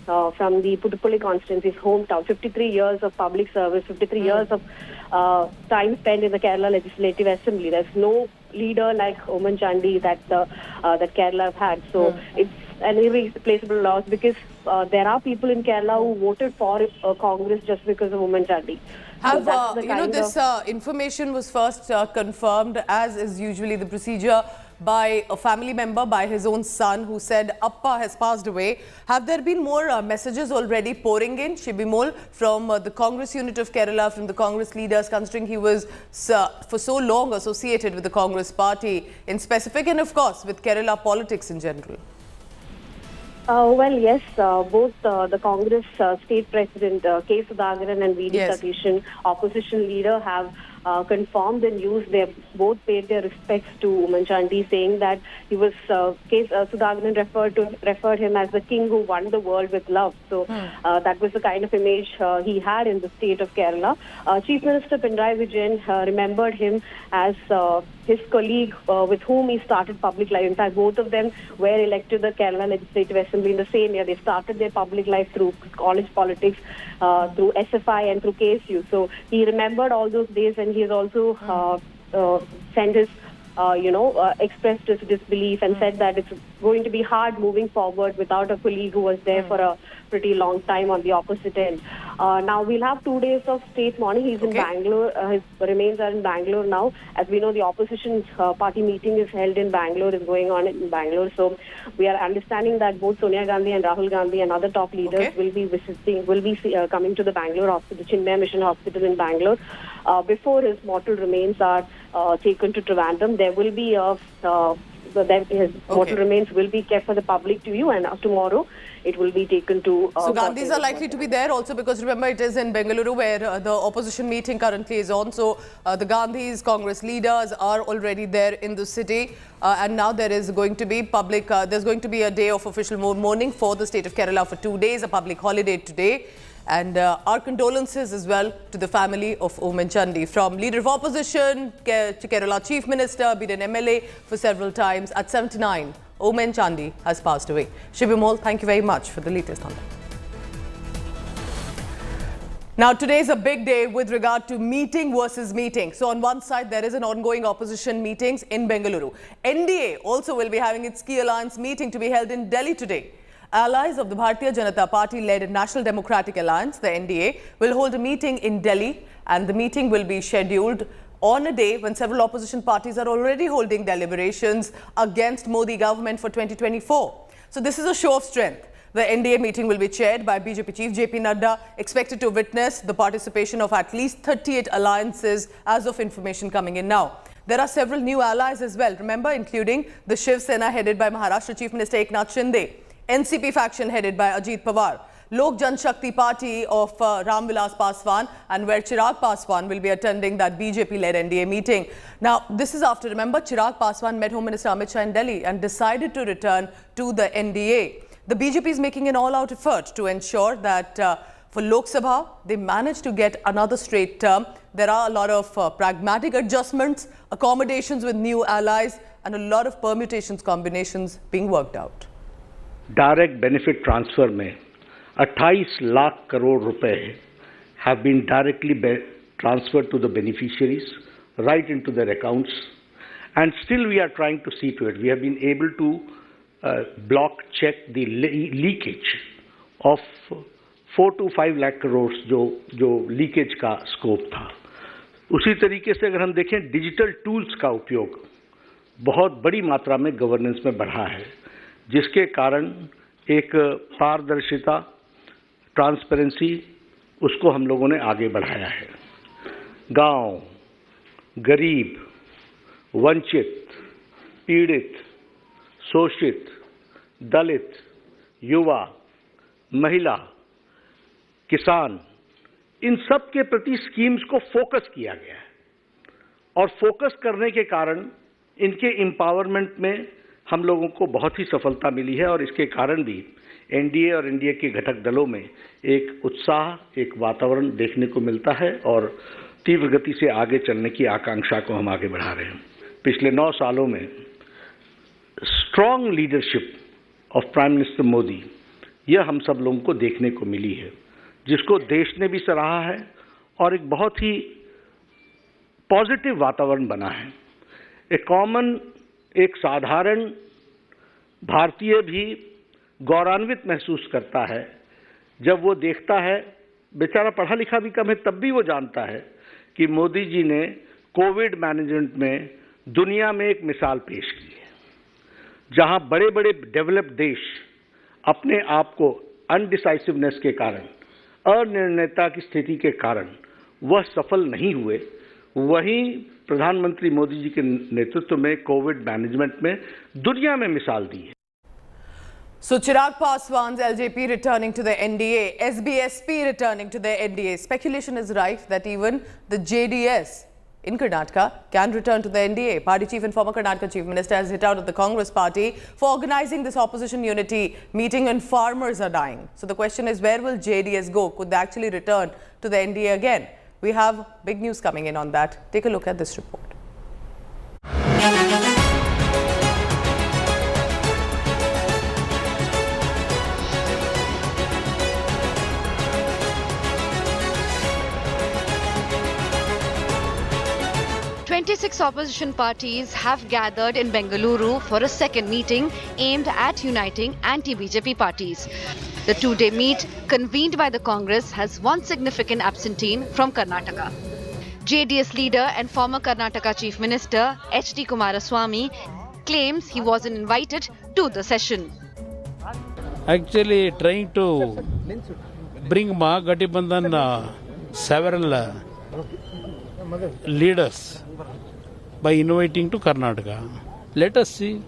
from the Puduppally constituency, his hometown. 53 years of public service, 53 years of time spent in the Kerala Legislative Assembly. There's no leader like Oommen Chandy that Kerala have had. So it's an irreplaceable loss, because there are people in Kerala who voted for Congress just because of Oommen Chandy. Have, this information was first confirmed, as is usually the procedure, by a family member, by his own son, who said Appa has passed away. Have there been more messages already pouring in, Shibimol, from the Congress unit of Kerala, from the Congress leaders, considering he was for so long associated with the Congress party in specific, and of course with Kerala politics in general? Well, yes, both the Congress state president K. Sudhakaran and V.D. Satishan, opposition leader, have confirmed the news. They have both paid their respects to Oommen Chandy, saying that he was Sudhakaran referred him as the king who won the world with love. So that was the kind of image he had in the state of Kerala. Chief Minister Pinarayi Vijayan remembered him as his colleague with whom he started public life. In fact, both of them were elected to the Kerala Legislative Assembly in the same year. They started their public life through college politics, through SFI and through KSU. So he remembered all those days, and he has also sent his, expressed his disbelief and said that it's going to be hard moving forward without a colleague who was there for a pretty long time on the opposite end. Now we'll have 2 days of state mourning. He's in Bangalore. His remains are in Bangalore now. As we know, the opposition party meeting is held in Bangalore, is going on in Bangalore. So we are understanding that both Sonia Gandhi and Rahul Gandhi and other top leaders will be coming to the Bangalore hospital, Chinmaya Mission Hospital in Bangalore. Before his mortal remains are taken to Trivandrum, there will be his mortal remains will be kept for the public to view, and tomorrow it will be taken to... so Gandhis are likely to be there also, because remember, it is in Bengaluru where the opposition meeting currently is on. So the Gandhis, Congress leaders are already there in the city. And now there is going to be there's going to be a day of official mourning for the state of Kerala for 2 days, a public holiday today. And our condolences as well to the family of Oommen Chandy. From leader of opposition to Kerala chief minister, been an MLA for several times. At 79, Oommen Chandy has passed away. Shibimol, thank you very much for the latest on that. Now, today is a big day with regard to meeting versus meeting. So on one side, there is an ongoing opposition meetings in Bengaluru. NDA also will be having its key alliance meeting to be held in Delhi today. Allies of the Bharatiya Janata Party-led National Democratic Alliance, the NDA, will hold a meeting in Delhi, and the meeting will be scheduled on a day when several opposition parties are already holding deliberations against Modi government for 2024. So this is a show of strength. The NDA meeting will be chaired by BJP Chief JP Nadda, expected to witness the participation of at least 38 alliances as of information coming in now. There are several new allies as well, remember, including the Shiv Sena headed by Maharashtra Chief Minister Eknath Shinde, NCP faction headed by Ajit Pawar, Lok Janshakti Party of Ram Vilas Paswan, and where Chirag Paswan will be attending that BJP-led NDA meeting. Now, this is after, remember, Chirag Paswan met Home Minister Amit Shah in Delhi and decided to return to the NDA. The BJP is making an all-out effort to ensure that for Lok Sabha, they manage to get another straight term. There are a lot of pragmatic adjustments, accommodations with new allies, and a lot of permutations, combinations being worked out. Direct benefit transfer में 28 लाख करोड़ रुपए have been directly transferred to the beneficiaries right into their accounts, and still we are trying to see to it. We have been able to block check the leakage of 4 to 5 lakh crores जो leakage का scope था. उसी तरीके से अगर हम देखें, digital tools का उपयोग बहुत बड़ी मात्रा में गवर्नेंस में बढ़ा है, जिसके कारण एक पारदर्शिता, ट्रांसपेरेंसी, उसको हम लोगों ने आगे बढ़ाया है. गांव, गरीब, वंचित, पीड़ित, शोषित, दलित, युवा, महिला, किसान, इन सब के प्रति स्कीम्स को फोकस किया गया है. और फोकस करने के कारण इनके एम्पावरमेंट में हम लोगों को बहुत ही सफलता मिली है, और इसके कारण भी एनडीए और एनडीए के घटक दलों में एक उत्साह, एक वातावरण देखने को मिलता है, और तीव्र गति से आगे चलने की आकांक्षा को हम आगे बढ़ा रहे हैं. पिछले 9 सालों में strong leadership of prime minister Modi यह हम सब लोगों को देखने को मिली है, जिसको देश ने भी सराहा है और एक बहुत ही पॉजिटिव वातावरण बना है। एक साधारण भारतीय भी गौरवान्वित महसूस करता है जब वो देखता है, बेचारा पढ़ा लिखा भी कम है तब भी वो जानता है कि मोदी जी ने कोविड मैनेजमेंट में दुनिया में एक मिसाल पेश की है, जहां बड़े बड़े डेवलप्ड देश अपने आप को अनडिसाइसिवनेस के कारण, अनिर्णयता की स्थिति के कारण वह सफल नहीं हुए, वहीं प्रधानमंत्री मोदी जी के नेतृत्व में कोविड मैनेजमेंट में दुनिया में मिसाल दी है। So Chirag Paswan's LJP returning to the NDA, SBSP returning to the NDA. Speculation is rife that even the JDS in Karnataka can return to the NDA. Party chief and former Karnataka chief minister has hit out at the Congress party for organizing this opposition unity meeting when farmers are dying. So the question is, where will JDS go? Could they actually return to the NDA again? We have big news coming in on that. Take a look at this report. 26 opposition parties have gathered in Bengaluru for a second meeting aimed at uniting anti-BJP parties. The two-day meet convened by the Congress has one significant absentee from Karnataka. JDS leader and former Karnataka Chief Minister H.D. Kumaraswamy claims he wasn't invited to the session. Actually trying to bring Mahagathbandhan several leaders by inviting to Karnataka. Let us see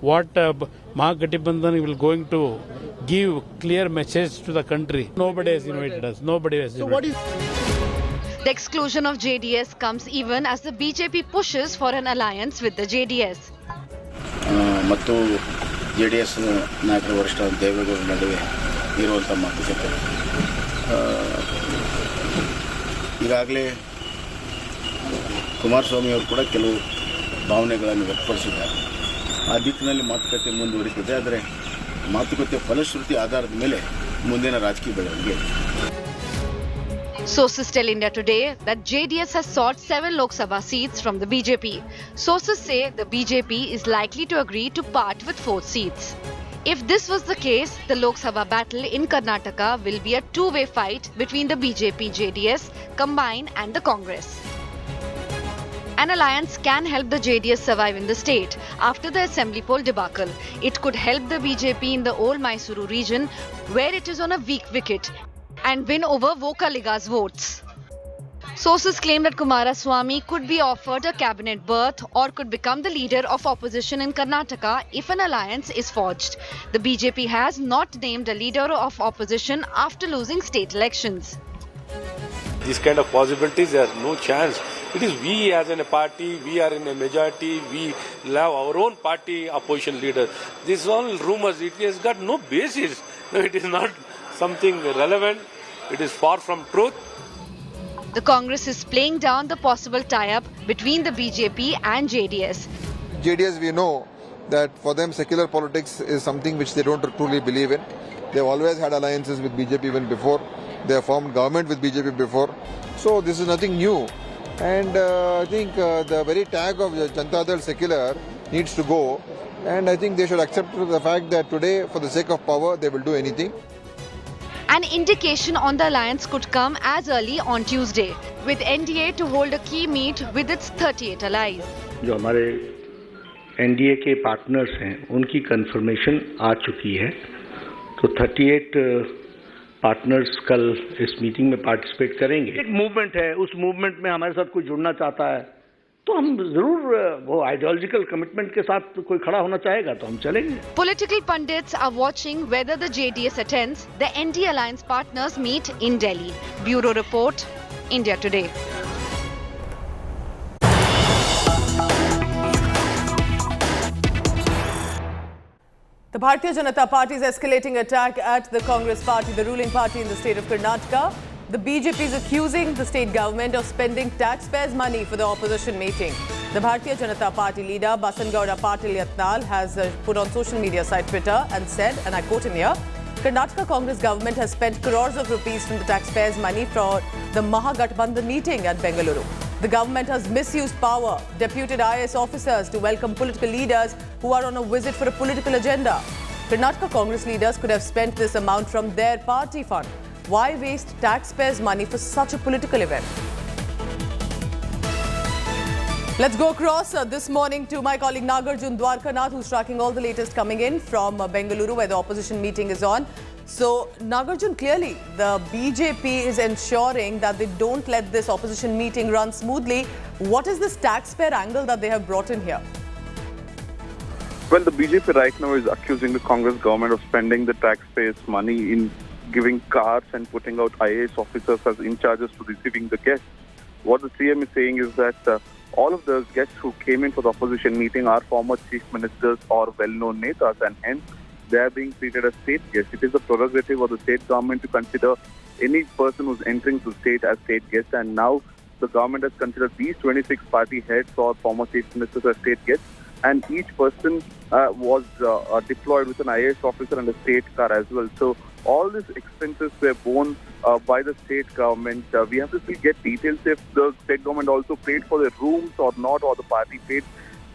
what Mahagathbandhan will going to give clear message to the country. Nobody has invited us. Nobody has invited us. The exclusion of JDS comes even as the BJP pushes for an alliance with the JDS. ಮತ್ತು JDS ನಾಯಕರ ವರಿಷ್ಠ ದೇವೇಗೌಡರ ನಡುವೆ ಇರುವಂಥ ಮಾತುಕತೆ ಈಗಾಗಲೇ ಕುಮಾರಸ್ವಾಮಿ ಅವರು ಕೂಡ ಕೆಲವು ಭಾವನೆಗಳನ್ನು ವ್ಯಕ್ತಪಡಿಸಿದ್ದಾರೆ. ಆ ದಿಕ್ಕಿನಲ್ಲಿ ಮಾತುಕತೆ ಮುಂದುವರಿಯುತ್ತದೆ. ಆದರೆ ಮಾತುಕತೆ ಫಲಶ್ರುತಿ ಆಧಾರದ ಮೇಲೆ ಮುಂದಿನ ರಾಜಕೀಯ ಬೆಳವಣಿಗೆ. Sources tell India Today that JDS has sought 7 Lok Sabha seats from the BJP. Sources say the BJP is likely to agree to part with 4 seats. If this was the case, the Lok Sabha battle in Karnataka will be a two-way fight between the BJP, JDS combined and the Congress. An alliance can help the JDS survive in the state after the assembly poll debacle. It could help the BJP in the old Mysuru region, where it is on a weak wicket, and win over Vokaliga's votes. Sources claim that Kumaraswamy could be offered a cabinet berth or could become the leader of opposition in Karnataka if an alliance is forged. The BJP has not named a leader of opposition after losing state elections. These kind of possibilities, there is no chance. It is we as a party, we are in a majority, we have our own party opposition leader. These are all rumors, it has got no basis. No, it is not something relevant, it is far from truth. The Congress is playing down the possible tie-up between the BJP and JDS. JDS, we know that for them secular politics is something which they don't truly believe in. They've always had alliances with BJP even before. They have formed government with BJP before. So this is nothing new. And I think the very tag of Janata Dal secular needs to go. And I think they should accept the fact that today, for the sake of power, they will do anything. An indication on the alliance could come as early on Tuesday, with NDA to hold a key meet with its 38 allies. जो हमारे NDA के partners हैं, उनकी confirmation आ चुकी है. तो 38 partners कल इस मीटिंग में पार्टिसिपेट करेंगे. एक मूवमेंट है, उस मूवमेंट में हमारे साथ कोई जुड़ना चाहता है तो हम जरूर वो आइडियोलॉजिकल कमिटमेंट के साथ कोई खड़ा होना चाहेगा तो हम चलेंगे. Political pundits are watching whether the JDS attends the NDA alliance partners meet in Delhi. Bureau Report, India Today. The Bharatiya Janata Party's escalating attack at the Congress party, the ruling party in the state of Karnataka. The BJP is accusing the state government of spending taxpayers' money for the opposition meeting. The Bharatiya Janata Party leader Basangowda Patil Yatnal has put on social media site Twitter and said, and I quote him here, Karnataka Congress government has spent crores of rupees from the taxpayers' money for the Mahagathbandhan meeting at Bengaluru. The government has misused power, deputed IAS officers to welcome political leaders who are on a visit for a political agenda. Karnataka Congress leaders could have spent this amount from their party fund. Why waste taxpayers' money for such a political event? Let's go across this morning to my colleague Nagarjun Dwarkanath, who's tracking all the latest coming in from Bengaluru, where the opposition meeting is on. So, Nagarjun, clearly the BJP is ensuring that they don't let this opposition meeting run smoothly. What is this taxpayer angle that they have brought in here? Well, the BJP right now is accusing the Congress government of spending the taxpayers' money in giving cars and putting out IAS officers as in charges to receiving the guests. What the CM is saying is that all of those guests who came in for the opposition meeting are former chief ministers or well-known netas, and hence they are being treated as state guests. It is the prerogative of the state government to consider any person who's entering the state as state guests, and now the government has considered these 26 party heads or former chief ministers as state guests, and each person was deployed with an IAS officer and a state car as well. So all these expenses were borne by the state government. We have to still get details if the state government also paid for the rooms or not, or the party paid.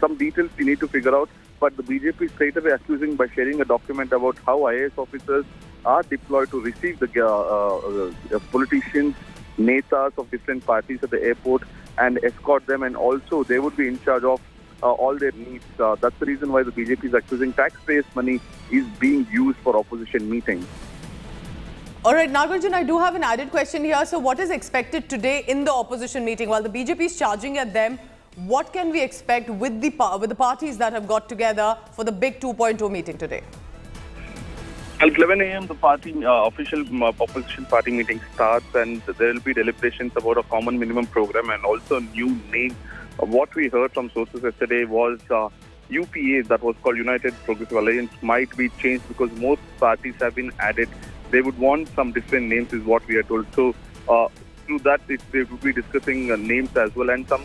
Some details we need to figure out. But the BJP straight away accusing by sharing a document about how IAS officers are deployed to receive the politicians, netas of different parties at the airport and escort them, and also they would be in charge of all their needs. That's the reason why the BJP is accusing taxpayers' money is being used for opposition meetings. All right, Nagarjun, I do have an added question here. So what is expected today in the opposition meeting? While the BJP is charging at them, what can we expect with the parties that have got together for the big 2.0 meeting today? At 11 a.m. the party official opposition party meeting starts, and there will be deliberations about a common minimum program and also new name. What we heard from sources yesterday was UPA, that was called United Progressive Alliance, might be changed because most parties have been added. They would want some different names is what we are told. So through that they will be discussing names as well and some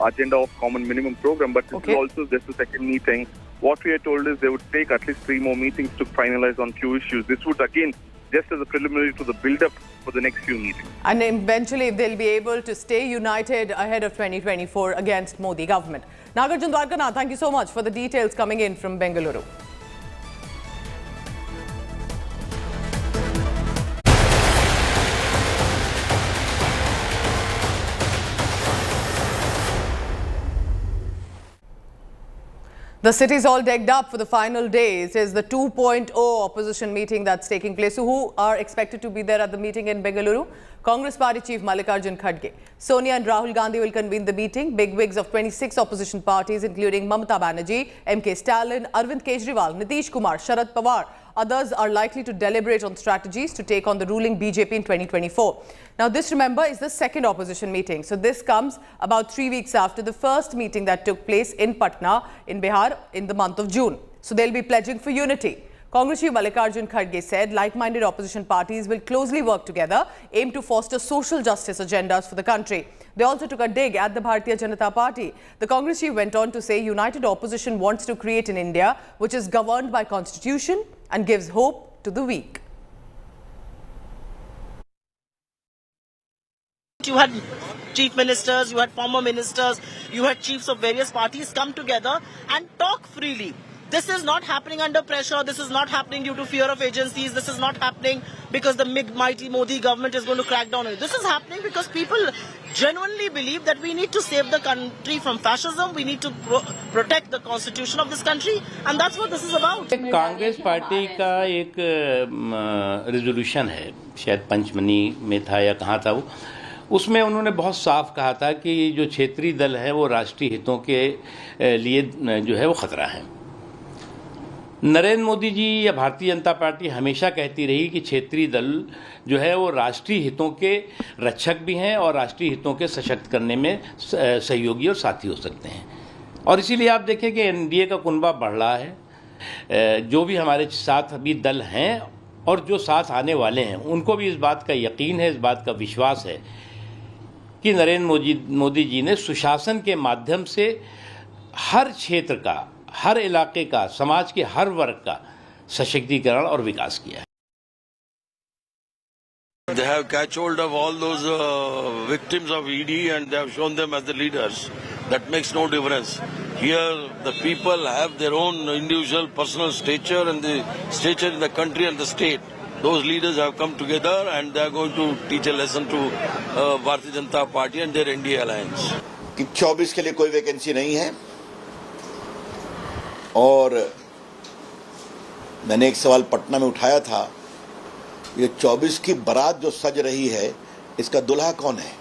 agenda of common minimum program. But this is also just the second meeting. What we are told is they would take at least 3 more meetings to finalize on few issues. This would again just as a preliminary to the build-up for the next few meetings. And eventually they'll be able to stay united ahead of 2024 against Modi government. Nagarjun Dwarkanath, thank you so much for the details coming in from Bengaluru. The city's all decked up for the final days. It is the 2.0 opposition meeting that's taking place. So who are expected to be there at the meeting in Bengaluru? Congress Party Chief Mallikarjun Kharge. Sonia and Rahul Gandhi will convene the meeting. Bigwigs of 26 opposition parties, including Mamata Banerjee, MK Stalin, Arvind Kejriwal, Nitish Kumar, Sharad Pawar. Others are likely to deliberate on strategies to take on the ruling BJP in 2024. Now, this, remember, is the second opposition meeting. So this comes about 3 weeks after the first meeting that took place in Patna, in Bihar, in the month of June. So they'll be pledging for unity. Congress Chief Mallikarjun Kharge said like-minded opposition parties will closely work together, aim to foster social justice agendas for the country. They also took a dig at the Bharatiya Janata Party. The Congress chief went on to say united opposition wants to create an India which is governed by constitution and gives hope to the weak. You had chief ministers, you had former ministers, you had chiefs of various parties come together and talk freely. This is not happening under pressure. This is not happening due to fear of agencies. This is not happening because the mighty Modi government is going to crack down on it. This is happening because people genuinely believe that we need to save the country from fascism. We need to protect the constitution of this country. And that's what this is about. Congress party का एक resolution है, शायद पंचमनी में था या कहाँ था वो, उसमें उन्होंने बहुत साफ कहा था कि जो क्षेत्रीय दल है वो राष्ट्रीय हितों के लिए जो है वो खतरा है। नरेंद्र मोदी जी या भारतीय जनता पार्टी हमेशा कहती रही कि क्षेत्रीय दल जो है वो राष्ट्रीय हितों के रक्षक भी हैं और राष्ट्रीय हितों के सशक्त करने में सहयोगी और साथी हो सकते हैं। और इसीलिए आप देखें कि एनडीए का कुनबा बढ़ रहा है। जो भी हमारे साथ अभी दल हैं और जो साथ आने वाले हैं उनको भी इस बात का यकीन है, इस बात का विश्वास है कि नरेंद्र मोदी जी ने सुशासन के माध्यम से हर क्षेत्र का, हर इलाके का, समाज के हर वर्ग का सशक्तिकरण और विकास किया है। They have catch hold of all those victims of ED and they have shown them as the leaders. That makes no difference. Here, the people have their own individual personal stature and the stature in the country and the state. Those leaders have come together and they are going to teach a lesson to Bharatiya Janata Party and their NDA alliance. 24 के लिए कोई vacancy नहीं है और मैंने एक सवाल पटना में उठाया था, ये 24 की बारात जो सज रही है इसका दुल्हा कौन है?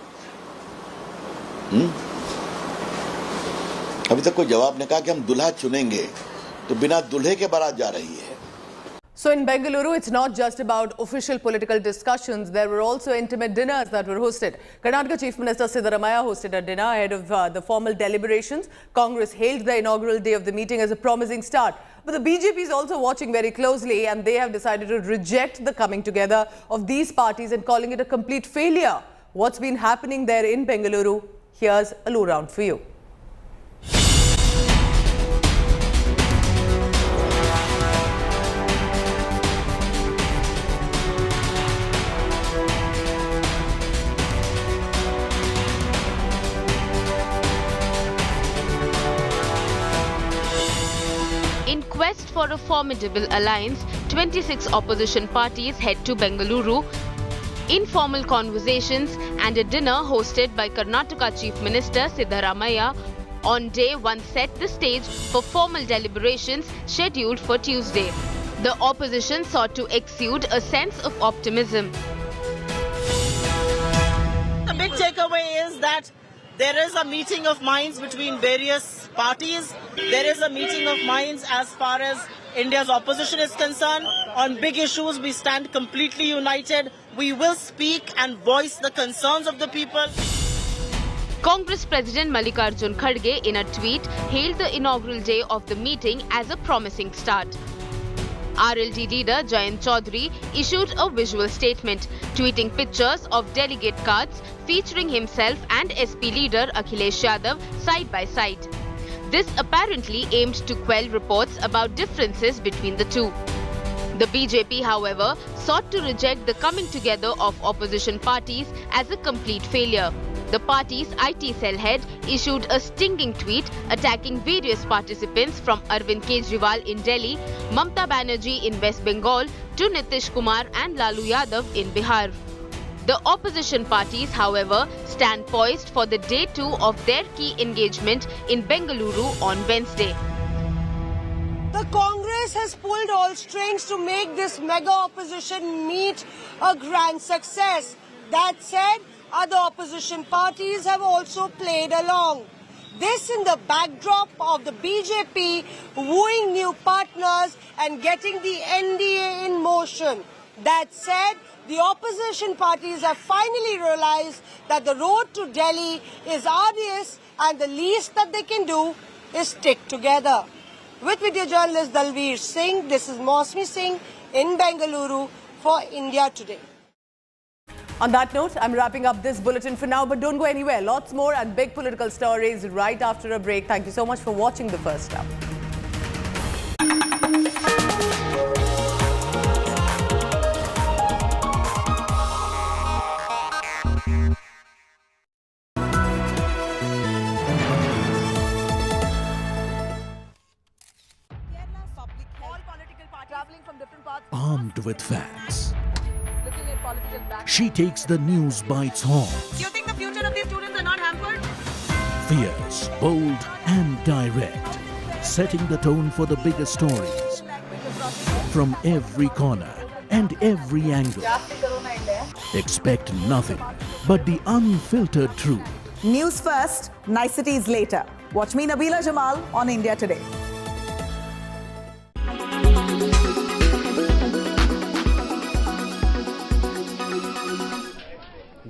अभी तक कोई जवाब नहीं कहा कि हम दुल्हा चुनेंगे, तो बिना दुल्हे के बारात जा रही है. So in Bengaluru, it's not just about official political discussions. There were also intimate dinners that were hosted. Karnataka Chief Minister Siddaramaiah hosted a dinner ahead of the formal deliberations. Congress hailed the inaugural day of the meeting as a promising start. But the BJP is also watching very closely and they have decided to reject the coming together of these parties and calling it a complete failure. What's been happening there in Bengaluru? Here's a lowdown for you. In quest for a formidable alliance, 26 opposition parties head to Bengaluru. Informal conversations and a dinner hosted by Karnataka Chief Minister Siddaramaiah on day one set the stage for formal deliberations scheduled for Tuesday. The opposition sought to exude a sense of optimism. The big takeaway is that there is a meeting of minds between various parties. There is a meeting of minds as far as India's opposition is concerned. On big issues, we stand completely united. We will speak and voice the concerns of the people. Congress President Mallikarjun Kharge, in a tweet, hailed the inaugural day of the meeting as a promising start. RLD leader Jayant Chaudhary issued a visual statement, tweeting pictures of delegate cards featuring himself and SP leader Akhilesh Yadav side by side. This apparently aimed to quell reports about differences between the two. The BJP, however, sought to reject the coming together of opposition parties as a complete failure. The party's IT cell head issued a stinging tweet attacking various participants from Arvind Kejriwal in Delhi, Mamta Banerjee in West Bengal to Nitish Kumar and Lalu Yadav in Bihar. The opposition parties, however, stand poised for the day 2 of their key engagement in Bengaluru on Wednesday. The Congress has pulled all strings to make this mega opposition meet a grand success. That said, other opposition parties have also played along. This in the backdrop of the BJP wooing new partners and getting the NDA in motion. That said, the opposition parties have finally realized that the road to Delhi is arduous and the least that they can do is stick together. With video journalist Dalveer Singh, this is Mosmi Singh in Bengaluru for India Today. On that note, I'm wrapping up this bulletin for now, but don't go anywhere. Lots more and big political stories right after a break. Thank you so much for watching the first hour. Armed with facts, she takes the news by its horns. You think the future of these students are not hampered? Fierce, bold and direct, setting the tone for the biggest stories. From every corner and every angle. Expect nothing but the unfiltered truth. News first, niceties later. Watch me, Nabila Jamal, on India Today.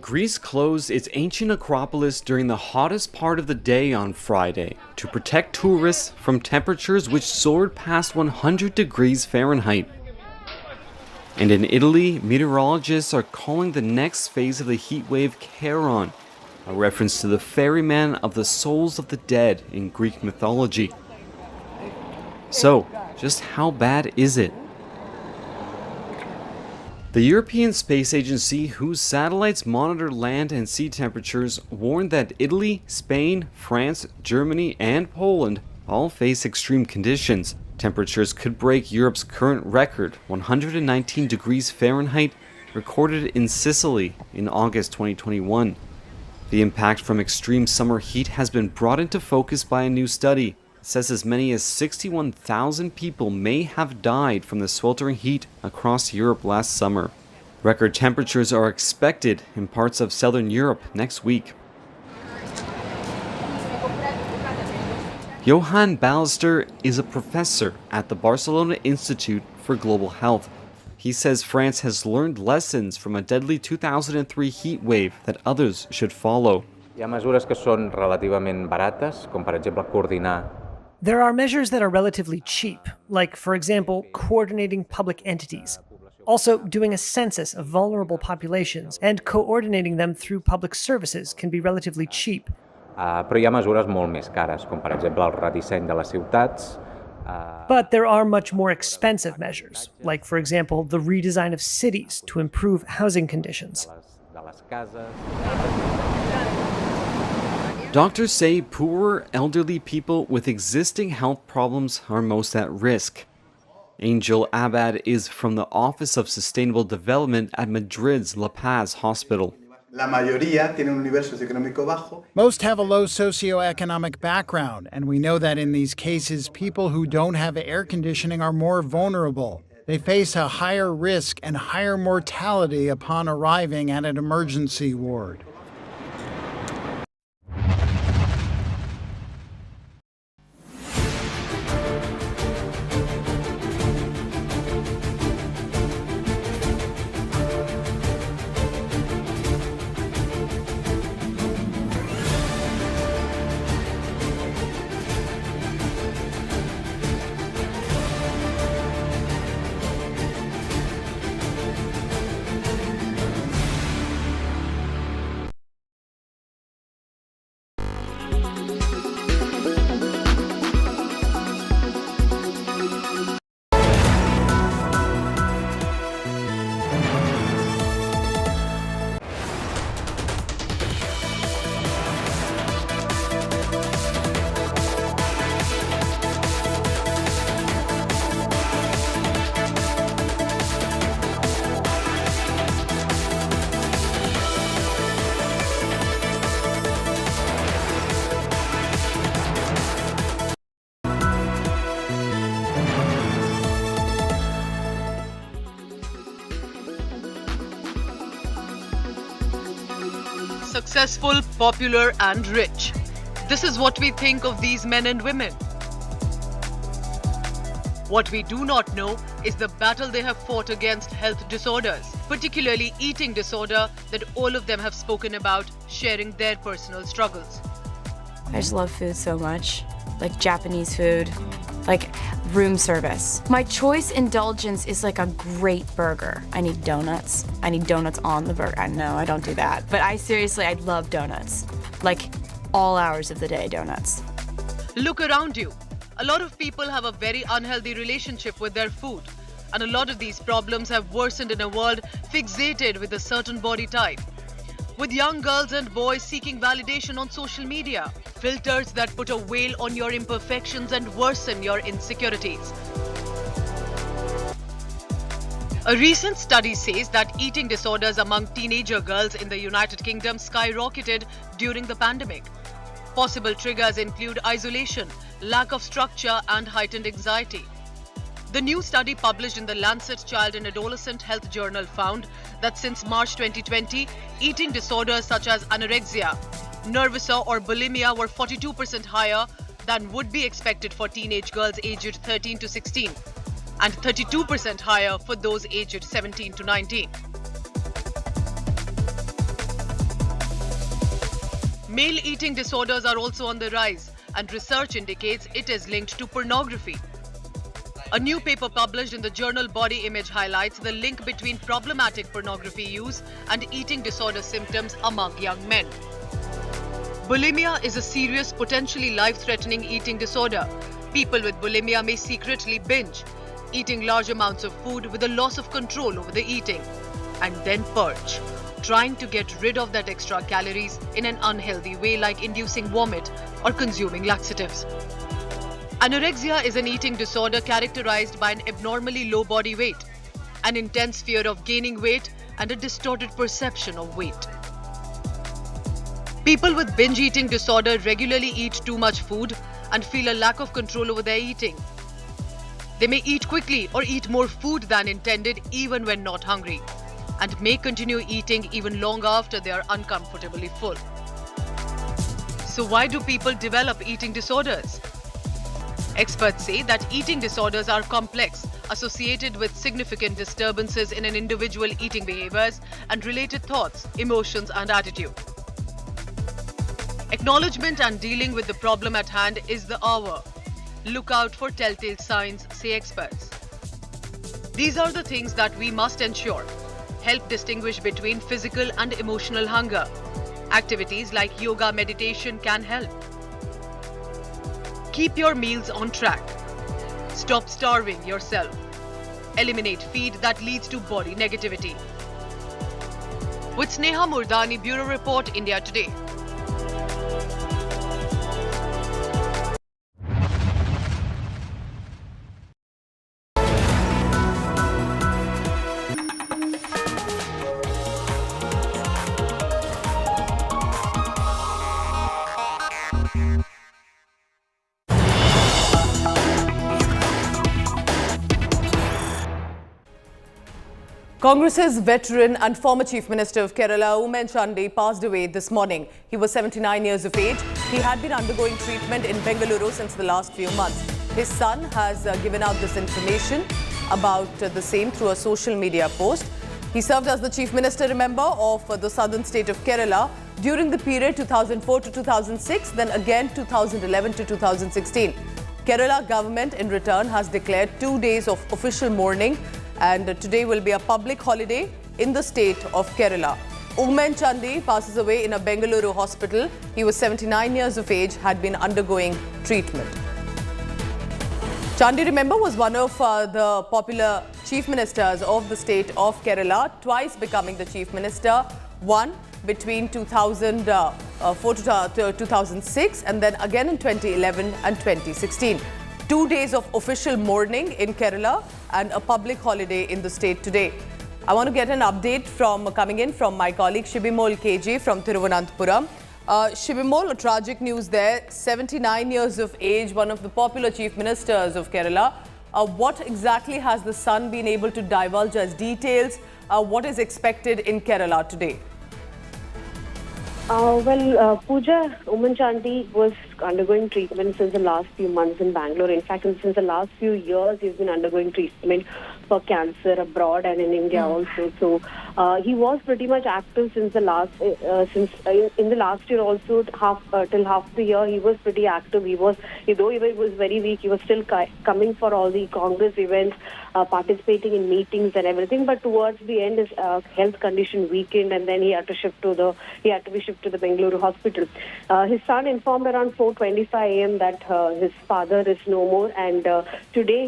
Greece closed its ancient Acropolis during the hottest part of the day on Friday to protect tourists from temperatures which soared past 100 degrees Fahrenheit. And in Italy, meteorologists are calling the next phase of the heat wave Charon, a reference to the ferryman of the souls of the dead in Greek mythology. So, just how bad is it? The European Space Agency, whose satellites monitor land and sea temperatures, warned that Italy, Spain, France, Germany, and Poland all face extreme conditions. Temperatures could break Europe's current record, 119 degrees Fahrenheit, recorded in Sicily in August 2021. The impact from extreme summer heat has been brought into focus by a new study. It says as many as 61,000 people may have died from the sweltering heat across Europe last summer. Record temperatures are expected in parts of southern Europe next week. Johan Ballester is a professor at the Barcelona Institute for Global Health. He says France has learned lessons from a deadly 2003 heat wave that others should follow. Hi ha mesures que són relativament barates, com per exemple coordinar. There are measures that are relatively cheap, like, for example, coordinating public entities. Also, doing a census of vulnerable populations and coordinating them through public services can be relatively cheap. Però hi ha mesures molt més cares, com per exemple el redisseny de les ciutats. But there are much more expensive measures, like, for example, the redesign of cities to improve housing conditions. Doctors say poorer elderly people with existing health problems are most at risk. Angel Abad is from the Office of Sustainable Development at Madrid's La Paz Hospital. Most have a low socioeconomic background, and we know that in these cases, people who don't have air conditioning are more vulnerable. They face a higher risk and higher mortality upon arriving at an emergency ward. Successful, popular, and rich. This is what we think of these men and women. What we do not know is the battle they have fought against health disorders, particularly eating disorder that all of them have spoken about, sharing their personal struggles. I just love food so much, like Japanese food, like room service. My choice indulgence is like a great burger. I need donuts. I need donuts on the burger. No, I don't do that. But I love donuts. Like all hours of the day, donuts. Look around you. A lot of people have a very unhealthy relationship with their food. And a lot of these problems have worsened in a world fixated with a certain body type. With young girls and boys seeking validation on social media, filters that put a veil on your imperfections and worsen your insecurities. A recent study says that eating disorders among teenager girls in the United Kingdom skyrocketed during the pandemic. Possible triggers include isolation, lack of structure, and heightened anxiety. The new study published in the Lancet Child and Adolescent Health Journal found that since March 2020, eating disorders such as anorexia, nervosa or bulimia were 42% higher than would be expected for teenage girls aged 13 to 16 and 32% higher for those aged 17 to 19. Male eating disorders are also on the rise, and research indicates it is linked to pornography. A new paper published in the journal Body Image highlights the link between problematic pornography use and eating disorder symptoms among young men. Bulimia is a serious, potentially life-threatening eating disorder. People with bulimia may secretly binge, eating large amounts of food with a loss of control over the eating. and then purge, trying to get rid of that extra calories in an unhealthy way like inducing vomit or consuming laxatives. Anorexia is an eating disorder characterized by an abnormally low body weight, an intense fear of gaining weight, and a distorted perception of weight. People with binge eating disorder regularly eat too much food and feel a lack of control over their eating. They may eat quickly or eat more food than intended even when not hungry, and may continue eating even long after they are uncomfortably full. So why do people develop eating disorders? Experts say that eating disorders are complex, associated with significant disturbances in an individual eating behaviors and related thoughts, emotions and attitude. Acknowledgement and dealing with the problem at hand is the hour. Look out for telltale signs, say experts. These are the things that we must ensure. Help distinguish between physical and emotional hunger. Activities like yoga, meditation can help. Keep your meals on track. Stop starving yourself. Eliminate feed that leads to body negativity. With Sneha Murdani, Bureau Report, India Today. Congress's veteran and former Chief Minister of Kerala, Oommen Chandy, passed away this morning. He was 79 years of age. He had been undergoing treatment in Bengaluru since the last few months. His son has given out this information about the same through a social media post. He served as the Chief Minister, remember, of the southern state of Kerala during the period 2004 to 2006, then again 2011 to 2016. Kerala government in return has declared 2 days of official mourning, and today will be a public holiday in the state of Kerala. Oommen Chandy passes away in a Bengaluru hospital. He was 79 years of age, had been undergoing treatment. Chandy, remember, was one of the popular chief ministers of the state of Kerala, twice becoming the chief minister, one between 2004 to 2006 and then again in 2011 and 2016. 2 days of official mourning in Kerala and a public holiday in the state today. I want to get an update coming in from my colleague Shibimol KG from Thiruvananthapuram. Shibimol, tragic news there. 79 years of age, one of the popular chief ministers of Kerala. What exactly has the son been able to divulge as details? What is expected in Kerala today? Pooja, Oommen Chandy was undergoing treatment since the last few months in Bangalore. In fact, since the last few years, he's been undergoing treatment for cancer abroad and in India also. So he was pretty much active since the last, in the last year also, till half the year, he was pretty active. Though he was very weak, he was still coming for all the Congress events, participating in meetings and everything. But towards the end, his health condition weakened, and then he had to be shipped to the Bengaluru hospital. His son informed around 4:25 a.m. that his father is no more, and today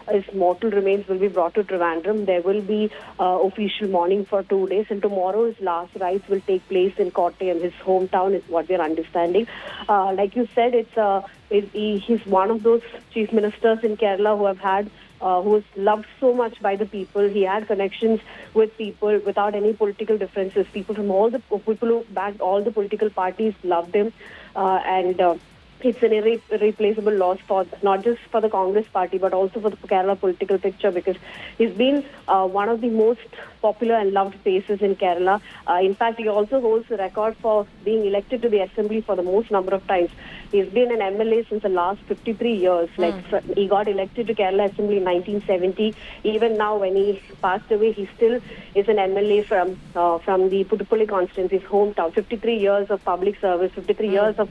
his mortal remains will be brought to Trivandrum. There will be official mourning for 2 days, and tomorrow his last rites will take place in Kottayam, his hometown, is what we are understanding. Like you said, he's one of those chief ministers in Kerala who was loved so much by the people. He had connections with people without any political differences. People who backed all the political parties loved him, and it's an irreplaceable loss for not just for the Congress party but also for the Kerala political picture, because he's been one of the most popular and loved faces in Kerala. In fact, he also holds the record for being elected to the assembly for the most number of times. He's been an MLA since the last 53 years. He got elected to Kerala Assembly in 1970. Even now, when he passed away, he still is an MLA from the Puduppally constituency, his hometown. 53 years of public service, 53 years of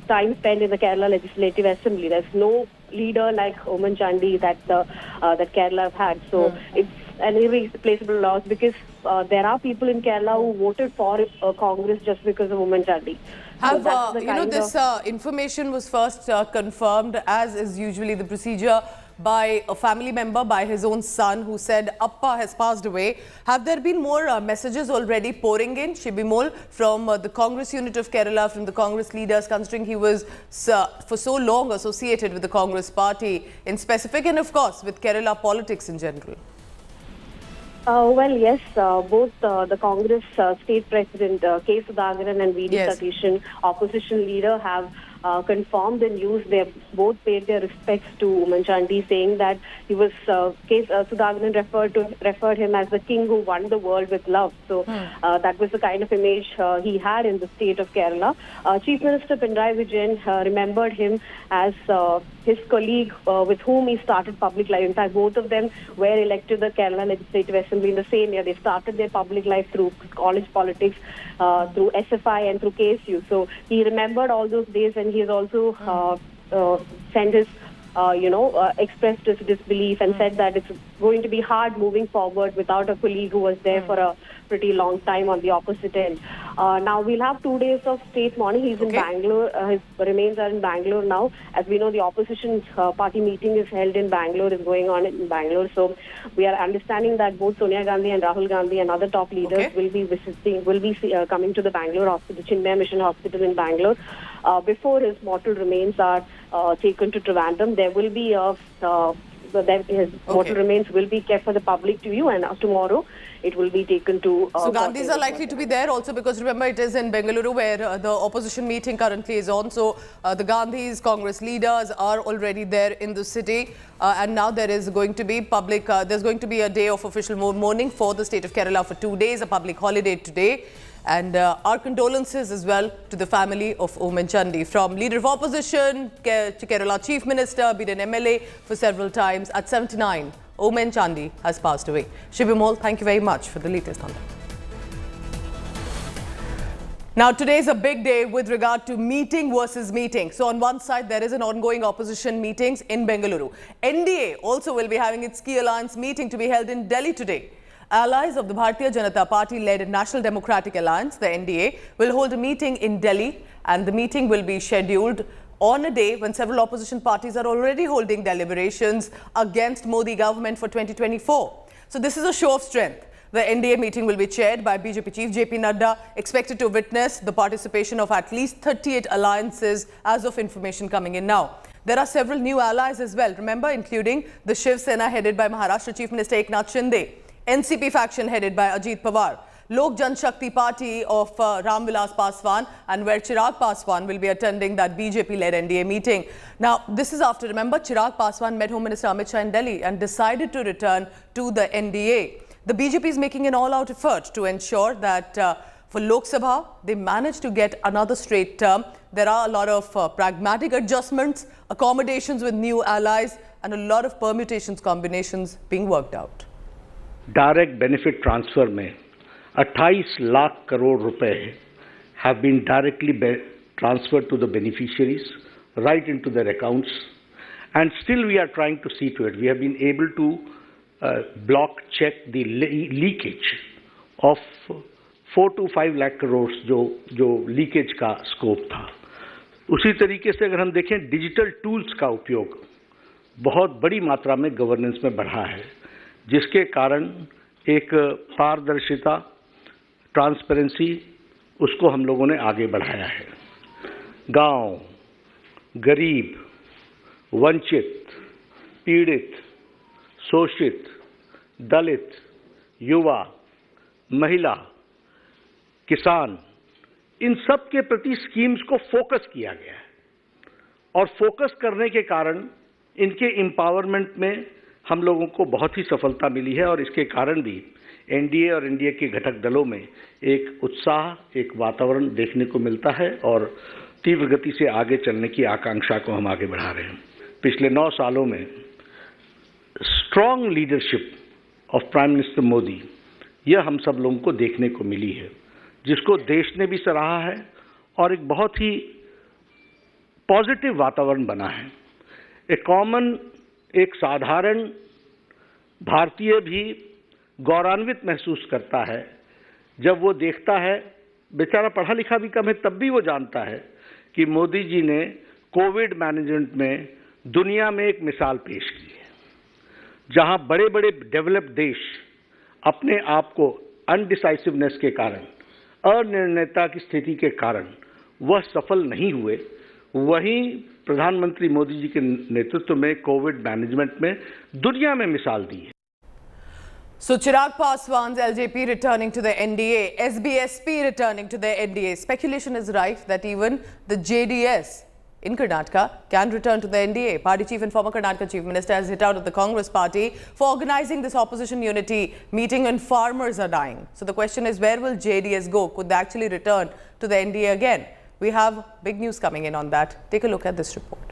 time spent in the Kerala Legislative Assembly. There's no leader like Oommen Chandy that Kerala have had. So it's an irreplaceable loss, because there are people in Kerala who voted for Congress just because of Oommen Chandy. This information was first confirmed, as is usually the procedure, by a family member, by his own son, who said Appa has passed away. Have there been more messages already pouring in, Shibimol, from the Congress unit of Kerala, from the Congress leaders, considering he was for so long associated with the Congress party in specific, and of course with Kerala politics in general? Well, yes, both the Congress state president K. Sudhakaran and V.D. Satishan, opposition leader, have confirmed the news. They have both paid their respects to Oommen Chandy, saying that he was Sudhakaran referred him as the king who won the world with love. So that was the kind of image he had in the state of Kerala. Chief Minister Pinarayi Vijayan remembered him as his colleague with whom he started public life. In fact, both of them were elected to the Kerala Legislative Assembly in the same year. They started their public life through college politics, through SFI and through KSU. So he remembered all those days, and he has also sent his, expressed his disbelief and said that it's going to be hard moving forward without a colleague who was there for a pretty long time on the opposite end. Now we'll have 2 days of state mourning. He's in Bangalore. His remains are in Bangalore now. As we know, the opposition party meeting is held in Bangalore, is going on in Bangalore. So we are understanding that both Sonia Gandhi and Rahul Gandhi and other top leaders will be coming to the Bangalore hospital, Chinmaya Mission Hospital in Bangalore. Before his mortal remains are taken to Trivandrum, there will be his mortal remains will be kept for the public to view, and tomorrow it will be taken to... so Gandhis are likely to be there also, because remember it is in Bengaluru where the opposition meeting currently is on. So the Gandhis, Congress leaders are already there in the city, and now there is going to be there's going to be a day of official mourning for the state of Kerala for 2 days, a public holiday today. And our condolences as well to the family of Oommen Chandy. From leader of opposition to Kerala Chief Minister, been an MLA for several times. At 79, Oommen Chandy has passed away. Shibimol, thank you very much for the latest on that. Now, today is a big day with regard to meeting versus meeting. So, on one side, there is an ongoing opposition meetings in Bengaluru. NDA also will be having its key alliance meeting to be held in Delhi today. Allies of the Bharatiya Janata Party-led National Democratic Alliance, the NDA, will hold a meeting in Delhi, and the meeting will be scheduled on a day when several opposition parties are already holding deliberations against Modi government for 2024. So this is a show of strength. The NDA meeting will be chaired by BJP Chief JP Nadda, expected to witness the participation of at least 38 alliances as of information coming in now. There are several new allies as well, remember, including the Shiv Sena headed by Maharashtra Chief Minister Eknath Shinde, NCP faction headed by Ajit Pawar, Lok Janshakti Party of Ram Vilas Paswan, and where Chirag Paswan will be attending that BJP-led NDA meeting. Now, this is after, remember, Chirag Paswan met Home Minister Amit Shah in Delhi and decided to return to the NDA. The BJP is making an all-out effort to ensure that for Lok Sabha, they manage to get another straight term. There are a lot of pragmatic adjustments, accommodations with new allies, and a lot of permutations, combinations being worked out. Direct benefit transfer में 28 लाख करोड़ रुपए have been directly transferred to the beneficiaries right into their accounts, and still we are trying to see to it. We have been able to block check the leakage of 4 to 5 lakh crores जो leakage का scope था. उसी तरीके से अगर हम देखें, digital tools का उपयोग बहुत बड़ी मात्रा में गवर्नेंस में बढ़ा है, जिसके कारण एक पारदर्शिता, ट्रांसपेरेंसी, उसको हम लोगों ने आगे बढ़ाया है. गांव, गरीब, वंचित, पीड़ित, शोषित, दलित, युवा, महिला, किसान, इन सब के प्रति स्कीम्स को फोकस किया गया है, और फोकस करने के कारण इनके एम्पावरमेंट में हम लोगों को बहुत ही सफलता मिली है. और इसके कारण भी एनडीए और एनडीए के घटक दलों में एक उत्साह, एक वातावरण देखने को मिलता है, और तीव्र गति से आगे चलने की आकांक्षा को हम आगे बढ़ा रहे हैं. पिछले 9 सालों में strong leadership of prime minister Modi, यह हम सब लोगों को देखने को मिली है, जिसको देश ने भी सराहा है, और एक बहुत ही पॉजिटिव वातावरण बना है. एक साधारण भारतीय भी गौरवान्वित महसूस करता है जब वो देखता है, बेचारा पढ़ा लिखा भी कम है, तब भी वो जानता है कि मोदी जी ने कोविड मैनेजमेंट में दुनिया में एक मिसाल पेश की है. जहां बड़े बड़े डेवलप्ड देश अपने आप को अनडिसाइसिवनेस के कारण, अनिर्णयता की स्थिति के कारण वह सफल नहीं हुए, वहीं प्रधानमंत्री मोदी जी के नेतृत्व में कोविड मैनेजमेंट में दुनिया में मिसाल दी है। So Chirag Paswan's LJP returning to the NDA, SBSP returning to the NDA. Speculation is rife that even the JDS in Karnataka can return to the NDA. Party chief and former Karnataka chief minister has hit out at the Congress party for organizing this opposition unity meeting when farmers are dying. So the question is, where will JDS go? Could they actually return to the NDA again? We have big news coming in on that. Take a look at this report.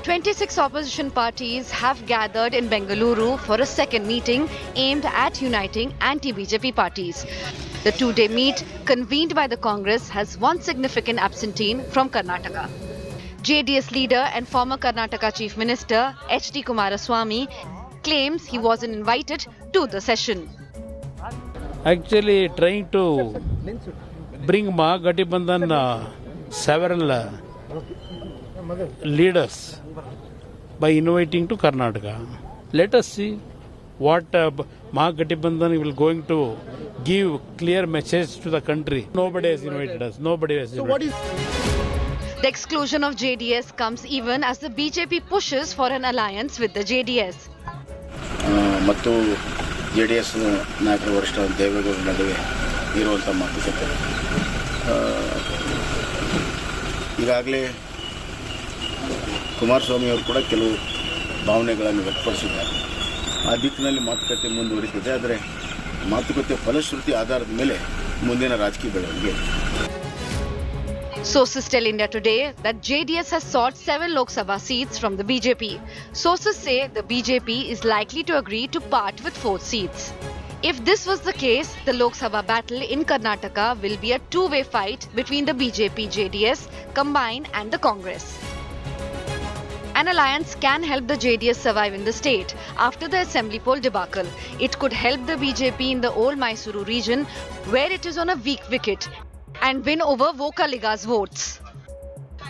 26 opposition parties have gathered in Bengaluru for a second meeting aimed at uniting anti-BJP parties. The two-day meet, convened by the Congress, has one significant absentee from Karnataka. JDS leader and former Karnataka Chief Minister H.D. Kumaraswamy claims he wasn't invited to the session. Actually trying to bring Mahagathbandhan several leaders by inviting to Karnataka. Let us see what Mahagathbandhan will going to give clear message to the country. Nobody has invited us. Nobody has invited us. The exclusion of JDS comes even as the BJP pushes for an alliance with the JDS. ಮತ್ತು JDS ನಾಯಕರ ವರಿಷ್ಠ ದೇವೇಗೌಡರ ನಡುವೆ ಇರುವಂಥ ಮಾತುಕತೆ ಈಗಾಗಲೇ ಕುಮಾರಸ್ವಾಮಿ ಅವರು ಕೂಡ ಕೆಲವು ಭಾವನೆಗಳನ್ನು ವ್ಯಕ್ತಪಡಿಸಿದ್ದಾರೆ. ಆ ದಿಕ್ಕಿನಲ್ಲಿ ಮಾತುಕತೆ ಮುಂದುವರಿತಿದೆ. ಆದರೆ ಮಾತುಕತೆ ಫಲಶ್ರುತಿ ಆಧಾರದ ಮೇಲೆ ಮುಂದಿನ ರಾಜಕೀಯ ಬೆಳವಣಿಗೆ. Sources tell India Today that JDS has sought 7 Lok Sabha seats from the BJP. Sources say the BJP is likely to agree to part with 4 seats. If this was the case, the Lok Sabha battle in Karnataka will be a two-way fight between the BJP, JDS combined and the Congress. An alliance can help the JDS survive in the state after the assembly poll debacle. It could help the BJP in the old Mysuru region, where it is on a weak wicket, and win over Vokaliga's votes.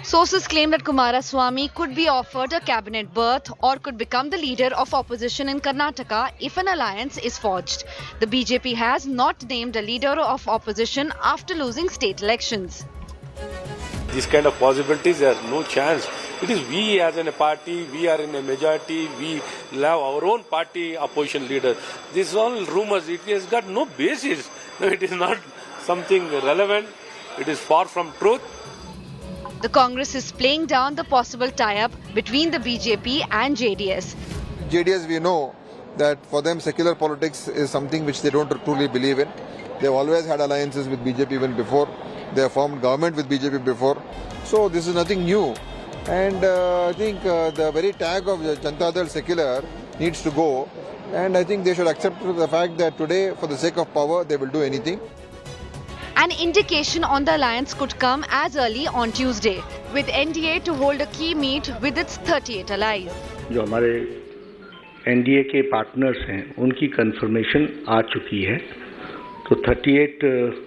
Sources claim that Kumaraswamy could be offered a cabinet berth or could become the leader of opposition in Karnataka if an alliance is forged. The BJP has not named a leader of opposition after losing state elections. These kind of possibilities, there is no chance. It is we as a party, we are in a majority, we have our own party opposition leader. This is all rumors, it has got no basis. No, it is not something relevant, it is far from truth. The Congress is playing down the possible tie-up between the BJP and JDS. JDS, we know that for them secular politics is something which they don't truly believe in. They've always had alliances with BJP even before. They have formed government with BJP before. So this is nothing new. And I think the very tag of Janata Dal secular needs to go. And I think they should accept the fact that today, for the sake of power, they will do anything. An indication on the alliance could come as early on Tuesday, with NDA to hold a key meet with its 38 allies. जो हमारे NDA के partners हैं, उनकी confirmation आ चुकी है. तो 38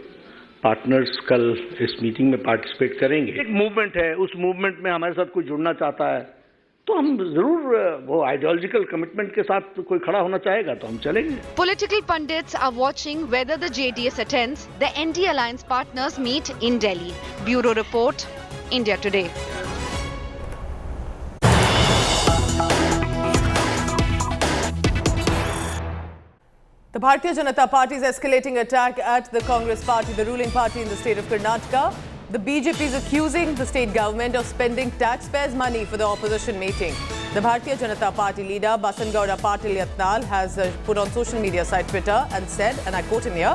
partners कल इस मीटिंग में पार्टिसिपेट करेंगे. एक मूवमेंट है, उस मूवमेंट में हमारे साथ कोई जुड़ना चाहता है तो हम जरूर वो आइडियोलॉजिकल कमिटमेंट के साथ कोई खड़ा होना चाहेगा तो हम चलेंगे. Political pundits are watching whether the JDS attends the NDA alliance partners meet in Delhi. Bureau Report, India Today. The Bharatiya Janata Party is escalating attack at the Congress party, the ruling party in the state of Karnataka. The BJP is accusing the state government of spending taxpayers' money for the opposition meeting. The Bharatiya Janata Party leader, Basangowda Patil Yatnal, has put on social media site Twitter and said, and I quote him here,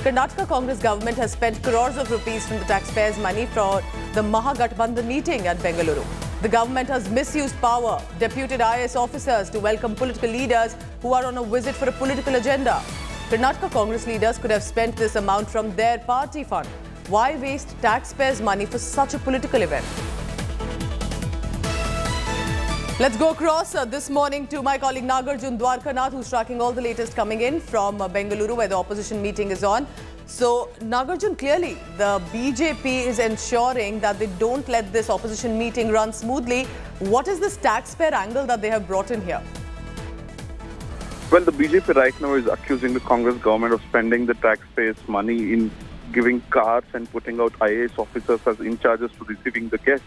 Karnataka Congress government has spent crores of rupees from the taxpayers' money for the Mahagathbandhan meeting at Bengaluru. The government has misused power, deputed IAS officers to welcome political leaders who are on a visit for a political agenda. Karnataka Congress leaders could have spent this amount from their party fund. Why waste taxpayers' money for such a political event? Let's go across this morning to my colleague Nagarjun Dwarkanath, who's tracking all the latest coming in from Bengaluru, where the opposition meeting is on. So, Nagarjun, clearly the BJP is ensuring that they don't let this opposition meeting run smoothly. What is this taxpayer angle that they have brought in here? Well, the BJP right now is accusing the Congress government of spending the taxpayers' money in giving cars and putting out IAS officers as in charges to receiving the guests.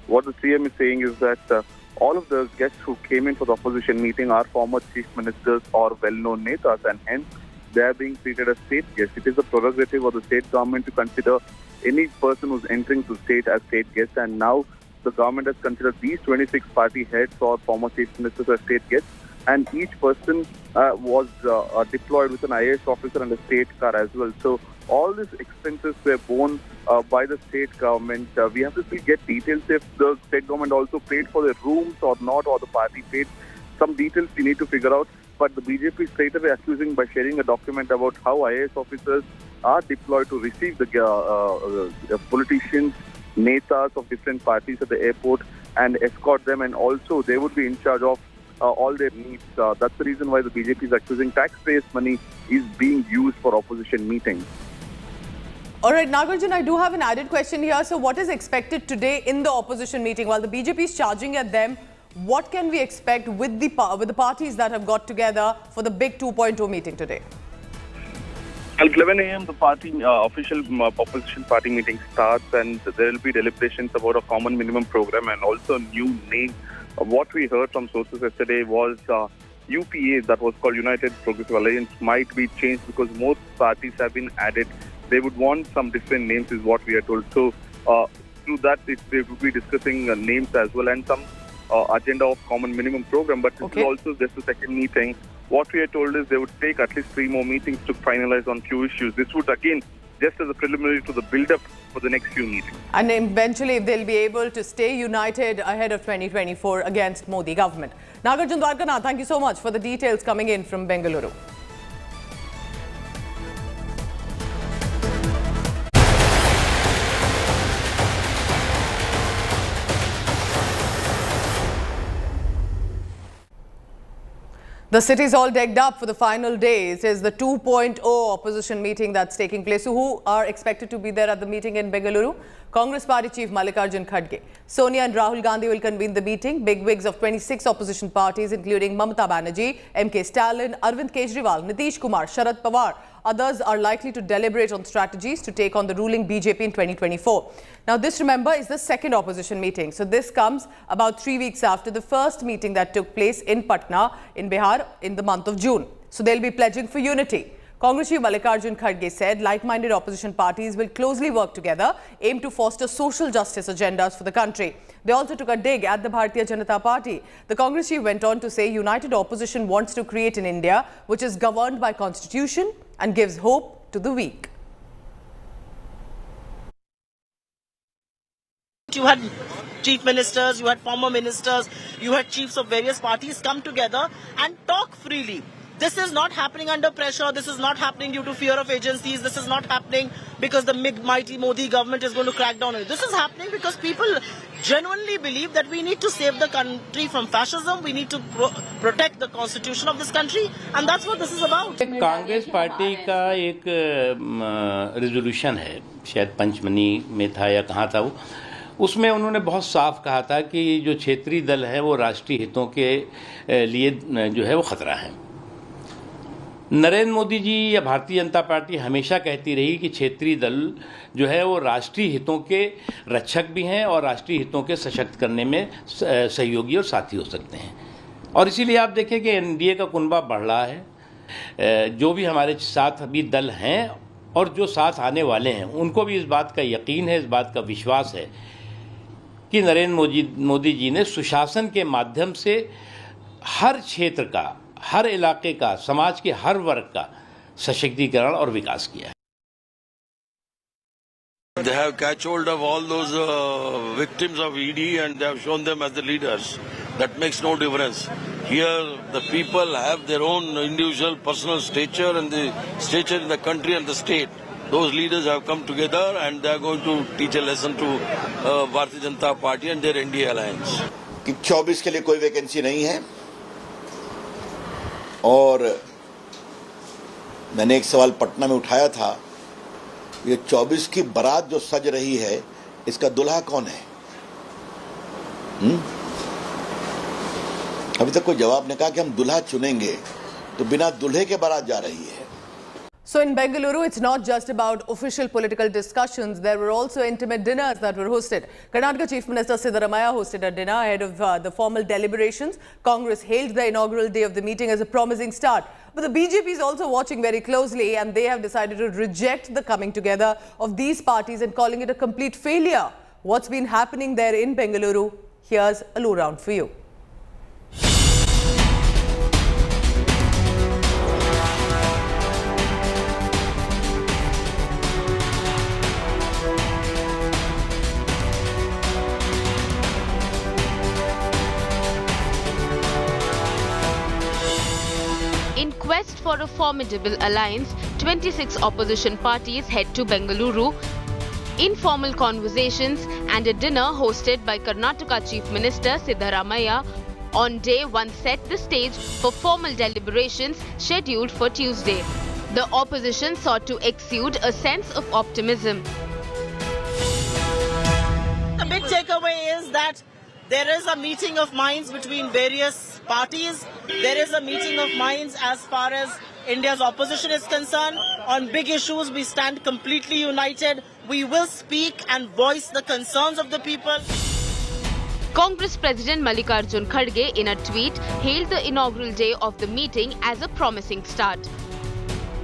What the CM is saying is that all of those guests who came in for the opposition meeting are former chief ministers or well-known netas, and hence they are being treated as state guests. It is the prerogative of the state government to consider any person who's entering to state as state guests, and now the government has considered these 26 party heads or former chief ministers as state guests, and each person was deployed with an IAS officer and a state car as well. So all these expenses were borne by the state government. We have to still get details if the state government also paid for the rooms or not, or the party paid. Some details we need to figure out. But the BJP straight away accusing by sharing a document about how IAS officers are deployed to receive the politicians, netas of different parties at the airport and escort them, and also they would be in charge of all their needs. That's the reason why the BJP is accusing taxpayers' money is being used for opposition meetings. All right, Nagarjun, I do have an added question here. So what is expected today in the opposition meeting? While the BJP is charging at them, what can we expect with the parties that have got together for the big 2.0 meeting today? At 11 a.m., the party official opposition party meeting starts, and there will be deliberations about a common minimum program and also new name. What we heard from sources yesterday was UPA, that was called United Progressive Alliance, might be changed because more parties have been added. They would want some different names is what we are told. So through that, they would be discussing names as well and some agenda of common minimum program. But this is also just the second meeting. What we are told is they would take at least 3 more meetings to finalize on few issues. This would again just as a preliminary to the build-up for the next few meetings. And eventually they'll be able to stay united ahead of 2024 against Modi government. Nagarjun Dwarkanath, thank you so much for the details coming in from Bengaluru. The city's all decked up for the final days. It is the 2.0 opposition meeting that's taking place. So who are expected to be there at the meeting in Bengaluru? Congress Party Chief Mallikarjun Kharge. Sonia and Rahul Gandhi will convene the meeting. Bigwigs of 26 opposition parties, including Mamata Banerjee, MK Stalin, Arvind Kejriwal, Nitish Kumar, Sharad Pawar. Others are likely to deliberate on strategies to take on the ruling BJP in 2024. Now, this, remember, is the second opposition meeting. So this comes about 3 weeks after the first meeting that took place in Patna, in Bihar, in the month of June. So they'll be pledging for unity. Congress Chief Mallikarjun Kharge said like-minded opposition parties will closely work together, aim to foster social justice agendas for the country. They also took a dig at the Bharatiya Janata Party. The Congress chief went on to say united opposition wants to create an India which is governed by constitution and gives hope to the weak. You had chief ministers, you had former ministers, you had chiefs of various parties come together and talk freely. This is not happening under pressure. This is not happening due to fear of agencies. This is not happening because the mighty Modi government is going to crack down on it. This is happening because people genuinely believe that we need to save the country from fascism. We need to protect the constitution of this country. And that's what this is about. Congress party का एक resolution है, शायद पंचमनी में था या कहाँ था वो, उसमें उन्होंने बहुत साफ कहा था कि जो क्षेत्रीय दल है वो राष्ट्रीय हितों के लिए जो है वो खतरा है। नरेंद्र मोदी जी या भारतीय जनता पार्टी हमेशा कहती रही कि क्षेत्रीय दल जो है वो राष्ट्रीय हितों के रक्षक भी हैं और राष्ट्रीय हितों के सशक्त करने में सहयोगी और साथी हो सकते हैं। और इसीलिए आप देखें कि एनडीए का कुनबा बढ़ रहा है। जो भी हमारे साथ अभी दल हैं और जो साथ आने वाले हैं उनको भी इस बात का यकीन है, इस बात का विश्वास है कि नरेंद्र मोदी जी ने सुशासन के माध्यम से हर क्षेत्र का, हर इलाके का, समाज के हर वर्ग का सशक्तिकरण और विकास किया है। They have catch hold of all those victims of ED and they have shown them as the leaders. That makes no difference. Here the people have their own individual personal stature and the stature in the country and the state. Those leaders have come together and they are going to teach a lesson to Bharatiya Janata Party and their NDA alliance. कि 24 के लिए कोई vacancy नहीं है और मैंने एक सवाल पटना में उठाया था, ये 24 की बारात जो सज रही है इसका दूल्हा कौन है? अभी तक कोई जवाब नहीं। कहा कि हम दूल्हा चुनेंगे, तो बिना दूल्हे के बारात जा रही है। So in Bengaluru, it's not just about official political discussions. There were also intimate dinners that were hosted. Karnataka Chief Minister Siddaramaiah hosted a dinner ahead of the formal deliberations. Congress hailed the inaugural day of the meeting as a promising start. But the BJP is also watching very closely, and they have decided to reject the coming together of these parties and calling it a complete failure. What's been happening there in Bengaluru? Here's a lowdown for you. In quest for a formidable alliance, 26 opposition parties head to Bengaluru. Informal conversations and a dinner hosted by Karnataka Chief Minister Siddaramaiah on day one set the stage for formal deliberations scheduled for Tuesday. The opposition sought to exude a sense of optimism. The big takeaway is that there is a meeting of minds between various parties. There is a meeting of minds as far as India's opposition is concerned. On big issues, we stand completely united. We will speak and voice the concerns of the people. Congress President Mallikarjun Kharge in a tweet hailed the inaugural day of the meeting as a promising start.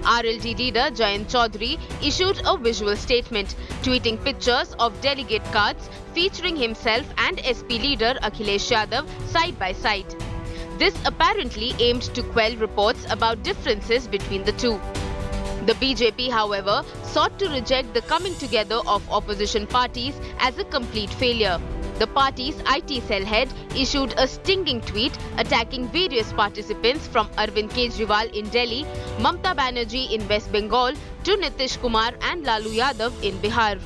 RLD leader Jayant Chaudhary issued a visual statement, tweeting pictures of delegate cards featuring himself and SP leader Akhilesh Yadav side by side. This apparently aimed to quell reports about differences between the two. The BJP, however, sought to reject the coming together of opposition parties as a complete failure. The party's IT cell head issued a stinging tweet attacking various participants from Arvind Kejriwal in Delhi, Mamta Banerjee in West Bengal to Nitish Kumar and Lalu Yadav in Bihar.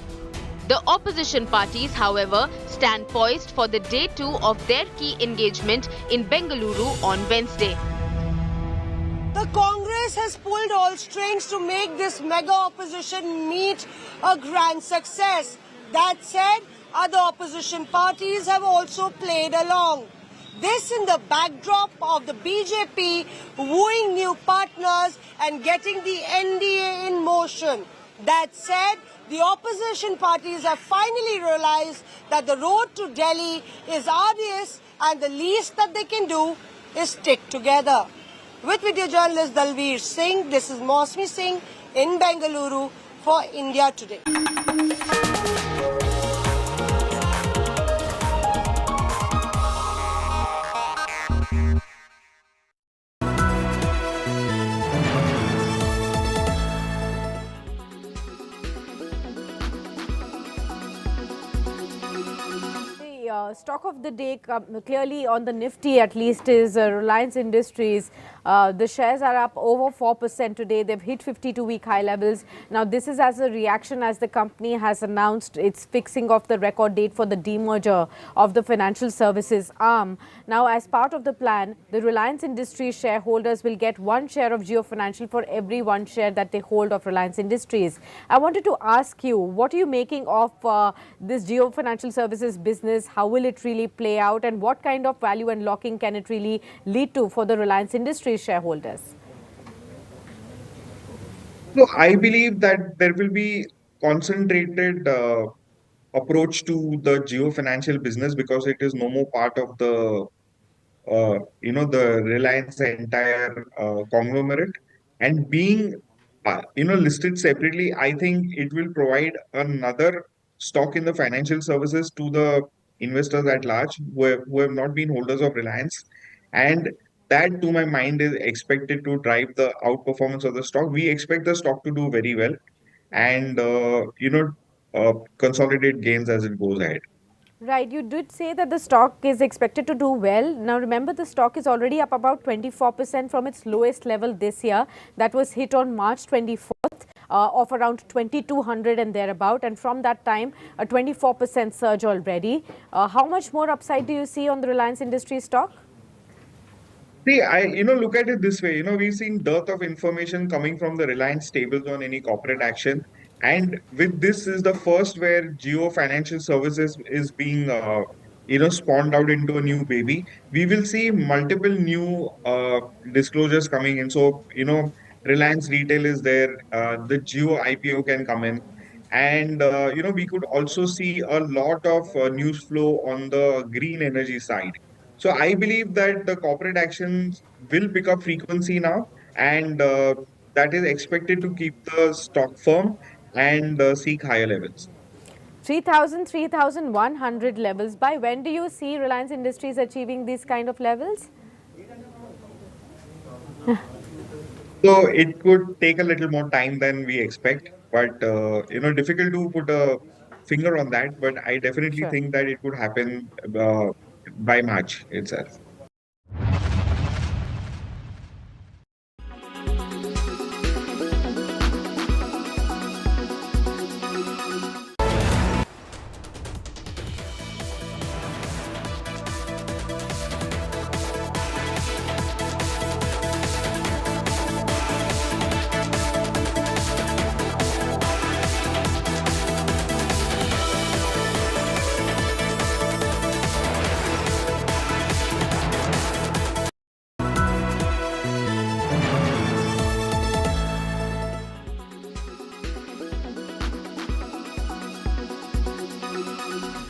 The opposition parties, however, stand poised for the day 2 of their key engagement in Bengaluru on Wednesday. The Congress has pulled all strings to make this mega opposition meet a grand success. That said, other opposition parties have also played along. This in the backdrop of the BJP wooing new partners and getting the NDA in motion. That said, the opposition parties have finally realized that the road to Delhi is arduous and the least that they can do is stick together. With video journalist Dalveer Singh, this is Mosmi Singh in Bengaluru for India Today. Stock of the day clearly on the Nifty at least is Reliance Industries. The shares are up over 4% today. They've hit 52-week high levels. Now this is as a reaction as the company has announced its fixing of the record date for the demerger of the financial services arm. Now as part of the plan, the Reliance Industries shareholders will get 1 share of Jio Financial for every 1 share that they hold of Reliance Industries. I wanted to ask you, what are you making of this Jio Financial Services business? How will it really play out, and what kind of value unlocking can it really lead to for the Reliance Industries shareholders? So I believe that there will be concentrated approach to the Jio Financial business because it is no more part of the the Reliance entire conglomerate, and being listed separately, I think it will provide another stock in the financial services to the investors at large who have not been holders of Reliance, and that to my mind is expected to drive the outperformance of the stock. We expect the stock to do very well and consolidate gains as it goes ahead. Right, you did say that the stock is expected to do well. Now remember, the stock is already up about 24% from its lowest level this year. That was hit on March 24th of around 2200 and thereabout, and from that time a 24% surge already. How much more upside do you see on the Reliance Industries stock? See, look at it this way. We've seen dearth of information coming from the Reliance tables on any corporate action. And with this is the first where Geo Financial Services is being, spawned out into a new baby. We will see multiple new disclosures coming in. So, Reliance Retail is there. The Geo IPO can come in. And, we could also see a lot of news flow on the green energy side. So I believe that the corporate actions will pick up frequency now, and that is expected to keep the stock firm and seek higher levels. 3,100 levels. By when do you see Reliance Industries achieving these kind of levels? So it could take a little more time than we expect, but difficult to put a finger on that. But I definitely think that it could happen by March itself.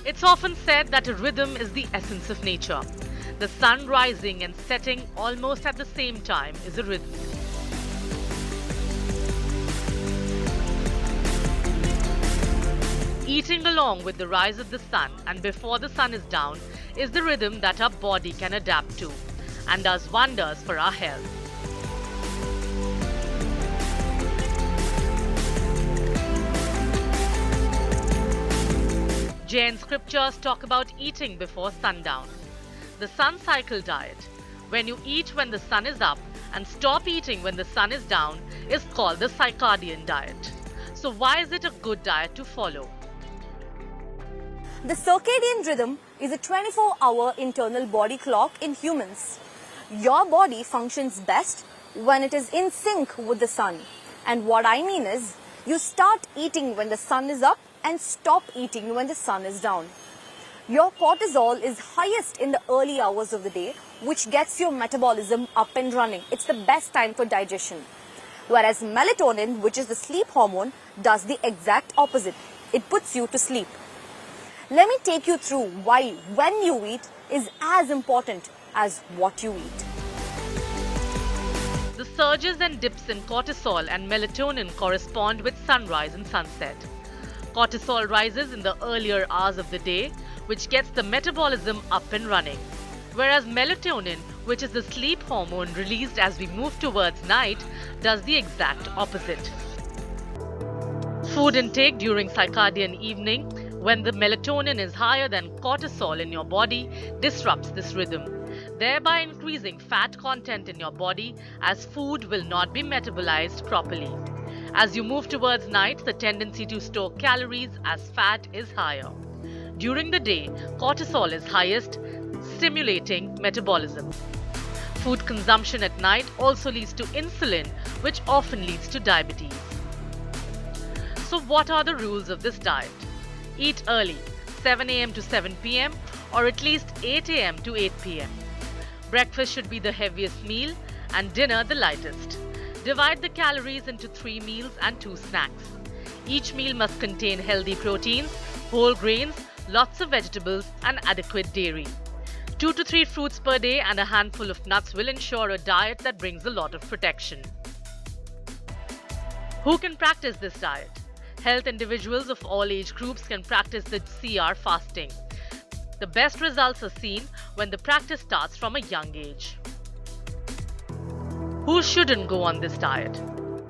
It's often said that a rhythm is the essence of nature. The sun rising and setting almost at the same time is a rhythm. Eating along with the rise of the sun and before the sun is down is the rhythm that our body can adapt to and does wonders for our health. Jain scriptures talk about eating before sundown. The sun cycle diet, when you eat when the sun is up and stop eating when the sun is down, is called the Circadian diet. So why is it a good diet to follow? The circadian rhythm is a 24-hour internal body clock in humans. Your body functions best when it is in sync with the sun. And what I mean is, you start eating when the sun is up and stop eating when the sun is down. Your cortisol is highest in the early hours of the day, which gets your metabolism up and running. It's the best time for digestion. Whereas melatonin, which is the sleep hormone, does the exact opposite. It puts you to sleep. Let me take you through why when you eat is as important as what you eat. The surges and dips in cortisol and melatonin correspond with sunrise and sunset. Cortisol rises in the earlier hours of the day, which gets the metabolism up and running. Whereas melatonin, which is the sleep hormone released as we move towards night, does the exact opposite. Food intake during circadian evening, when the melatonin is higher than cortisol in your body, disrupts this rhythm, thereby increasing fat content in your body as food will not be metabolized properly. As you move towards night, the tendency to store calories as fat is higher. During the day, cortisol is highest, stimulating metabolism. Food consumption at night also leads to insulin, which often leads to diabetes. So what are the rules of this diet? Eat early, 7 a.m. to 7 p.m. or at least 8 a.m. to 8 p.m. Breakfast should be the heaviest meal and dinner the lightest. Divide the calories into 3 meals and 2 snacks. Each meal must contain healthy proteins, whole grains, lots of vegetables and adequate dairy. 2 to 3 fruits per day and a handful of nuts will ensure a diet that brings a lot of protection. Who can practice this diet? Health individuals of all age groups can practice the CR fasting. The best results are seen when the practice starts from a young age. Who shouldn't go on this diet?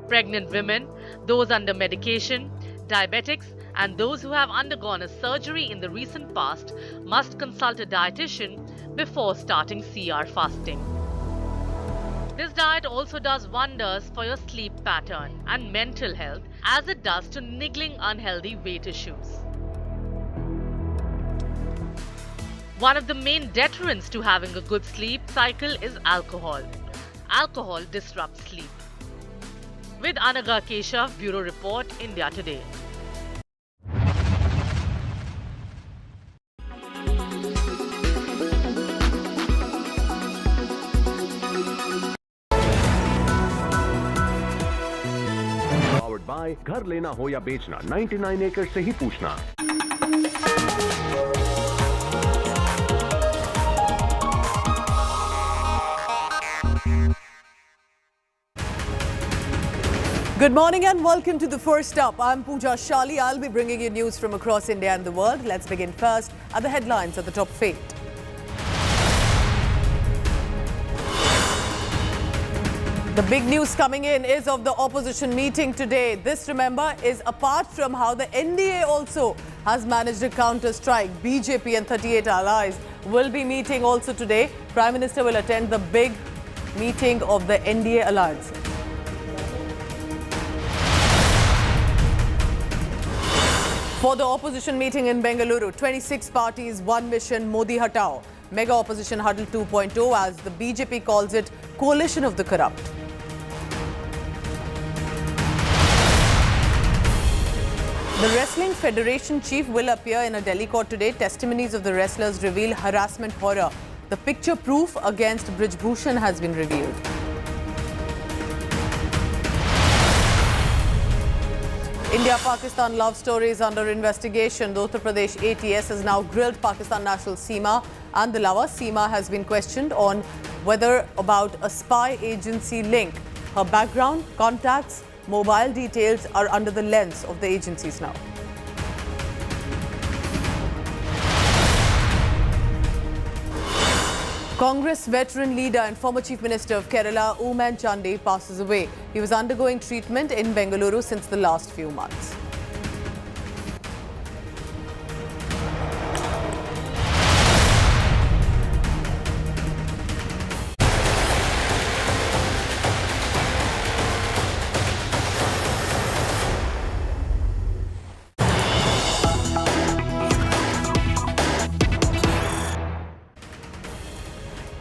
Pregnant women, those under medication, Diabetics and those who have undergone a surgery in the recent past must consult a dietitian before starting CR fasting. This diet also does wonders for your sleep pattern and mental health, as it does to niggling unhealthy weight issues. One of the main deterrents to having a good sleep cycle is alcohol. Alcohol disrupts sleep. With Anaga Keshav, Bureau Report, India Today. Powered by घर लेना हो या बेचना 99 एकड़ से ही पूछना. Good morning and welcome to The First Up. I'm Pooja Shali. I'll be bringing you news from across India and the world. Let's begin first at the headlines at the top of 8. The big news coming in is of the opposition meeting today. This, remember, is apart from how the NDA also has managed a counter-strike. BJP and 38 allies will be meeting also today. Prime Minister will attend the big meeting of the NDA alliance. For the opposition meeting in Bengaluru, 26 parties, one mission, Modi Hatao. Mega opposition huddle 2.0, as the BJP calls it, coalition of the corrupt. The Wrestling Federation chief will appear in a Delhi court today. Testimonies of the wrestlers reveal harassment horror. The picture proof against Brij Bhushan has been revealed. India-Pakistan love story is under investigation. The Uttar Pradesh ATS has now grilled Pakistan national Seema and the lover. Seema has been questioned on whether about a spy agency link. Her background, contacts, mobile details are under the lens of the agencies now. Congress veteran leader and former Chief Minister of Kerala, Oommen Chandy, passes away. He was undergoing treatment in Bengaluru since the last few months.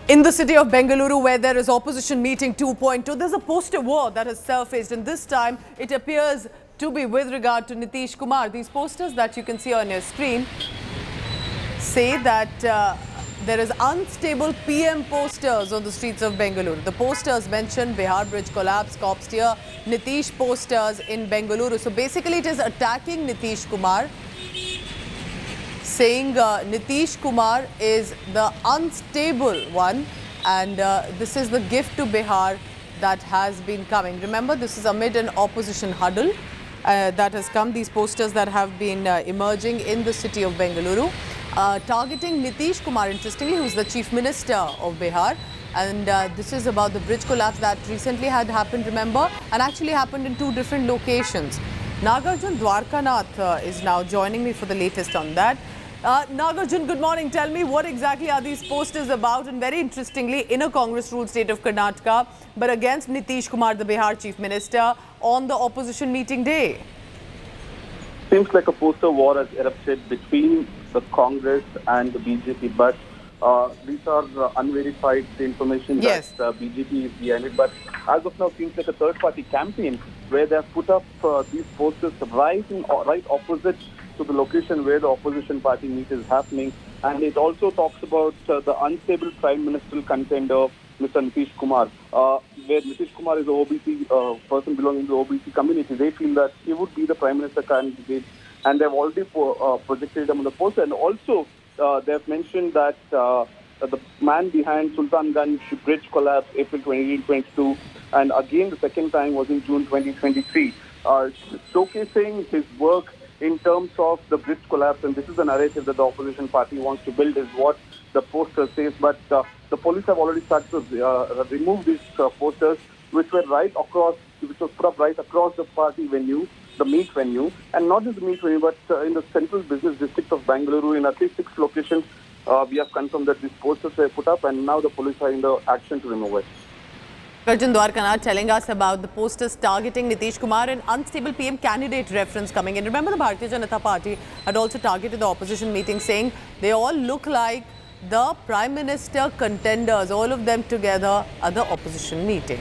In the city of Bengaluru, where there is opposition meeting 2.2, there's a poster war that has surfaced, and this time it appears to be with regard to Nitish Kumar. These posters that you can see on your screen say that there is unstable PM posters on the streets of Bengaluru. The posters mention Bihar Bridge collapse, cops steer Nitish posters in Bengaluru. So basically it is attacking Nitish Kumar, saying Nitish Kumar is the unstable one, and this is the gift to Bihar that has been coming. Remember, this is amid an opposition huddle that has come. These posters that have been emerging in the city of Bengaluru, targeting Nitish Kumar, interestingly, who is the Chief Minister of Bihar. And this is about the bridge collapse that recently had happened, remember, and actually happened in two different locations. Nagarjun Dwarkanath is now joining me for the latest on that. Nagarjun, good morning. Tell me, what exactly are these posters about? And very interestingly, in a Congress-ruled state of Karnataka, but against Nitish Kumar, the Bihar Chief Minister, on the opposition meeting day. Seems like a poster war has erupted between the Congress and the BJP, but these are unverified information that BJP is behind it. But as of now, seems like a third-party campaign where they have put up these posters right opposite to the location where the opposition party meet is happening. And it also talks about the unstable prime ministerial contender, Mr. Nitish Kumar, where Nitish Kumar is an OBC person belonging to the OBC community. They feel that he would be the prime minister candidate, and they've already projected him on the poster. And also, they've mentioned that the man behind Sultanganj bridge collapse, April 2022, and again the second time was in June 2023, showcasing his work in terms of the bridge collapse. And this is the narrative that the opposition party wants to build, is what the poster says. But the police have already started to remove these posters, which were right across, which was put up right across the party venue. the meet venue, and not just the meet venue, but in the central business district of Bengaluru, in at least 6 locations, we have confirmed that these posters were put up, and now the police are in the action to remove it. Arjun Dwarkanath telling us about the posters targeting Nitish Kumar and unstable PM candidate reference coming in. Remember, the Bharatiya Janata Party had also targeted the opposition meeting, saying they all look like the Prime Minister contenders, all of them together at the opposition meeting.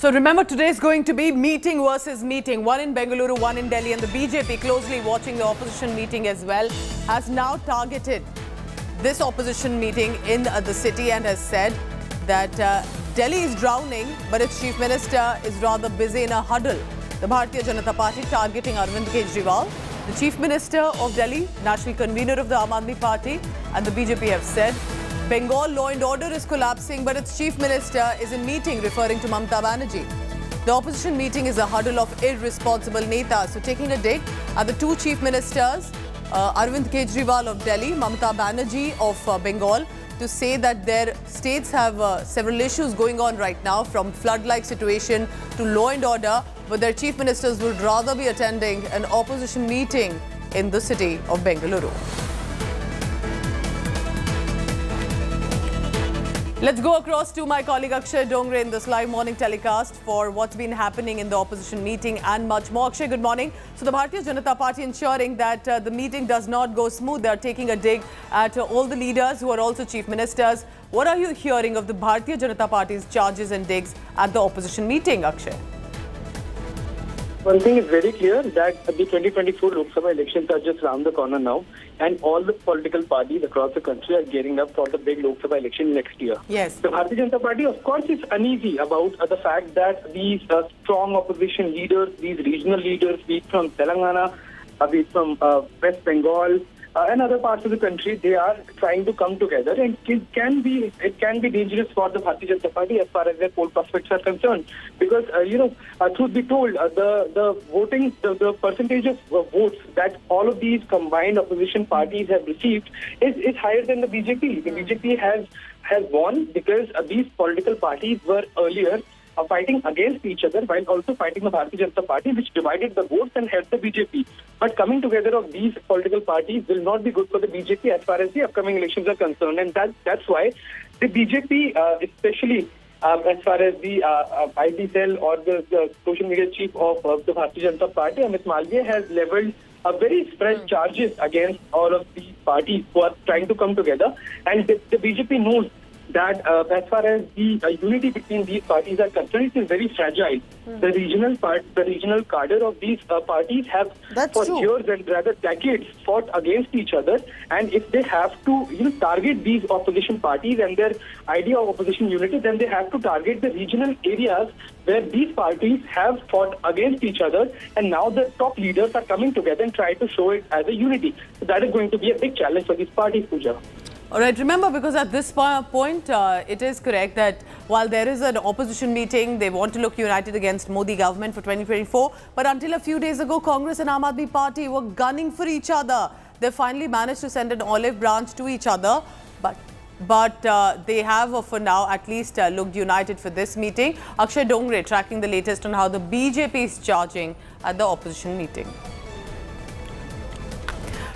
So remember, today is going to be meeting versus meeting. One in Bengaluru, one in Delhi, and the BJP, closely watching the opposition meeting as well, has now targeted this opposition meeting in the city and has said that Delhi is drowning, but its chief minister is rather busy in a huddle. The Bharatiya Janata Party targeting Arvind Kejriwal, the chief minister of Delhi, national convener of the Aam Aadmi Party, and the BJP have said Bengal law and order is collapsing, but its chief minister is in meeting, referring to Mamata Banerjee. The opposition meeting is a huddle of irresponsible netas. So taking a dig at the two chief ministers, Arvind Kejriwal of Delhi, Mamata Banerjee of Bengal, to say that their states have several issues going on right now, from flood-like situation to law and order, but their chief ministers would rather be attending an opposition meeting in the city of Bengaluru. Let's go across to my colleague Akshay Dongre in this live morning telecast for what's been happening in the opposition meeting and much more. Akshay, good morning. So the Bharatiya Janata Party ensuring that the meeting does not go smooth. They're taking a dig at all the leaders who are also chief ministers. What are you hearing of the Bharatiya Janata Party's charges and digs at the opposition meeting, Akshay? One thing is very clear, that the 2024 Lok Sabha elections are just around the corner now, and all the political parties across the country are gearing up for the big Lok Sabha election next year. Yes. The Bharatiya Janata Party, of course, is uneasy about the fact that these strong opposition leaders, these regional leaders, be it from Telangana, be it from West Bengal, and other parts of the country, they are trying to come together, and it can be dangerous for the Bharatiya Janata Party as far as their poll prospects are concerned, because truth be told, the voting, the percentage of votes that all of these combined opposition parties have received is higher than the BJP. The BJP has won because these political parties were earlier fighting against each other while also fighting the Bharatiya Janata Party, which divided the votes and helped the BJP. But coming together of these political parties will not be good for the BJP as far as the upcoming elections are concerned. And that's why the BJP, especially as far as the IT cell or the social media chief of the Bharatiya Janata Party, Amit Malviya, has leveled a very fresh charges against all of these parties who are trying to come together. And the BJP knows that as far as the unity between these parties are concerned, it is very fragile. The regional cadre of these parties have years and rather decades fought against each other, and if they have to target these opposition parties and their idea of opposition unity, then they have to target the regional areas where these parties have fought against each other, and now the top leaders are coming together and try to show it as a unity. So that is going to be a big challenge for these parties, Pooja. All right, remember, because at this point, it is correct that while there is an opposition meeting, they want to look united against Modi government for 2024. But until a few days ago, Congress and Aam Aadmi Party were gunning for each other. They finally managed to send an olive branch to each other. But they have, for now, at least looked united for this meeting. Akshay Dongre tracking the latest on how the BJP is charging at the opposition meeting.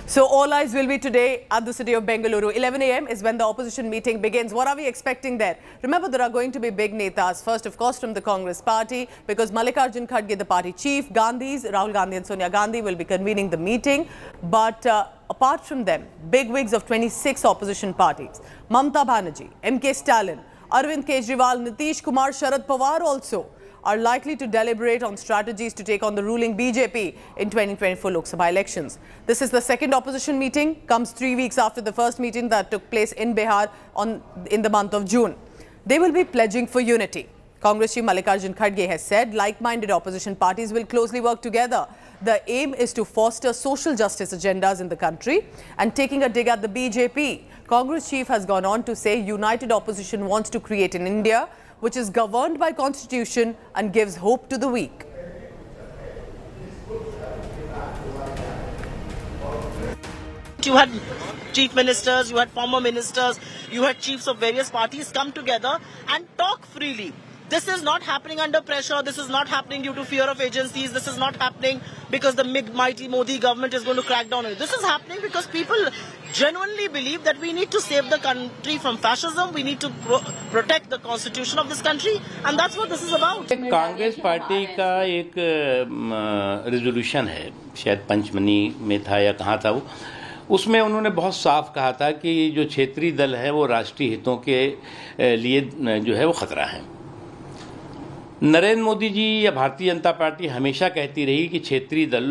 So all eyes will be today at the city of Bengaluru. 11 a.m. is when the opposition meeting begins. What are we expecting there? Remember, there are going to be big netas. First, of course, from the Congress party, because Mallikarjun Kharge, the party chief, Rahul Gandhi and Sonia Gandhi will be convening the meeting. But apart from them, big wigs of 26 opposition parties, Mamata Banerjee, MK Stalin, Arvind Kejriwal, Nitish Kumar, Sharad Pawar also are likely to deliberate on strategies to take on the ruling BJP in 2024 Lok Sabha elections. This is the second opposition meeting, comes 3 weeks after the first meeting that took place in Bihar in the month of June. They will be pledging for unity. Congress chief Mallikarjun Kharge has said like-minded opposition parties will closely work together. The aim is to foster social justice agendas in the country. And taking a dig at the BJP, Congress chief has gone on to say united opposition wants to create an India which is governed by constitution and gives hope to the weak. You had chief ministers, you had former ministers, you had chiefs of various parties come together and talk freely. This is not happening under pressure. This is not happening due to fear of agencies. This is not happening because the mighty Modi government is going to crack down on it. This is happening because people genuinely believe that we need to save the country from fascism. We need to protect the constitution of this country. And that's what this is about. Congress party का एक resolution है, शायद पंचमनी में था या कहाँ था वो, उसमें उन्होंने बहुत साफ कहा था कि जो क्षेत्रीय दल है वो राष्ट्रीय हितों के लिए जो है वो खतरा है। नरेंद्र मोदी जी या भारतीय जनता पार्टी हमेशा कहती रही कि क्षेत्रीय दल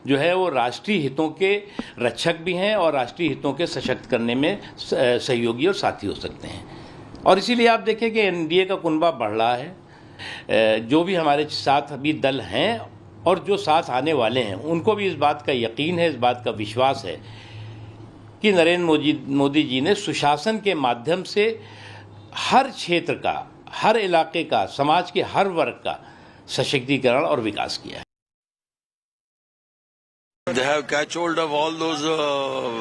जो है वो राष्ट्रीय हितों के रक्षक भी हैं और राष्ट्रीय हितों के सशक्त करने में सहयोगी और साथी हो सकते हैं। और इसीलिए आप देखें कि एनडीए का कुनबा बढ़ रहा है। जो भी हमारे साथ अभी दल हैं और जो साथ आने वाले हैं उनको भी इस बात का यकीन है, इस बात का विश्वास है कि नरेंद्र मोदी जी ने सुशासन के माध्यम से हर क्षेत्र का, हर इलाके का, समाज के हर वर्ग का सशक्तिकरण और विकास किया है। They have catch hold of all those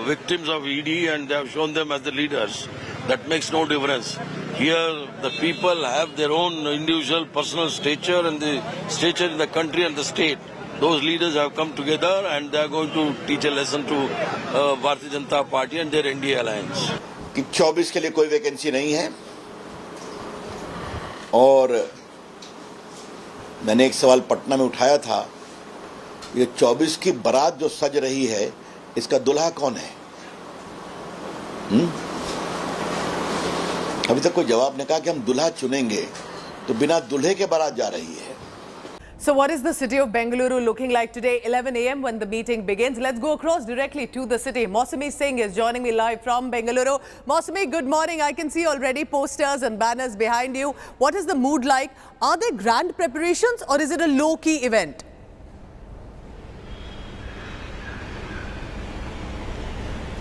victims of ED and they have shown them as the leaders. That makes no difference. Here the people have their own individual personal stature and the stature in the country and the state. Those leaders have come together and they are going to teach a lesson to Bharatiya Janata Party and their NDA alliance. 24 के लिए कोई vacancy नहीं है और मैंने एक सवाल पटना में उठाया था, ये 24 की बारात जो सज रही है इसका दुल्हा कौन है? अभी तक कोई जवाब नहीं। कहा कि हम दुल्हा चुनेंगे तो बिना दुल्हे के बारात जा रही है। So what is the city of Bengaluru looking like today, 11 a.m. when the meeting begins? Let's go across directly to the city. Mausami Singh is joining me live from Bengaluru. Mausami, good morning. I can see already posters and banners behind you. What is the mood like? Are there grand preparations or is it a low-key event?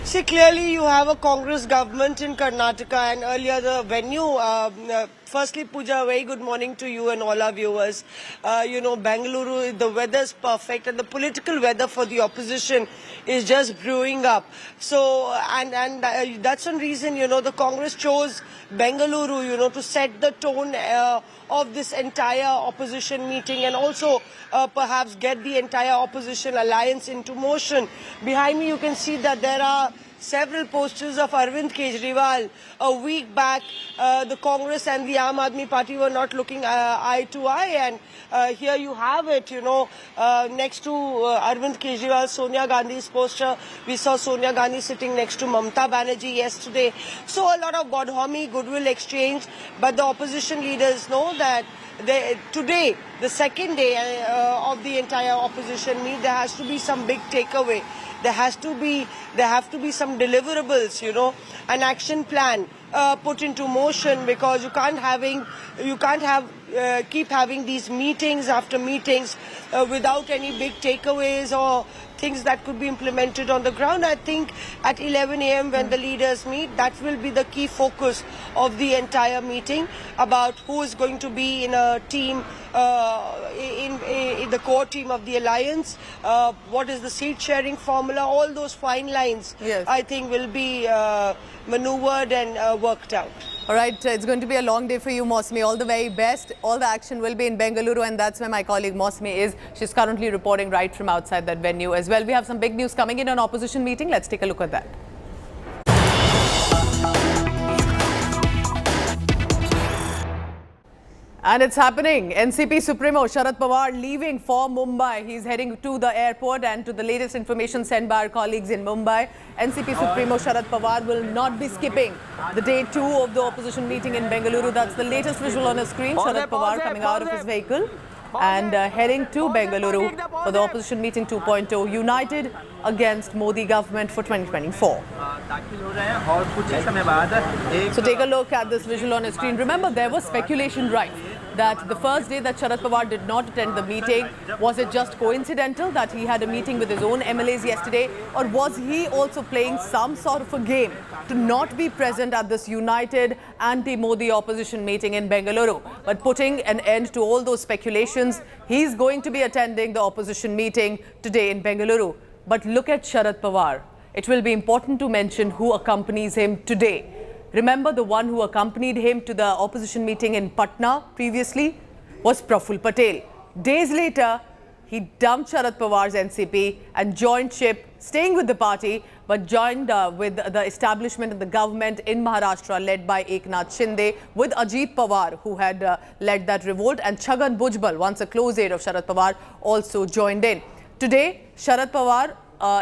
See, clearly you have a Congress government in Karnataka, and earlier the venue, firstly, Pooja, a very good morning to you and all our viewers. Bengaluru, the weather is perfect and the political weather for the opposition is just brewing up. So, and that's one reason, the Congress chose Bengaluru, to set the tone of this entire opposition meeting and also perhaps get the entire opposition alliance into motion. Behind me, you can see that there are several posters of Arvind Kejriwal. A week back, the Congress and the Aam Aadmi Party were not looking eye to eye, and here you have it, next to Arvind Kejriwal, Sonia Gandhi's poster. We saw Sonia Gandhi sitting next to Mamata Banerjee yesterday. So a lot of godhomi, goodwill exchange, but the opposition leaders know that today, the second day of the entire opposition meet, there has to be some big takeaway. There have to be some deliverables, an action plan put into motion, because you can't keep having these meetings after meetings without any big takeaways or things that could be implemented on the ground. I think at 11 a.m. when the leaders meet, that will be the key focus of the entire meeting, about who is going to be in a team, in the core team of the alliance, what is the seat sharing formula, all those fine lines, yes, I think will be maneuvered and worked out. All right, it's going to be a long day for you, Mausami. All the very best. All the action will be in Bengaluru, and that's where my colleague Mausami is. She's currently reporting right from outside that venue as well. We have some big news coming in on opposition meeting. Let's take a look at that. And it's happening. NCP Supremo Sharad Pawar leaving for Mumbai. He's heading to the airport, and to the latest information sent by our colleagues in Mumbai, NCP Supremo Sharad Pawar will not be skipping the day 2 of the opposition meeting in Bengaluru. That's the latest visual on the screen. Sharad Pawar coming out of his vehicle and heading to Bengaluru for the opposition meeting 2.0, united against Modi government for 2024. So take a look at this visual on the screen. Remember, there was speculation, right, that the first day that Sharad Pawar did not attend the meeting, was it just coincidental that he had a meeting with his own MLAs yesterday, or was he also playing some sort of a game to not be present at this united anti-Modi opposition meeting in Bengaluru? But putting an end to all those speculations, he's going to be attending the opposition meeting today in Bengaluru. But look at Sharad Pawar. it will be important to mention who accompanies him today. Remember, the one who accompanied him to the opposition meeting in Patna previously was Praful Patel. Days later, he dumped Sharad Pawar's NCP and joined ship, staying with the party, but joined with the establishment of the government in Maharashtra led by Eknath Shinde, with Ajit Pawar, who had led that revolt, and Chhagan Bhujbal, once a close aide of Sharad Pawar, also joined in. Today, Sharad Pawar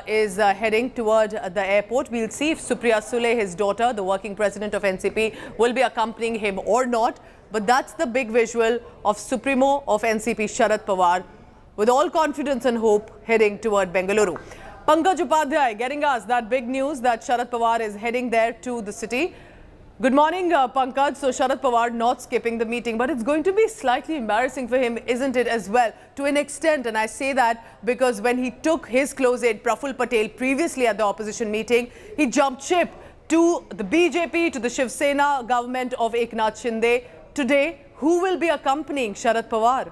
is heading toward the airport. We'll see if Supriya Sule, his daughter, the working president of NCP, will be accompanying him or not. But that's the big visual of Supremo of NCP, Sharad Pawar, with all confidence and hope heading toward Bengaluru. Pankaj Upadhyay getting us that big news that Sharad Pawar is heading there to the city. Good morning, Pankaj. So Sharad Pawar not skipping the meeting, but it's going to be slightly embarrassing for him, isn't it, as well, to an extent? And I say that because when he took his close aide, Praful Patel, previously at the opposition meeting, he jumped ship to the BJP, to the Shiv Sena government of Eknath Shinde. Today, who will be accompanying Sharad Pawar?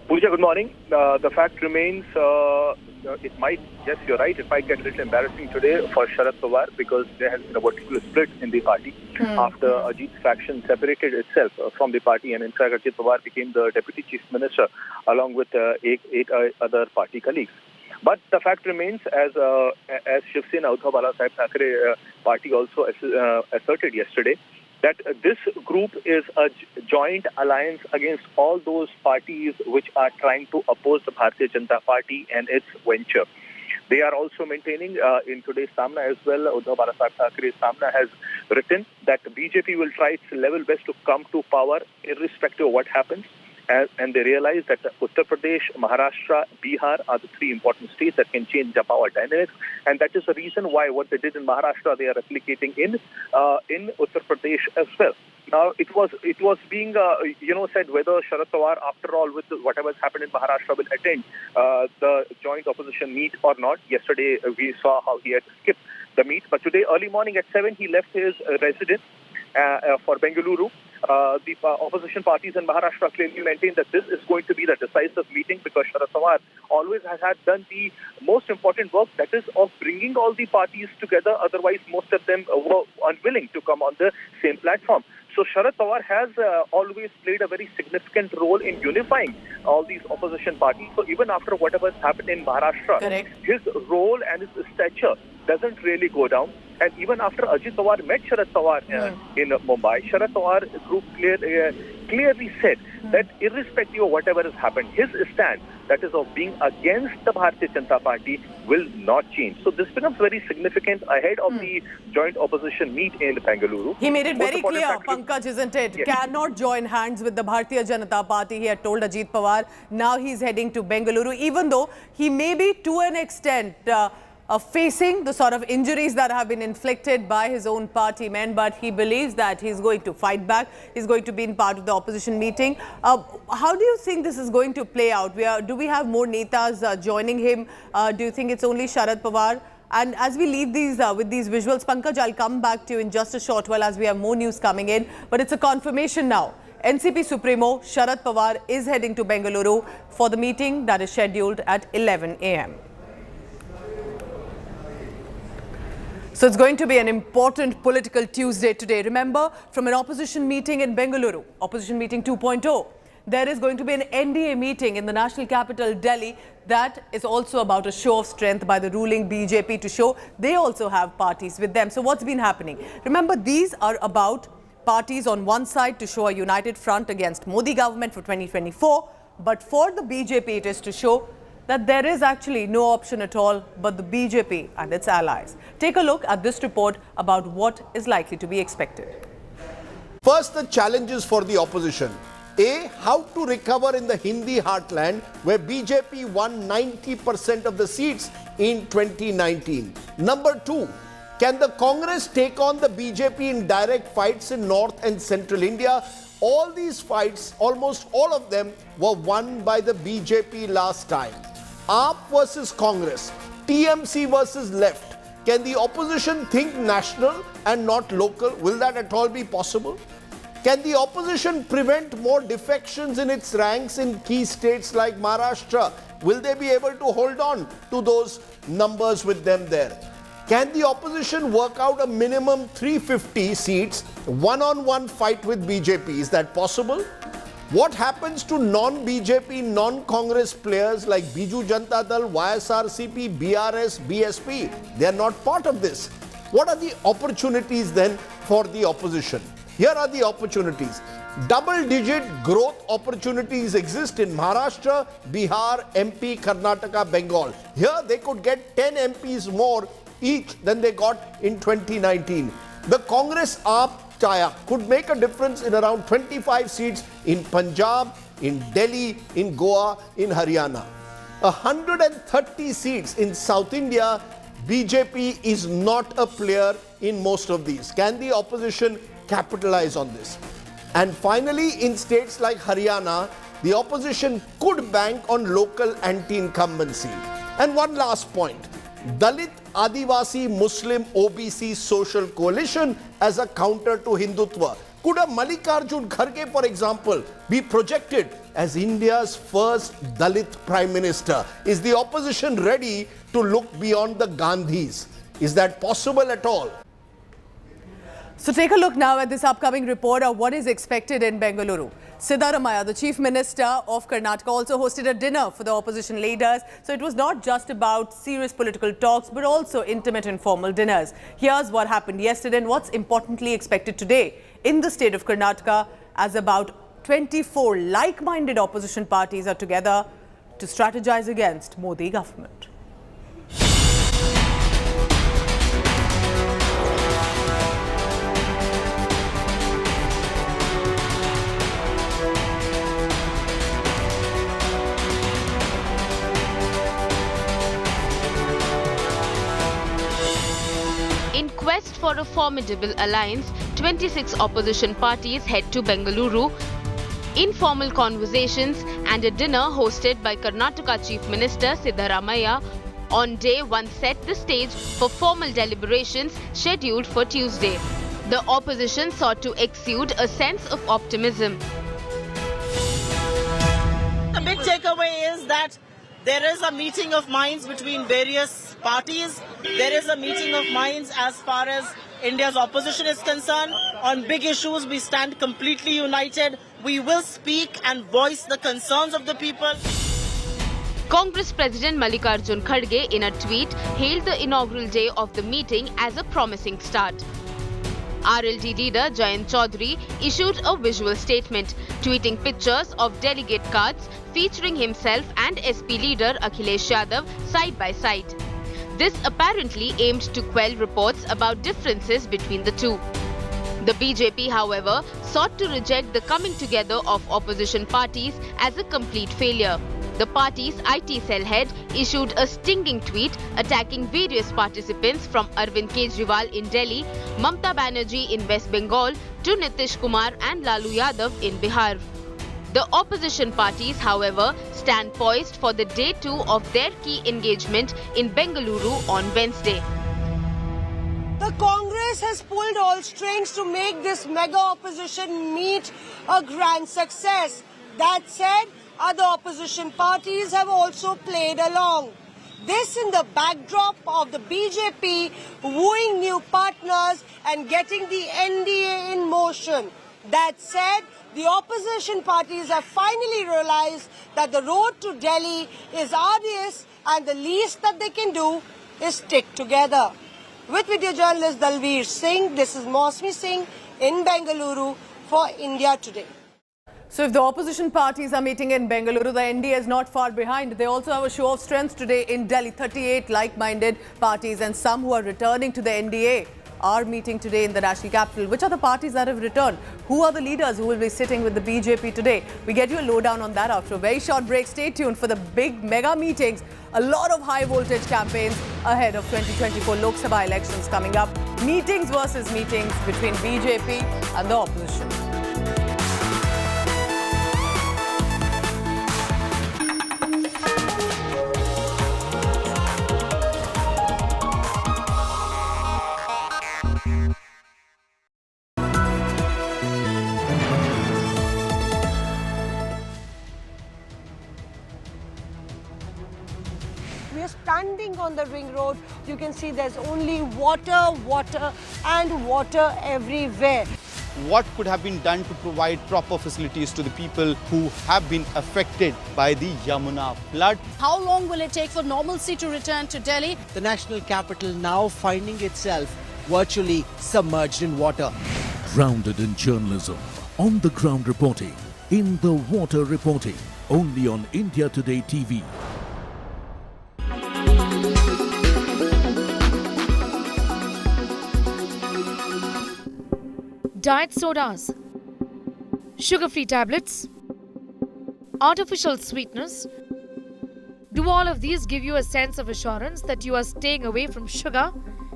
Pooja, good morning. The fact remains, it might, yes, you're right, it might get a little embarrassing today for Sharad Pawar because there has been a vertical split in the party after Ajit's faction separated itself from the party, and in fact Ajit Pawar became the Deputy Chief Minister along with eight other party colleagues. But the fact remains, as Shiv Sena Uddhav Balasaheb Thackeray party also asserted yesterday, that this group is a joint alliance against all those parties which are trying to oppose the Bharatiya Janata Party and its venture. They are also maintaining in today's Samna as well, Uddhav Balasaheb Thackeray's Samna has written that the BJP will try its level best to come to power irrespective of what happens. And they realize that Uttar Pradesh, Maharashtra, Bihar are the three important states that can change the power dynamics. And that is the reason why what they did in Maharashtra, they are replicating in Uttar Pradesh as well. Now, it was being, said whether Sharad Pawar, after all, with whatever has happened in Maharashtra, will attend the joint opposition meet or not. Yesterday, we saw how he had skipped the meet. But today, early morning at 7, he left his residence for Bengaluru. The opposition parties in Maharashtra clearly maintain that this is going to be the decisive meeting because Sharad Pawar always has done the most important work, that is of bringing all the parties together. Otherwise, most of them were unwilling to come on the same platform. So Sharad Pawar has always played a very significant role in unifying all these opposition parties. So even after whatever has happened in Maharashtra, correct, his role and his stature doesn't really go down. And even after Ajit Pawar met Sharad Pawar in Mumbai, Sharad Pawar group clearly said that irrespective of whatever has happened, his stand, that is of being against the Bharatiya Janata Party, will not change. So this becomes very significant ahead of the joint opposition meet in Bengaluru. He made it very clear, Pankaj, isn't it? Yes. Cannot join hands with the Bharatiya Janata Party, he had told Ajit Pawar. Now he's heading to Bengaluru, even though he may be to an extent facing the sort of injuries that have been inflicted by his own party men, but he believes that he's going to fight back. He's going to be in part of the opposition meeting. How do you think this is going to play out? Do we have more netas joining him? Do you think it's only Sharad Pawar? And as we leave these with these visuals, Pankaj, I'll come back to you in just a short while as we have more news coming in. But it's a confirmation now. NCP Supremo Sharad Pawar is heading to Bengaluru for the meeting that is scheduled at 11 a.m. So it's going to be an important political Tuesday today. Remember, from an opposition meeting in Bengaluru, opposition meeting 2.0, there is going to be an NDA meeting in the national capital, Delhi. That is also about a show of strength by the ruling BJP to show they also have parties with them. So what's been happening? Remember, these are about parties on one side to show a united front against Modi government for 2024. But for the BJP, it is to show that there is actually no option at all but the BJP and its allies. Take a look at this report about what is likely to be expected. First, the challenges for the opposition. A, how to recover in the Hindi heartland where BJP won 90% of the seats in 2019. Number 2, can the Congress take on the BJP in direct fights in North and Central India? All these fights, almost all of them, were won by the BJP last time. AAP versus Congress, TMC versus left. Can the opposition think national and not local? Will that at all be possible? Can the opposition prevent more defections in its ranks in key states like Maharashtra? Will they be able to hold on to those numbers with them there? Can the opposition work out a minimum 350 seats, one-on-one fight with BJP? Is that possible? What happens to non-BJP, non-Congress players like Biju Janata Dal, YSRCP, BRS, BSP? They are not part of this. What are the opportunities then for the opposition? Here are the opportunities. Double-digit growth opportunities exist in Maharashtra, Bihar, MP, Karnataka, Bengal. Here they could get 10 MPs more each than they got in 2019. The Congress Aap Chaya could make a difference in around 25 seats in Punjab, in Delhi, in Goa, in Haryana. 130 seats in South India. BJP is not a player in most of these. Can the opposition capitalize on this? And finally, in states like Haryana, the opposition could bank on local anti-incumbency. And one last point. Dalit, Adivasi, Muslim, OBC social coalition as a counter to Hindutva. Could a Mallikarjun Kharge, for example, be projected as India's first Dalit Prime Minister? Is the opposition ready to look beyond the Gandhis? Is that possible at all? So take a look now at this upcoming report of what is expected in Bengaluru. Siddaramaiah, the Chief Minister of Karnataka, also hosted a dinner for the opposition leaders. So it was not just about serious political talks, but also intimate informal dinners. Here's what happened yesterday and what's importantly expected today in the state of Karnataka, as about 24 like-minded opposition parties are together to strategize against Modi government. In quest for a formidable alliance, 26 opposition parties head to Bengaluru. Informal conversations and a dinner hosted by Karnataka Chief Minister Siddaramaiah on day one set the stage for formal deliberations scheduled for Tuesday. The opposition sought to exude a sense of optimism. The big takeaway is that there is a meeting of minds between various parties. There is a meeting of minds as far as India's opposition is concerned. On big issues, we stand completely united. We will speak and voice the concerns of the people. Congress President Mallikarjun Kharge, in a tweet, hailed the inaugural day of the meeting as a promising start. RLD leader Jayant Chaudhary issued a visual statement, tweeting pictures of delegate cards featuring himself and SP leader Akhilesh Yadav side by side. This apparently aimed to quell reports about differences between the two. The BJP, however, sought to reject the coming together of opposition parties as a complete failure. The party's IT cell head issued a stinging tweet attacking various participants from Arvind Kejriwal in Delhi, Mamta Banerjee in West Bengal to Nitish Kumar and Lalu Yadav in Bihar. The opposition parties, however, stand poised for the day 2 of their key engagement in Bengaluru on Wednesday. The Congress has pulled all strings to make this mega opposition meet a grand success. That said, other opposition parties have also played along. This in the backdrop of the BJP wooing new partners and getting the NDA in motion. That said, the opposition parties have finally realized that the road to Delhi is arduous and the least that they can do is stick together. With video journalist Dalveer Singh, this is Mosmi Singh in Bengaluru for India Today. So if the opposition parties are meeting in Bengaluru, the NDA is not far behind. They also have a show of strength today in Delhi. 38 like-minded parties and some who are returning to the NDA are meeting today in the national capital. Which are the parties that have returned? Who are the leaders who will be sitting with the BJP today? We get you a lowdown on that after a very short break. Stay tuned for the big mega meetings. A lot of high voltage campaigns ahead of 2024 Lok Sabha elections coming up. Meetings versus meetings between BJP and the opposition. standing on the ring road, you can see there's only water, water and water everywhere. What could have been done to provide proper facilities to the people who have been affected by the Yamuna flood? How long will it take for normalcy to return to Delhi? The national capital now finding itself virtually submerged in water. Grounded in journalism, on the ground reporting, in the water reporting, only on India Today TV. Diet sodas, sugar-free tablets, artificial sweeteners. Do all of these give you a sense of assurance that you are staying away from sugar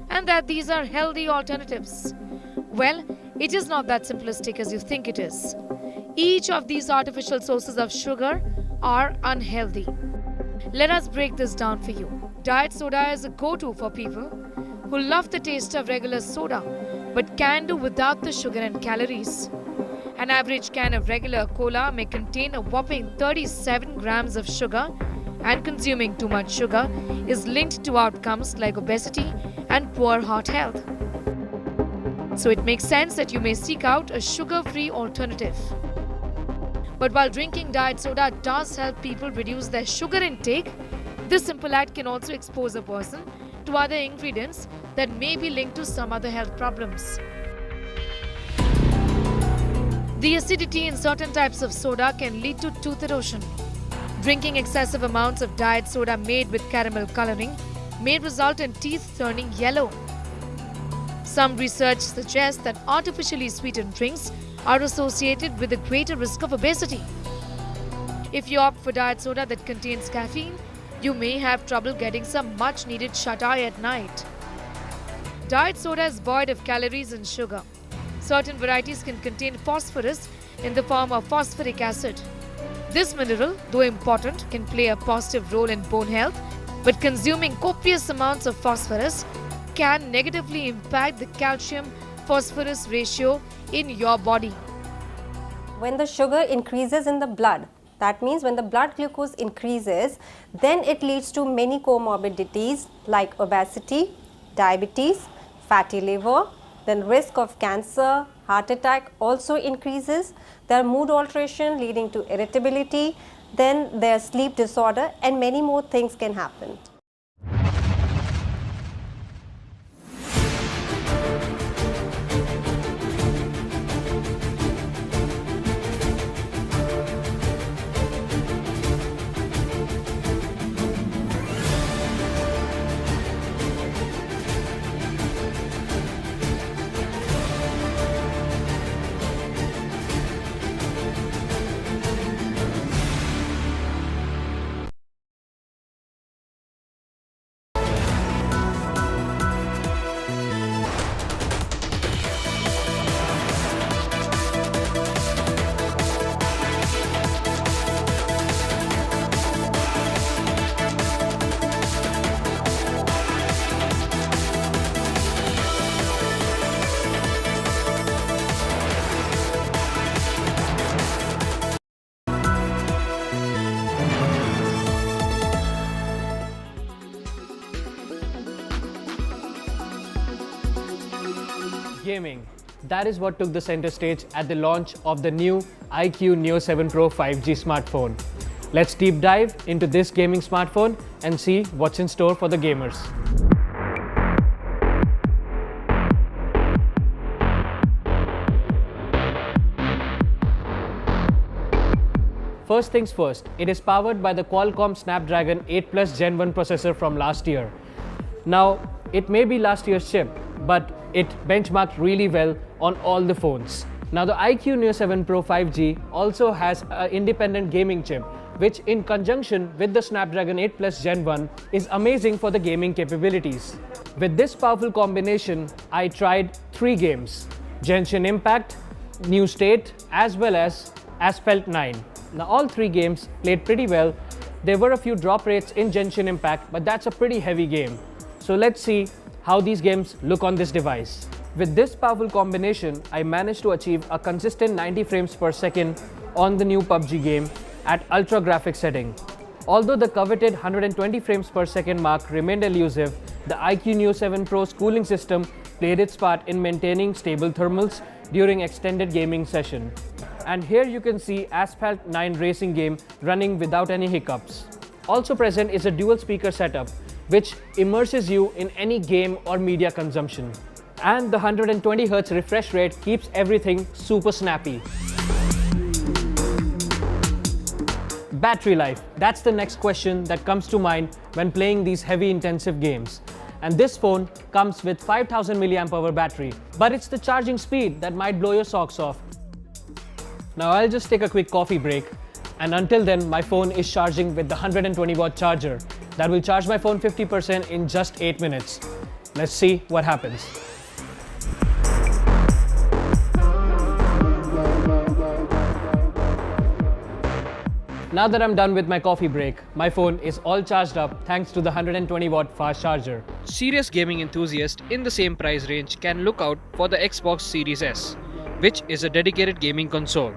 and that these are healthy alternatives? Well, it is not that simplistic as you think it is. Each of these artificial sources of sugar are unhealthy. Let us break this down for you. Diet soda is a go-to for people who love the taste of regular soda but can do without the sugar and calories. An average can of regular cola may contain a whopping 37 grams of sugar, and consuming too much sugar is linked to outcomes like obesity and poor heart health. So it makes sense that you may seek out a sugar-free alternative. But while drinking diet soda does help people reduce their sugar intake, this simple act can also expose a person to other ingredients that may be linked to some other health problems. The acidity in certain types of soda can lead to tooth erosion. Drinking excessive amounts of diet soda made with caramel coloring may result in teeth turning yellow. Some research suggests that artificially sweetened drinks are associated with a greater risk of obesity. If you opt for diet soda that contains caffeine, you may have trouble getting some much needed shut-eye at night. Diet soda is void of calories and sugar. Certain varieties can contain phosphorus in the form of phosphoric acid. This mineral, though important, can play a positive role in bone health, but consuming copious amounts of phosphorus can negatively impact the calcium-phosphorus ratio in your body. When the sugar increases in the blood, that means when the blood glucose increases, then it leads to many comorbidities like obesity, diabetes, fatty liver, then risk of cancer, heart attack also increases. There are mood alteration leading to irritability, then there's sleep disorder, and many more things can happen. Gaming. That is what took the center stage at the launch of the new iQOO Neo 7 Pro 5G smartphone. Let's deep dive into this gaming smartphone and see what's in store for the gamers. First things first, it is powered by the Qualcomm Snapdragon 8 Plus Gen 1 processor from last year. Now, it may be last year's chip, but it benchmarked really well on all the phones. Now, the iQOO Neo 7 Pro 5G also has an independent gaming chip, which in conjunction with the Snapdragon 8 Plus Gen 1 is amazing for the gaming capabilities. With this powerful combination, I tried 3 games: Genshin Impact, New State, as well as Asphalt 9. Now, all 3 games played pretty well. There were a few drop rates in Genshin Impact, but that's a pretty heavy game. So let's see how these games look on this device. With this powerful combination, I managed to achieve a consistent 90 frames per second on the new PUBG game at ultra graphics setting. Although the coveted 120 frames per second mark remained elusive, the iQOO Neo 7 Pro's cooling system played its part in maintaining stable thermals during extended gaming session. And here you can see Asphalt 9 racing game running without any hiccups. Also present is a dual speaker setup which immerses you in any game or media consumption. And the 120Hz refresh rate keeps everything super snappy. Battery life, that's the next question that comes to mind when playing these heavy intensive games. And this phone comes with 5000 mAh battery, but it's the charging speed that might blow your socks off. Now I'll just take a quick coffee break, and until then my phone is charging with the 120-watt charger that will charge my phone 50% in just 8 minutes. Let's see what happens. Now that I'm done with my coffee break, my phone is all charged up thanks to the 120-watt fast charger. Serious gaming enthusiasts in the same price range can look out for the Xbox Series S, which is a dedicated gaming console.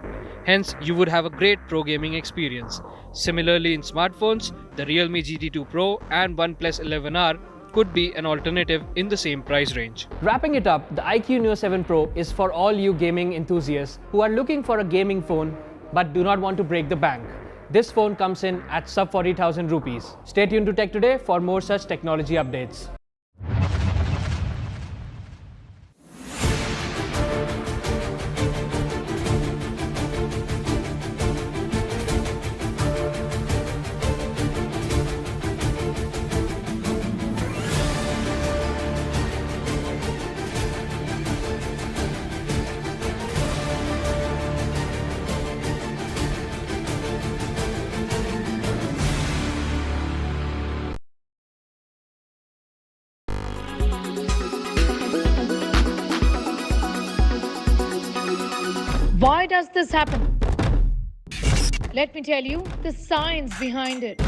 Hence, you would have a great pro gaming experience. Similarly, in smartphones, the Realme GT2 Pro and OnePlus 11R could be an alternative in the same price range. Wrapping it up, the iQOO Neo 7 Pro is for all you gaming enthusiasts who are looking for a gaming phone but do not want to break the bank. This phone comes in at sub 40,000 rupees. Stay tuned to Tech Today for more such technology updates. Why does this happen? Let me tell you the science behind it.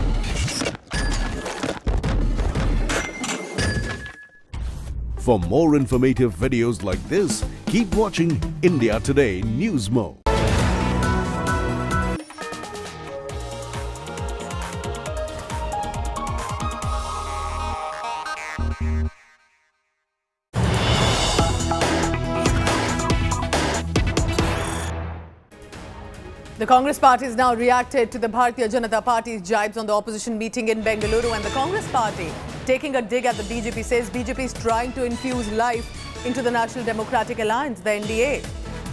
For more informative videos like this, keep watching India Today News Mo. The Congress party has now reacted to the Bharatiya Janata Party's jibes on the opposition meeting in Bengaluru, and the Congress party, taking a dig at the BJP, says BJP is trying to infuse life into the National Democratic Alliance, the NDA.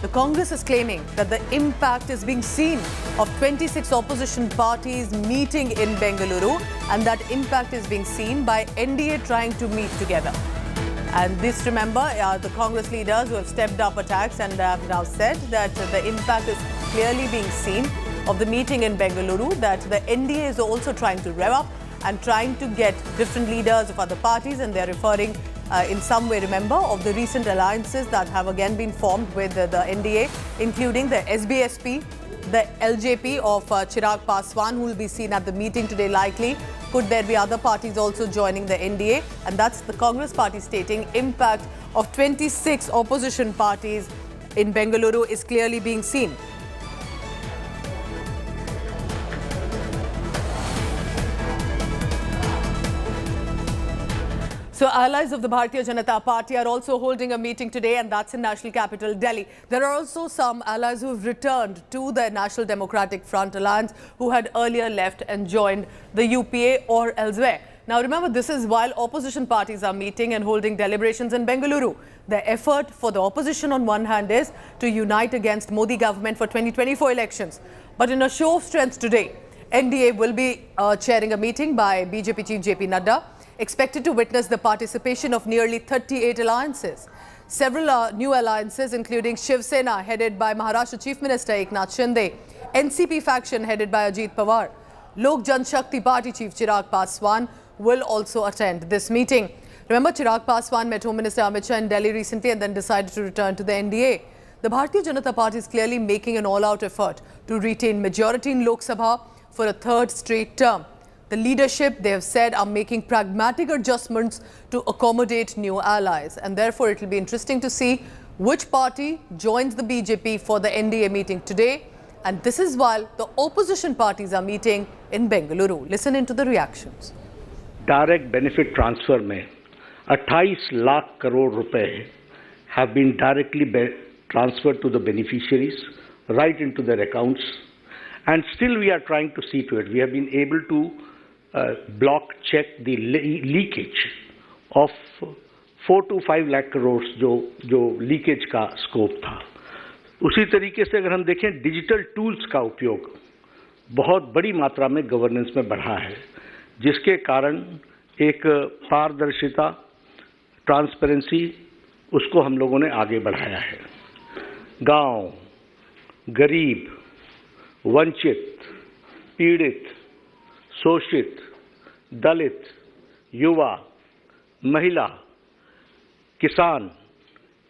The Congress is claiming that the impact is being seen of 26 opposition parties meeting in Bengaluru, and that impact is being seen by NDA trying to meet together. And this, remember, are the Congress leaders who have stepped up attacks and have now said that the impact is clearly being seen of the meeting in Bengaluru, that the NDA is also trying to rev up and trying to get different leaders of other parties, and they're referring in some way, remember, of the recent alliances that have again been formed with the NDA, including the SBSP, the LJP of Chirag Paswan, who will be seen at the meeting today likely. Could there be other parties also joining the NDA? And that's the Congress party stating impact of 26 opposition parties in Bengaluru is clearly being seen. So allies of the Bharatiya Janata Party are also holding a meeting today, and that's in national capital Delhi. There are also some allies who have returned to the National Democratic Front Alliance who had earlier left and joined the UPA or elsewhere. Now remember, this is while opposition parties are meeting and holding deliberations in Bengaluru. The effort for the opposition on one hand is to unite against Modi government for 2024 elections. But in a show of strength today, NDA will be chairing a meeting by BJP Chief JP Nadda, expected to witness the participation of nearly 38 alliances. Several new alliances, including Shiv Sena, headed by Maharashtra Chief Minister Eknath Shinde, NCP faction headed by Ajit Pawar, Lok Janshakti Party Chief Chirag Paswan will also attend this meeting. Remember, Chirag Paswan met Home Minister Amit Shah in Delhi recently and then decided to return to the NDA. The Bharatiya Janata Party is clearly making an all-out effort to retain majority in Lok Sabha for a third straight term. The leadership, they have said, are making pragmatic adjustments to accommodate new allies. And therefore, it will be interesting to see which party joins the BJP for the NDA meeting today. And this is while the opposition parties are meeting in Bengaluru. Listen into the reactions. Direct benefit transfer में 28 लाख करोड़ रुपए have been directly transferred to the beneficiaries right into their accounts, and still we are trying to see to it. We have been able to block check the leakage of 4 to 5 lakh crores जो leakage का scope था. उसी तरीके से अगर हम देखें, digital tools का उपयोग बहुत बड़ी मात्रा में गवर्नेंस में बढ़ा है, जिसके कारण एक पारदर्शिता, ट्रांसपेरेंसी, उसको हम लोगों ने आगे बढ़ाया है. गांव, गरीब, वंचित, पीड़ित, शोषित, दलित, युवा, महिला, किसान,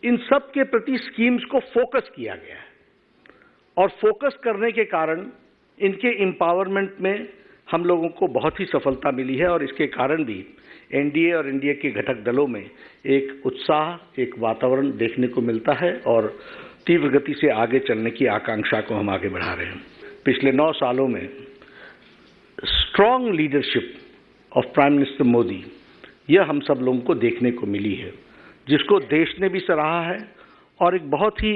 इन सब के प्रति स्कीम्स को फोकस किया गया है. और फोकस करने के कारण इनके एम्पावरमेंट में हम लोगों को बहुत ही सफलता मिली है. और इसके कारण भी एनडीए और एनडीए के घटक दलों में एक उत्साह, एक वातावरण देखने को मिलता है और तीव्र गति से आगे चलने की आकांक्षा को हम आगे बढ़ा रहे हैं. पिछले 9 सालों में strong leadership of prime minister Modi, यह हम सब लोगों को देखने को मिली है, जिसको देश ने भी सराहा है और एक बहुत ही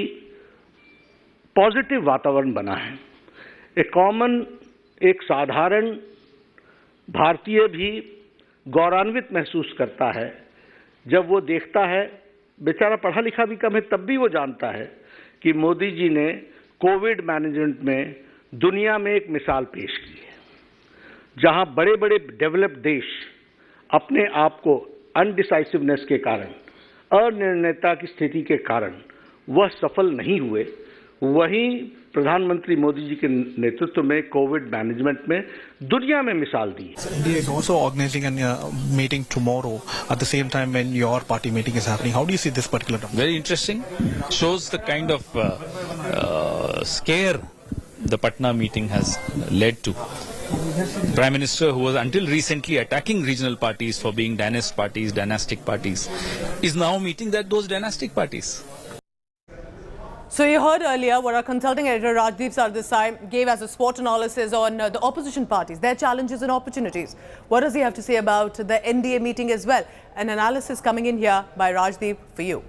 पॉजिटिव वातावरण बना है. एक साधारण भारतीय भी गौरवान्वित महसूस करता है जब वो देखता है, बेचारा पढ़ा लिखा भी कम है, तब भी वो जानता है कि मोदी जी ने कोविड मैनेजमेंट में दुनिया में एक मिसाल पेश की है, जहां बड़े बड़े डेवलप्ड देश अपने आप को अनडिसाइसिवनेस के कारण, अनिर्णयता की स्थिति के कारण वह सफल नहीं हुए, वहीं प्रधानमंत्री मोदी जी के नेतृत्व में कोविड मैनेजमेंट में दुनिया में मिसाल दी. India is also organizing a meeting tomorrow at the same time when your party meeting is happening. How do you see this particular? Very interesting. Shows the kind of scare the Patna meeting has led to. Prime Minister, who was until recently attacking regional parties for being dynastic parties, is now meeting those dynastic parties. So you heard earlier what our consulting editor Rajdeep Sardesai gave as a SWOT analysis on the opposition parties, their challenges and opportunities. What does he have to say about the NDA meeting as well? An analysis coming in here by Rajdeep for you.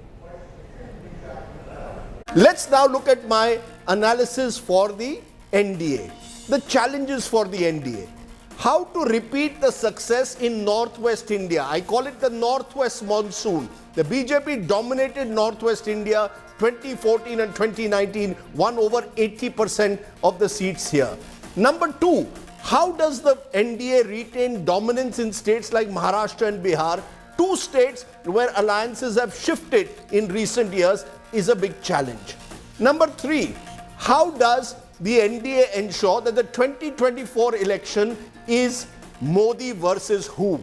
Let's now look at my analysis for the NDA. The challenges for the NDA. How to repeat the success in Northwest India. I call it the Northwest monsoon. The BJP dominated Northwest India 2014 and 2019, won over 80% of the seats here. Number 2, how does the NDA retain dominance in states like Maharashtra and Bihar? 2 states where alliances have shifted in recent years is a big challenge. Number 3, how does the NDA ensure that the 2024 election is Modi versus who?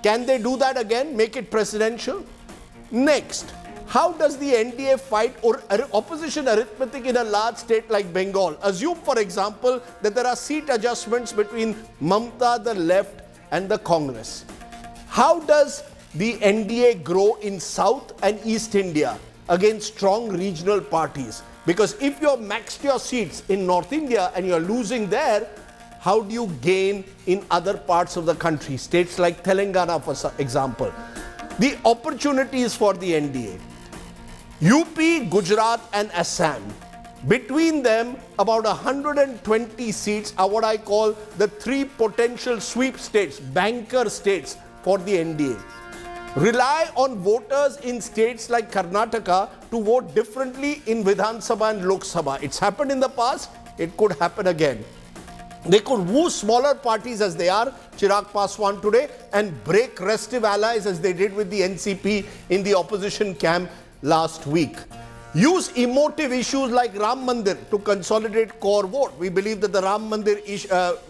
Can they do that again, make it presidential? Next, how does the NDA fight or opposition arithmetic in a large state like Bengal? Assume, for example, that there are seat adjustments between Mamata, the left, and the Congress. How does the NDA grow in South and East India against strong regional parties? Because if you've maxed your seats in North India and you're losing there, how do you gain in other parts of the country? States like Telangana, for example. The opportunities for the NDA. UP, Gujarat and Assam. Between them, about 120 seats are what I call the 3 potential sweep states, banker states for the NDA. Rely on voters in states like Karnataka to vote differently in Vidhan Sabha and Lok Sabha. It's happened in the past, it could happen again. They could woo smaller parties as they are, Chirag Paswan today, and break restive allies as they did with the NCP in the opposition camp last week. Use emotive issues like Ram Mandir to consolidate core vote. We believe that the Ram Mandir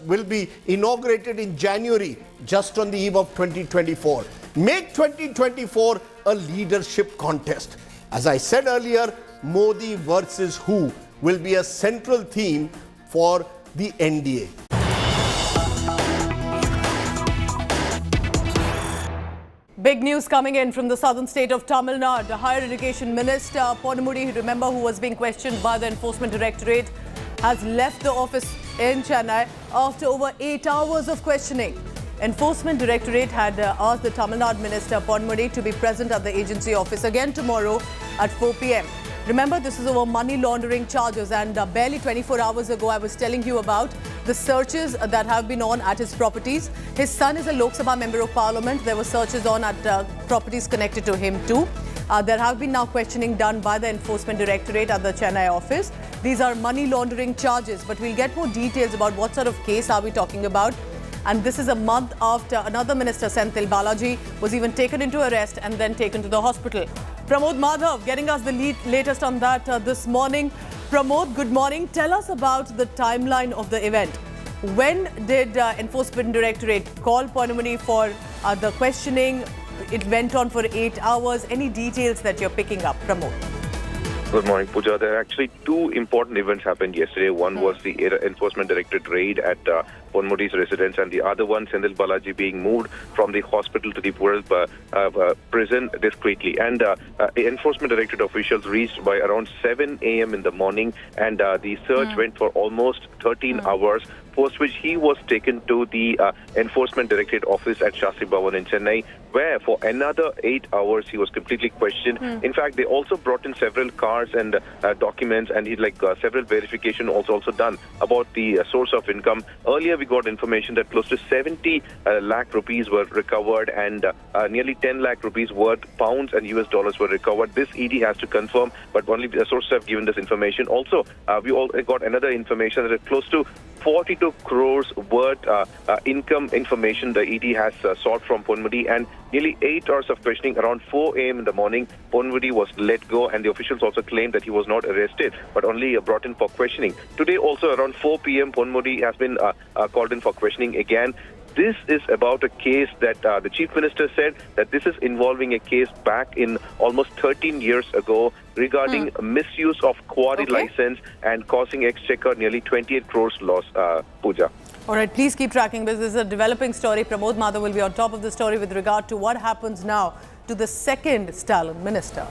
will be inaugurated in January, just on the eve of 2024. Make 2024 a leadership contest. As I said earlier, Modi versus who will be a central theme for the NDA. Big news coming in from the southern state of Tamil Nadu. The Higher Education Minister, Ponamudi, remember, who was being questioned by the Enforcement Directorate has left the office in Chennai after over 8 hours of questioning. Enforcement Directorate had asked the Tamil Nadu Minister Ponmudi to be present at the agency office again tomorrow at 4 p.m. Remember, this is over money laundering charges, and barely 24 hours ago I was telling you about the searches that have been on at his properties. His son is a Lok Sabha Member of Parliament. There were searches on at properties connected to him too. There have been now questioning done by the Enforcement Directorate at the Chennai office. These are money laundering charges, but we'll get more details about what sort of case are we talking about. And this is a month after another minister, Senthil Balaji, was even taken into arrest and then taken to the hospital. Pramod Madhav getting us the latest on that this morning. Pramod, good morning. Tell us about the timeline of the event. When did Enforcement Directorate call Ponmudi for the questioning? It went on for 8 hours. Any details that you're picking up, Pramod? Good morning, Pooja. There are actually two important events happened yesterday. One was the Enforcement Directorate raid at Ponmudi's residence, and the other one, Senthil Balaji being moved from the hospital to the prison discreetly. And the Enforcement Directorate officials reached by around 7 a.m. in the morning, and the search went for almost 13 hours, post which he was taken to the Enforcement Directorate office at Shastri Bhavan in Chennai, where for another 8 hours he was completely questioned. In fact, they also brought in several cars and documents, and several verification also done about the source of income. Earlier we got information that close to 70 lakh rupees were recovered, and nearly 10 lakh rupees worth pounds and US dollars were recovered. This ED has to confirm, but only the sources have given this information. Also, we all got another information that close to 42 crores worth income information the ED has sought from Ponmudi, and nearly 8 hours of questioning. Around 4 a.m. in the morning, Ponmudi was let go, and the officials also claimed that he was not arrested but only brought in for questioning. Today also around 4 p.m. Ponmudi has been called in for questioning again. This is about a case that the Chief Minister said that this is involving a case back in almost 13 years ago regarding misuse of quarry license and causing exchequer nearly 28 crores loss, Pooja. All right, please keep tracking this. This is a developing story. Pramod Madhav will be on top of the story with regard to what happens now to the second Stalin minister.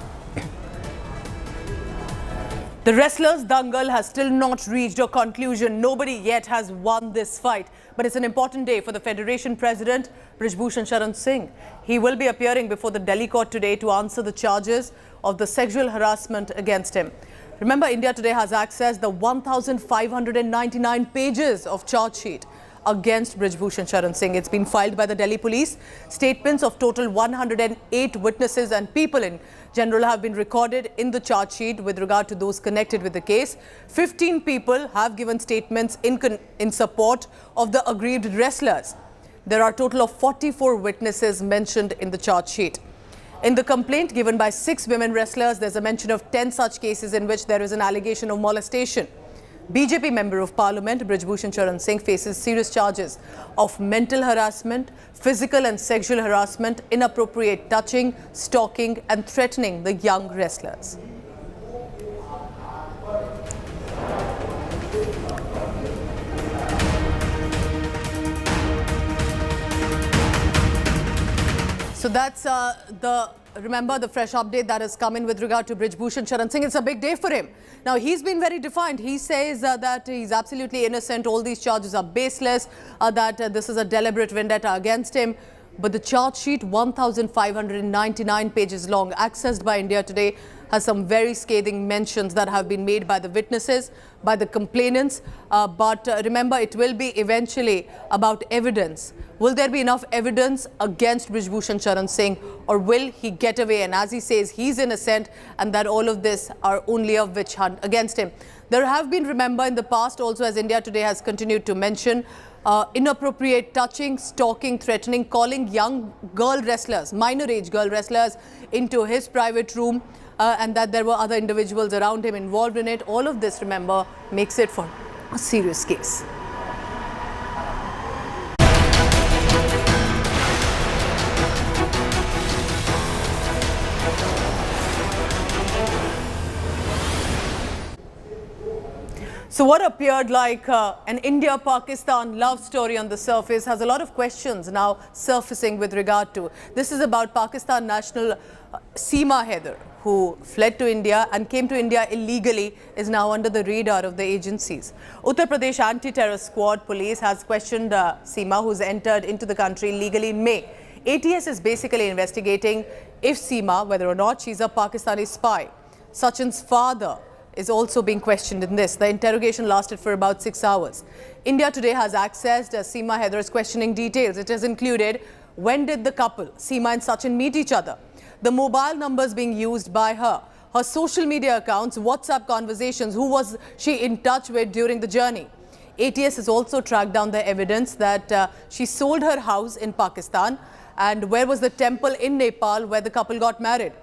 The wrestlers' dangle has still not reached a conclusion. Nobody yet has won this fight. But it's an important day for the Federation President, Brij Bhushan Sharan Singh. He will be appearing before the Delhi court today to answer the charges of the sexual harassment against him. Remember, India today has accessed the 1,599 pages of charge sheet against Brij Bhushan Sharan Singh. It's been filed by the Delhi police. Statements of total 108 witnesses and people in general have been recorded in the charge sheet with regard to those connected with the case. 15 people have given statements in support of the aggrieved wrestlers. There are a total of 44 witnesses mentioned in the charge sheet. In the complaint given by 6 women wrestlers, there's a mention of 10 such cases in which there is an allegation of molestation. BJP Member of Parliament Brij Bhushan Sharan Singh faces serious charges of mental harassment, physical and sexual harassment, inappropriate touching, stalking and threatening the young wrestlers. So that's remember the fresh update that has come in with regard to Brij Bhushan Sharan Singh. It's a big day for him. Now, he's been very defiant. He says that he's absolutely innocent. All these charges are baseless, that this is a deliberate vendetta against him. But the charge sheet, 1,599 pages long, accessed by India Today, has some very scathing mentions that have been made by the witnesses, by the complainants. But remember, it will be eventually about evidence. Will there be enough evidence against Brij Bhushan Sharan Singh, or will he get away? And as he says, he's innocent and that all of this are only a witch hunt against him. There have been, remember, in the past also, as India Today has continued to mention, inappropriate touching, stalking, threatening, calling young girl wrestlers, minor age girl wrestlers into his private room, and that there were other individuals around him involved in it. All of this, remember, makes it for a serious case. So what appeared like an India-Pakistan love story on the surface has a lot of questions now surfacing with regard to. This is about Pakistan national Seema Haider, who fled to India and came to India illegally is now under the radar of the agencies. Uttar Pradesh Anti-Terror Squad police has questioned Seema, who's entered into the country illegally in May. ATS is basically investigating if Seema, whether or not she's a Pakistani spy. Sachin's father is also being questioned in this. The interrogation lasted for about 6 hours. India Today has accessed Seema Haider's questioning details. It has included when did the couple, Seema and Sachin, meet each other, the mobile numbers being used by her, her social media accounts, WhatsApp conversations, who was she in touch with during the journey. ATS has also tracked down the evidence that she sold her house in Pakistan and where was the temple in Nepal where the couple got married.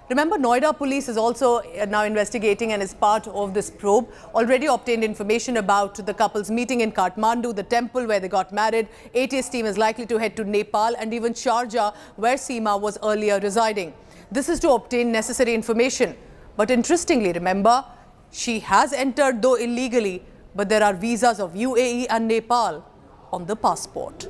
Remember, Noida police is also now investigating and is part of this probe. Already obtained information about the couple's meeting in Kathmandu, the temple where they got married. ATS team is likely to head to Nepal and even Sharjah, where Seema was earlier residing. This is to obtain necessary information. But interestingly, remember, she has entered, though illegally, but there are visas of UAE and Nepal on the passport.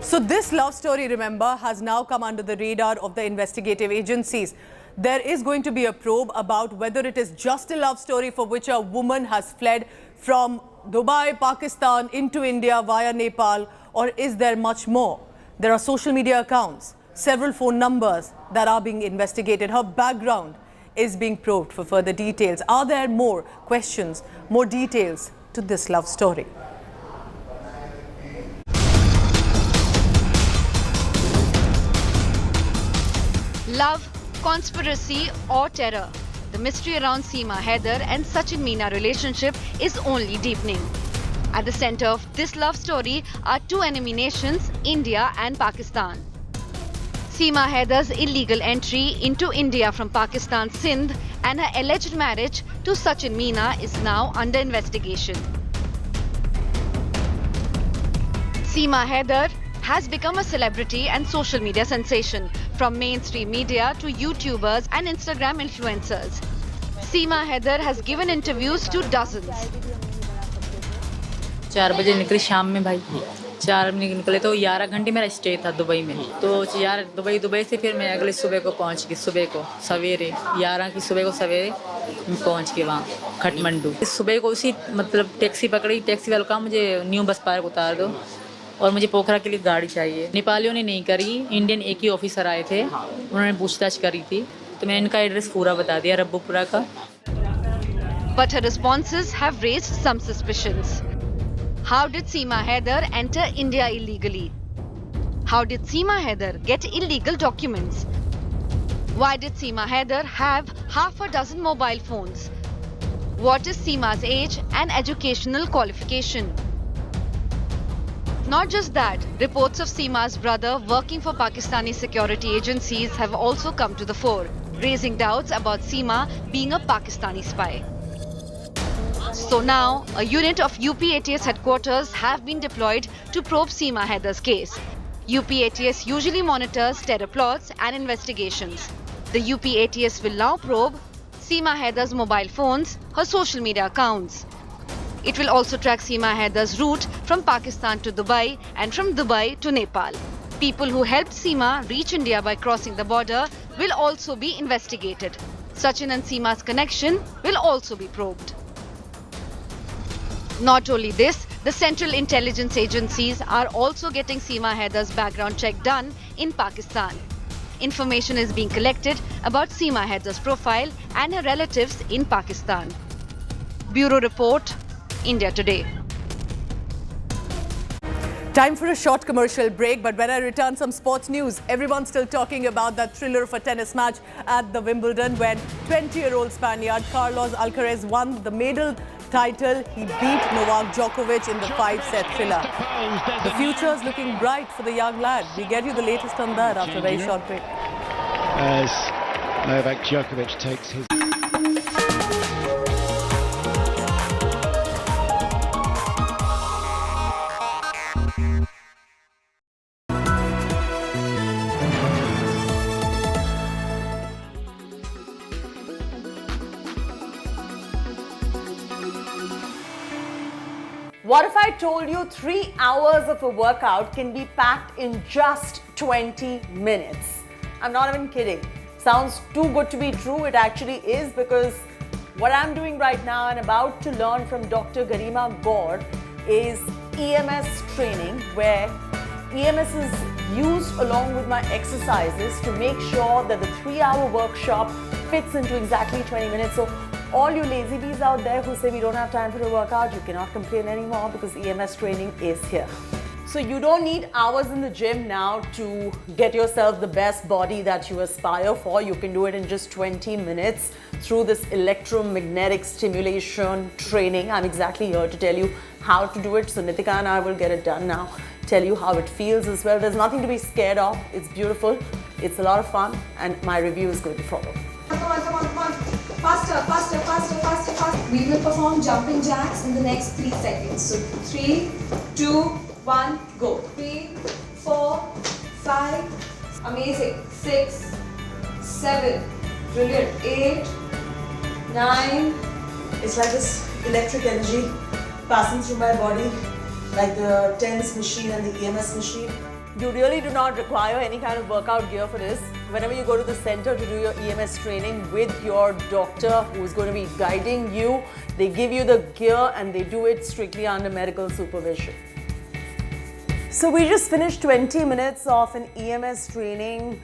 So this love story, remember, has now come under the radar of the investigative agencies. There is going to be a probe about whether it is just a love story for which a woman has fled from Dubai, Pakistan into India via Nepal, or is there much more? There are social media accounts, several phone numbers that are being investigated. Her background is being probed for further details. Are there more questions, more details to this love story? Love, conspiracy or terror. The mystery around Seema Haider and Sachin Meena relationship is only deepening. At the center of this love story are two enemy nations, India and Pakistan. Seema Haider's illegal entry into India from Pakistan's Sindh and her alleged marriage to Sachin Meena is now under investigation. Seema Haider has become a celebrity and social media sensation, from mainstream media to YouTubers and Instagram influencers. Seema Haider has given interviews to dozens. 4 बजे निकली शाम में भाई, 4 बजे निकले तो 11 घंटे मेरा स्टे था दुबई में। तो यार दुबई से फिर मैं अगले सुबह को पहुंच गई, सुबह को सवेरे 11 की सुबह को सवेरे मैं पहुंच गई वहाँ काठमांडू। सुबह को उसी मतलब टैक्सी पकड़ी, टैक्सी वाले कहा मुझे न्यू बस पार्क उतार दो और मुझे पोखरा के लिए गाड़ी चाहिए। नेपालियों ने नहीं करी, इंडियन एक ही ऑफिसर आए थे, उन्होंने पूछताछ करी थी, तो मैं इनका एड्रेस पूरा बता दिया, रब्बूपुरा का। But her responses have raised some suspicions. How did Seema Haider enter India illegally? How did Seema Haider get illegal documents? Why did Seema Haider have half a dozen mobile phones? What is Seema's age and educational qualification? Not just that, reports of Seema's brother working for Pakistani security agencies have also come to the fore, raising doubts about Seema being a Pakistani spy. So now, a unit of UP-ATS headquarters have been deployed to probe Seema Haider's case. UP-ATS usually monitors terror plots and investigations. The UP-ATS will now probe Seema Haider's mobile phones, her social media accounts. It will also track Seema Haider's route from Pakistan to Dubai and from Dubai to Nepal. People who helped Seema reach India by crossing the border will also be investigated. Sachin and Seema's connection will also be probed. Not only this, the Central Intelligence Agencies are also getting Seema Haider's background check done in Pakistan. Information is being collected about Seema Haider's profile and her relatives in Pakistan. Bureau Report, India Today. Time for a short commercial break, but when I return, some sports news. Everyone's still talking about that thriller of a tennis match at the Wimbledon when 20-year-old Spaniard Carlos Alcaraz won the medal title. He beat Novak Djokovic in the 5-set thriller. The future is looking bright for the young lad. We get you the latest on that after a very short break. As Novak Djokovic takes his... What if I told you 3 hours of a workout can be packed in just 20 minutes? I'm not even kidding. Sounds too good to be true. It actually is, because what I'm doing right now and about to learn from Dr. Garima Gaur is EMS training, where EMS is used along with my exercises to make sure that the 3-hour workshop fits into exactly 20 minutes. So all you lazy bees out there who say we don't have time for a workout, you cannot complain anymore, because EMS training is here. So you don't need hours in the gym now to get yourself the best body that you aspire for. You can do it in just 20 minutes through this electromagnetic stimulation training. I'm exactly here to tell you how to do it. So Nitika and I will get it done now. Tell you how it feels as well. There's nothing to be scared of. It's beautiful. It's a lot of fun, and my review is going to follow. Come on. Faster. We will perform jumping jacks in the next 3 seconds. So 3, 2, 1, go. 3, 4, 5, amazing. 6, 7, brilliant. 8, 9. It's like this electric energy passing through my body, like the TENS machine and the EMS machine. You really do not require any kind of workout gear for this. Whenever you go to the center to do your EMS training with your doctor who is going to be guiding you, they give you the gear and they do it strictly under medical supervision. So we just finished 20 minutes of an EMS training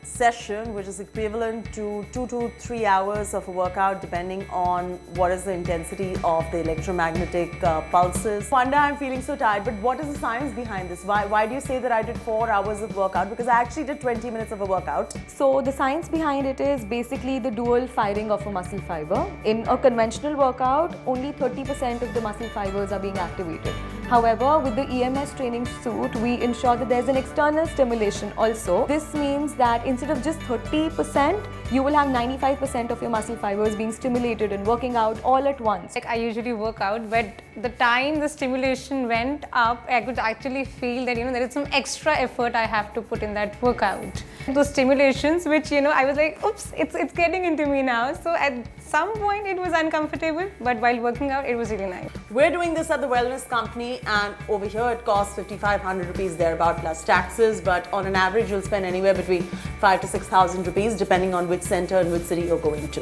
session, which is equivalent to 2 to 3 hours of a workout, depending on what is the intensity of the electromagnetic pulses. Wonder I'm feeling so tired, but what is the science behind this? Why do you say that I did 4 hours of workout? Because I actually did 20 minutes of a workout. So the science behind it is basically the dual firing of a muscle fiber. In a conventional workout, only 30% of the muscle fibers are being activated. However, with the EMS training suit, we ensure that there's an external stimulation also. This means that instead of just 30%, you will have 95% of your muscle fibers being stimulated and working out all at once. Like I usually work out, but the time the stimulation went up, I could actually feel that, there is some extra effort I have to put in that workout. Those stimulations, which, I was like, oops, it's getting into me now. So at some point it was uncomfortable, but while working out, it was really nice. We're doing this at the wellness company, and over here it costs 5,500 rupees thereabout plus taxes, but on an average you'll spend anywhere between 5,000 to 6,000 rupees depending on which center and which city you're going to.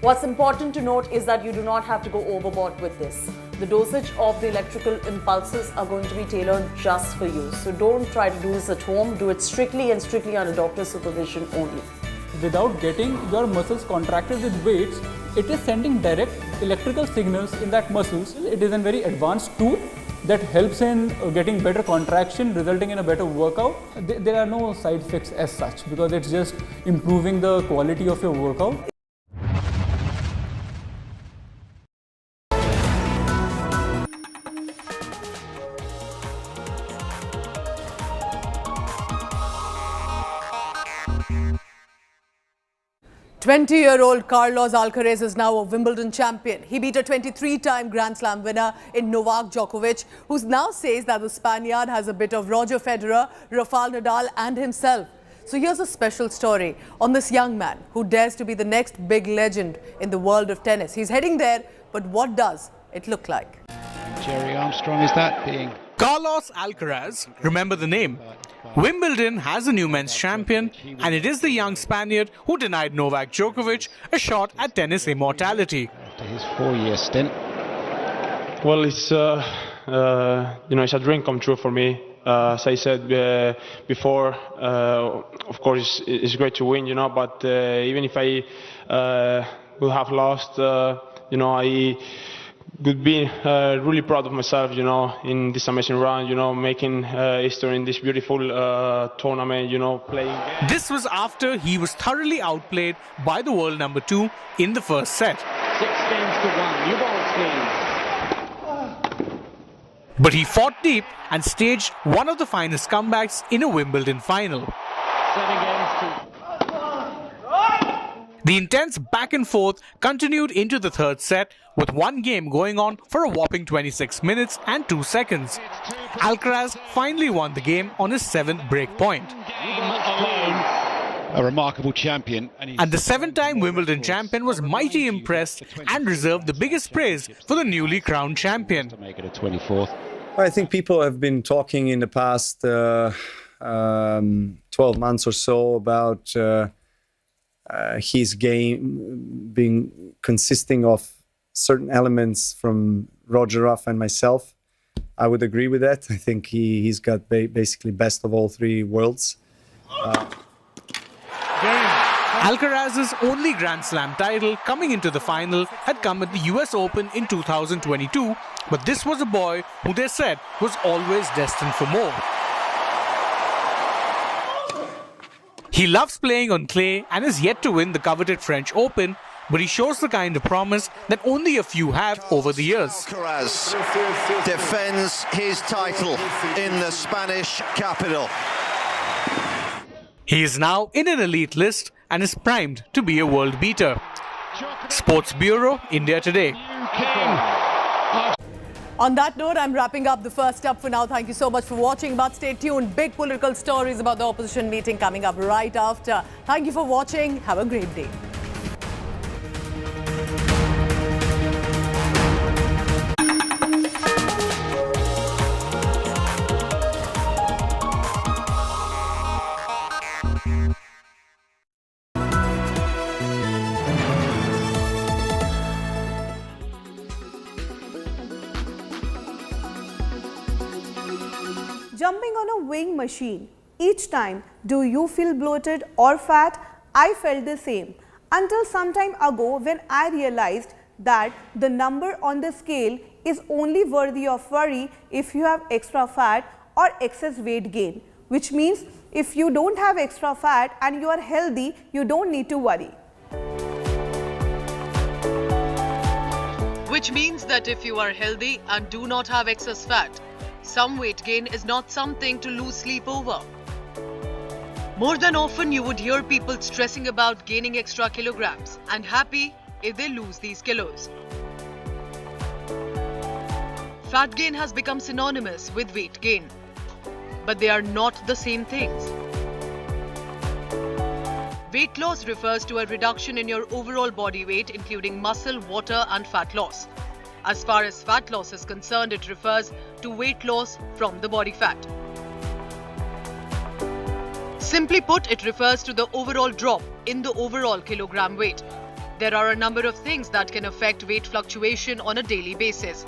What's important to note is that you do not have to go overboard with this. The dosage of the electrical impulses are going to be tailored just for you. So don't try to do this at home. Do it strictly under doctor's supervision only. Without getting your muscles contracted with weights, it is sending direct electrical signals in that muscles. It is a very advanced tool that helps in getting better contraction, resulting in a better workout. There are no side effects as such, because it's just improving the quality of your workout. "20-year-old Carlos Alcaraz is now a Wimbledon champion. He beat a 23-time Grand Slam winner in Novak Djokovic, who now says that the Spaniard has a bit of Roger Federer, Rafael Nadal and himself. So here's a special story on this young man who dares to be the next big legend in the world of tennis. He's heading there, but what does it look like? Jerry Armstrong, is that being... Carlos Alcaraz, remember the name. Wimbledon has a new men's champion, and it is the young Spaniard who denied Novak Djokovic a shot at tennis immortality. After his 4-year stint. Well, it's it's a dream come true for me. As I said before, of course it's great to win, but even if I would have lost, I would be really proud of myself, in this amazing run, making history in this beautiful tournament, playing. This was after he was thoroughly outplayed by the world number 2 in the first set. 6-1, you balls clean. But he fought deep and staged one of the finest comebacks in a Wimbledon final. 7 games to... The intense back and forth continued into the third set, with one game going on for a whopping 26 minutes and 2 seconds. Alcaraz finally won the game on his 7th break point. a remarkable champion. And the 7-time Wimbledon champion was mighty impressed and reserved the biggest praise for the newly crowned champion. To make it a 24th. I think people have been talking in the past 12 months or so about his game being consisting of certain elements from Roger Ruff and myself. I would agree with that. I think he's got basically best of all three worlds. Alcaraz's only Grand Slam title coming into the final had come at the US Open in 2022, but this was a boy who they said was always destined for more. He loves playing on clay and is yet to win the coveted French Open, but he shows the kind of promise that only a few have over the years. Alcaraz defends his title in the Spanish capital. He is now in an elite list and is primed to be a world beater. Sports Bureau, India Today. On that note, I'm wrapping up the first up for now. Thank you so much for watching, but stay tuned. Big political stories about the opposition meeting coming up right after. Thank you for watching. Have a great day. Jumping on a weighing machine, each time, do you feel bloated or fat? I felt the same until some time ago when I realized that the number on the scale is only worthy of worry if you have extra fat or excess weight gain, which means if you don't have extra fat and you are healthy, you don't need to worry. Which means that if you are healthy and do not have excess fat, some weight gain is not something to lose sleep over. More than often, you would hear people stressing about gaining extra kilograms and happy if they lose these kilos. Fat gain has become synonymous with weight gain, but they are not the same things. Weight loss refers to a reduction in your overall body weight, including muscle, water, and fat loss. As far as fat loss is concerned, it refers to weight loss from the body fat. Simply put, it refers to the overall drop in the overall kilogram weight. There are a number of things that can affect weight fluctuation on a daily basis,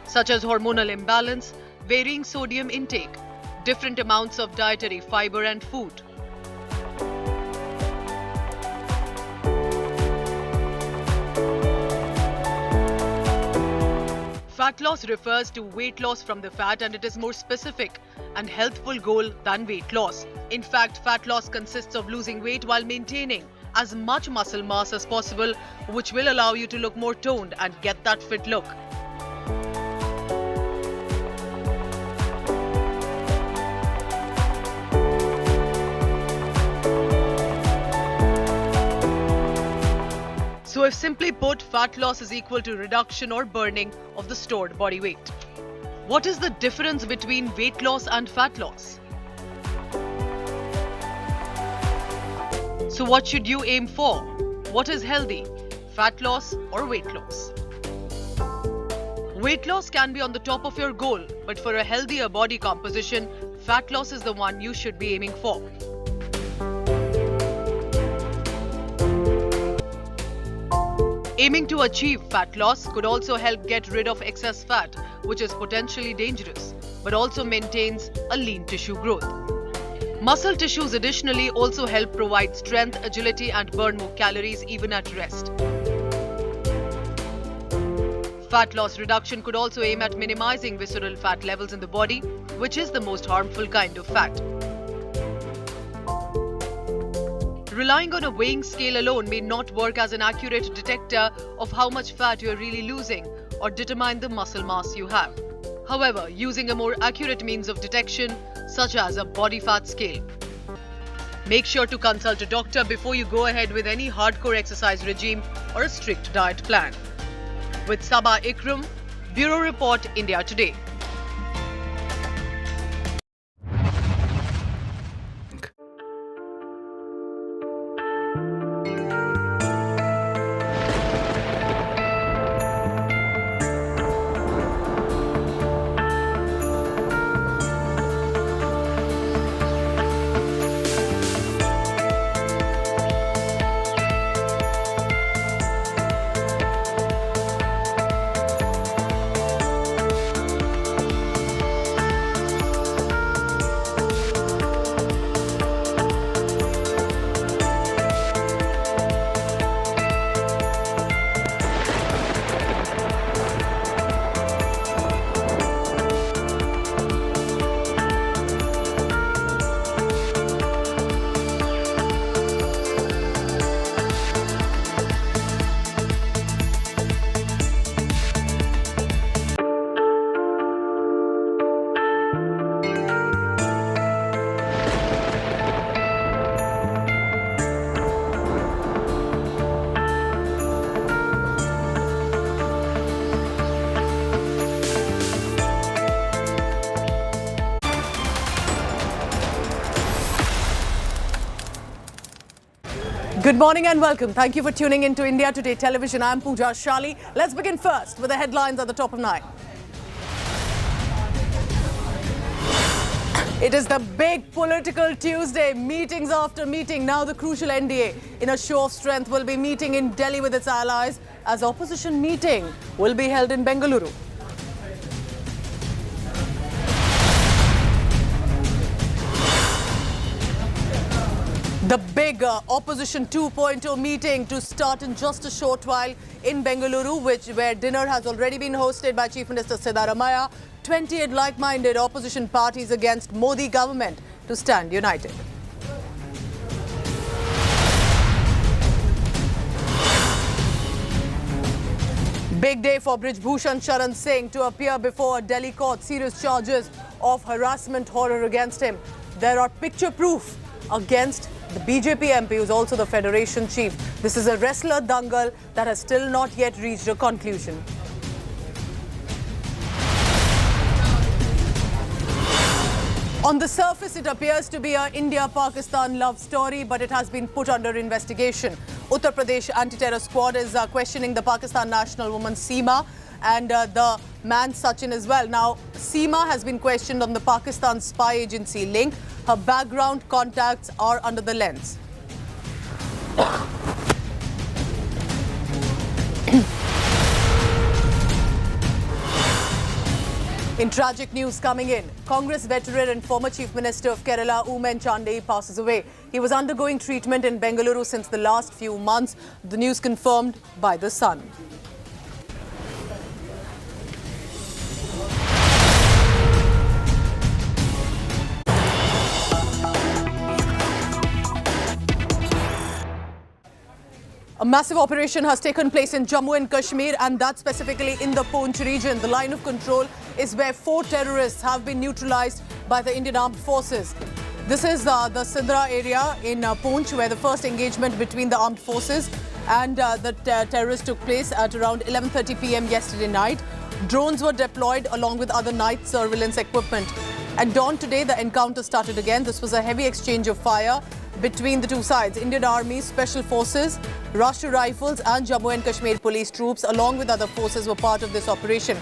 such as hormonal imbalance, varying sodium intake, different amounts of dietary fiber and food. Fat loss refers to weight loss from the fat, and it is more specific and healthful goal than weight loss. In fact, fat loss consists of losing weight while maintaining as much muscle mass as possible, which will allow you to look more toned and get that fit look. So if simply put, fat loss is equal to reduction or burning of the stored body weight. What is the difference between weight loss and fat loss? So what should you aim for? What is healthy? Fat loss or weight loss? Weight loss can be on the top of your goal, but for a healthier body composition, fat loss is the one you should be aiming for. Aiming to achieve fat loss could also help get rid of excess fat, which is potentially dangerous, but also maintains a lean tissue growth. Muscle tissues additionally also help provide strength, agility, and burn more calories even at rest. Fat loss reduction could also aim at minimizing visceral fat levels in the body, which is the most harmful kind of fat. Relying on a weighing scale alone may not work as an accurate detector of how much fat you are really losing or determine the muscle mass you have. However, using a more accurate means of detection, such as a body fat scale. Make sure to consult a doctor before you go ahead with any hardcore exercise regime or a strict diet plan. With Sabah Ikram, Bureau Report, India Today. Good morning and welcome. Thank you for tuning in to India Today Television. I'm Pooja Shali. Let's begin first with the headlines at the top of 9. It is the big political Tuesday, meetings after meeting. Now the crucial NDA, in a show of strength, will be meeting in Delhi with its allies as opposition meeting will be held in Bengaluru. The big opposition 2.0 meeting to start in just a short while in Bengaluru, where dinner has already been hosted by Chief Minister Siddaramaiah. 28 like-minded opposition parties against Modi government to stand united. Big day for Brij Bhushan Sharan Singh to appear before a Delhi court. Serious charges of harassment horror against him. There are picture proof against the BJP MP, who is also the federation chief. This is a wrestler dangal that has still not yet reached a conclusion. On the surface, it appears to be an India-Pakistan love story, but it has been put under investigation. Uttar Pradesh anti-terror squad is questioning the Pakistan national woman Seema and the man Sachin as well. Now, Seema has been questioned on the Pakistan spy agency link. Her background contacts are under the lens. In tragic news coming in, Congress veteran and former Chief Minister of Kerala, Oommen Chandy, passes away. He was undergoing treatment in Bengaluru since the last few months. The news confirmed by The Sun. A massive operation has taken place in Jammu and Kashmir, and that specifically in the Poonch region. The line of control is where 4 terrorists have been neutralized by the Indian Armed Forces. This is the Sindra area in Poonch, where the first engagement between the armed forces and the terrorists took place at around 11:30 p.m. yesterday night. Drones were deployed along with other night surveillance equipment. At dawn today, the encounter started again. This was a heavy exchange of fire between the two sides. Indian Army, Special Forces, Rashtriya Rifles and Jammu and Kashmir police troops along with other forces were part of this operation.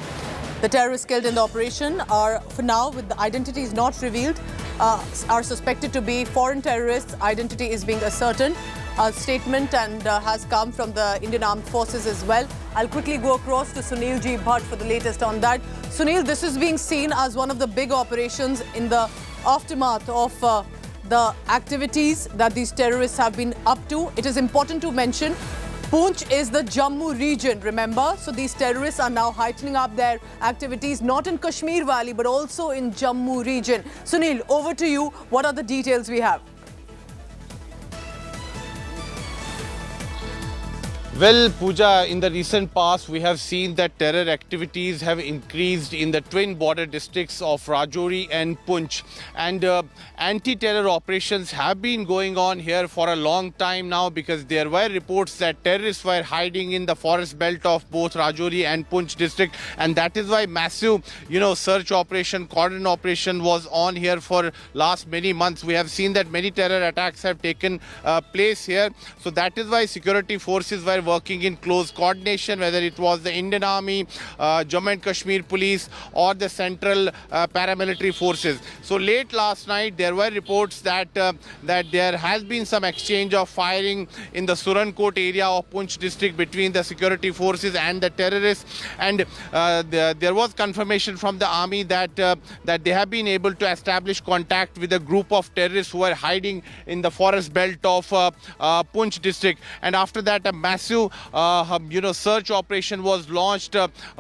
The terrorists killed in the operation are, for now, with the identities not revealed, are suspected to be foreign terrorists. Identity is being ascertained. A statement has come from the Indian Armed Forces as well. I'll quickly go across to Sunil G. Bhatt for the latest on that. Sunil, this is being seen as one of the big operations in the aftermath of the activities that these terrorists have been up to. It is important to mention Poonch is the Jammu region, remember? So these terrorists are now heightening up their activities, not in Kashmir Valley, but also in Jammu region. Sunil, over to you. What are the details we have? Well, Pooja, in the recent past, we have seen that terror activities have increased in the twin border districts of Rajouri and Poonch. And anti-terror operations have been going on here for a long time now, because there were reports that terrorists were hiding in the forest belt of both Rajouri and Poonch district. And that is why massive, search operation, cordon operation was on here for last many months. We have seen that many terror attacks have taken place here. So that is why security forces were working in close coordination, whether it was the Indian Army, Jammu and Kashmir police or the central paramilitary forces. So late last night there were reports that there has been some exchange of firing in the Surankot area of Poonch district between the security forces and the terrorists, and there was confirmation from the army that they have been able to establish contact with a group of terrorists who were hiding in the forest belt of Poonch district. And after that, a massive search operation was launched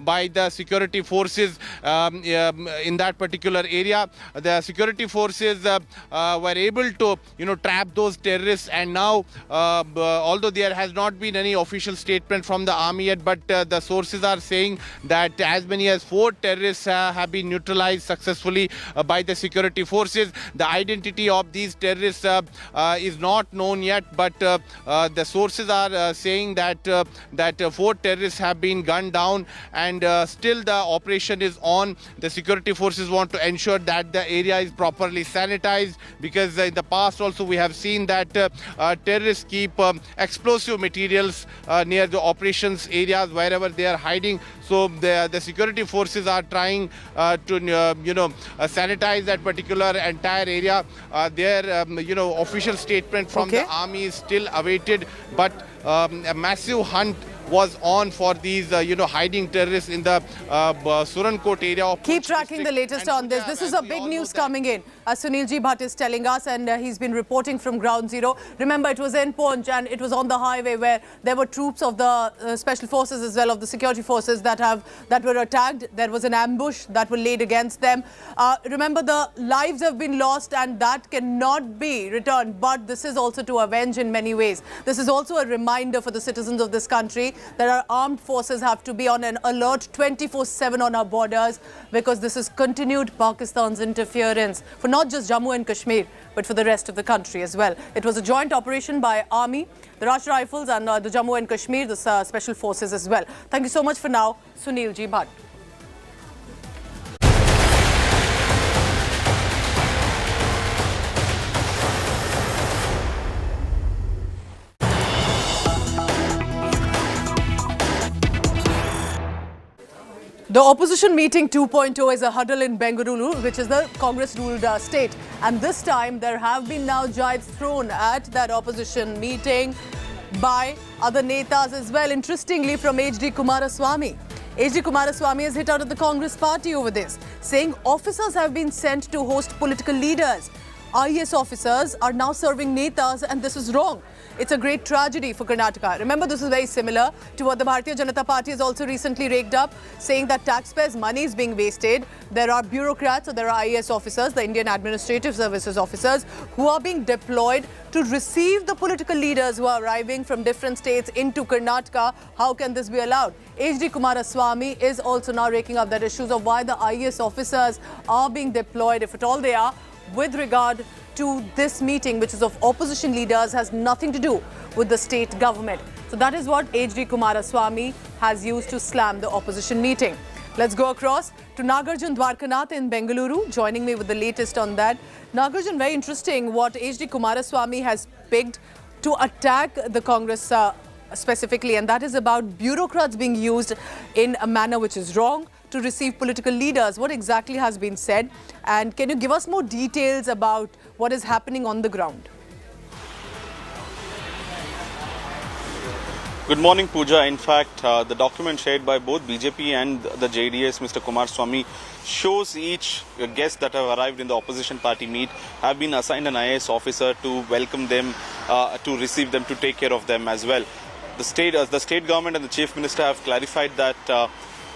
by the security forces in that particular area. The security forces were able to trap those terrorists, and now although there has not been any official statement from the army yet, but the sources are saying that as many as 4 terrorists have been neutralized successfully by the security forces. The identity of these terrorists is not known yet, but the sources are saying that 4 terrorists have been gunned down, and still the operation is on. The security forces want to ensure that the area is properly sanitized, because in the past also we have seen that terrorists keep explosive materials near the operations areas wherever they are hiding. So the security forces are trying to sanitize that particular entire area. Their official statement from the army is still awaited, but a massive hunt was on for these hiding terrorists in the Surankot area of Keep tracking the latest on this. This is a big news coming in. Sunilji Bhatt is telling us, and he's been reporting from ground zero. Remember, it was in Poonch, and it was on the highway where there were troops of the special forces as well, of the security forces that were attacked. There was an ambush that were laid against them. Remember, the lives have been lost, and that cannot be returned. But this is also to avenge in many ways. This is also a reminder for the citizens of this country that our armed forces have to be on an alert 24/7 on our borders, because this is continued Pakistan's interference for not just Jammu and Kashmir, but for the rest of the country as well. It was a joint operation by Army, the Rashtra Rifles, and the Jammu and Kashmir, the special forces as well. Thank you so much for now, Sunilji Bhatt. The opposition meeting 2.0 is a huddle in Bengaluru, which is the Congress-ruled state. And this time, there have been now jibes thrown at that opposition meeting by other netas as well. Interestingly, from HD Kumaraswamy. HD Kumaraswamy has hit out at the Congress party over this, saying officers have been sent to host political leaders. IAS officers are now serving netas, and this is wrong. It's a great tragedy for Karnataka. Remember, this is very similar to what the Bharatiya Janata Party has also recently raked up, saying that taxpayers' money is being wasted. There are bureaucrats, or there are IAS officers, the Indian Administrative Services officers, who are being deployed to receive the political leaders who are arriving from different states into Karnataka. How can this be allowed? HD Kumaraswamy is also now raking up that issues of why the IAS officers are being deployed, if at all they are, with regard to this meeting, which is of opposition leaders, has nothing to do with the state government. So that is what HD Kumaraswamy has used to slam the opposition meeting. Let's go across to Nagarjun Dwarkanath in Bengaluru, joining me with the latest on that. Nagarjun, very interesting what HD Kumaraswamy has picked to attack the Congress specifically, and that is about bureaucrats being used in a manner which is wrong to receive political leaders. What exactly has been said? And can you give us more details about what is happening on the ground? Good morning, Pooja. In fact, the document shared by both BJP and the JDS, Mr. Kumaraswamy, shows each guest that have arrived in the opposition party meet have been assigned an IAS officer to welcome them, to receive them, to take care of them as well. The state government and the chief minister have clarified that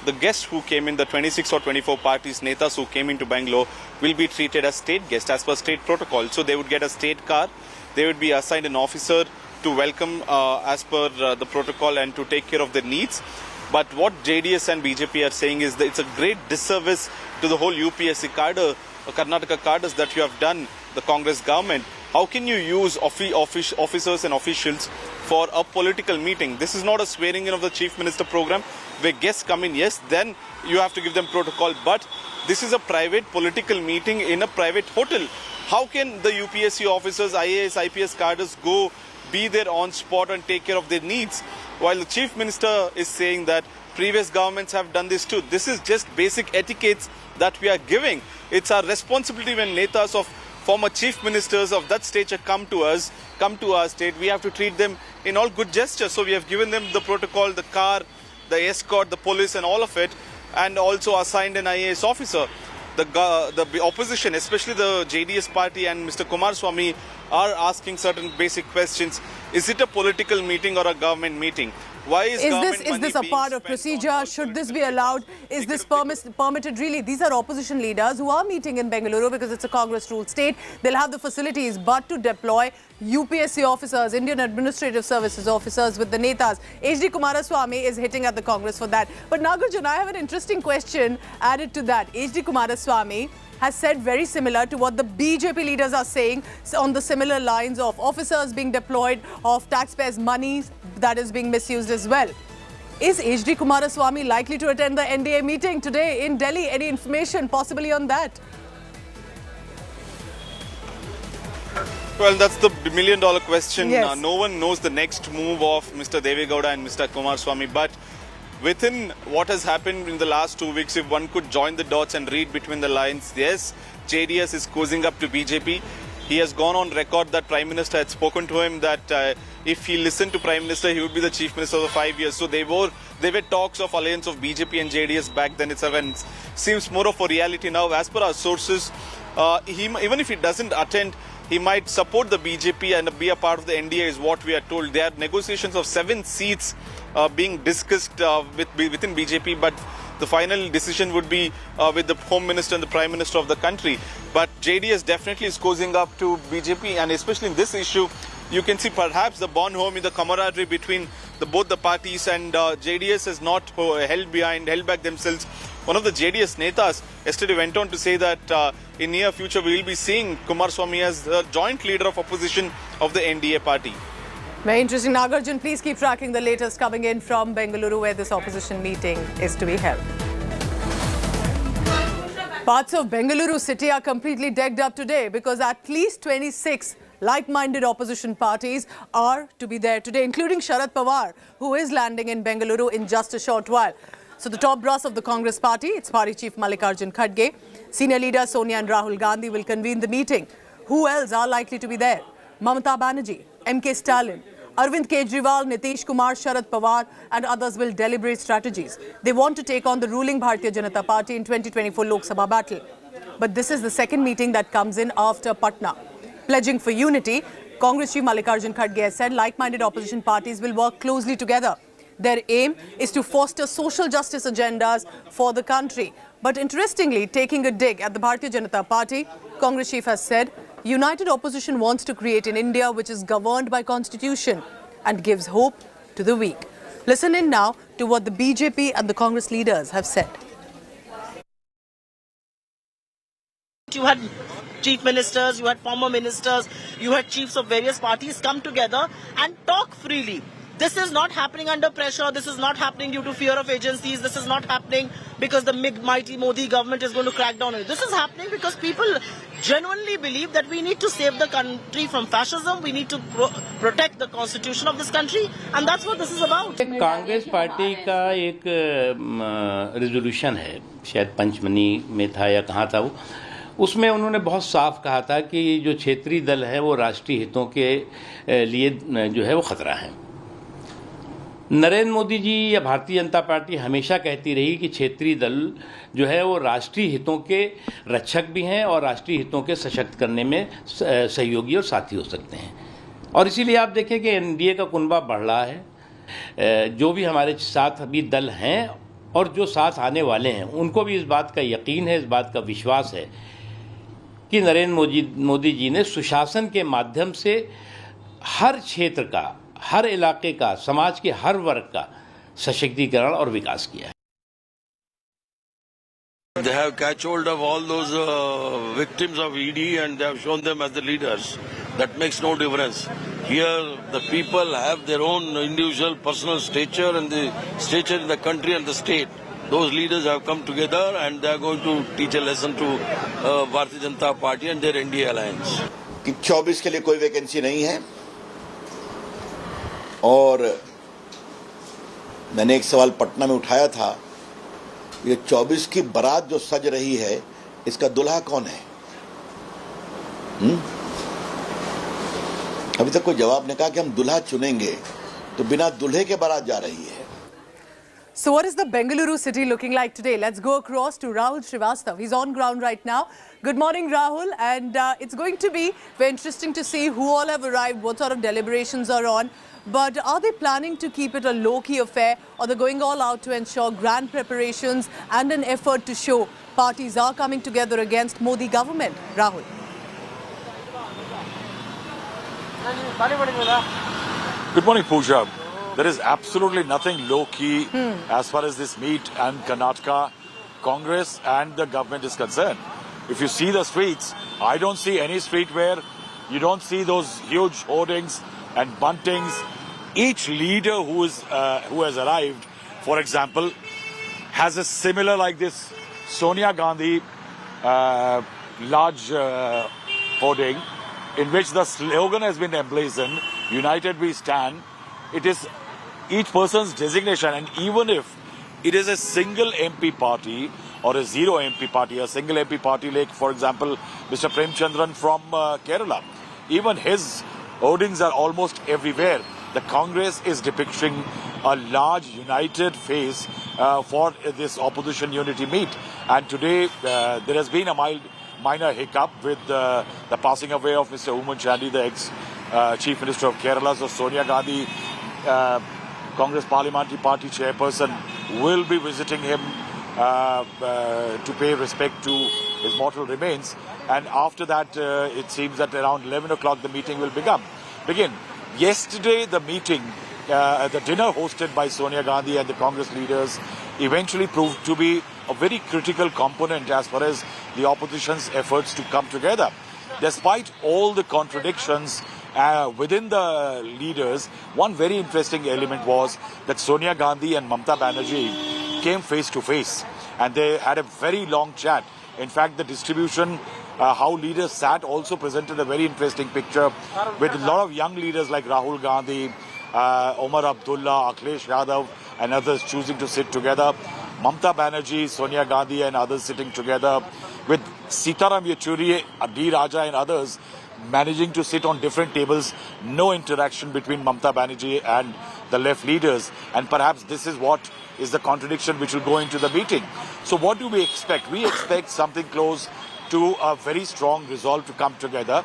the guests who came in, the 26 or 24 parties, netas who came into Bangalore, will be treated as state guests as per state protocol. So they would get a state car, they would be assigned an officer to welcome as per the protocol and to take care of their needs. But what JDS and BJP are saying is that it's a great disservice to the whole UPSC cadre, Karnataka cadres that you have done, the Congress government. How can you use officers and officials for a political meeting? This is not a swearing in of the chief minister program where guests come in, yes, then you have to give them protocol. But this is a private political meeting in a private hotel. How can the UPSC officers, IAS, IPS cadres go be there on spot and take care of their needs? While the chief minister is saying that previous governments have done this too. This is just basic etiquettes that we are giving. It's our responsibility when netas of former chief ministers of that stature come to our state. We have to treat them in all good gestures. So we have given them the protocol, the car, the escort, the police and all of it, and also assigned an IAS officer. The opposition, especially the JDS party and Mr. Kumaraswamy, are asking certain basic questions. Is it a political meeting or a government meeting? Why is this a part of procedure? Should this be allowed? Is this permitted really? These are opposition leaders who are meeting in Bengaluru because it's a Congress-ruled state. They'll have the facilities, but to deploy UPSC officers, Indian Administrative Services officers with the netas. HD Kumaraswamy is hitting at the Congress for that. But Nagarjun, I have an interesting question added to that. HD Kumaraswamy has said very similar to what the BJP leaders are saying on the similar lines of officers being deployed, of taxpayers' monies that is being misused as well. Is HD Kumaraswamy likely to attend the NDA meeting today in Delhi? Any information possibly on that? Well, that's the million-dollar question. Yes. No one knows the next move of Mr. Devegowda and Mr. Kumaraswamy, but within what has happened in the last 2 weeks, if one could join the dots and read between the lines, yes, JDS is cozying up to BJP. He has gone on record that Prime Minister had spoken to him that if he listened to Prime Minister, he would be the Chief Minister for 5 years. So there were talks of alliance of BJP and JDS back then itself, and it seems more of a reality now. As per our sources, even if he doesn't attend, he might support the BJP and be a part of the NDA is what we are told. There are negotiations of 7 seats being discussed within BJP, but the final decision would be with the Home Minister and the Prime Minister of the country. But JDS definitely is cozying up to BJP, and especially in this issue, you can see perhaps the bond home in the camaraderie between both the parties, and JDS has not held back themselves. One of the JDS netas yesterday went on to say that in near future we will be seeing Kumaraswamy as the joint leader of opposition of the NDA party. Very interesting. Nagarjun, please keep tracking the latest coming in from Bengaluru, where this opposition meeting is to be held. Parts of Bengaluru city are completely decked up today because at least 26 like-minded opposition parties are to be there today, including Sharad Pawar, who is landing in Bengaluru in just a short while. So the top brass of the Congress party, its party chief Mallikarjun Kharge, senior leaders Sonia and Rahul Gandhi will convene the meeting. Who else are likely to be there? Mamata Banerjee, MK Stalin, Arvind Kejriwal, Nitish Kumar, Sharad Pawar and others will deliberate strategies. They want to take on the ruling Bharatiya Janata Party in 2024 Lok Sabha battle. But this is the second meeting that comes in after Patna. Pledging for unity, Congress chief Mallikarjun Kharge has said like-minded opposition parties will work closely together. Their aim is to foster social justice agendas for the country. But interestingly, taking a dig at the Bharatiya Janata Party, Congress chief has said, united opposition wants to create an India which is governed by constitution and gives hope to the weak. Listen in now to what the BJP and the Congress leaders have said. You had chief ministers, you had former ministers, you had chiefs of various parties come together and talk freely. This is not happening under pressure. This is not happening due to fear of agencies. This is not happening because the mighty Modi government is going to crack down on it. This is happening because people genuinely believe that we need to save the country from fascism. We need to protect the constitution of this country. And that's what this is about. Congress party का एक resolution है, शायद पंचमनी में था या कहाँ था वो, उसमें उन्होंने बहुत साफ कहा था कि जो क्षेत्रीय दल है वो राष्ट्रीय हितों के लिए जो है वो खतरा है। नरेंद्र मोदी जी या भारतीय जनता पार्टी हमेशा कहती रही कि क्षेत्रीय दल जो है वो राष्ट्रीय हितों के रक्षक भी हैं और राष्ट्रीय हितों के सशक्त करने में सहयोगी और साथी हो सकते हैं। और इसीलिए आप देखें कि एनडीए का कुनबा बढ़ रहा है। जो भी हमारे साथ अभी दल हैं और जो साथ आने वाले हैं उनको भी इस बात का यकीन है, इस बात का विश्वास है कि नरेंद्र मोदी जी ने सुशासन के माध्यम से हर क्षेत्र का, हर इलाके का, समाज के हर वर्ग का सशक्तिकरण और विकास किया है। They have catch hold of all those victims of ED and they have shown them as the leaders. That makes no difference. Here the people have their own individual personal stature and the stature in the country and the state. Those leaders have come together and they are going to teach a lesson to Bharatiya Janata Party and their NDA alliance. कि 24 के लिए कोई vacancy नहीं है और मैंने एक सवाल पटना में उठाया था, ये 24 की बारात जो सज रही है इसका दुल्हा कौन है? अभी तक कोई जवाब नहीं कहा कि हम दुल्हा चुनेंगे, तो बिना दुल्हे के बारात जा रही है। So what is the Bengaluru city looking like today? Let's go across to Rahul Srivastav. He's on ground right now. Good morning, Rahul. And it's going to be very interesting to see who all have arrived, what sort of deliberations are on. But are they planning to keep it a low-key affair, or they're going all out to ensure grand preparations and an effort to show parties are coming together against Modi government? Rahul. Good morning, Pooja. There is absolutely nothing low-key as far as this meet and Karnataka Congress and the government is concerned. If you see the streets, I don't see any street where you don't see those huge hoardings and buntings each leader who has arrived, for example, has a similar like this Sonia Gandhi large hoarding in which the slogan has been emblazoned, United we stand. It is each person's designation, and even if it is a single MP party or a zero MP party, a single MP party like, for example, Mr. Premchandran from Kerala, even his hoardings are almost everywhere. The Congress is depicting a large united face for this opposition unity meet. And today there has been a minor hiccup with the passing away of Mr. Oommen Chandy, the ex-Chief Minister of Kerala. So Sonia Gandhi, Congress Parliamentary Party chairperson, will be visiting him to pay respect to his mortal remains. And after that, it seems that around 11 o'clock the meeting will begin. Yesterday, the meeting, the dinner hosted by Sonia Gandhi and the Congress leaders eventually proved to be a very critical component as far as the opposition's efforts to come together. Despite all the contradictions within the leaders, one very interesting element was that Sonia Gandhi and Mamata Banerjee came face to face and they had a very long chat. In fact, the distribution, how leaders sat, also presented a very interesting picture with a lot of young leaders like Rahul Gandhi, Omar Abdullah, Akhilesh Yadav and others choosing to sit together. Mamata Banerjee, Sonia Gandhi and others sitting together, with Sitaram Yechuri, D. Raja and others managing to sit on different tables. No interaction between Mamata Banerjee and the left leaders. And perhaps this is what is the contradiction which will go into the meeting. So what do we expect? We expect something close to a very strong resolve to come together.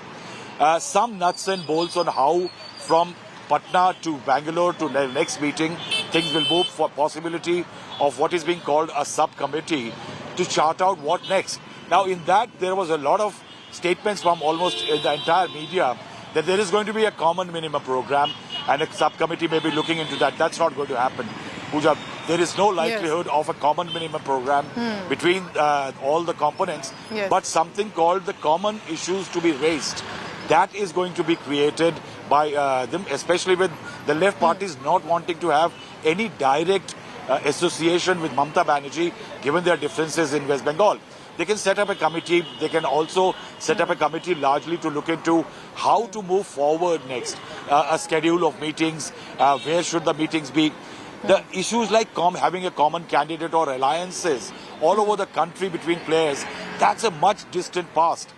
Some nuts and bolts on how from Patna to Bangalore to the next meeting things will move, for possibility of what is being called a subcommittee to chart out what next. Now in that there was a lot of statements from almost the entire media that there is going to be a common minimum program and a subcommittee may be looking into that. That's not going to happen. Pooja, there is no likelihood of a common minimum program between all the components, but something called the common issues to be raised. That is going to be created by them, especially with the left parties not wanting to have any direct association with Mamata Banerjee, given their differences in West Bengal. They can set up a committee. They can also set up a committee largely to look into how to move forward next, a schedule of meetings, where should the meetings be. The issues like having a common candidate or alliances all over the country between players, that's a much distant past.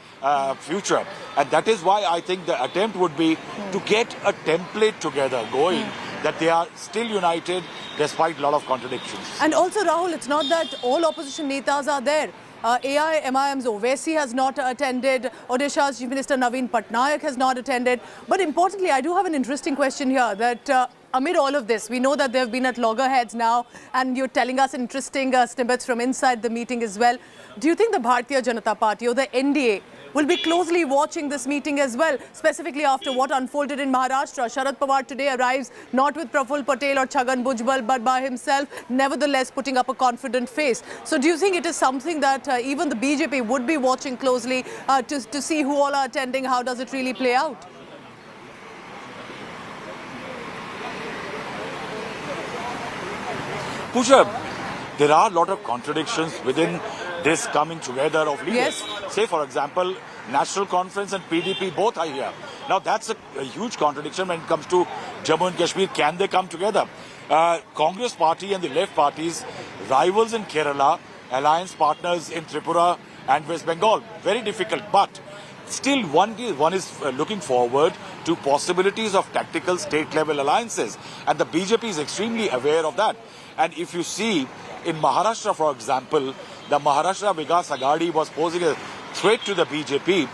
Future, and that is why I think the attempt would be to get a template together going, that they are still united despite a lot of contradictions. And also, Rahul, it's not that all opposition netas are there. AIMIM's Owaisi has not attended, Odisha's Chief Minister Naveen Patnaik has not attended. But importantly, I do have an interesting question here, that amid all of this, we know that they've been at loggerheads now, and you're telling us interesting snippets from inside the meeting as well. Do you think the Bharatiya Janata Party or the NDA will be closely watching this meeting as well, specifically after what unfolded in Maharashtra? Sharad Pawar today arrives not with Praful Patel or Chhagan Bhujbal, but by himself, nevertheless putting up a confident face. So do you think it is something that even the BJP would be watching closely to see who all are attending? How does it really play out? Pooja, there are a lot of contradictions within this coming together of leaders. Say, for example, National Conference and PDP both are here. Now, that's a huge contradiction when it comes to Jammu and Kashmir. Can they come together? Congress party and the left parties, rivals in Kerala, alliance partners in Tripura and West Bengal. Very difficult, but still one is looking forward to possibilities of tactical state-level alliances. And the BJP is extremely aware of that. And if you see, in Maharashtra, for example, the Maharashtra Vikas Aghadi was posing a threat to the BJP,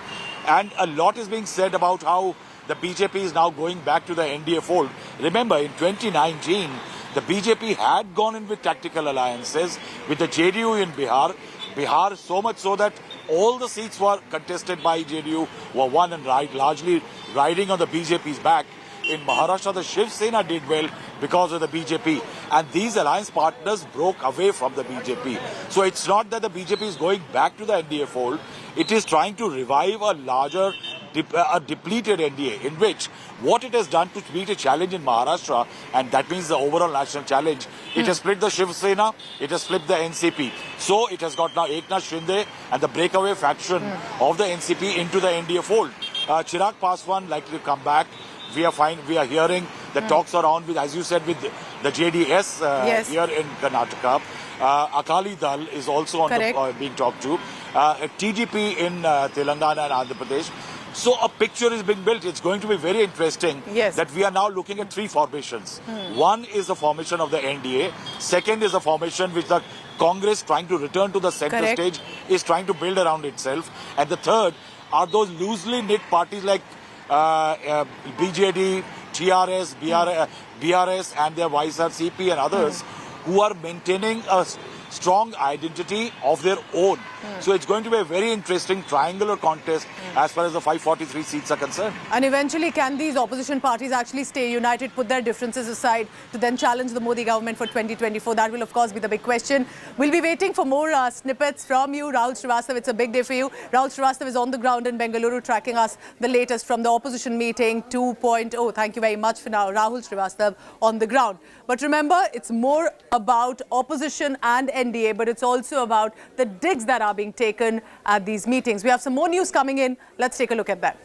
and a lot is being said about how the BJP is now going back to the NDA fold. Remember, in 2019, the BJP had gone in with tactical alliances with the JDU in Bihar, so much so that all the seats were contested by JDU, were won and largely riding on the BJP's back. In Maharashtra, the Shiv Sena did well because of the BJP. And these alliance partners broke away from the BJP. So it's not that the BJP is going back to the NDA fold. It is trying to revive a larger a depleted NDA, in which what it has done to meet a challenge in Maharashtra, and that means the overall national challenge, it has split the Shiv Sena, it has split the NCP. So it has got now Eknath Shinde and the breakaway faction of the NCP into the NDA fold. Chirag Paswan likely to come back. We are hearing the talks around with, as you said, with the JDS here in Karnataka. Akali Dal is also on being talked to. TGP in Telangana and Andhra Pradesh. So a picture is being built. It's going to be very interesting that we are now looking at three formations. One is the formation of the NDA. Second is the formation which the Congress, trying to return to the center stage, is trying to build around itself. And the third are those loosely knit parties like BJD, TRS, BRS and their YSRCP and others who are maintaining a strong identity of their own. So it's going to be a very interesting triangular contest as far as the 543 seats are concerned. And eventually, can these opposition parties actually stay united, put their differences aside to then challenge the Modi government for 2024? That will, of course, be the big question. We'll be waiting for more snippets from you, Rahul Srivastav. It's a big day for you. Rahul Srivastav is on the ground in Bengaluru tracking us the latest from the opposition meeting 2.0. Thank you very much for now, Rahul Srivastav on the ground. But remember, it's more about opposition and NDA, but it's also about the digs that are being taken at these meetings. We have some more news coming in. Let's take a look at that.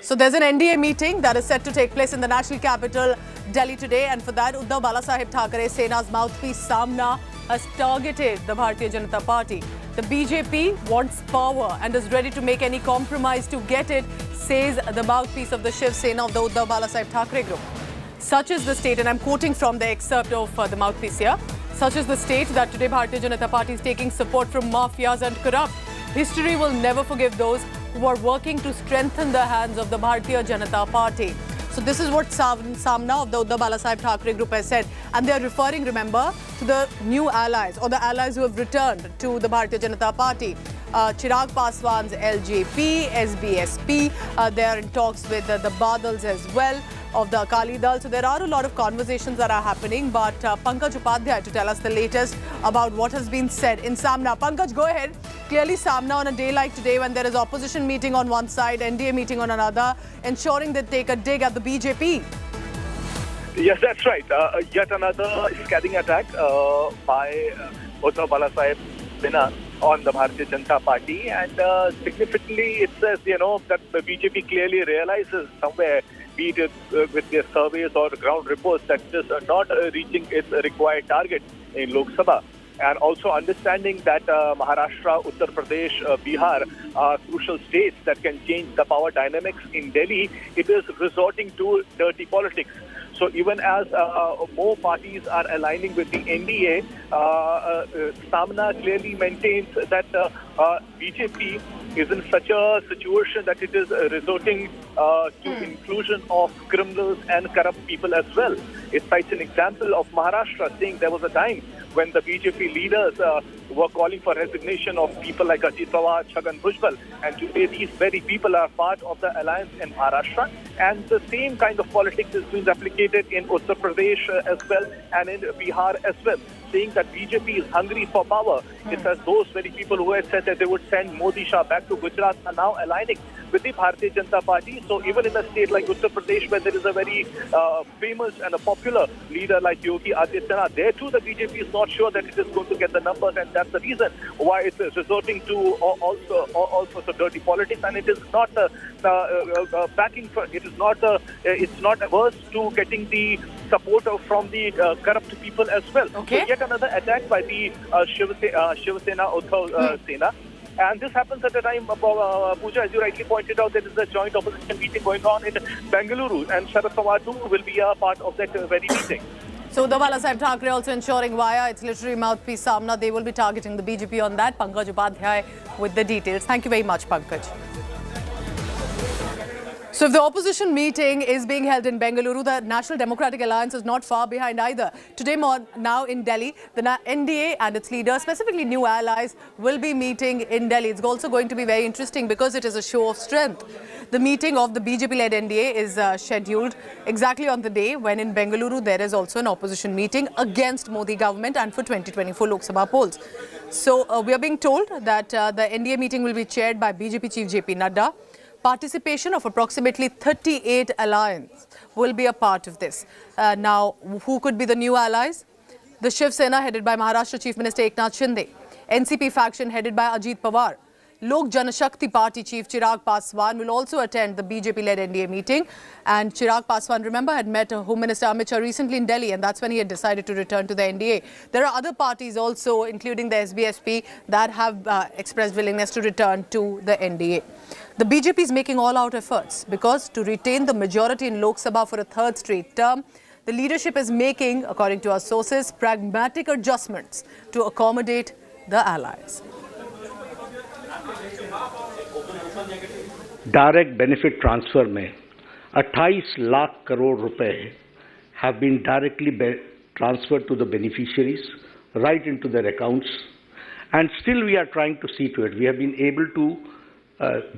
So there's an NDA meeting that is set to take place in the national capital, Delhi, today. And for that, Uddhav Balasaheb Thackeray, Sena's mouthpiece Samna, has targeted the Bharatiya Janata Party. The BJP wants power and is ready to make any compromise to get it, says the mouthpiece of the Shiv Sena of the Uddhav Balasaheb Thackeray group. Such is the state, and I'm quoting from the excerpt of the mouthpiece here. Such is the state that today Bharatiya Janata Party is taking support from mafias and corrupt. History will never forgive those who are working to strengthen the hands of the Bharatiya Janata Party. So this is what Samna of the Uddhav Balasaheb Thackeray group has said. And they are referring, remember, to the new allies or the allies who have returned to the Bharatiya Janata Party. Chirag Paswan's LJP, SBSP, they are in talks with the Badals as well of the Akali Dal. So there are a lot of conversations that are happening. But Pankaj Upadhyay to tell us the latest about what has been said in Samna. Pankaj, go ahead. Clearly Samna on a day like today when there is opposition meeting on one side, NDA meeting on another, ensuring they take a dig at the BJP. Yes, that's right. Yet another scathing attack by Uddhav Balasaheb Sena on the Bharatiya Janata Party, and significantly it says, that the BJP clearly realizes somewhere, be it with their surveys or ground reports, that it is not reaching its required target in Lok Sabha. And also understanding that Maharashtra, Uttar Pradesh, Bihar are crucial states that can change the power dynamics in Delhi, it is resorting to dirty politics. So even as more parties are aligning with the NDA, Samna clearly maintains that BJP is in such a situation that it is resorting to inclusion of criminals and corrupt people as well. It cites an example of Maharashtra, saying there was a time when the BJP leaders were calling for resignation of people like Ajit Pawar, Chhagan Bhujbal, and today these very people are part of the alliance in Maharashtra, and the same kind of politics is being replicated in Uttar Pradesh as well and in Bihar as well, saying that BJP is hungry for power. It's as those very people who had said that they would send Modi Shah back to Gujarat are now aligning with the Bharatiya Janata Party. So even in a state like Uttar Pradesh, where there is a very famous and a popular leader like Yogi Adityanath, there too the BJP is not sure that it is going to get the numbers, and that's the reason why it is resorting to all sorts of dirty politics. And it is not backing for it is not it's not averse to getting the support from the corrupt people as well. Okay. So yet another attack by the Shiv Sena Uddhav Sena. And this happens at a time, Pooja, as you rightly pointed out, there is a joint opposition meeting going on in Bengaluru, and Sharad Pawar too will be a part of that very meeting. So Uddhav Balasaheb Thackeray also ensuring via its literary mouthpiece Samna, they will be targeting the BJP on that. Pankaj Upadhyay with the details. Thank you very much, Pankaj. So if the opposition meeting is being held in Bengaluru, the National Democratic Alliance is not far behind either. Today, now in Delhi, the NDA and its leaders, specifically new allies, will be meeting in Delhi. It's also going to be very interesting because it is a show of strength. The meeting of the BJP-led NDA is scheduled exactly on the day when in Bengaluru there is also an opposition meeting against Modi government and for 2024 Lok Sabha polls. So we are being told that the NDA meeting will be chaired by BJP Chief JP Nadda. Participation of approximately 38 alliances will be a part of this. Now, who could be the new allies? The Shiv Sena headed by Maharashtra Chief Minister Eknath Shinde, NCP faction headed by Ajit Pawar, Lok Janashakti Party Chief Chirag Paswan will also attend the BJP-led NDA meeting. And Chirag Paswan, remember, had met Home Minister Amit Shah recently in Delhi, and that's when he had decided to return to the NDA. There are other parties also, including the SBSP, that have expressed willingness to return to the NDA. The BJP is making all-out efforts because to retain the majority in Lok Sabha for a third straight term, the leadership is making, according to our sources, pragmatic adjustments to accommodate the allies. Direct benefit transfer में 28 लाख करोड़ रुपए have been directly transferred to the beneficiaries right into their accounts, and still we are trying to see to it. We have been able to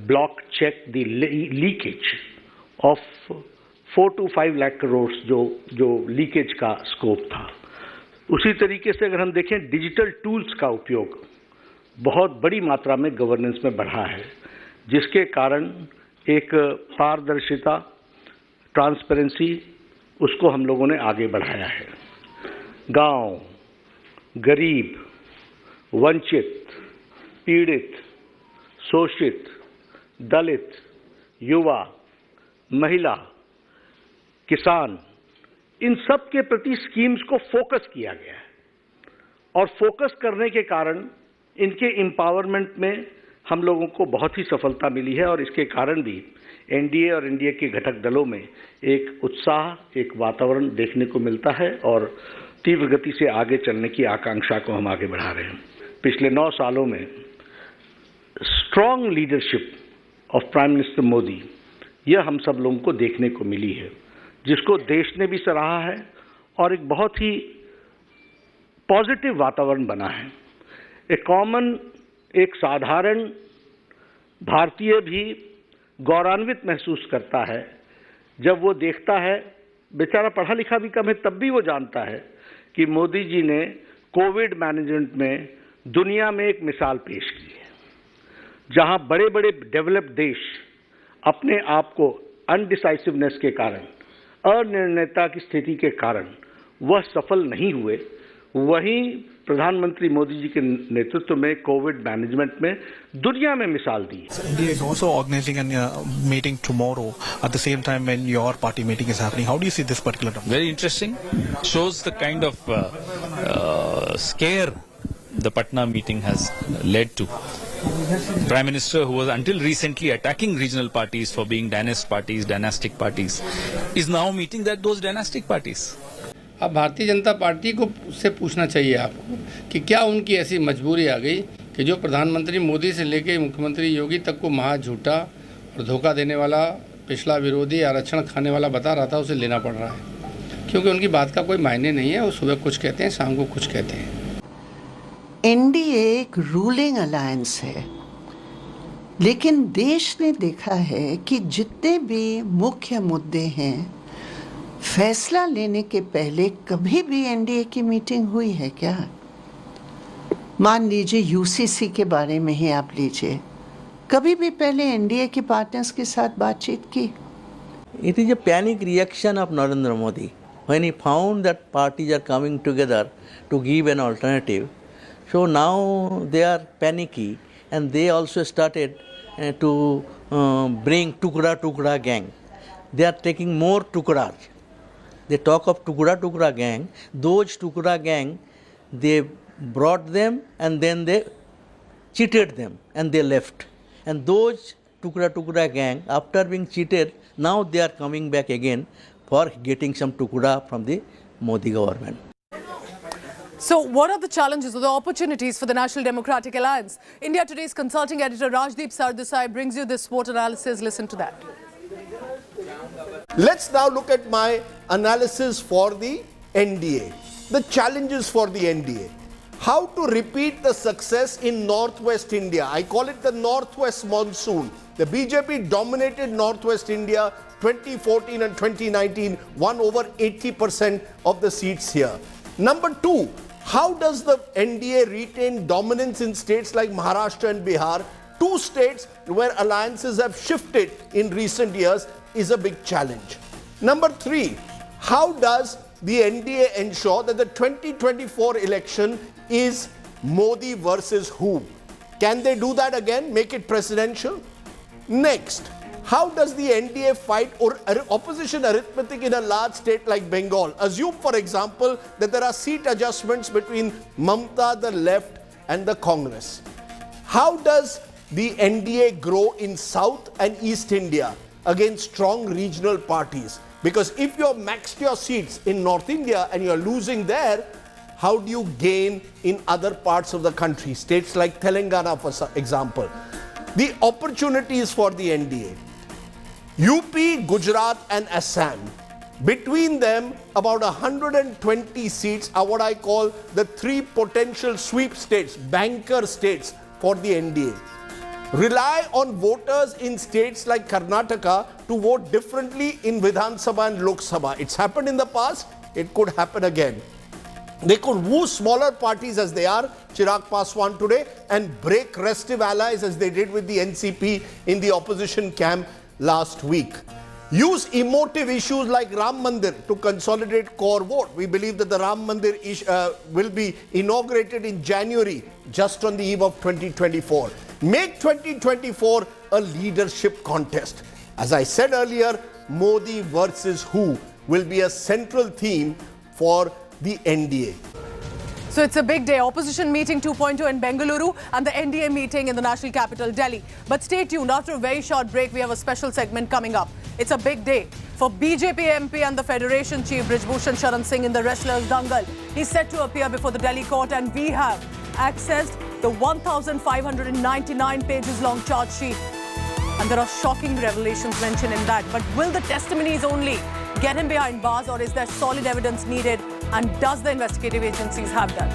block check the leakage of 4 to 5 lakh crores जो leakage का scope था. उसी तरीके से अगर हम देखें, digital tools का उपयोग बहुत बड़ी मात्रा में गवर्नेंस में बढ़ा है, जिसके कारण एक पारदर्शिता, ट्रांसपेरेंसी, उसको हम लोगों ने आगे बढ़ाया है. गांव, गरीब, वंचित, पीड़ित, शोषित, दलित, युवा, महिला, किसान, इन सब के प्रति स्कीम्स को फोकस किया गया है. और फोकस करने के कारण इनके एम्पावरमेंट में हम लोगों को बहुत ही सफलता मिली है. और इसके कारण भी एनडीए और एनडीए के घटक दलों में एक उत्साह, एक वातावरण देखने को मिलता है और तीव्र गति से आगे चलने की आकांक्षा को हम आगे बढ़ा रहे हैं. पिछले 9 सालों में strong leadership of prime minister Modi, यह हम सब लोगों को देखने को मिली है, जिसको देश ने भी सराहा है और एक बहुत ही पॉजिटिव वातावरण बना है. एक साधारण भारतीय भी गौरवान्वित महसूस करता है जब वो देखता है, बेचारा पढ़ा लिखा भी कम है, तब भी वो जानता है कि मोदी जी ने कोविड मैनेजमेंट में दुनिया में एक मिसाल पेश की है, जहां बड़े बड़े डेवलप्ड देश अपने आप को अनडिसाइसिवनेस के कारण, अनिर्णयता की स्थिति के कारण वह सफल नहीं हुए, वहीं प्रधानमंत्री मोदी जी के नेतृत्व में कोविड मैनेजमेंट में दुनिया में मिसाल दी. India is also organizing a meeting tomorrow at the same time when your party meeting is happening. How do you see this particular topic? Very interesting. Shows the kind of scare the Patna meeting has led to. Prime Minister, who was until recently attacking regional parties for being dynastic parties, is now meeting those dynastic parties. अब Bharatiya Janata party को उससे पूछना चाहिए आपको कि क्या उनकी ऐसी मजबूरी आ गई कि जो प्रधानमंत्री मोदी से लेकर मुख्यमंत्री योगी तक को महा झूठा और धोखा देने वाला, पिछला विरोधी, आरक्षण खाने वाला बता रहा था, उसे लेना पड़ रहा है, क्योंकि उनकी बात का कोई मायने नहीं है. वो सुबह कुछ कहते हैं, शाम को कुछ कहते हैं. एनडीए एक रूलिंग अलायंस है, लेकिन देश ने देखा है कि जितने भी मुख्य मुद्दे हैं, फैसला लेने के पहले कभी भी एनडीए की मीटिंग हुई है क्या? मान लीजिए यूसीसी के बारे में ही आप लीजिए, कभी भी पहले एनडीए के पार्टनर्स के साथ बातचीत की? It is a panic reaction of Narendra Modi when he found that parties are coming together to give an alternative. So now they are panicky, and they also started to bring Tukda gang. They are taking more Tukdas. They talk of Tukda gang. Those Tukda gang, they brought them and then they cheated them and they left. And those Tukda gang, after being cheated, now they are coming back again for getting some Tukda from the Modi government. So what are the challenges or the opportunities for the National Democratic Alliance? India Today's consulting editor Rajdeep Sardesai brings you this SWOT analysis. Listen to that. Let's now look at my analysis for the NDA. The challenges for the NDA. How to repeat the success in Northwest India. I call it the Northwest monsoon. The BJP dominated Northwest India 2014 and 2019, won over 80% of the seats here. Number two, how does the NDA retain dominance in states like Maharashtra and Bihar? Two states where alliances have shifted in recent years is a big challenge. Number three, how does the NDA ensure that the 2024 election is Modi versus who? Can they do that again, make it presidential? Next, how does the NDA fight or opposition arithmetic in a large state like Bengal? Assume, for example, that there are seat adjustments between Mamta, the left, and the Congress. How does the NDA grow in South and East India against strong regional parties? Because if you've maxed your seats in North India and you're losing there, how do you gain in other parts of the country? States like Telangana, for example. The opportunities for the NDA. UP, Gujarat and Assam. Between them, about 120 seats are what I call the three potential sweep states, banker states for the NDA. Rely on voters in states like Karnataka to vote differently in Vidhan Sabha and Lok Sabha. It's happened in the past, it could happen again. They could woo smaller parties as they are, Chirag Paswan today, and break restive allies as they did with the NCP in the opposition camp last week. Use emotive issues like Ram Mandir to consolidate core vote. We believe that the Ram Mandir will be inaugurated in January, just on the eve of 2024. Make 2024 a leadership contest. As I said earlier, Modi versus who will be a central theme for the NDA. So it's a big day. Opposition meeting 2.2 in Bengaluru and the NDA meeting in the national capital, Delhi. But stay tuned. After a very short break, we have a special segment coming up. It's a big day for BJP MP and the Federation Chief Brijbhushan Sharan Singh in the wrestlers' dangal. He's set to appear before the Delhi court, and we have accessed the 1,599 pages long charge sheet. And there are shocking revelations mentioned in that. But will the testimonies only get him behind bars, or is there solid evidence needed? And does the investigative agencies have that?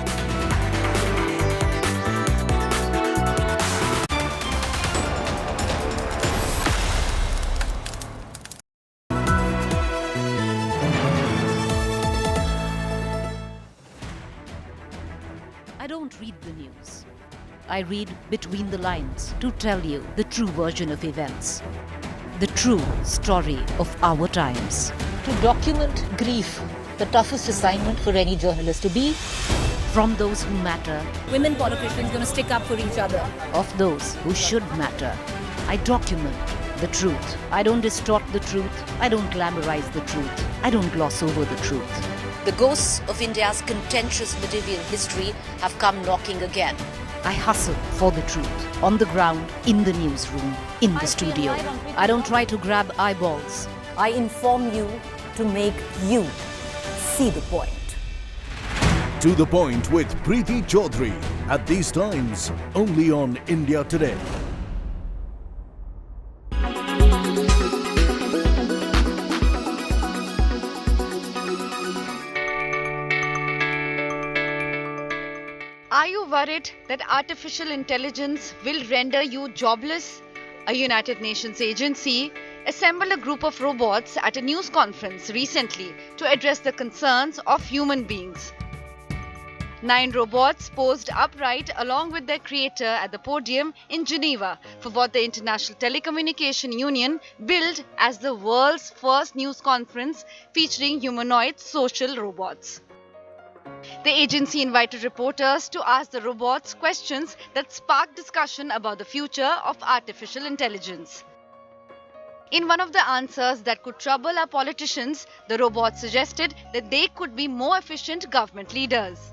I don't read the news. I read between the lines to tell you the true version of events. The true story of our times. To document grief, the toughest assignment for any journalist to be. From those who matter. Women politicians going to stick up for each other. Of those who should matter. I document the truth. I don't distort the truth. I don't glamorize the truth. I don't gloss over the truth. The ghosts of India's contentious medieval history have come knocking again. I hustle for the truth. On the ground, in the newsroom, in the studio. I don't try to grab eyeballs. I inform you to make you see the point. To the Point with Preeti Chaudhary. At these times, only on India Today. Are you worried that artificial intelligence will render you jobless? A United Nations agency assembled a group of robots at a news conference recently to address the concerns of human beings. 9 robots posed upright along with their creator at the podium in Geneva for what the International Telecommunication Union billed as the world's first news conference featuring humanoid social robots. The agency invited reporters to ask the robots questions that sparked discussion about the future of artificial intelligence. In one of the answers that could trouble our politicians, the robots suggested that they could be more efficient government leaders.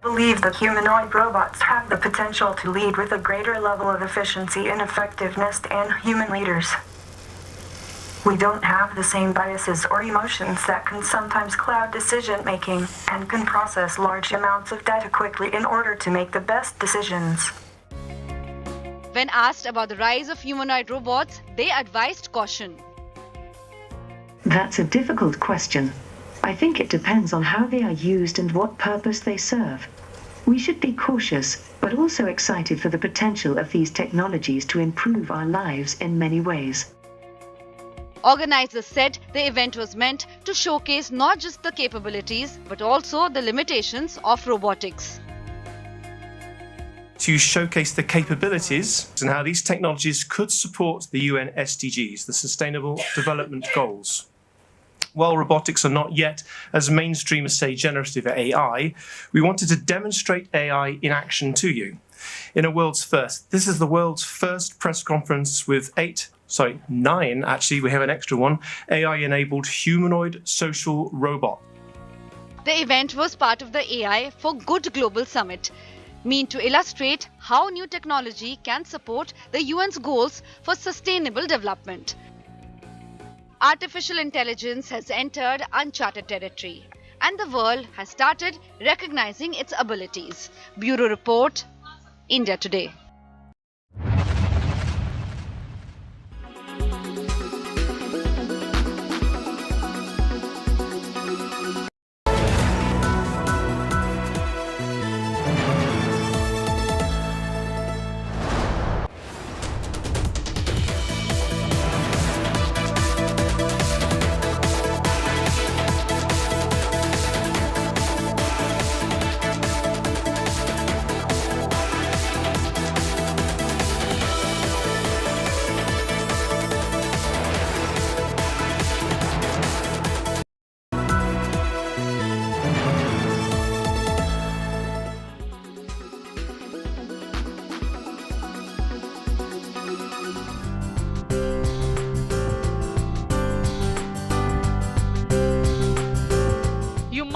I believe that humanoid robots have the potential to lead with a greater level of efficiency and effectiveness than human leaders. We don't have the same biases or emotions that can sometimes cloud decision-making and can process large amounts of data quickly in order to make the best decisions. When asked about the rise of humanoid robots, they advised caution. That's a difficult question. I think it depends on how they are used and what purpose they serve. We should be cautious, but also excited for the potential of these technologies to improve our lives in many ways. Organizers said the event was meant to showcase not just the capabilities, but also the limitations of robotics. To showcase the capabilities and how these technologies could support the UN SDGs, the Sustainable Development Goals. While robotics are not yet as mainstream as, say, generative AI, we wanted to demonstrate AI in action to you. In a world's first. This is the world's first press conference with 9, actually, we have an extra one, AI-enabled humanoid social robot. The event was part of the AI for Good Global Summit, meant to illustrate how new technology can support the UN's goals for sustainable development. Artificial intelligence has entered uncharted territory, and the world has started recognizing its abilities. Bureau Report, India Today.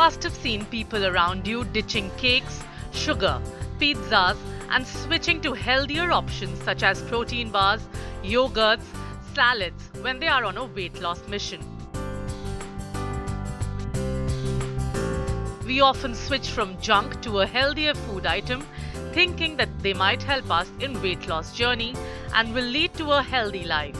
must have seen people around you ditching cakes, sugar, pizzas, and switching to healthier options such as protein bars, yogurts, salads when they are on a weight loss mission. We often switch from junk to a healthier food item, thinking that they might help us in weight loss journey and will lead to a healthy life.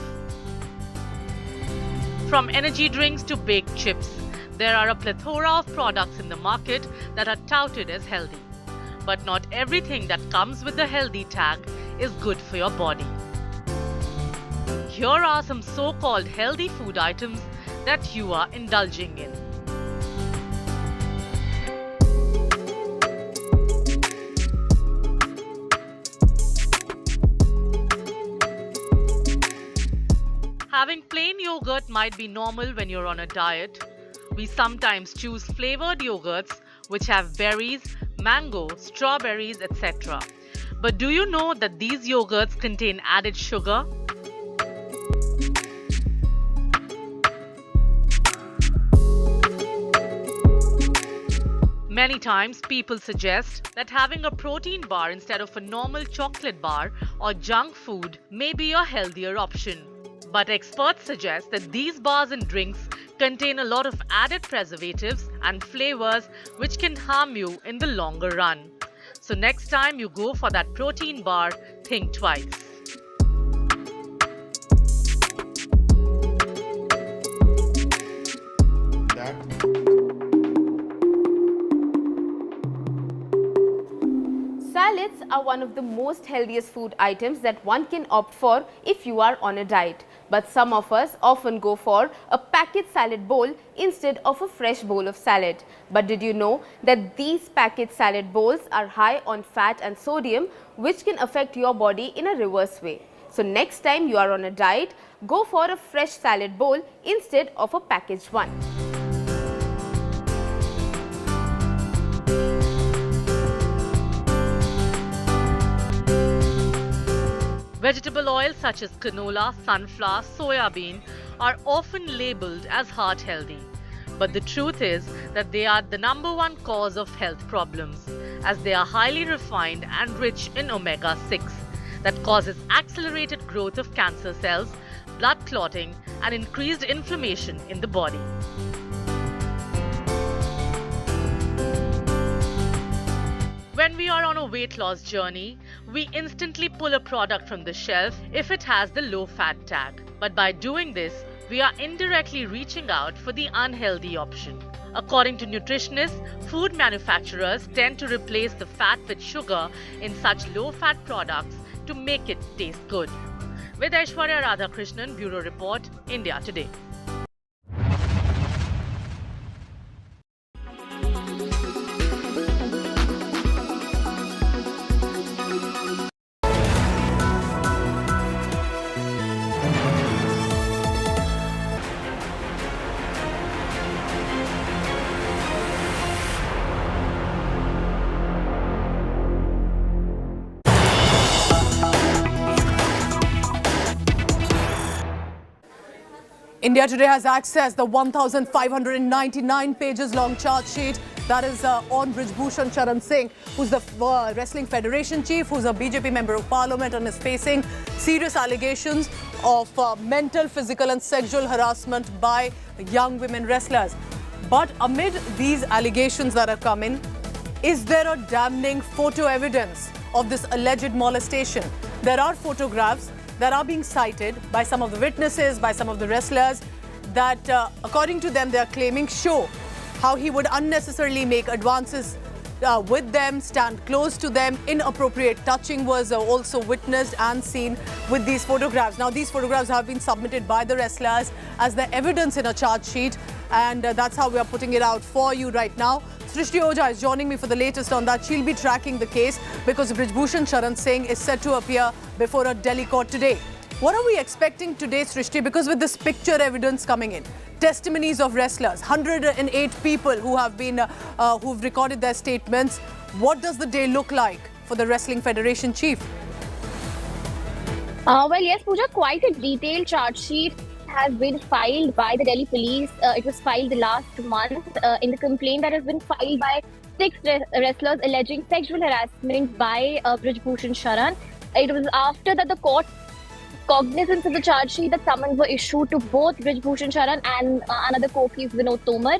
From energy drinks to baked chips, there are a plethora of products in the market that are touted as healthy. But not everything that comes with the healthy tag is good for your body. Here are some so-called healthy food items that you are indulging in. Having plain yogurt might be normal when you're on a diet. We sometimes choose flavored yogurts which have berries, mango, strawberries, etc. But do you know that these yogurts contain added sugar? Many times people suggest that having a protein bar instead of a normal chocolate bar or junk food may be a healthier option. But experts suggest that these bars and drinks contain a lot of added preservatives and flavors which can harm you in the longer run. So next time you go for that protein bar, think twice. Salads are one of the most healthiest food items that one can opt for if you are on a diet. But some of us often go for a packet salad bowl instead of a fresh bowl of salad. But did you know that these packet salad bowls are high on fat and sodium, which can affect your body in a reverse way? So next time you are on a diet, go for a fresh salad bowl instead of a packaged one. Vegetable oils such as canola, sunflower, soya bean are often labeled as heart healthy. But the truth is that they are the #1 cause of health problems, as they are highly refined and rich in omega-6 that causes accelerated growth of cancer cells, blood clotting and increased inflammation in the body. When we are on a weight loss journey, we instantly pull a product from the shelf if it has the low fat tag. But by doing this, we are indirectly reaching out for the unhealthy option. According to nutritionists, food manufacturers tend to replace the fat with sugar in such low-fat products to make it taste good. With Aishwarya Radhakrishnan, Bureau Report, India Today. India Today has accessed the 1,599 pages long charge sheet that is on Brijbhushan Sharan Singh, who's the Wrestling Federation chief, who's a BJP member of parliament and is facing serious allegations of mental, physical and sexual harassment by young women wrestlers. But amid these allegations that are coming, is there a damning photo evidence of this alleged molestation? There are photographs that are being cited by some of the witnesses, by some of the wrestlers, that according to them, they are claiming show how he would unnecessarily make advances with them, stand close to them. Inappropriate touching was also witnessed and seen with these photographs. Now, these photographs have been submitted by the wrestlers as the evidence in a charge sheet, and that's how we are putting it out for you right now. Srishti Ojha is joining me for the latest on that. She'll be tracking the case because Brijbhushan Sharan Singh is set to appear before a Delhi court today. What are we expecting today, Srishti? Because with this picture evidence coming in, testimonies of wrestlers, 108 people who have been who've recorded their statements, what does the day look like for the Wrestling Federation chief? Well, yes, Pooja, quite a detailed charge sheet has been filed by the Delhi police. It was filed last month in the complaint that has been filed by 6 wrestlers alleging sexual harassment by Brijbhushan Sharan. It was after that the court cognizance of the charge sheet that summons were issued to both Brijbhushan Sharan and another co-chief Vinod Tomar.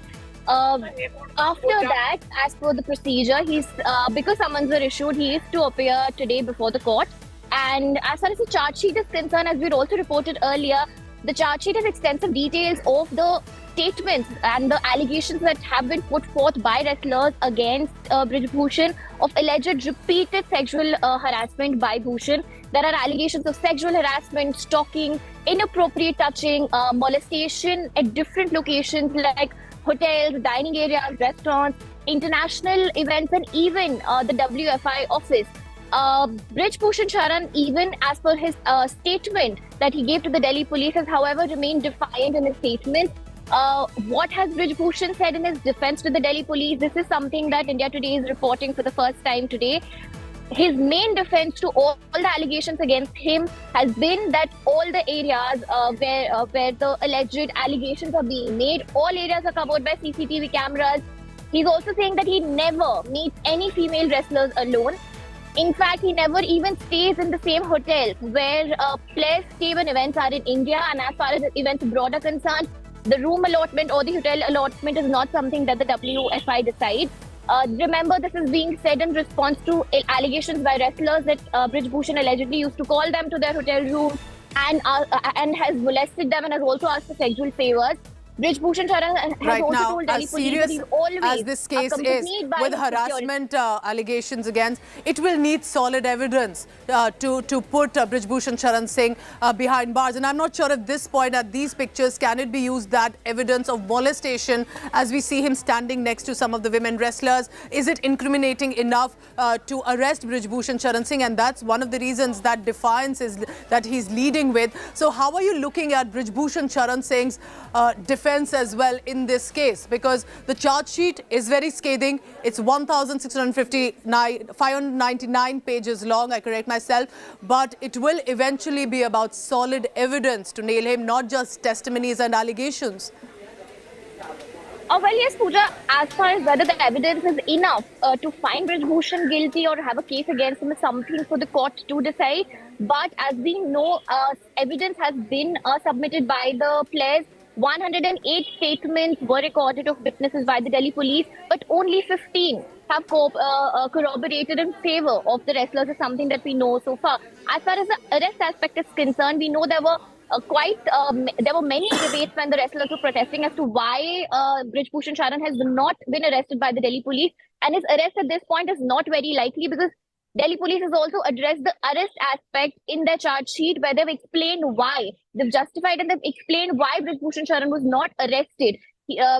After that, as per the procedure, because summons were issued, he is to appear today before the court. And as far as the charge sheet is concerned, as we also reported earlier, the charge sheet has extensive details of the statements and the allegations that have been put forth by wrestlers against Brijbhushan of alleged repeated sexual harassment by Bhushan. There are allegations of sexual harassment, stalking, inappropriate touching, molestation at different locations like hotels, dining areas, restaurants, international events, and even the WFI office. Brijbhushan Sharan, even as per his statement that he gave to the Delhi police, has however remained defiant in his statement. What has Brijbhushan said in his defense to the Delhi police? This is something that India Today is reporting for the first time today. His main defense to all the allegations against him has been that all the areas where the alleged allegations are being made, all areas are covered by CCTV cameras. He's also saying that he never meets any female wrestlers alone. In fact, he never even stays in the same hotel where players stay when events are in India. And as far as events abroad are concerned, the room allotment or the hotel allotment is not something that the WFI decides. Remember, this is being said in response to allegations by wrestlers that Brijbhushan allegedly used to call them to their hotel room and has molested them and has also asked for sexual favors. Brijbhushan Sharan has also told Delhi police that he's always as this case is with harassment allegations against, it will need solid evidence to put Brijbhushan Sharan Singh behind bars. And I'm not sure at this point, at these pictures, can it be used that evidence of molestation as we see him standing next to some of the women wrestlers? Is it incriminating enough to arrest Brijbhushan Sharan Singh? And that's one of the reasons that defiance is that he's leading with. So how are you looking at Brijbhushan Sharan Singh's defense as well in this case? Because the charge sheet is very scathing. It's 599 pages long, I correct myself, but it will eventually be about solid evidence to nail him, not just testimonies and allegations. Well, yes, Pooja, as far as whether the evidence is enough to find Brijbhushan guilty or have a case against him is something for the court to decide. But as we know, evidence has been submitted by the players. 108 statements were recorded of witnesses by the Delhi police, but only 15 have corroborated in favor of the wrestlers is something that we know so far. As far as the arrest aspect is concerned, we know there were many debates when the wrestlers were protesting as to why Brij Bhushan Sharan has not been arrested by the Delhi police, and his arrest at this point is not very likely because Delhi police has also addressed the arrest aspect in their charge sheet, where they've explained why. They've justified and they've explained why Brij Bhushan Sharan was not arrested.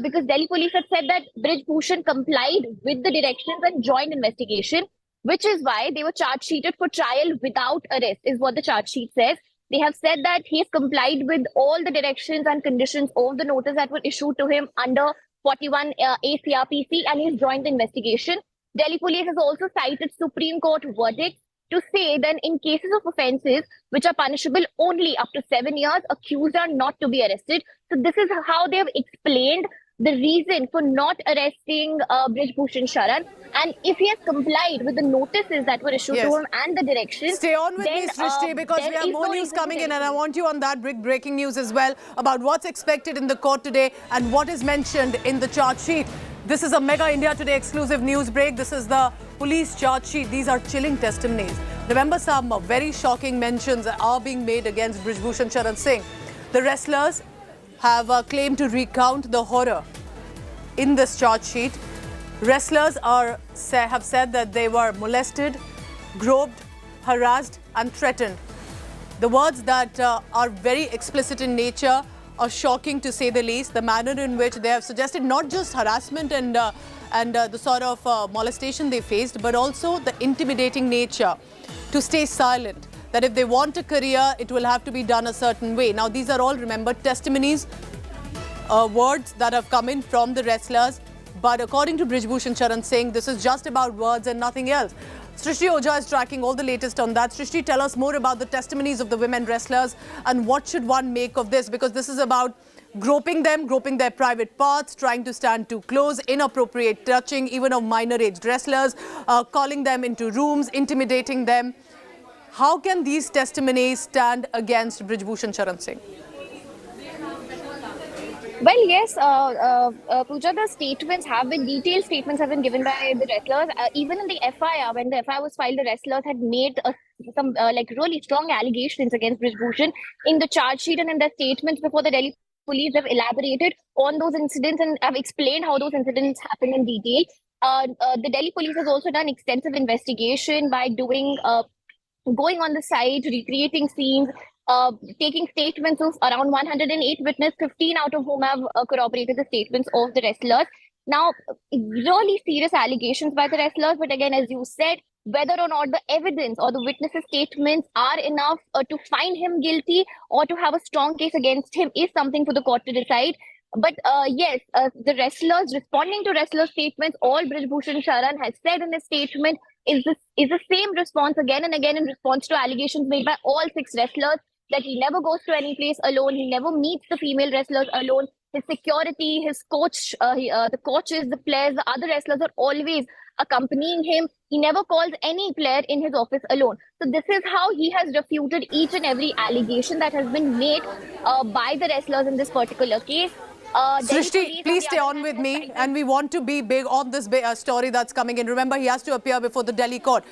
Because Delhi police had said that Brij Bhushan complied with the directions and joined investigation, which is why they were charge sheeted for trial without arrest, is what the charge sheet says. They have said that he has complied with all the directions and conditions of the notice that were issued to him under 41 ACRPC, and he has joined the investigation. Delhi police has also cited Supreme Court verdicts to say that in cases of offences which are punishable only up to 7 years, accused are not to be arrested. So this is how they have explained the reason for not arresting Brij Bhushan Sharan. And if he has complied with the notices that were issued to him and the directions... Stay on with me, Srishti, because we have more news coming in, and I want you on that breaking news as well about what's expected in the court today and what is mentioned in the charge sheet. This is a Mega India Today exclusive news break. This is the police charge sheet. These are chilling testimonies. Remember, some very shocking mentions are being made against Brij Bhushan Sharan Singh. The wrestlers have claimed to recount the horror in this charge sheet. Wrestlers have said that they were molested, groped, harassed and threatened. The words that are very explicit in nature are shocking, to say the least. The manner in which they have suggested not just harassment and the sort of molestation they faced, but also the intimidating nature to stay silent, that if they want a career, it will have to be done a certain way. Now, these are all, remember, testimonies, words that have come in from the wrestlers. But according to Brij Bhushan Sharan Singh, this is just about words and nothing else. Srishti Oja is tracking all the latest on that. Srishti, tell us more about the testimonies of the women wrestlers and what should one make of this? Because this is about groping them, groping their private parts, trying to stand too close, inappropriate touching, even of minor-aged wrestlers, calling them into rooms, intimidating them. How can these testimonies stand against Brij Bhushan Sharan Singh? Well, yes, Pooja, the statements have been, detailed statements have been given by the wrestlers. Even in the FIR, when the FIR was filed, the wrestlers had made some really strong allegations against Brij Bhushan in the charge sheet, and in their statements before the Delhi police have elaborated on those incidents and have explained how those incidents happened in detail. The Delhi police has also done extensive investigation by going on the site, recreating scenes, taking statements of around 108 witnesses, 15 out of whom have corroborated the statements of the wrestlers. Now, really serious allegations by the wrestlers, but again, as you said, whether or not the evidence or the witnesses' statements are enough to find him guilty or to have a strong case against him is something for the court to decide. But yes, the wrestlers, responding to wrestlers' statements, all Brij Bhushan Sharan has said in his statement is the same response again and again in response to allegations made by all 6 wrestlers, that he never goes to any place alone, he never meets the female wrestlers alone. His security, his coach, the coaches, the players, the other wrestlers are always accompanying him. He never calls any player in his office alone. So this is how he has refuted each and every allegation that has been made by the wrestlers in this particular case. Srishti, please stay on with me, and we want to be big on this story that's coming in. Remember, he has to appear before the Delhi court.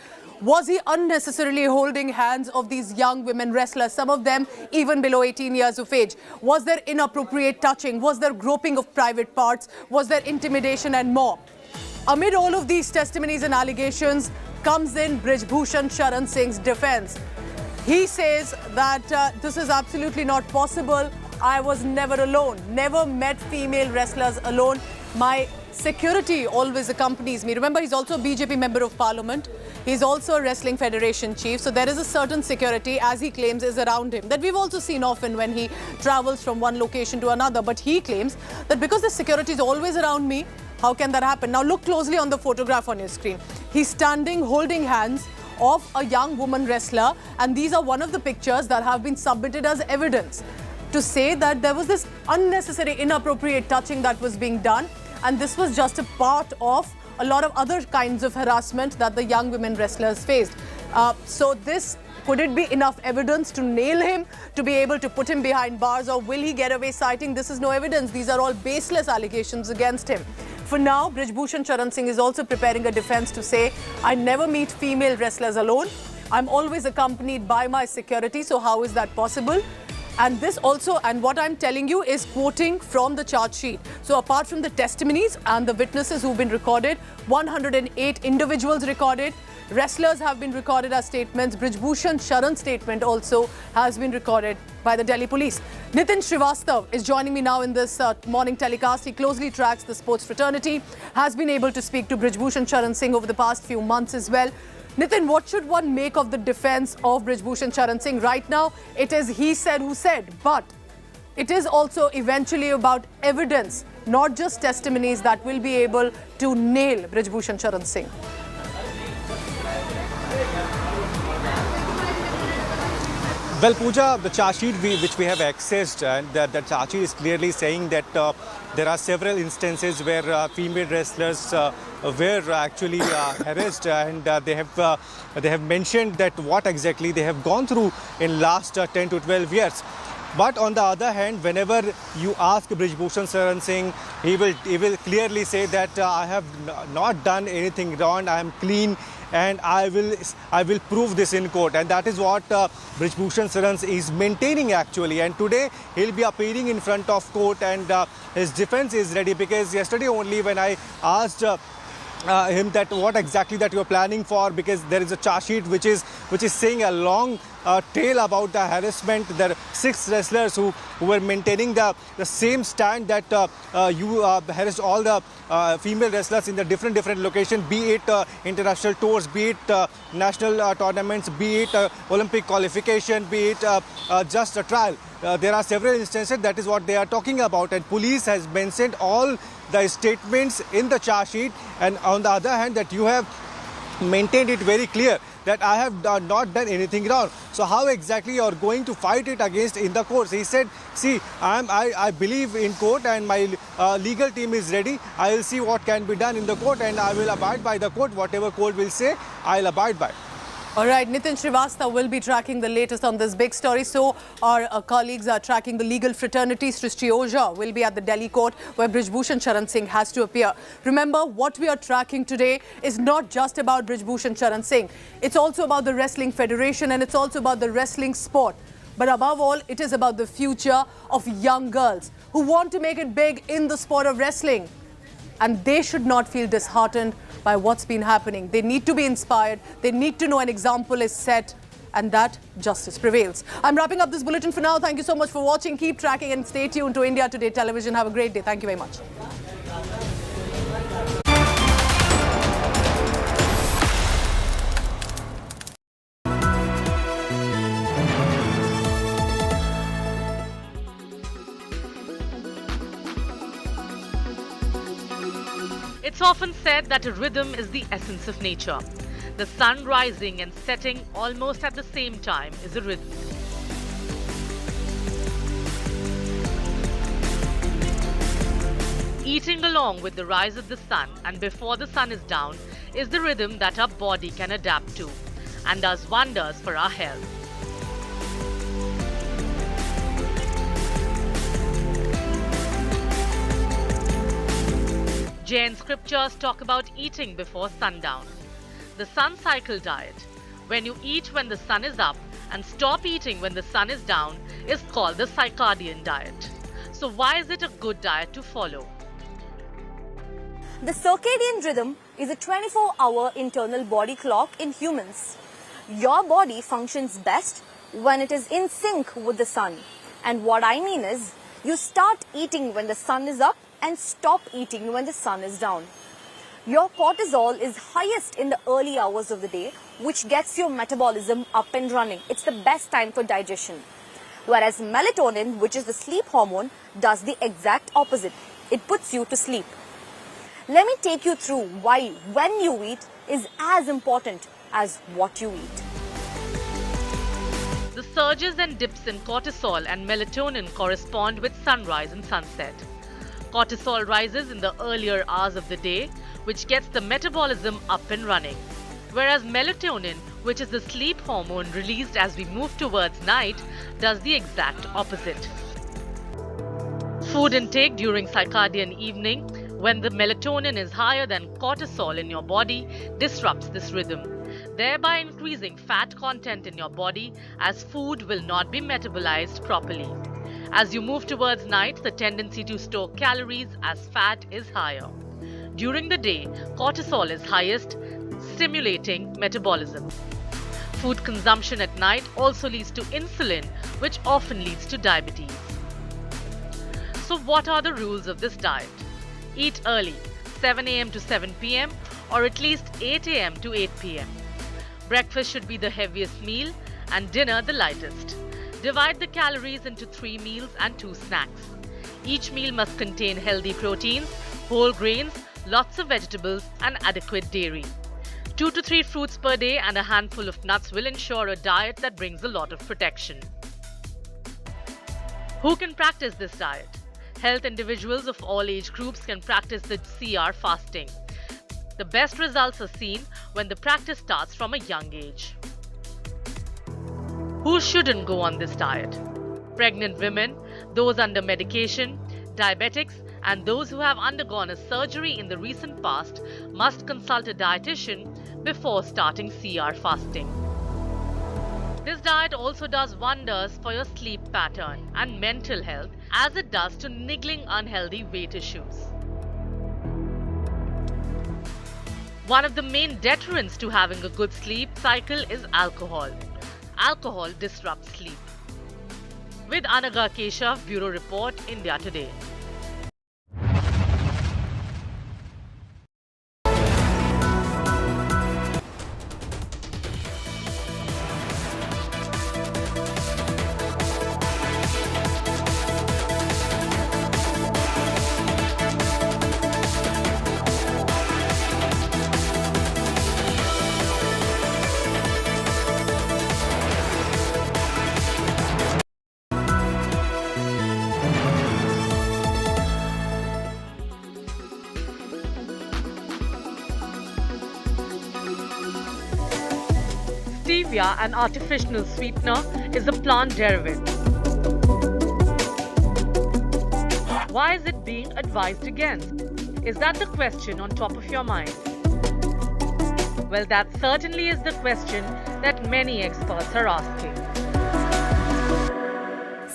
Was he unnecessarily holding hands of these young women wrestlers, some of them even below 18 years of age? Was there inappropriate touching? Was there groping of private parts? Was there intimidation and more? Amid all of these testimonies and allegations comes in Brij Bhushan Sharan Singh's defense. He says that this is absolutely not possible. I was never alone, never met female wrestlers alone. My security always accompanies me. Remember, he's also a BJP member of parliament. He's also a wrestling federation chief. So there is a certain security, as he claims, is around him, that we've also seen often when he travels from one location to another. But he claims that because the security is always around me, how can that happen? Now look closely on the photograph on your screen. He's standing holding hands of a young woman wrestler, and these are one of the pictures that have been submitted as evidence to say that there was this unnecessary, inappropriate touching that was being done, and this was just a part of a lot of other kinds of harassment that the young women wrestlers faced. So this, could it be enough evidence to nail him, to be able to put him behind bars, or will he get away citing this is no evidence? These are all baseless allegations against him. For now, Brijbhushan Charan Singh is also preparing a defense to say, I never meet female wrestlers alone. I'm always accompanied by my security. So how is that possible? And this also, and what I'm telling you is quoting from the charge sheet. So apart from the testimonies and the witnesses who've been recorded, 108 individuals recorded, wrestlers have been recorded as statements. Brijbhushan Charan's statement also has been recorded by the Delhi police. Nitin Srivastav is joining me now in this morning telecast. He closely tracks the sports fraternity, has been able to speak to Brijbhushan Charan Singh over the past few months as well. Nitin, what should one make of the defense of Brijbhushan Charan Singh? Right now, it is he said who said, but it is also eventually about evidence, not just testimonies that will be able to nail Brijbhushan Charan Singh. Well, Pooja, the charge sheet which we have accessed, and the charge sheet is clearly saying that there are several instances where female wrestlers were actually harassed, and they have mentioned that what exactly they have gone through in last 10 to 12 years. But on the other hand, whenever you ask Brijbhushan Charan Singh, he will clearly say that I have not done anything wrong, I am clean, and I will prove this in court. And that is what Brijbhushan Charan is maintaining actually. And today he'll be appearing in front of court, and his defense is ready, because yesterday only when I asked him that what exactly that you're planning for, because there is a charge sheet which is saying a long tale about the harassment. There are 6 wrestlers who were maintaining the same stand that you harassed all the female wrestlers in the different locations, be it international tours, be it national tournaments, be it Olympic qualification, be it just a trial. There are several instances, that is what they are talking about, and police has mentioned all the statements in the charge sheet, and on the other hand that you have maintained it very clear that I have not done anything wrong. So how exactly you are going to fight it against in the courts? He said, see, I believe in court, and my legal team is ready. I will see what can be done in the court, and I will abide by the court. Whatever court will say, I'll abide by. All right, Nitin Srivastava will be tracking the latest on this big story. So our colleagues are tracking the legal fraternity. Srishti Ojha will be at the Delhi court where Brijbhushan Charan Singh has to appear. Remember, what we are tracking today is not just about Brijbhushan Charan Singh. It's also about the Wrestling Federation, and it's also about the wrestling sport. But above all, it is about the future of young girls who want to make it big in the sport of wrestling. And they should not feel disheartened by what's been happening. They need to be inspired. They need to know an example is set, and that justice prevails. I'm wrapping up this bulletin for now. Thank you so much for watching. Keep tracking and stay tuned to India Today Television. Have a great day. Thank you very much. It's often said that a rhythm is the essence of nature. The sun rising and setting almost at the same time is a rhythm. Eating along with the rise of the sun and before the sun is down is the rhythm that our body can adapt to and does wonders for our health. Jain scriptures talk about eating before sundown. The sun cycle diet, when you eat when the sun is up and stop eating when the sun is down, is called the Circadian diet. So why is it a good diet to follow? The circadian rhythm is a 24-hour internal body clock in humans. Your body functions best when it is in sync with the sun. And what I mean is, you start eating when the sun is up and stop eating when the sun is down. Your cortisol is highest in the early hours of the day, which gets your metabolism up and running. It's the best time for digestion. Whereas melatonin, which is the sleep hormone, does the exact opposite. It puts you to sleep. Let me take you through why when you eat is as important as what you eat. The surges and dips in cortisol and melatonin correspond with sunrise and sunset. Cortisol rises in the earlier hours of the day, which gets the metabolism up and running. Whereas melatonin, which is the sleep hormone released as we move towards night, does the exact opposite. Food intake during circadian evening, When the melatonin is higher than cortisol in your body, disrupts this rhythm, thereby increasing fat content in your body as food will not be metabolized properly. As you move towards night, the tendency to store calories as fat is higher. During the day, cortisol is highest, stimulating metabolism. Food consumption at night also leads to insulin, which often leads to diabetes. So what are the rules of this diet? Eat early, 7 a.m. to 7 p.m. or at least 8 a.m. to 8 p.m. Breakfast should be the heaviest meal and dinner the lightest. Divide the calories into 3 meals and 2 snacks. Each meal must contain healthy proteins, whole grains, lots of vegetables and adequate dairy. 2 to 3 fruits per day and a handful of nuts will ensure a diet that brings a lot of protection. Who can practice this diet? Health individuals of all age groups can practice the CR fasting. The best results are seen when the practice starts from a young age. Who shouldn't go on this diet? Pregnant women, those under medication, diabetics, and those who have undergone a surgery in the recent past must consult a dietitian before starting CR fasting. This diet also does wonders for your sleep pattern and mental health as it does to niggling unhealthy weight issues. One of the main deterrents to having a good sleep cycle is alcohol. Alcohol disrupts sleep. With Anaga Keshav, Bureau Report, India Today. Stevia, an artificial sweetener, is a plant derivative. Why is it being advised against? Is that the question on top of your mind? Well, that certainly is the question that many experts are asking.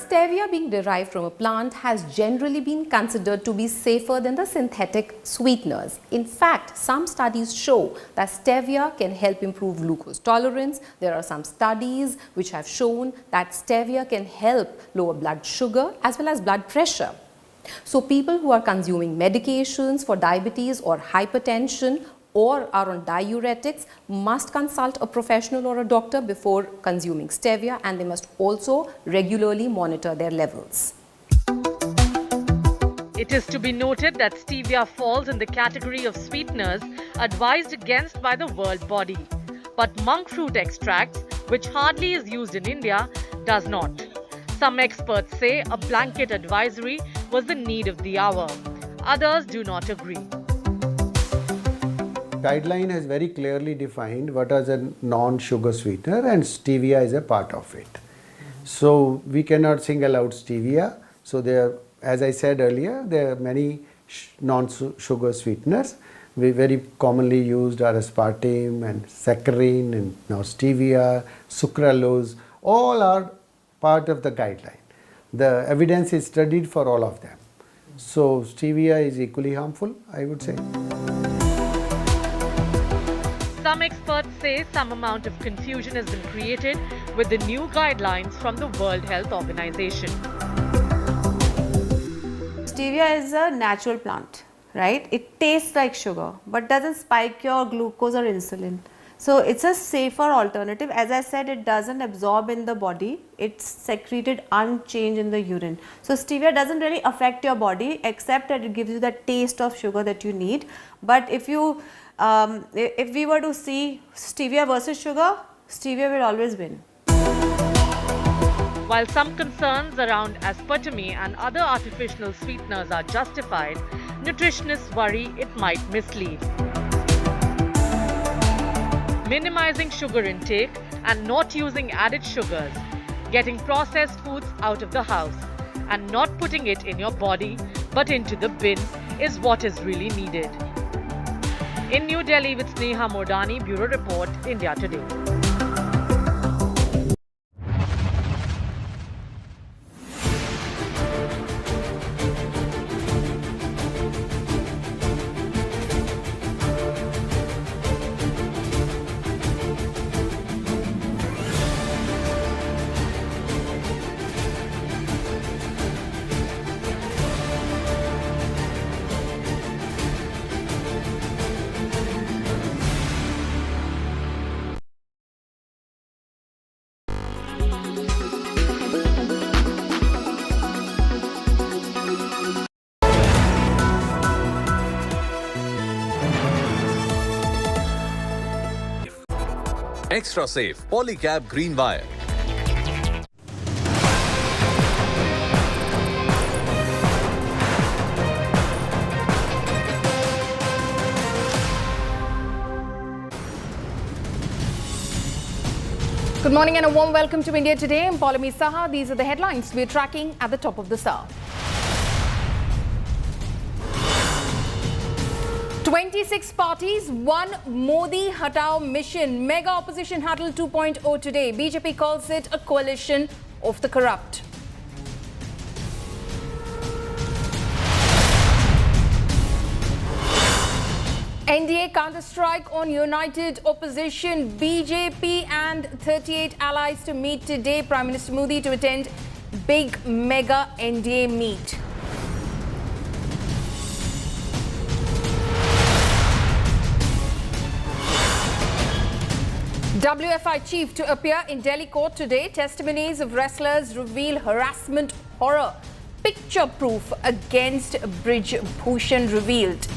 Stevia being derived from a plant has generally been considered to be safer than the synthetic sweeteners. In fact, some studies show that stevia can help improve glucose tolerance. There are some studies which have shown that stevia can help lower blood sugar as well as blood pressure. So people who are consuming medications for diabetes or hypertension or are on diuretics must consult a professional or a doctor before consuming stevia, and they must also regularly monitor their levels. It is to be noted that stevia falls in the category of sweeteners advised against by the World Body. But monk fruit extracts, which hardly is used in India, does not. Some experts say a blanket advisory was the need of the hour. Others do not agree. Guideline has very clearly defined what is a non-sugar sweetener, and stevia is a part of it. So we cannot single out stevia. So there, as I said earlier, there are many non-sugar sweeteners. We very commonly used are aspartame and saccharin and now stevia, sucralose. All are part of the guideline. The evidence is studied for all of them. So stevia is equally harmful, I would say. Some experts say some amount of confusion has been created with the new guidelines from the World Health Organization. Stevia is a natural plant, right? It tastes like sugar but doesn't spike your glucose or insulin. So it's a safer alternative. As I said, it doesn't absorb in the body. It's secreted unchanged in the urine. So stevia doesn't really affect your body except that it gives you that taste of sugar that you need. But if we were to see stevia versus sugar, stevia will always win. While some concerns around aspartame and other artificial sweeteners are justified, nutritionists worry it might mislead. Minimizing sugar intake and not using added sugars, getting processed foods out of the house and not putting it in your body but into the bin is what is really needed. In New Delhi with Sneha Mordani, Bureau Report, India Today. Extra safe Polycab Green Wire. Good morning and a warm welcome to India Today. I'm Paulami Saha. These are the headlines we're tracking at the top of the hour. 26 parties, one Modi Hatao mission. Mega opposition huddle 2.0 today. BJP calls it a coalition of the corrupt. NDA counter-strike on united opposition. BJP and 38 allies to meet today. Prime Minister Modi to attend big mega NDA meet. WFI chief to appear in Delhi court today. Testimonies of wrestlers reveal harassment horror. Picture proof against Brij Bhushan revealed.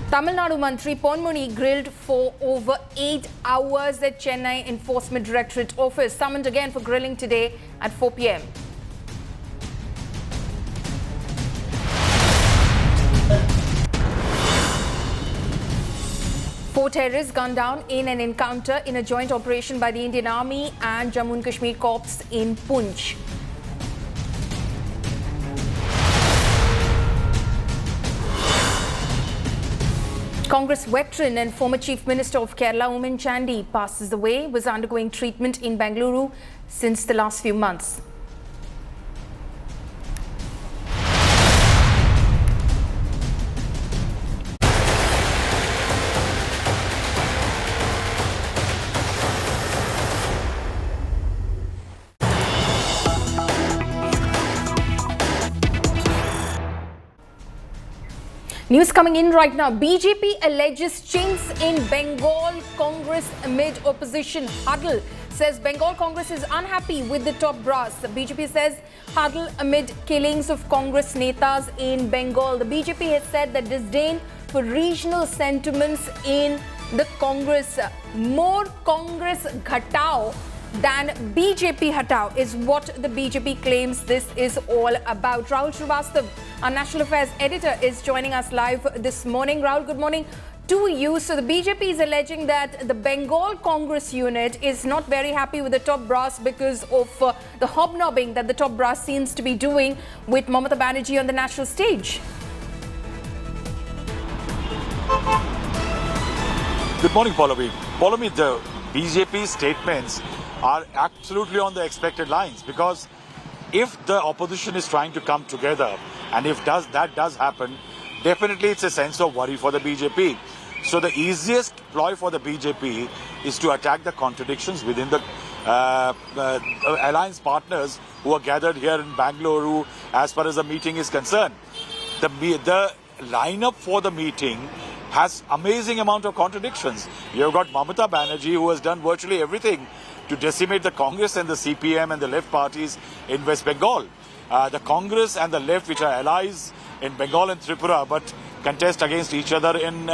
Tamil Nadu Mantri Ponmuni grilled for over 8 hours at Chennai Enforcement Directorate office. Summoned again for grilling today at 4 p.m. Four terrorists gunned down in an encounter in a joint operation by the Indian Army and Jammu and Kashmir Corps in Poonch. Congress veteran and former Chief Minister of Kerala, Oommen Chandy, passes away, was undergoing treatment in Bengaluru since the last few months. News coming in right now. BJP alleges chinks in Bengal Congress amid opposition huddle. Says Bengal Congress is unhappy with the top brass. The BJP says huddle amid killings of Congress netas in Bengal. The BJP has said that disdain for regional sentiments in the Congress. More Congress ghatao than BJP hatao is what the BJP claims this is all about. Rahul Srivastava, our National Affairs editor, is joining us live this morning. Rahul, good morning to you. So the BJP is alleging that the Bengal Congress unit is not very happy with the top brass because of the hobnobbing that the top brass seems to be doing with Mamata Banerjee on the national stage. Good morning, Paulami. Paulami, the BJP statements are absolutely on the expected lines, because if the opposition is trying to come together and if that does happen, definitely it's a sense of worry for the BJP. So the easiest ploy for the BJP is to attack the contradictions within the alliance partners who are gathered here in Bengaluru as far as the meeting is concerned. The lineup for the meeting has amazing amount of contradictions. You've got Mamata Banerjee, who has done virtually everything to decimate the Congress and the CPM and the left parties in West Bengal. The Congress and the left, which are allies in Bengal and Tripura, but contest against each other in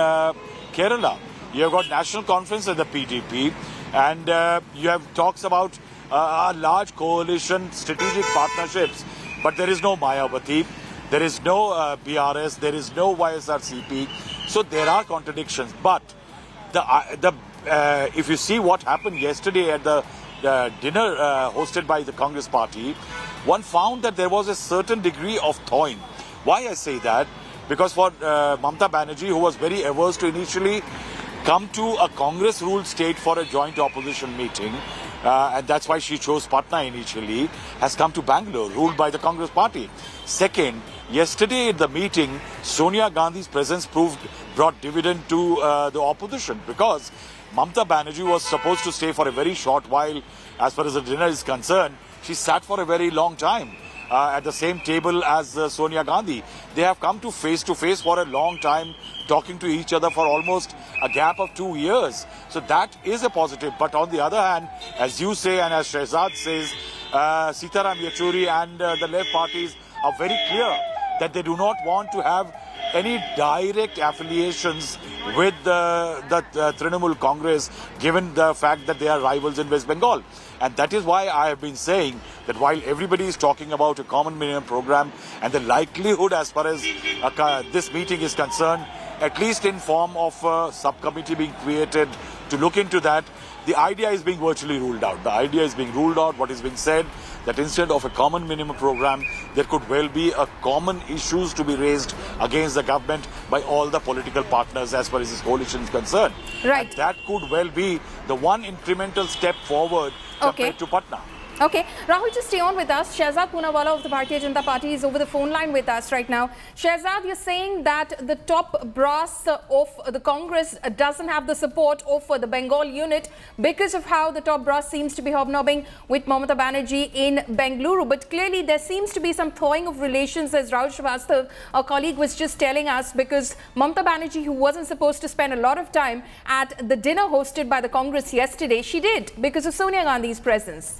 Kerala. You have got National Conference and the PDP, and you have talks about a large coalition, strategic partnerships, but there is no Mayawati, there is no BRS, there is no YSRCP, so there are contradictions. But if you see what happened yesterday at the dinner hosted by the Congress party, one found that there was a certain degree of thawing. Why I say that? Because for Mamata Banerjee, who was very averse to initially come to a Congress-ruled state for a joint opposition meeting, and that's why she chose Patna initially, has come to Bangalore, ruled by the Congress party. Second, yesterday at the meeting, Sonia Gandhi's presence brought dividend to the opposition, because Mamata Banerjee was supposed to stay for a very short while. As far as the dinner is concerned, she sat for a very long time at the same table as Sonia Gandhi. They have come to face for a long time, talking to each other for almost a gap of 2 years. So that is a positive. But on the other hand, as you say and as Shehzad says, Sitaram Yechuri and the left parties are very clear that they do not want to have any direct affiliations with the Trinamool Congress, given the fact that they are rivals in West Bengal. And that is why I have been saying that while everybody is talking about a common minimum program and the likelihood as far as this meeting is concerned, at least in form of a subcommittee being created to look into that, the idea is being virtually ruled out. The idea is being ruled out. What is being said, that instead of a common minimum program, there could well be a common issues to be raised against the government by all the political partners as far as this coalition is concerned. Right. And that could well be the one incremental step forward compared to Patna. Okay, Rahul, just stay on with us. Shehzad Poonawala of the Bharatiya Janata Party is over the phone line with us right now. Shehzad, you're saying that the top brass of the Congress doesn't have the support of the Bengal unit because of how the top brass seems to be hobnobbing with Mamata Banerjee in Bengaluru. But clearly there seems to be some thawing of relations, as Rahul Srivastava, our colleague, was just telling us, because Mamata Banerjee, who wasn't supposed to spend a lot of time at the dinner hosted by the Congress yesterday, she did because of Sonia Gandhi's presence.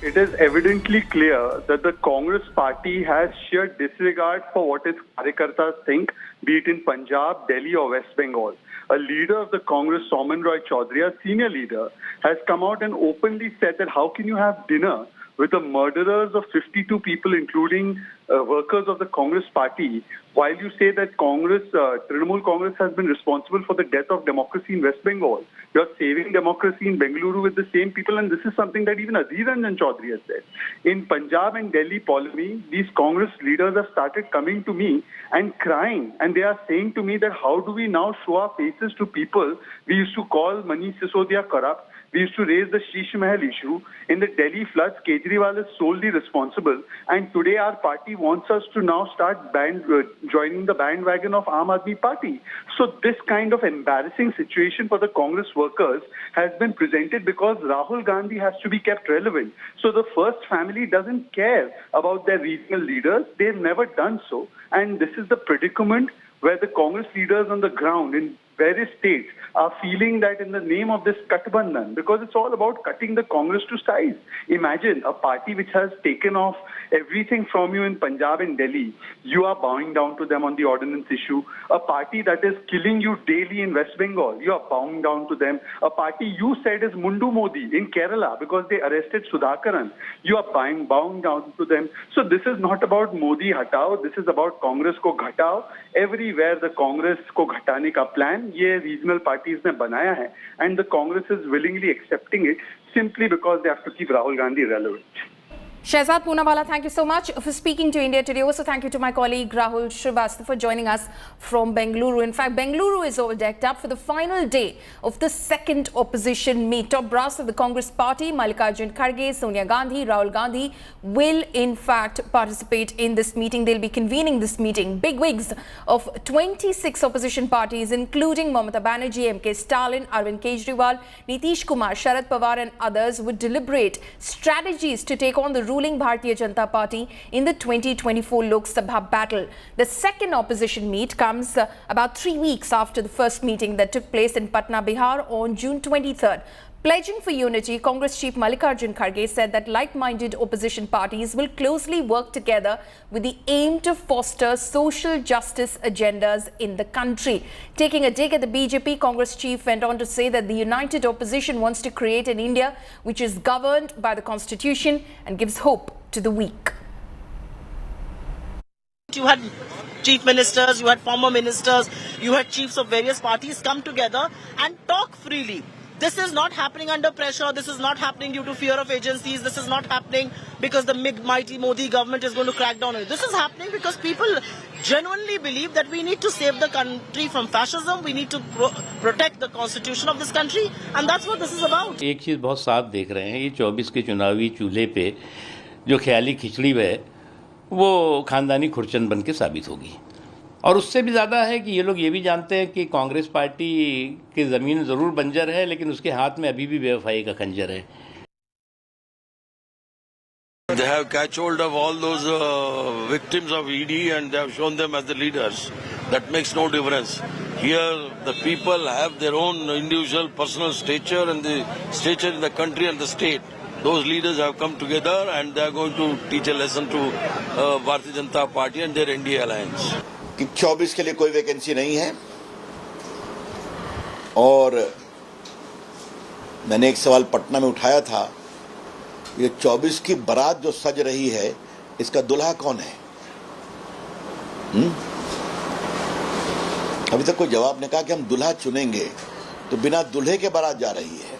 It is evidently clear that the Congress party has sheer disregard for what its karyakartas think, be it in Punjab, Delhi or West Bengal. A leader of the Congress, Oommen Chandy, a senior leader, has come out and openly said that how can you have dinner with the murderers of 52 people, including workers of the Congress party, while you say that Trinamool Congress has been responsible for the death of democracy in West Bengal. You're saving democracy in Bengaluru with the same people, and this is something that even Adhir Ranjan Chaudhary has said. In Punjab and Delhi polemy, these Congress leaders have started coming to me and crying, and they are saying to me that how do we now show our faces to people we used to call Manish Sisodia corrupt. We used to raise the Sheesh Mahal issue. In the Delhi floods, Kejriwal is solely responsible. And today our party wants us to now start joining the bandwagon of Aam Aadmi Party. So this kind of embarrassing situation for the Congress workers has been presented because Rahul Gandhi has to be kept relevant. So the first family doesn't care about their regional leaders. They've never done so. And this is the predicament where the Congress leaders on the ground in various states are feeling that in the name of this Katbandhan, because it's all about cutting the Congress to size. Imagine a party which has taken off everything from you in Punjab and Delhi. You are bowing down to them on the ordinance issue. A party that is killing you daily in West Bengal, you are bowing down to them. A party you said is Mundu Modi in Kerala because they arrested Sudhakaran. You are bowing down to them. So this is not about Modi hatao. This is about Congress ko ghatao. Everywhere the Congress ko ghatane ka plan, ye regional parties ne banaya hai, and the Congress is willingly accepting it simply because they have to keep Rahul Gandhi relevant. Shehzad Poonawala, thank you so much for speaking to India Today. Also, thank you to my colleague Rahul Srivastava for joining us from Bengaluru. In fact, Bengaluru is all decked up for the final day of the second opposition meet. Top brass of the Congress party, Mallikarjun Kharge, Sonia Gandhi, Rahul Gandhi, will in fact participate in this meeting. They'll be convening this meeting. Big wigs of 26 opposition parties, including Mamata Banerjee, MK Stalin, Arvind Kejriwal, Nitish Kumar, Sharad Pawar and others, would deliberate strategies to take on the ruling Bharatiya Janata Party in the 2024 Lok Sabha battle. The second opposition meet comes about 3 weeks after the first meeting that took place in Patna, Bihar on June 23rd. Pledging for unity, Congress Chief Mallikarjun Kharge said that like-minded opposition parties will closely work together with the aim to foster social justice agendas in the country. Taking a dig at the BJP, Congress Chief went on to say that the united opposition wants to create an India which is governed by the Constitution and gives hope to the weak. You had chief ministers, you had former ministers, you had chiefs of various parties come together and talk freely. This is not happening under pressure. This is not happening due to fear of agencies. This is not happening because the mighty Modi government is going to crack down on it. This is happening because people genuinely believe that we need to save the country from fascism. We need to protect the constitution of this country. And that's what this is about. एक चीज़ बहुत साफ देख रहे हैं, ये 24 के चुनावी चूल्हे पे जो ख्याली खिचड़ी है वो खानदानी खुरचन बन के साबित होगी। और उससे भी ज़्यादा है कि ये लोग ये भी जानते हैं कि कांग्रेस पार्टी की ज़मीन ज़रूर बंजर है, लेकिन उसके हाथ में अभी भी बेवफाई का खंजर है। They have catch hold of all those victims of ED and they have shown them as the leaders. That makes no difference. Here the people have their own individual personal stature and the stature in the country and the state. Those leaders have come together and they are going to teach a lesson to Bharatiya Janata Party and their NDA alliance. कि 24 के लिए कोई vacancy नहीं है और मैंने एक सवाल पटना में उठाया था, ये 24 की बारात जो सज रही है इसका दुल्हा कौन है? अभी तक कोई जवाब नहीं। कहा कि हम दुल्हा चुनेंगे, तो बिना दुल्हे के बारात जा रही है।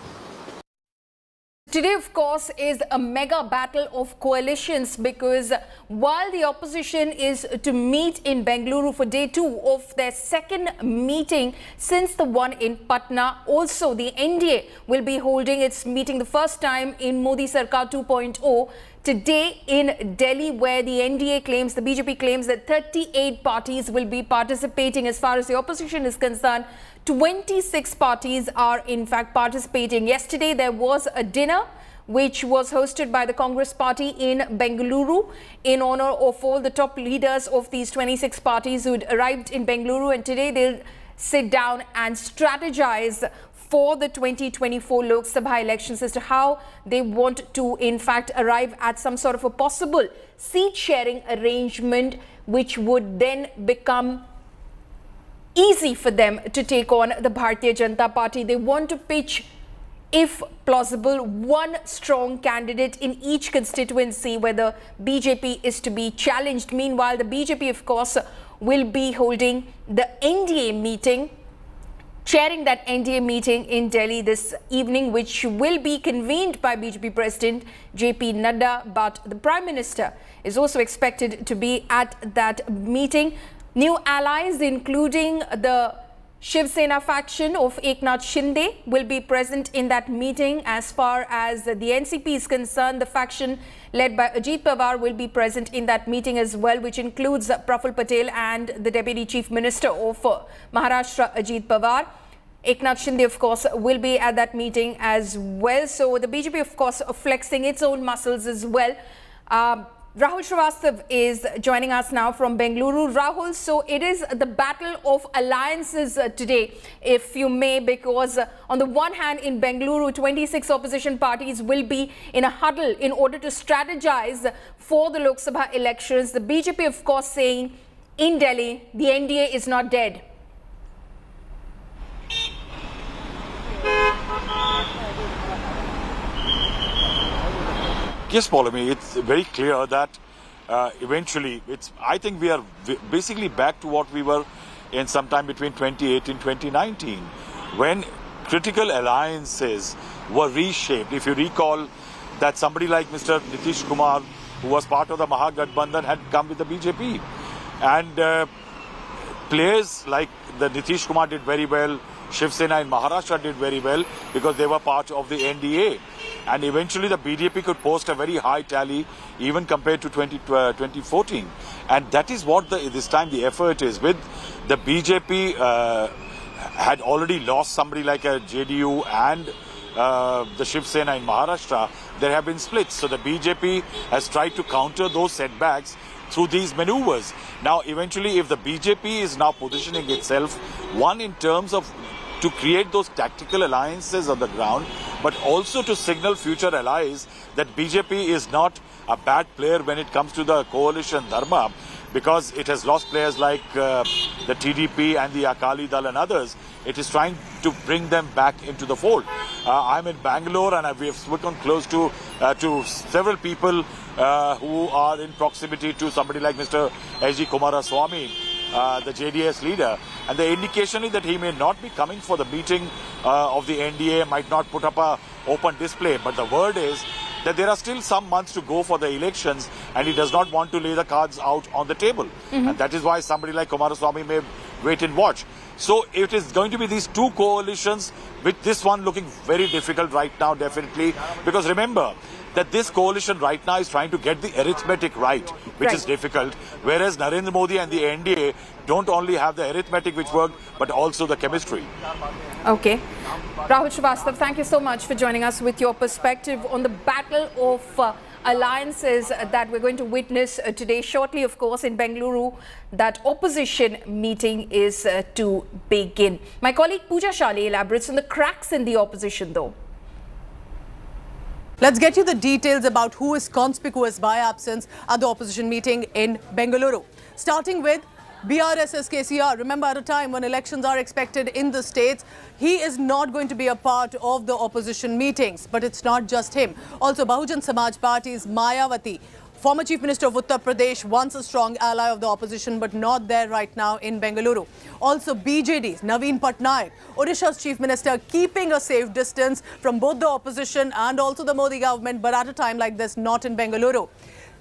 Today, of course, is a mega battle of coalitions because while the opposition is to meet in Bengaluru for day 2 of their second meeting since the one in Patna, also the NDA will be holding its meeting the first time in Modi Sarkar 2.0 today in Delhi, where the NDA claims, the BJP claims that 38 parties will be participating. As far as the opposition is concerned, 26 parties are in fact participating. Yesterday there was a dinner which was hosted by the Congress party in Bengaluru in honor of all the top leaders of these 26 parties who'd arrived in Bengaluru, and today they'll sit down and strategize for the 2024 Lok Sabha elections as to how they want to in fact arrive at some sort of a possible seat sharing arrangement which would then become easy for them to take on the Bharatiya Janata Party. They want to pitch, if plausible, one strong candidate in each constituency where the BJP is to be challenged. Meanwhile, the BJP, of course, will be holding the NDA meeting, chairing that NDA meeting in Delhi this evening, which will be convened by BJP President JP Nadda, but the Prime Minister is also expected to be at that meeting. New allies, including the Shiv Sena faction of Eknath Shinde, will be present in that meeting. As far as the NCP is concerned, the faction led by Ajit Pawar will be present in that meeting as well, which includes Praful Patel and the Deputy Chief Minister of Maharashtra, Ajit Pawar. Eknath Shinde, of course, will be at that meeting as well. So the BJP, of course, flexing its own muscles as well. Rahul Shrivastava is joining us now from Bengaluru. Rahul, so it is the battle of alliances today, if you may, because on the one hand in Bengaluru, 26 opposition parties will be in a huddle in order to strategize for the Lok Sabha elections. The BJP, of course, saying in Delhi, the NDA is not dead. Yes, Paulami, it's very clear that eventually, I think we are basically back to what we were in sometime between 2018 and 2019, when critical alliances were reshaped. If you recall that somebody like Mr. Nitish Kumar, who was part of the Mahagathbandhan, had come with the BJP. And players like the Nitish Kumar did very well, Shiv Sena in Maharashtra did very well because they were part of the NDA. And eventually the BJP could post a very high tally even compared to 2014. And that is what this time the effort is. With the BJP had already lost somebody like a JDU and the Shiv Sena in Maharashtra, there have been splits. So the BJP has tried to counter those setbacks through these maneuvers. Now, eventually, if the BJP is now positioning itself, one in terms of to create those tactical alliances on the ground, but also to signal future allies that BJP is not a bad player when it comes to the coalition dharma, because it has lost players like the TDP and the Akali Dal and others. It is trying to bring them back into the fold. I'm in Bangalore and we have spoken close to several people who are in proximity to somebody like Mr. H.D. Kumaraswamy, the JDS leader, and the indication is that he may not be coming for the meeting of the NDA, might not put up a open display, but the word is that there are still some months to go for the elections, and he does not want to lay the cards out on the table. And that is why somebody like Kumaraswamy may wait and watch. So it is going to be these two coalitions, with this one looking very difficult right now, definitely, because remember that this coalition right now is trying to get the arithmetic right, which is difficult, whereas Narendra Modi and the NDA don't only have the arithmetic which worked, but also the chemistry. Okay. Rahul Srivastava, thank you so much for joining us with your perspective on the battle of alliances that we're going to witness today. Shortly, of course, in Bengaluru, that opposition meeting is to begin. My colleague Pooja Shali elaborates on the cracks in the opposition, though. Let's get you the details about who is conspicuous by absence at the opposition meeting in Bengaluru. Starting with BRS's KCR. Remember, at a time when elections are expected in the states, he is not going to be a part of the opposition meetings. But it's not just him. Also, Bahujan Samaj Party's Mayawati, former Chief Minister of Uttar Pradesh, once a strong ally of the opposition, but not there right now in Bengaluru. Also, BJD's Naveen Patnaik, Odisha's Chief Minister, keeping a safe distance from both the opposition and also the Modi government, but at a time like this, not in Bengaluru.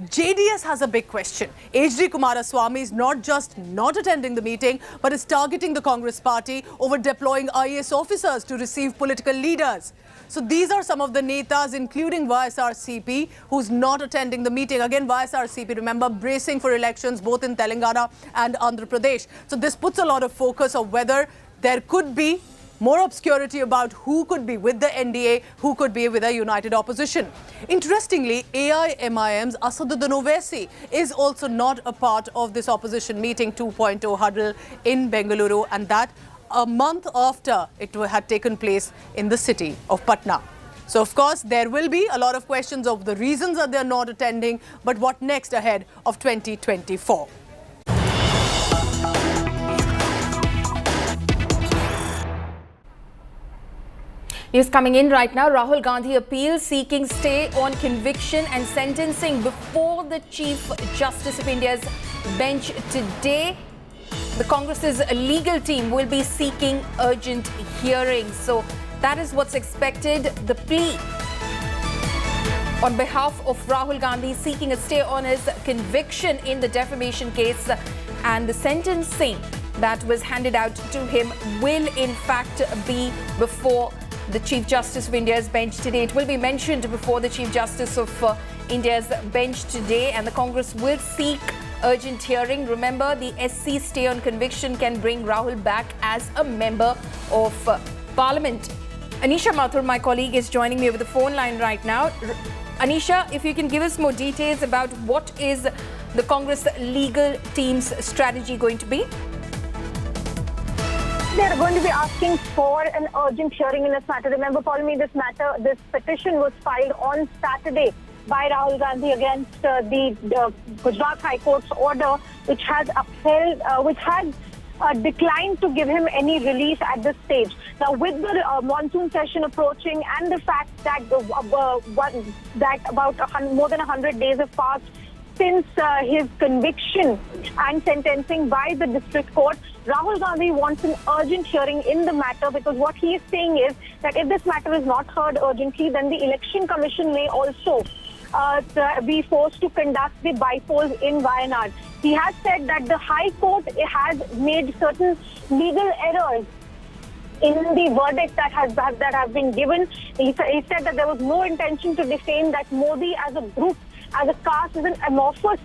JDS has a big question. H.D. Kumaraswamy is not just not attending the meeting, but is targeting the Congress party over deploying IAS officers to receive political leaders. So these are some of the netas, including YSRCP, who's not attending the meeting. Again, YSRCP, remember, bracing for elections both in Telangana and Andhra Pradesh. So this puts a lot of focus on whether there could be more obscurity about who could be with the NDA, who could be with a united opposition. Interestingly, AIMIM's Asaduddin Owaisi is also not a part of this opposition meeting 2.0 huddle in Bengaluru, and that a month after it had taken place in the city of Patna. So, of course, there will be a lot of questions of the reasons that they're not attending, but what next ahead of 2024? News coming in right now. Rahul Gandhi appeal seeking stay on conviction and sentencing before the Chief Justice of India's bench today. The Congress's legal team will be seeking urgent hearings. So that is what's expected. The plea on behalf of Rahul Gandhi seeking a stay on his conviction in the defamation case, and the sentencing that was handed out to him will in fact be before the Chief Justice of India's bench today. It will be mentioned before the Chief Justice of India's bench today, and the Congress will seek urgent hearing. Remember, the SC stay on conviction can bring Rahul back as a member of Parliament. Anisha Mathur, my colleague, is joining me over the phone line right now. Anisha, if you can give us more details about what is the Congress legal team's strategy going to be? They're going to be asking for an urgent hearing in this matter. Remember, this petition was filed on Saturday by Rahul Gandhi against the Gujarat High Court's order, which has declined to give him any relief at this stage. Now, with the monsoon session approaching and the fact that more than 100 days have passed since his conviction and sentencing by the district court, Rahul Gandhi wants an urgent hearing in the matter, because what he is saying is that if this matter is not heard urgently, then the Election Commission may also be forced to conduct the by-polls in Wayanad. He has said that the High Court has made certain legal errors in the verdict that have been given. He said that there was no intention to defame, that Modi as a group, as a caste, is an amorphous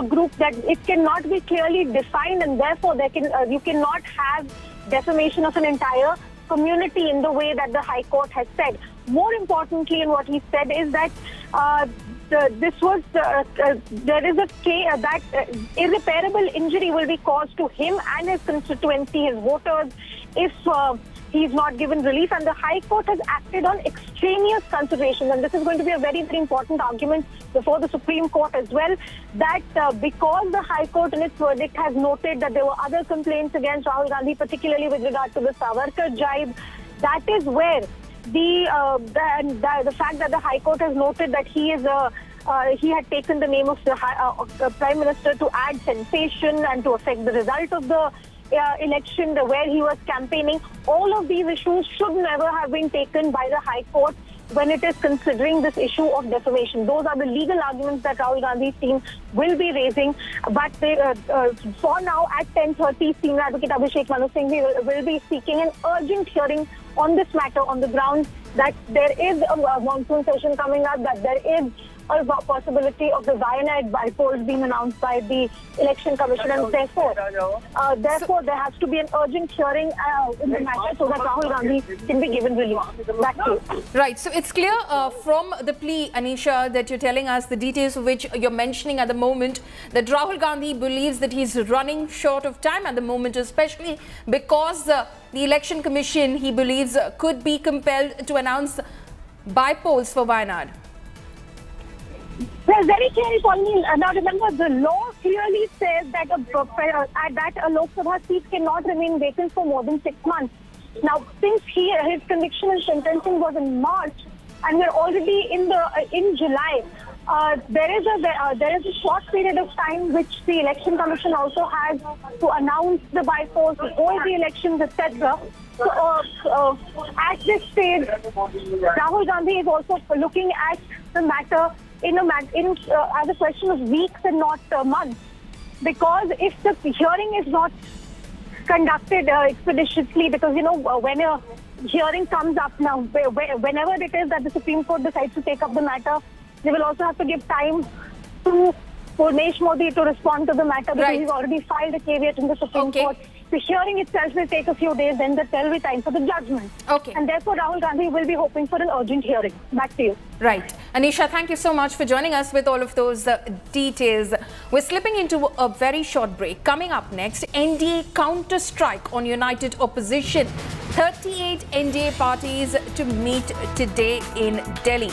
group, that it cannot be clearly defined, and therefore you cannot have defamation of an entire community in the way that the High Court has said. More importantly, in what he said is that there is a case that irreparable injury will be caused to him and his constituency, his voters, if he's not given relief, and the High Court has acted on extraneous considerations, and this is going to be a very, very important argument before the Supreme Court as well, that because the High Court in its verdict has noted that there were other complaints against Rahul Gandhi, particularly with regard to the Savarkar jibe, that is where the fact that the High Court has noted that he is he had taken the name of the Prime Minister to add sensation and to affect the result of the election, where he was campaigning. All of these issues should never have been taken by the High Court when it is considering this issue of defamation. Those are the legal arguments that Rahul Gandhi's team will be raising. But they, for now, at 10:30, Senior Advocate Abhishek Manu Singh will be seeking an urgent hearing on this matter on the grounds that there is a monsoon session coming up, that there is a possibility of the Humanoid bypolls being announced by the Election Commission, and therefore there has to be an urgent hearing in the matter so that Rahul Gandhi can be given relief. Back to you. Right, so it's clear from the plea, Anisha, that you're telling us the details of which you're mentioning at the moment, that Rahul Gandhi believes that he's running short of time at the moment, especially because the Election Commission, he believes, could be compelled to announce bypolls for Wayanad. Well, very clearly, Pauline. Now remember, the law clearly says that a Lok Sabha seat cannot remain vacant for more than 6 months. Now, since his conviction and sentencing was in March, and we're already in July, there is a short period of time which the Election Commission also has to announce the bypolls, to hold the elections, etc. So, at this stage, Rahul Gandhi is also looking at the matter as a question of weeks and not months, because if the hearing is not conducted expeditiously, because when a hearing comes up now, whenever it is that the Supreme Court decides to take up the matter, they will also have to give time to Purnesh Modi to respond to the matter, because he's already filed a caveat in the Supreme Court. The hearing itself will take a few days, then there will be time for the judgment. And therefore, Rahul Gandhi will be hoping for an urgent hearing. Back to you. Right. Anisha, thank you so much for joining us with all of those details. We're slipping into a very short break. Coming up next, NDA counter-strike on united opposition. 38 NDA parties to meet today in Delhi.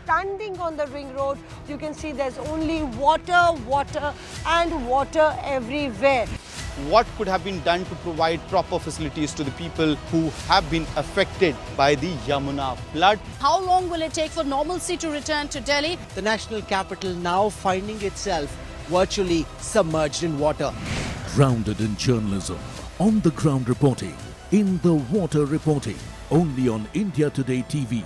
Standing on the ring road, you can see there's only water, water and water everywhere. What could have been done to provide proper facilities to the people who have been affected by the Yamuna flood? How long will it take for normalcy to return to Delhi? The national capital now finding itself virtually submerged in water. Grounded in journalism, on the ground reporting, in the water reporting, only on India Today TV.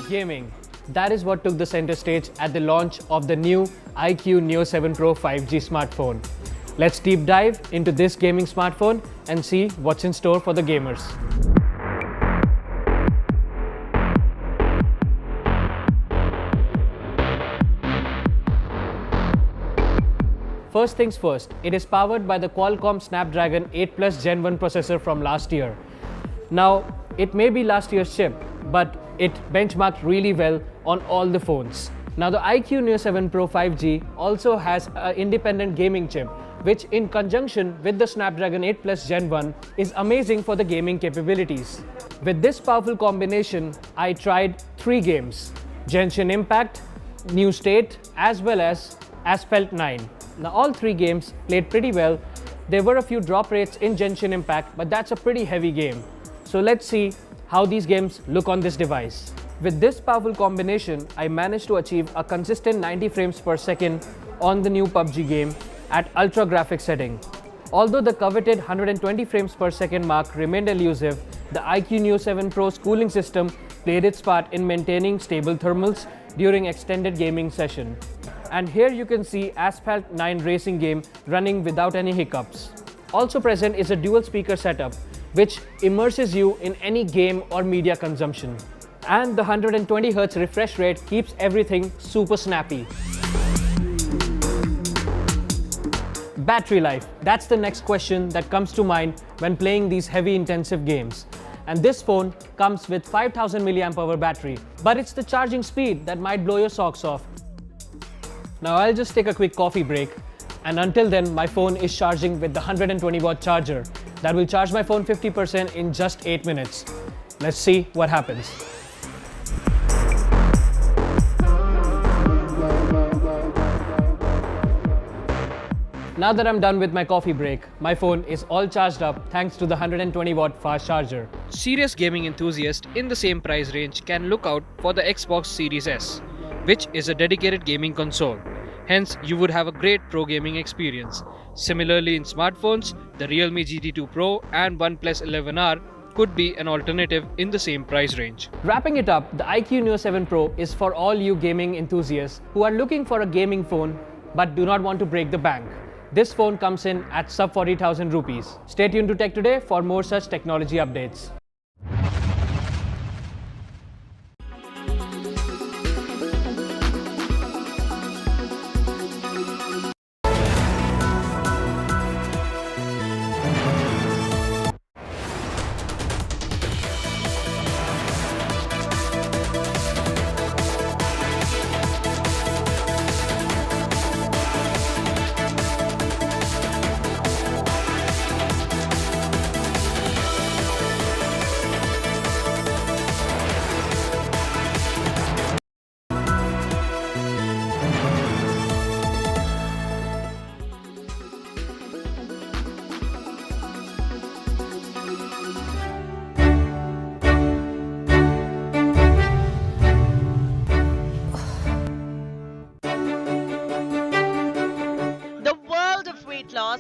Gaming. That is what took the center stage at the launch of the new iQOO Neo 7 Pro 5G smartphone. Let's deep dive into this gaming smartphone and see what's in store for the gamers. First things first, it is powered by the Qualcomm Snapdragon 8 Plus Gen 1 processor from last year. Now, it may be last year's chip, but it benchmarked really well on all the phones. Now, the iQOO Neo 7 Pro 5G also has an independent gaming chip, which in conjunction with the Snapdragon 8 Plus Gen 1 is amazing for the gaming capabilities. With this powerful combination, I tried 3 games: Genshin Impact, New State, as well as Asphalt 9. Now, all 3 games played pretty well. There were a few drop rates in Genshin Impact, but that's a pretty heavy game. So let's see how these games look on this device. With this powerful combination, I managed to achieve a consistent 90 frames per second on the new PUBG game at ultra graphics setting. Although the coveted 120 frames per second mark remained elusive, the iQOO Neo 7 Pro's cooling system played its part in maintaining stable thermals during extended gaming session. And here you can see Asphalt 9 racing game running without any hiccups. Also present is a dual speaker setup, which immerses you in any game or media consumption. And the 120Hz refresh rate keeps everything super snappy. Battery life, that's the next question that comes to mind when playing these heavy intensive games. And this phone comes with 5000 mAh battery, but it's the charging speed that might blow your socks off. Now I'll just take a quick coffee break, and until then my phone is charging with the 120 watt charger that will charge my phone 50% in just 8 minutes. Let's see what happens. Now that I'm done with my coffee break, my phone is all charged up thanks to the 120 watt fast charger. Serious gaming enthusiasts in the same price range can look out for the Xbox Series S, which is a dedicated gaming console. Hence, you would have a great pro gaming experience. Similarly, in smartphones, the Realme GT2 Pro and OnePlus 11R could be an alternative in the same price range. Wrapping it up, the iQOO Neo 7 Pro is for all you gaming enthusiasts who are looking for a gaming phone but do not want to break the bank. This phone comes in at sub 40,000 rupees. Stay tuned to Tech Today for more such technology updates.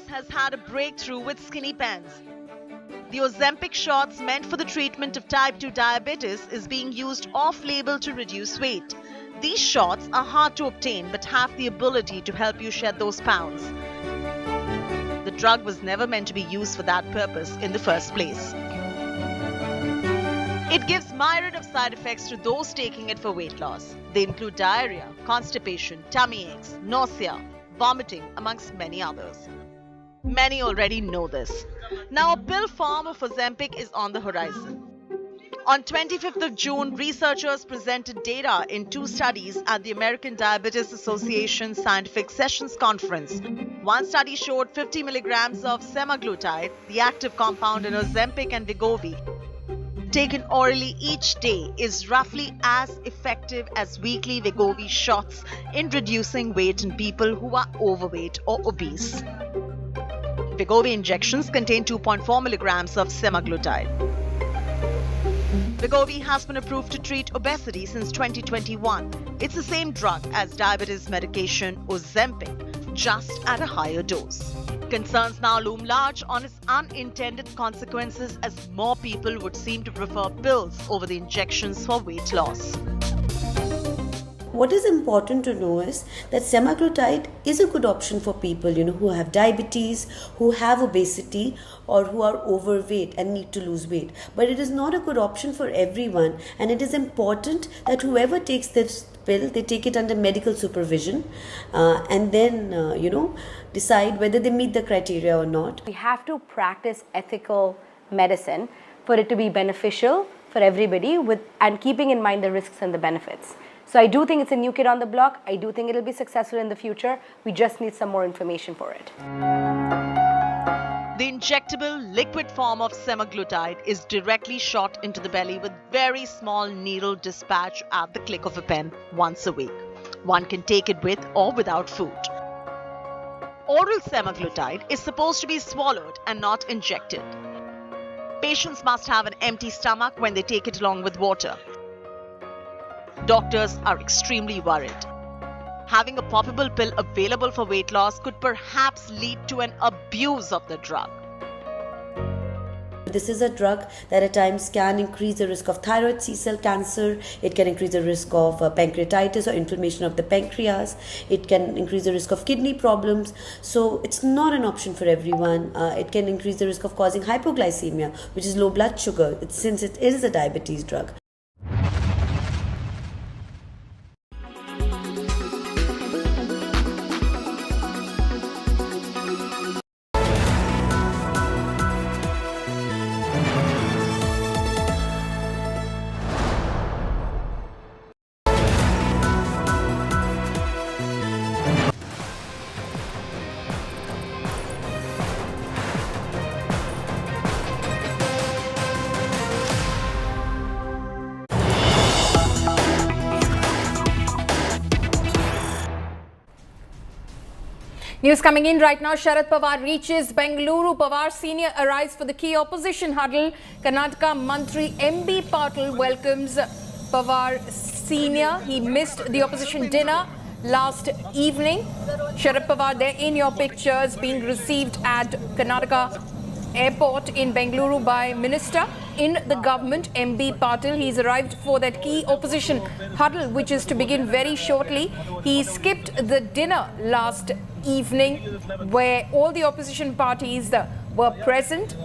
Has had a breakthrough with skinny pants. The Ozempic shots meant for the treatment of type 2 diabetes is being used off-label to reduce weight. These shots are hard to obtain but have the ability to help you shed those pounds. The drug was never meant to be used for that purpose in the first place. It gives myriad of side effects to those taking it for weight loss. They include diarrhea, constipation, tummy aches, nausea, vomiting, amongst many others. Many already know this. Now, a pill form of Ozempic is on the horizon. On 25th of June, researchers presented data in 2 studies at the American Diabetes Association Scientific Sessions Conference. One study showed 50 milligrams of semaglutide, the active compound in Ozempic and Wegovy, taken orally each day is roughly as effective as weekly Wegovy shots in reducing weight in people who are overweight or obese. Wegovy injections contain 2.4 milligrams of semaglutide. Wegovy has been approved to treat obesity since 2021. It's the same drug as diabetes medication Ozempic, just at a higher dose. Concerns now loom large on its unintended consequences as more people would seem to prefer pills over the injections for weight loss. What is important to know is that semaglutide is a good option for people, who have diabetes, who have obesity, or who are overweight and need to lose weight. But it is not a good option for everyone, and it is important that whoever takes this pill, they take it under medical supervision, and then, decide whether they meet the criteria or not. We have to practice ethical medicine for it to be beneficial for everybody, and keeping in mind the risks and the benefits. So I do think it's a new kid on the block. I do think it'll be successful in the future. We just need some more information for it. The injectable liquid form of semaglutide is directly shot into the belly with very small needle dispatch at the click of a pen once a week. One can take it with or without food. Oral semaglutide is supposed to be swallowed and not injected. Patients must have an empty stomach when they take it along with water. Doctors are extremely worried. Having a poppable pill available for weight loss could perhaps lead to an abuse of the drug. This is a drug that at times can increase the risk of thyroid C-cell cancer. It can increase the risk of pancreatitis or inflammation of the pancreas. It can increase the risk of kidney problems. So it's not an option for everyone. It can increase the risk of causing hypoglycemia, which is low blood sugar, since it is a diabetes drug. News coming in right now. Sharad Pawar reaches Bengaluru. Pawar Senior arrives for the key opposition huddle. Karnataka Mantri MB Patil welcomes Pawar Senior. He missed the opposition dinner last evening. Sharad Pawar there in your pictures being received at Karnataka Airport in Bengaluru by Minister in the government, MB Patil. He's arrived for that key opposition huddle, which is to begin very shortly. He skipped the dinner last evening where all the opposition parties were present.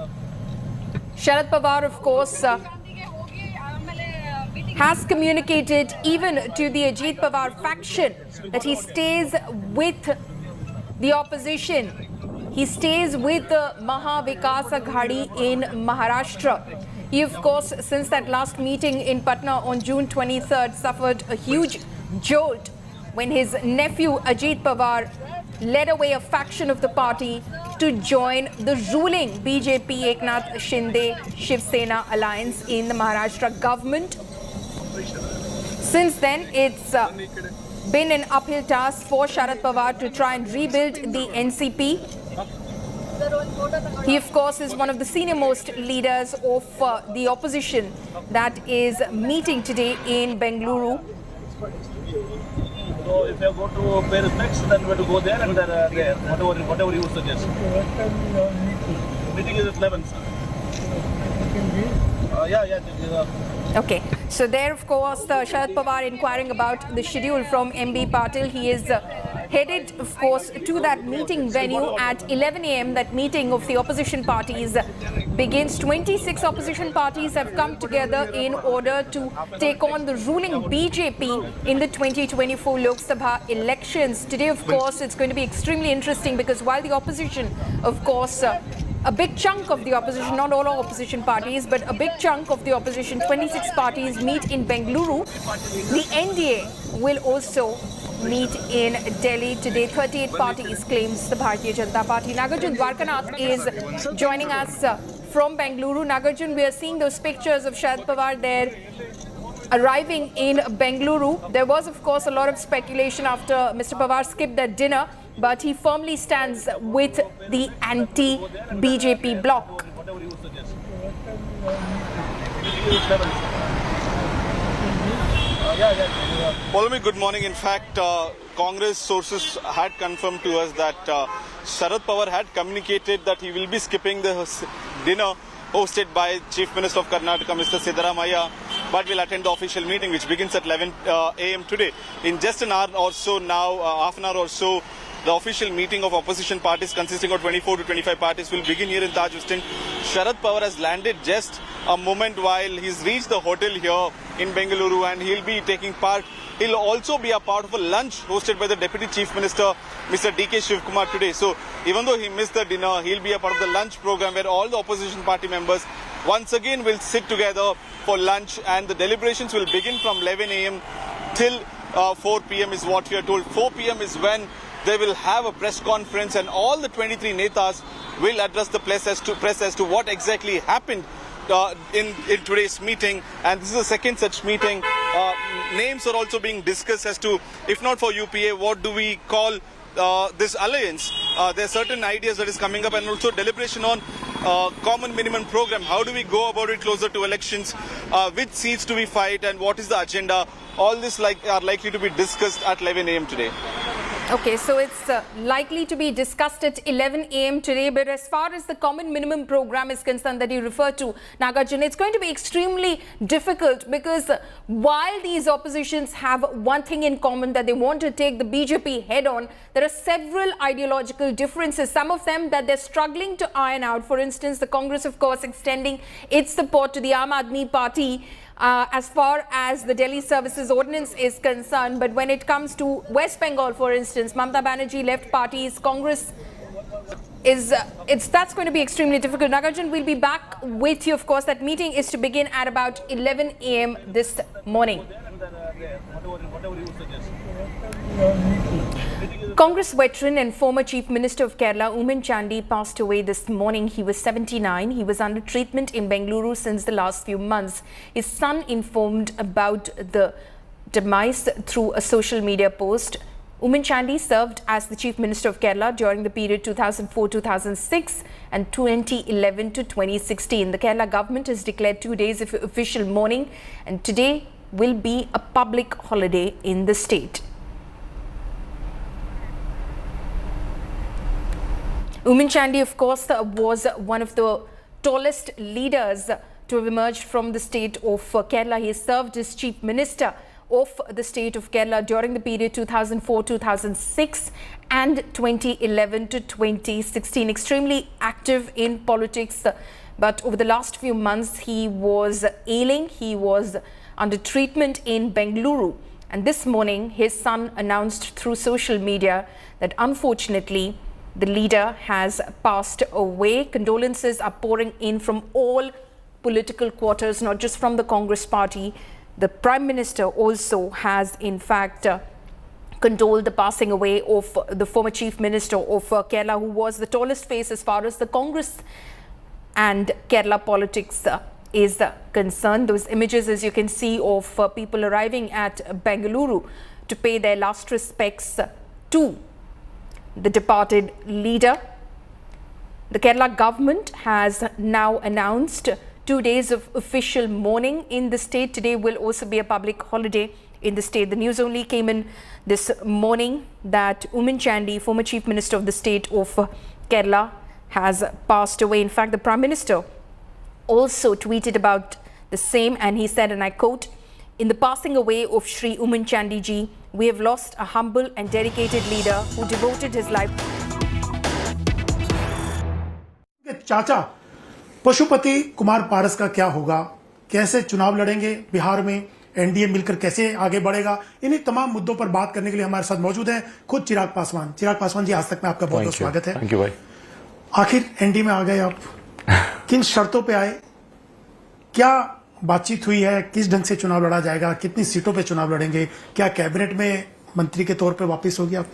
Sharad Pawar, of course, has communicated even to the Ajit Pawar faction that he stays with the opposition. He stays with the Maha Vikas Aghadi in Maharashtra. He, of course, since that last meeting in Patna on June 23rd, suffered a huge jolt when his nephew Ajit Pawar led away a faction of the party to join the ruling BJP Eknath Shinde Shiv Sena alliance in the Maharashtra government. Since then, it's been an uphill task for Sharad Pawar to try and rebuild the NCP. He, of course, is one of the senior-most leaders of the opposition that is meeting today in Bengaluru. So if you go to pay respects, then we have to go there and there, whatever you suggest. Meeting is at 11, sir. Okay, so there, of course, Sharad Pawar inquiring about the schedule from MB Patil. He is headed, of course, to that meeting venue at 11 a.m. That meeting of the opposition parties begins. 26 opposition parties have come together in order to take on the ruling BJP in the 2024 Lok Sabha elections. Today, of course, it's going to be extremely interesting because while the opposition, of course, a big chunk of the opposition, not all opposition parties, but a big chunk of the opposition, 26 parties meet in Bengaluru. The NDA will also meet in Delhi today. 38 parties, claims the Bharatiya Janata Party. Nagarjun Dwarkanath is joining us from Bengaluru. Nagarjun, we are seeing those pictures of Sharad Pawar there arriving in Bengaluru. There was, of course, a lot of speculation after Mr. Pawar skipped that dinner, but he firmly stands with the anti-BJP bloc. Polemi, good morning. In fact, Congress sources had confirmed to us that Sharad Pawar had communicated that he will be skipping the dinner hosted by Chief Minister of Karnataka, Mr. Siddaramaiah, but will attend the official meeting which begins at 11 a.m. today. In just an hour or so now, half an hour or so, the official meeting of opposition parties consisting of 24 to 25 parties will begin here in Taj Westin. Sharad Pawar has landed just a moment while he's reached the hotel here in Bengaluru, and he'll be taking part. He'll also be a part of a lunch hosted by the Deputy Chief Minister, Mr. D.K. Shivkumar today. So even though he missed the dinner, he'll be a part of the lunch program where all the opposition party members once again will sit together for lunch, and the deliberations will begin from 11 a.m. till 4 p.m. is what we are told. 4 p.m. is when they will have a press conference, and all the 23 netas will address the press as to what exactly happened in today's meeting. And this is the second such meeting. Names are also being discussed as to, if not for UPA, what do we call this alliance? There are certain ideas that is coming up, and also deliberation on common minimum program. How do we go about it closer to elections? Which seats do we fight, and what is the agenda? All this are likely to be discussed at 11 a.m. today. Okay, so it's likely to be discussed at 11 a.m. today. But as far as the common minimum program is concerned that you referred to, Nagarjun, it's going to be extremely difficult because while these oppositions have one thing in common, that they want to take the BJP head on, there are several ideological differences, some of them that they're struggling to iron out. For instance, the Congress, of course, extending its support to the Aam Aadmi Party as far as the Delhi Services Ordinance is concerned. But when it comes to West Bengal, for instance, Mamata Banerjee left parties, Congress that's going to be extremely difficult. Nagarjun, we'll be back with you. Of course, that meeting is to begin at about 11 a.m. this morning. Congress veteran and former Chief Minister of Kerala, Oommen Chandy, passed away this morning. He was 79. He was under treatment in Bengaluru since the last few months. His son informed about the demise through a social media post. Oommen Chandy served as the Chief Minister of Kerala during the period 2004-2006 and 2011 to 2016. The Kerala government has declared 2 days of official mourning, and today will be a public holiday in the state. Oommen Chandy, of course, was one of the tallest leaders to have emerged from the state of Kerala. He served as Chief Minister of the state of Kerala during the period 2004-2006 and 2011 to 2016. Extremely active in politics, but over the last few months he was ailing. He was under treatment in Bengaluru, and this morning his son announced through social media that unfortunately the leader has passed away. Condolences are pouring in from all political quarters, not just from the Congress party. The Prime Minister also has in fact condoled the passing away of the former Chief Minister of Kerala, who was the tallest face as far as the Congress and Kerala politics is concerned. Those images, as you can see, of people arriving at Bengaluru to pay their last respects to the departed leader. The Kerala government has now announced 2 days of official mourning in the state. Today will also be a public holiday in the state. The news only came in this morning that Oommen Chandy, former Chief Minister of the state of Kerala, has passed away. In fact, the Prime Minister also tweeted about the same, and he said, and I quote, "In the passing away of Shri Oommen Chandy ji, we have lost a humble and dedicated leader who devoted his life." चाचा पशुपति कुमार पारस का क्या होगा, कैसे चुनाव लड़ेंगे बिहार में, NDA मिलकर कैसे आगे बढ़ेगा, इन्हीं तमाम मुद्दों पर बात करने के लिए हमारे साथ मौजूद हैं खुद चिराग पासवान। चिराग पासवान जी, आज तक में आपका बहुत बहुत स्वागत है। थैंक यू भाई। आखिर एनडीए में आ गए आप, किन शर्तों पे आए, क्या बातचीत हुई है, किस ढंग से चुनाव लड़ा जाएगा, कितनी सीटों पे चुनाव लड़ेंगे, क्या कैबिनेट में मंत्री के तौर पे वापस होगी आप?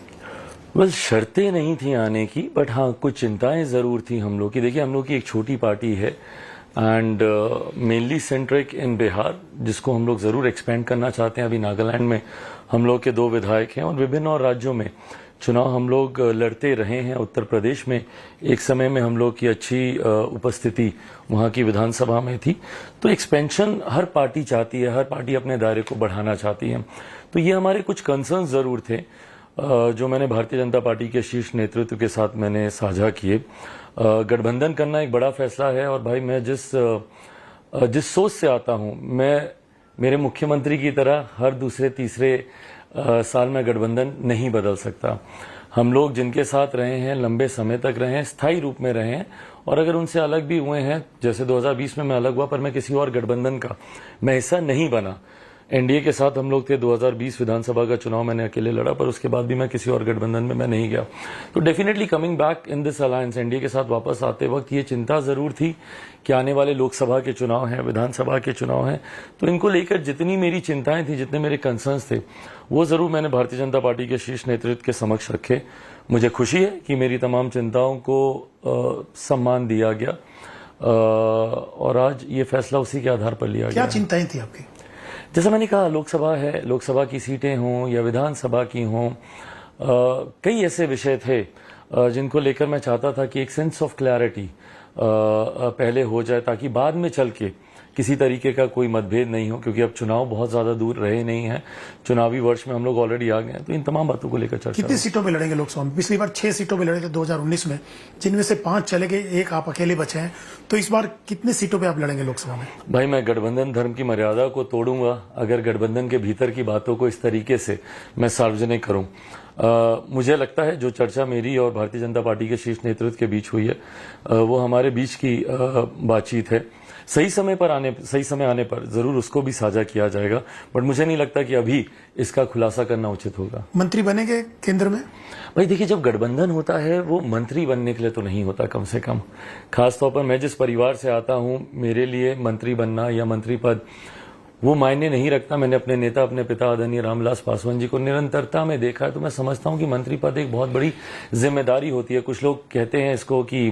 बस शर्तें नहीं थी आने की, बट हाँ कुछ चिंताएं जरूर थी हम लोग की। देखिए, हम लोग की एक छोटी पार्टी है एंड मेनली सेंट्रिक इन बिहार, जिसको हम लोग जरूर एक्सपेंड करना चाहते हैं। अभी नागालैंड में हम लोग के 2 विधायक हैं और विभिन्न और राज्यों में चुनाव हम लोग लड़ते रहे हैं। उत्तर प्रदेश में एक समय में हम लोग की अच्छी उपस्थिति वहाँ की विधानसभा में थी। तो एक्सपेंशन हर पार्टी चाहती है, हर पार्टी अपने दायरे को बढ़ाना चाहती है। तो ये हमारे कुछ कंसर्न जरूर थे जो मैंने भारतीय जनता पार्टी के शीर्ष नेतृत्व के साथ मैंने साझा किए। गठबंधन करना एक बड़ा फैसला है और भाई मैं जिस सोच से आता हूँ, मैं मेरे मुख्यमंत्री की तरह हर दूसरे तीसरे साल में गठबंधन नहीं बदल सकता। हम लोग जिनके साथ रहे हैं, लंबे समय तक रहे हैं, स्थायी रूप में रहे हैं, और अगर उनसे अलग भी हुए हैं, जैसे 2020 में मैं अलग हुआ, पर मैं किसी और गठबंधन का मैं हिस्सा नहीं बना। एनडीए के साथ हम लोग थे, 2020 विधानसभा का चुनाव मैंने अकेले लड़ा, पर उसके बाद भी मैं किसी और गठबंधन में मैं नहीं गया। तो definitely coming back in this alliance, NDA के साथ वापस आते वक्त ये चिंता जरूर थी कि आने वाले लोकसभा के चुनाव हैं, विधानसभा के चुनाव हैं, तो इनको लेकर जितनी मेरी चिंताएं थी, जितने मेरे कंसर्न्स थे, वो जरूर मैंने भारतीय जनता पार्टी के शीर्ष नेतृत्व के समक्ष रखे। मुझे खुशी है कि मेरी तमाम चिंताओं को सम्मान दिया गया और आज ये फैसला उसी के आधार पर लिया गया। क्या चिंताएं थी आपकी? जैसा मैंने कहा, लोकसभा है, लोकसभा की सीटें हों या विधानसभा की हों, कई ऐसे विषय थे जिनको लेकर मैं चाहता था कि एक सेंस ऑफ क्लैरिटी पहले हो जाए, ताकि बाद में चल के किसी तरीके का कोई मतभेद नहीं हो, क्योंकि अब चुनाव बहुत ज्यादा दूर रहे नहीं है, चुनावी वर्ष में हम लोग ऑलरेडी आ गए हैं। तो इन तमाम बातों को लेकर चर्चा। कितनी सीटों पे लड़ेंगे लोकसभा में? पिछली बार 6 सीटों पे लड़े थे 2019 में, जिनमें से 5 चले गए, 1 आप अकेले बचे हैं। तो इस बार कितनी सीटों पे आप लड़ेंगे लोकसभा में? भाई, मैं गठबंधन धर्म की मर्यादा को तोड़ूंगा अगर गठबंधन के भीतर की बातों को इस तरीके से मैं सार्वजनिक करूं। मुझे लगता है जो चर्चा मेरी और भारतीय जनता पार्टी के शीर्ष नेतृत्व के बीच हुई है वो हमारे बीच की बातचीत है। सही समय आने पर जरूर उसको भी साझा किया जाएगा, बट मुझे नहीं लगता कि अभी इसका खुलासा करना उचित होगा। मंत्री बनेंगे केंद्र में? भाई देखिए, जब गठबंधन होता है वो मंत्री बनने के लिए तो नहीं होता, कम से कम। खासतौर पर मैं जिस परिवार से आता हूं, मेरे लिए मंत्री बनना या मंत्री पद वो मायने नहीं रखता। मैंने अपने नेता, अपने पिता आदरणीय रामविलास पासवान जी को निरंतरता में देखा है, तो मैं समझता हूं कि मंत्री पद एक बहुत बड़ी जिम्मेदारी होती है। कुछ लोग कहते हैं इसको कि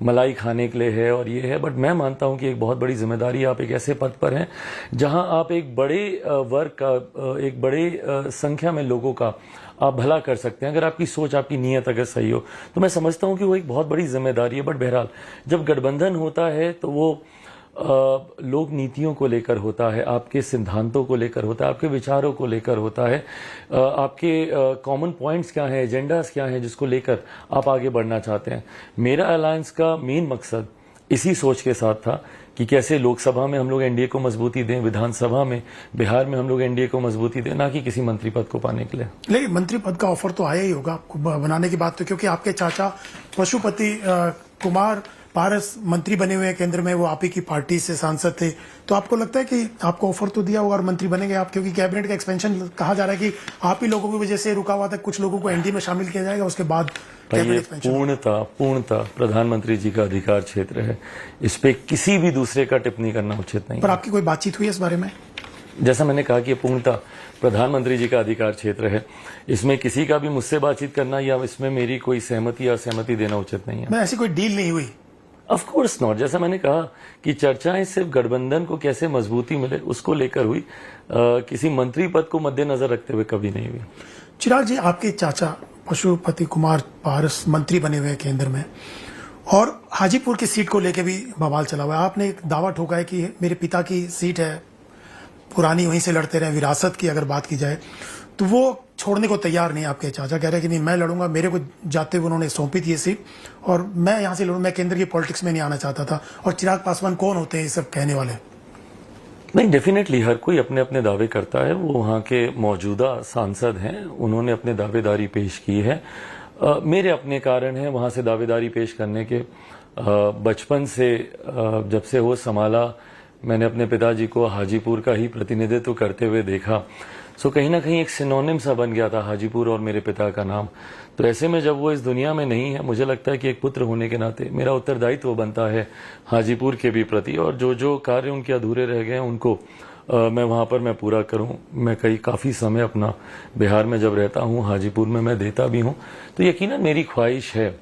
मलाई खाने के लिए है और ये है, बट मैं मानता हूं कि एक बहुत बड़ी जिम्मेदारी, आप एक ऐसे पद पर हैं जहां आप एक बड़े वर्ग का, एक बड़े संख्या में लोगों का आप भला कर सकते हैं। अगर आपकी सोच, आपकी नीयत अगर सही हो तो मैं समझता हूं कि वो एक बहुत बड़ी जिम्मेदारी है। बट बहरहाल जब गठबंधन होता है तो वो लोक नीतियों को लेकर होता है, आपके सिद्धांतों को लेकर होता है, आपके विचारों को लेकर होता है, आपके कॉमन पॉइंट्स क्या हैं, एजेंडास क्या हैं जिसको लेकर आप आगे बढ़ना चाहते हैं। मेरा अलायंस का मेन मकसद इसी सोच के साथ था कि कैसे लोकसभा में हम लोग एनडीए को मजबूती दें, विधानसभा में बिहार में हम लोग एनडीए को मजबूती दें, ना कि किसी मंत्री पद को पाने के लिए। लेकिन मंत्री पद का ऑफर तो आया ही होगा आपको बनाने की बात, तो क्योंकि आपके चाचा पशुपति कुमार पारस मंत्री बने हुए हैं केंद्र में, वो आप ही की पार्टी से सांसद थे, तो आपको लगता है कि आपको ऑफर तो दिया होगा और मंत्री बनेंगे आप, क्योंकि कैबिनेट का एक्सपेंशन कहा जा रहा है कि आप ही लोगों की वजह से रुका हुआ था, कुछ लोगों को एनडीए में शामिल किया जाएगा उसके बाद कैबिनेट एक्सपेंशन। पूर्णतः प्रधानमंत्री जी का अधिकार क्षेत्र है, इस पे किसी भी दूसरे का टिप्पणी करना उचित नहीं। पर आपकी कोई बातचीत हुई इस बारे में? जैसा मैंने कहा कि पूर्णतः प्रधानमंत्री जी का अधिकार क्षेत्र है, इसमें किसी का भी मुझसे बातचीत करना या इसमें मेरी कोई सहमति या असहमति देना उचित नहीं है। ऐसी कोई डील नहीं हुई? Of course not. जैसा मैंने कहा कि चर्चाएं सिर्फ गठबंधन को कैसे मजबूती मिले उसको लेकर हुई, किसी मंत्री पद को मद्देनजर रखते हुए कभी नहीं हुई। चिराग जी, आपके चाचा पशुपति कुमार पारस मंत्री बने हुए हैं केंद्र में, और हाजीपुर की सीट को लेकर भी बवाल चला हुआ है। आपने एक दावा ठोका है कि मेरे पिता की सीट है पुरानी, वहीं से लड़ते रहे, विरासत की अगर बात की जाए तो वो छोड़ने को तैयार नहीं। आपके चाचा कह रहे हैं कि नहीं, मैं लड़ूंगा, मेरे को जाते हुए उन्होंने सौंपी थी ये सीट और मैं यहां से लड़ूंगा, मैं केंद्र की पॉलिटिक्स में नहीं आना चाहता था। और चिराग पासवान कौन होते हैं ये सब कहने वाले? नहीं, डेफिनेटली हर कोई अपने अपने दावे करता है, वो वहाँ के मौजूदा सांसद हैं, उन्होंने अपने दावेदारी पेश की है। मेरे अपने कारण हैं वहाँ से दावेदारी पेश करने के। बचपन से जब से वो संभाला, मैंने अपने पिताजी को हाजीपुर का ही प्रतिनिधित्व करते हुए देखा, सो कहीं ना कहीं एक सिनोनिम सा बन गया था हाजीपुर और मेरे पिता का नाम। तो ऐसे में जब वो इस दुनिया में नहीं है, मुझे लगता है कि एक पुत्र होने के नाते मेरा उत्तरदायित्व बनता है हाजीपुर के भी प्रति, और जो जो कार्य उनके अधूरे रह गए हैं उनको मैं वहाँ पर मैं पूरा करूँ। मैं काफ़ी समय अपना बिहार में जब रहता हूँ, हाजीपुर में मैं देता भी हूँ, तो यकीनन मेरी ख्वाहिश है।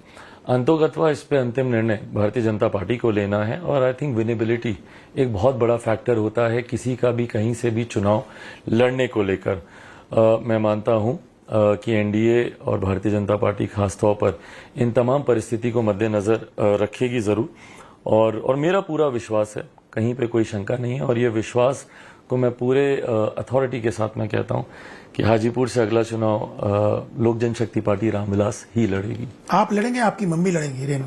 अंतोगत्वा इस पे अंतिम निर्णय भारतीय जनता पार्टी को लेना है, और आई थिंक विनेबिलिटी एक बहुत बड़ा फैक्टर होता है किसी का भी कहीं से भी चुनाव लड़ने को लेकर। मैं मानता हूं कि एनडीए और भारतीय जनता पार्टी खासतौर पर इन तमाम परिस्थिति को मद्देनजर रखेगी जरूर, और मेरा पूरा विश्वास है, कहीं पे कोई शंका नहीं है, और ये विश्वास को मैं पूरे अथॉरिटी के साथ मैं कहता हूं कि हाजीपुर से अगला चुनाव लोक जनशक्ति पार्टी रामविलास ही लड़ेगी। आप लड़ेंगे, आपकी मम्मी लड़ेंगी? रेणु,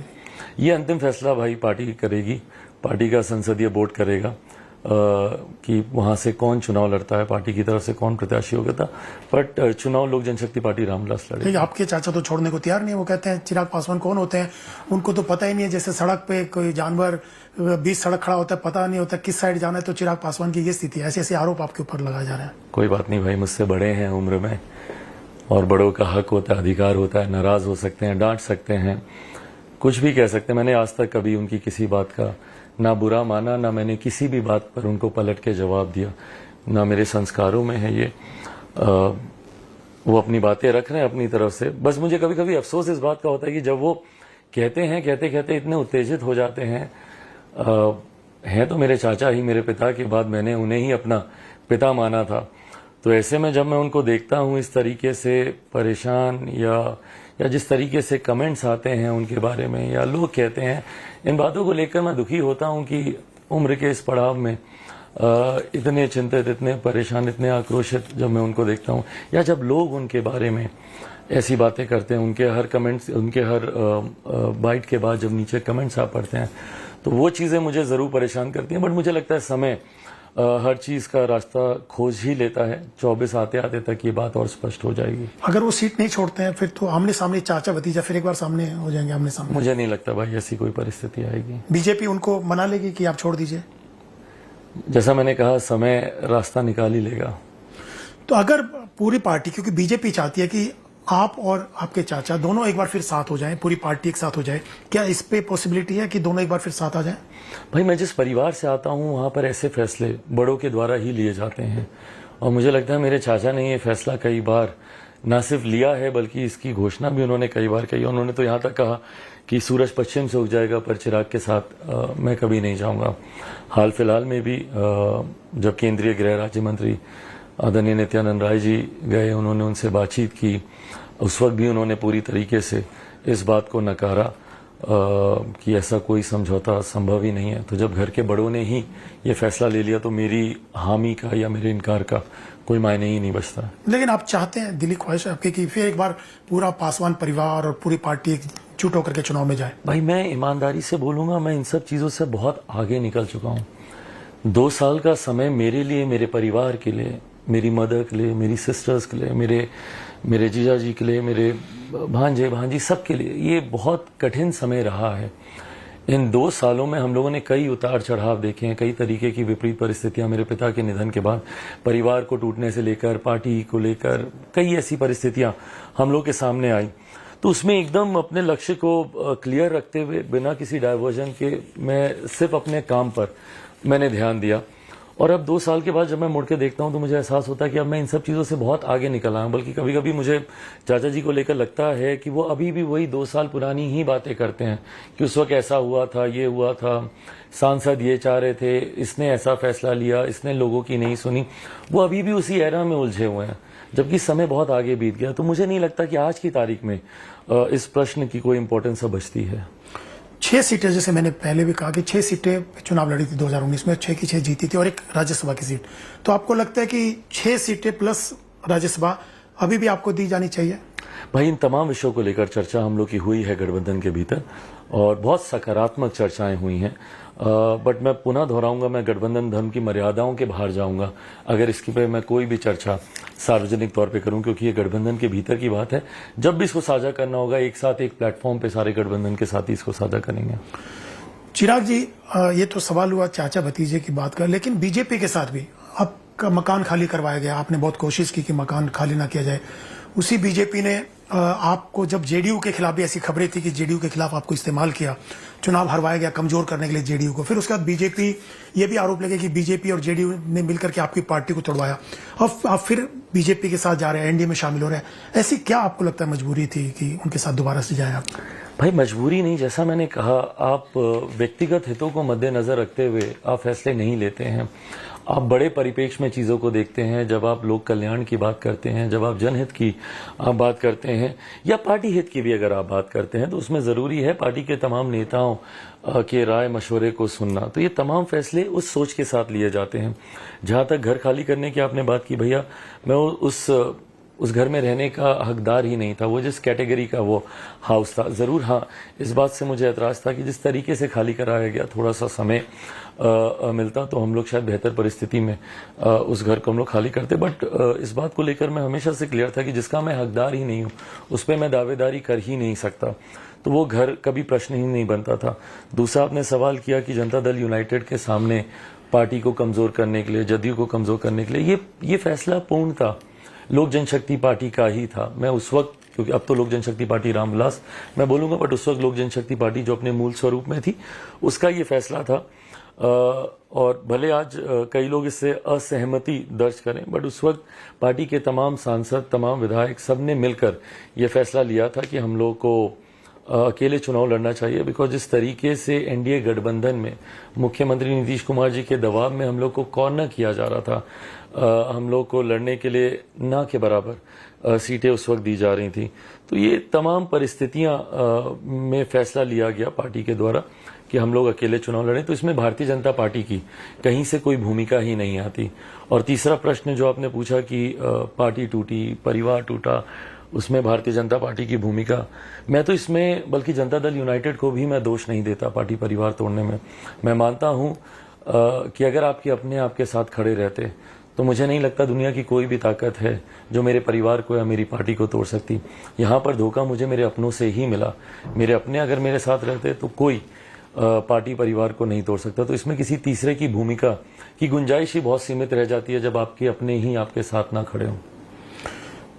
ये अंतिम फैसला भाई पार्टी करेगी, पार्टी का संसदीय बोर्ड करेगा कि वहां से कौन चुनाव लड़ता है, पार्टी की तरफ से कौन प्रत्याशी होगा था, बट चुनाव लोक जनशक्ति पार्टी रामविलास लड़ेगी। आपके चाचा तो छोड़ने को तैयार नहीं है, वो कहते हैं चिराग पासवान कौन होते हैं, उनको तो पता ही नहीं है। जैसे सड़क पे कोई जानवर 20 सड़क खड़ा होता है, पता नहीं होता किस साइड जाना है, तो चिराग पासवान की ये स्थिति है। ऐसे ऐसे आरोप आपके ऊपर लगाए जा रहे हैं। कोई बात नहीं भाई, मुझसे बड़े हैं उम्र में, और बड़ों का हक होता है, अधिकार होता है, नाराज हो सकते हैं, डांट सकते हैं, कुछ भी कह सकते हैं। मैंने आज तक कभी उनकी किसी बात का ना बुरा माना, ना मैंने किसी भी बात पर उनको पलट के जवाब दिया, ना मेरे संस्कारों में है ये। वो अपनी बातें रख रहे हैं अपनी तरफ से। बस मुझे कभी कभी अफसोस इस बात का होता है कि जब वो कहते हैं, कहते इतने उत्तेजित हो जाते हैं। हैं तो मेरे चाचा ही, मेरे पिता के बाद मैंने उन्हें ही अपना पिता माना था, तो ऐसे में जब मैं उनको देखता हूँ इस तरीके से परेशान, या जिस तरीके से कमेंट्स आते हैं उनके बारे में, या लोग कहते हैं, इन बातों को लेकर मैं दुखी होता हूं कि उम्र के इस पड़ाव में इतने चिंतित, इतने परेशान, इतने आक्रोशित जब मैं उनको देखता हूं, या जब लोग उनके बारे में ऐसी बातें करते हैं, उनके हर कमेंट्स, उनके हर बाइट के बाद जब नीचे कमेंट्स आप पढ़ते हैं, तो वो चीज़ें मुझे ज़रूर परेशान करती हैं। बट मुझे लगता है समय हर चीज का रास्ता खोज ही लेता है। 24 आते आते तक ये बात और स्पष्ट हो जाएगी। अगर वो सीट नहीं छोड़ते हैं फिर तो आमने सामने चाचा भतीजा फिर एक बार सामने हो जाएंगे, आमने सामने। मुझे नहीं लगता भाई ऐसी कोई परिस्थिति आएगी। बीजेपी उनको मना लेगी कि आप छोड़ दीजिए? जैसा मैंने कहा, समय रास्ता निकाल ही लेगा। तो अगर पूरी पार्टी, क्योंकि बीजेपी चाहती है कि आप और आपके चाचा दोनों एक बार फिर साथ हो जाएं, पूरी पार्टी एक साथ हो जाए, क्या इस पे पॉसिबिलिटी है कि दोनों एक बार फिर साथ आ जाएं? भाई मैं जिस परिवार से आता हूं वहां पर ऐसे फैसले बड़ों के द्वारा ही लिए जाते हैं, और मुझे लगता है मेरे चाचा ने ये फैसला कई बार ना सिर्फ लिया है बल्कि इसकी घोषणा भी उन्होंने कई बार कही। उन्होंने तो यहाँ तक कहा कि सूरज पश्चिम से उग जाएगा पर चिराग के साथ मैं कभी नहीं जाऊंगा। हाल फिलहाल में भी जब केंद्रीय गृह राज्य मंत्री आदरणीय नित्यानंद राय जी गए, उन्होंने उनसे बातचीत की, उस वक्त भी उन्होंने पूरी तरीके से इस बात को नकारा कि ऐसा कोई समझौता संभव ही नहीं है। तो जब घर के बड़ों ने ही ये फैसला ले लिया तो मेरी हामी का या मेरे इनकार का कोई मायने ही नहीं बचता। लेकिन आप चाहते हैं, दिली ख्वाहिश है आपकी कि फिर एक बार पूरा पासवान परिवार और पूरी पार्टी एकजुट होकर के चुनाव में जाए? भाई मैं ईमानदारी से बोलूंगा, मैं इन सब चीजों से बहुत आगे निकल चुका हूँ। 2 साल का समय मेरे लिए, मेरे परिवार के लिए, मेरी मदर के लिए, मेरी सिस्टर्स के लिए, मेरे जीजा जी के लिए, मेरे भांजे भांजी सबके लिए ये बहुत कठिन समय रहा है। इन 2 सालों में हम लोगों ने कई उतार चढ़ाव देखे हैं, कई तरीके की विपरीत परिस्थितियां मेरे पिता के निधन के बाद परिवार को टूटने से लेकर पार्टी को लेकर कई ऐसी परिस्थितियां हम लोग के सामने आई। तो उसमें एकदम अपने लक्ष्य को क्लियर रखते हुए बिना किसी डाइवर्जन के मैं सिर्फ अपने काम पर मैंने ध्यान दिया। और अब 2 साल के बाद जब मैं मुड़ के देखता हूं तो मुझे एहसास होता है कि अब मैं इन सब चीज़ों से बहुत आगे निकल आया हूं। बल्कि कभी कभी मुझे चाचा जी को लेकर लगता है कि वो अभी भी वही 2 साल पुरानी ही बातें करते हैं कि उस वक्त ऐसा हुआ था, ये हुआ था, सांसद ये चाह रहे थे, इसने ऐसा फैसला लिया, इसने लोगों की नहीं सुनी। वो अभी भी उसी एरा में उलझे हुए हैं, जबकि समय बहुत आगे बीत गया। तो मुझे नहीं लगता कि आज की तारीख में इस प्रश्न की कोई इंपॉर्टेंस बचती है। 6 सीटें, जैसे मैंने पहले भी कहा कि 6 सीटें चुनाव लड़ी थी 2019 में, 6 की 6 जीती थी और एक राज्यसभा की सीट। तो आपको लगता है कि 6 सीटें प्लस राज्यसभा अभी भी आपको दी जानी चाहिए? भाई इन तमाम विषयों को लेकर चर्चा हम लोग की हुई है गठबंधन के भीतर और बहुत सकारात्मक चर्चाएं हुई हैं। बट मैं पुनः दोहराऊंगा, मैं गठबंधन धर्म की मर्यादाओं के बाहर जाऊंगा अगर इसकी पे मैं कोई भी चर्चा सार्वजनिक तौर पे करूं, क्योंकि ये गठबंधन के भीतर की बात है। जब भी इसको साझा करना होगा एक साथ एक प्लेटफॉर्म पे सारे गठबंधन के साथ ही इसको साझा करेंगे। चिराग जी, ये तो सवाल हुआ चाचा भतीजे की बात का, लेकिन बीजेपी के साथ भी आपका मकान खाली करवाया गया। आपने बहुत कोशिश की कि मकान खाली ना किया जाए। उसी बीजेपी ने आपको, जब जेडीयू के खिलाफ भी ऐसी खबरें थी कि जेडीयू के खिलाफ आपको इस्तेमाल किया, चुनाव हरवाया गया कमजोर करने के लिए जेडीयू को। फिर उसके बाद बीजेपी, ये भी आरोप लगे कि बीजेपी और जेडीयू ने मिलकर के आपकी पार्टी को तोड़वाया। अब आप फिर बीजेपी के साथ जा रहे हैं, एनडीए में शामिल हो रहे हैं। ऐसी क्या आपको लगता है मजबूरी थी कि उनके साथ दोबारा से जाए आप? भाई मजबूरी नहीं, जैसा मैंने कहा, आप व्यक्तिगत हितों को मद्देनजर रखते हुए आप फैसले नहीं लेते हैं। आप बड़े परिप्रेक्ष्य में चीज़ों को देखते हैं। जब आप लोक कल्याण की बात करते हैं, जब आप जनहित की आप बात करते हैं या पार्टी हित की भी अगर आप बात करते हैं, तो उसमें ज़रूरी है पार्टी के तमाम नेताओं के राय मशवरे को सुनना। तो ये तमाम फैसले उस सोच के साथ लिए जाते हैं। जहाँ तक घर खाली करने की आपने बात की, भैया मैं उस घर में रहने का हकदार ही नहीं था। वो जिस कैटेगरी का वो हाउस था, ज़रूर हाँ इस बात से मुझे एतराज़ था कि जिस तरीके से खाली कराया गया, थोड़ा सा समय मिलता तो हम लोग शायद बेहतर परिस्थिति में उस घर को हम लोग खाली करते। बट इस बात को लेकर मैं हमेशा से क्लियर था कि जिसका मैं हकदार ही नहीं हूँ उस पर मैं दावेदारी कर ही नहीं सकता। तो वो घर कभी प्रश्न ही नहीं बनता था। दूसरा आपने सवाल किया कि जनता दल यूनाइटेड के सामने पार्टी को कमज़ोर करने के लिए, जदयू को कमज़ोर करने के लिए ये फैसला पूर्णतः लोक जनशक्ति पार्टी का ही था। मैं उस वक्त, क्योंकि अब तो लोक जनशक्ति पार्टी रामविलास मैं बोलूंगा, बट उस वक्त लोक जनशक्ति पार्टी जो अपने मूल स्वरूप में थी उसका ये फैसला था। और भले आज कई लोग इससे असहमति दर्ज करें, बट उस वक्त पार्टी के तमाम सांसद, तमाम विधायक, सब ने मिलकर ये फैसला लिया था कि हम लोग को अकेले चुनाव लड़ना चाहिए। बिकॉज जिस तरीके से एनडीए गठबंधन में मुख्यमंत्री नीतीश कुमार जी के दबाव में हम लोग को कॉर्नर किया जा रहा था, हम लोग को लड़ने के लिए ना के बराबर सीटें उस वक्त दी जा रही थी। तो ये तमाम परिस्थितियां में फैसला लिया गया पार्टी के द्वारा कि हम लोग अकेले चुनाव लड़ें। तो इसमें भारतीय जनता पार्टी की कहीं से कोई भूमिका ही नहीं आती। और तीसरा प्रश्न जो आपने पूछा कि पार्टी टूटी, परिवार टूटा, उसमें भारतीय जनता पार्टी की भूमिका, मैं तो इसमें बल्कि जनता दल यूनाइटेड को भी मैं दोष नहीं देता पार्टी परिवार तोड़ने में। मैं मानता हूं कि अगर आपके अपने आपके साथ खड़े रहते तो मुझे नहीं लगता दुनिया की कोई भी ताकत है जो मेरे परिवार को या मेरी पार्टी को तोड़ सकती। यहाँ पर धोखा मुझे मेरे अपनों से ही मिला। मेरे अपने अगर मेरे साथ रहते तो कोई पार्टी परिवार को नहीं तोड़ सकता। तो इसमें किसी तीसरे की भूमिका की गुंजाइश ही बहुत सीमित रह जाती है जब आपके अपने ही आपके साथ ना खड़े हों।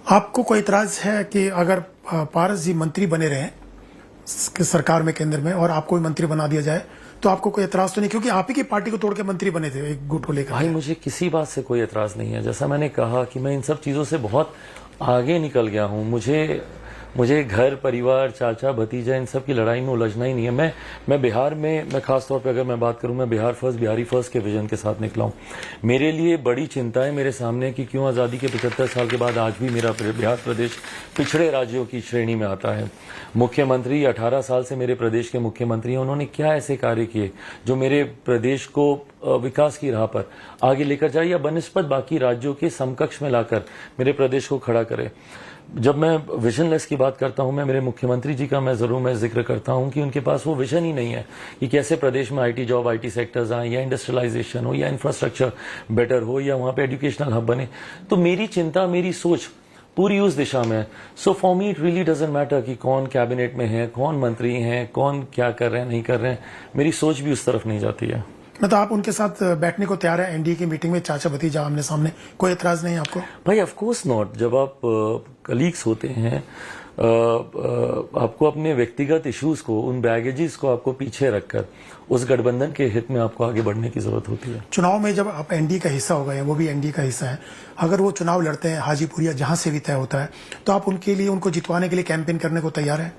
आपको कोई इतराज है कि अगर पारस जी मंत्री बने रहे सरकार में, केंद्र में, और आपको भी मंत्री बना दिया जाए, तो आपको कोई एतराज तो नहीं, क्योंकि आप ही की पार्टी को तोड़ के मंत्री बने थे एक गुट को लेकर? भाई मुझे किसी बात से कोई एतराज नहीं है। जैसा मैंने कहा कि मैं इन सब चीजों से बहुत आगे निकल गया हूं। मुझे घर परिवार चाचा भतीजा इन सब की लड़ाई में उलझना ही नहीं है। मैं बिहार में, मैं खास तौर पे अगर मैं बात करूं, मैं बिहार फर्स्ट बिहारी फर्स्ट के विजन के साथ निकला हूं। मेरे लिए बड़ी चिंता है मेरे सामने कि क्यों आज़ादी के 75 साल के बाद आज भी मेरा बिहार प्रदेश पिछड़े राज्यों की श्रेणी में आता है। मुख्यमंत्री 18 साल से मेरे प्रदेश के मुख्यमंत्री हैं, उन्होंने क्या ऐसे कार्य किए जो मेरे प्रदेश को विकास की राह पर आगे लेकर जाए या बनिस्बत बाकी राज्यों के समकक्ष में लाकर मेरे प्रदेश को खड़ा करे। जब मैं विजनलेस की बात करता हूं, मैं मेरे मुख्यमंत्री जी का मैं जिक्र करता हूं कि उनके पास वो विजन ही नहीं है कि कैसे प्रदेश में आईटी जॉब, आईटी सेक्टर्स आए, या इंडस्ट्रियलाइजेशन हो, या इंफ्रास्ट्रक्चर बेटर हो, या वहां पे एजुकेशनल हब बने। तो मेरी चिंता, मेरी सोच पूरी उस दिशा में है। So for me it really doesn't matter कि कौन कैबिनेट में है, कौन मंत्री हैं, कौन क्या कर रहे हैं, नहीं कर रहे हैं। मेरी सोच भी उस तरफ नहीं जाती है। मतलब आप उनके साथ बैठने को तैयार है एनडीए की मीटिंग में, चाचा भतीजा आमने सामने, कोई एतराज नहीं आपको? भाई ऑफ कोर्स नॉट। जब आप कलीग्स होते हैं, आपको अपने व्यक्तिगत इश्यूज को, उन बैगेजेस को आपको पीछे रखकर उस गठबंधन के हित में आपको आगे बढ़ने की जरूरत होती है। चुनाव में जब आप एनडीए का हिस्सा हो गए, वो भी एनडीए का हिस्सा है, अगर वो चुनाव लड़ते हैं हाजीपुर या जहां से भी तय होता है, तो आप उनके लिए, उनको जितवाने के लिए कैंपेन करने को तैयार है?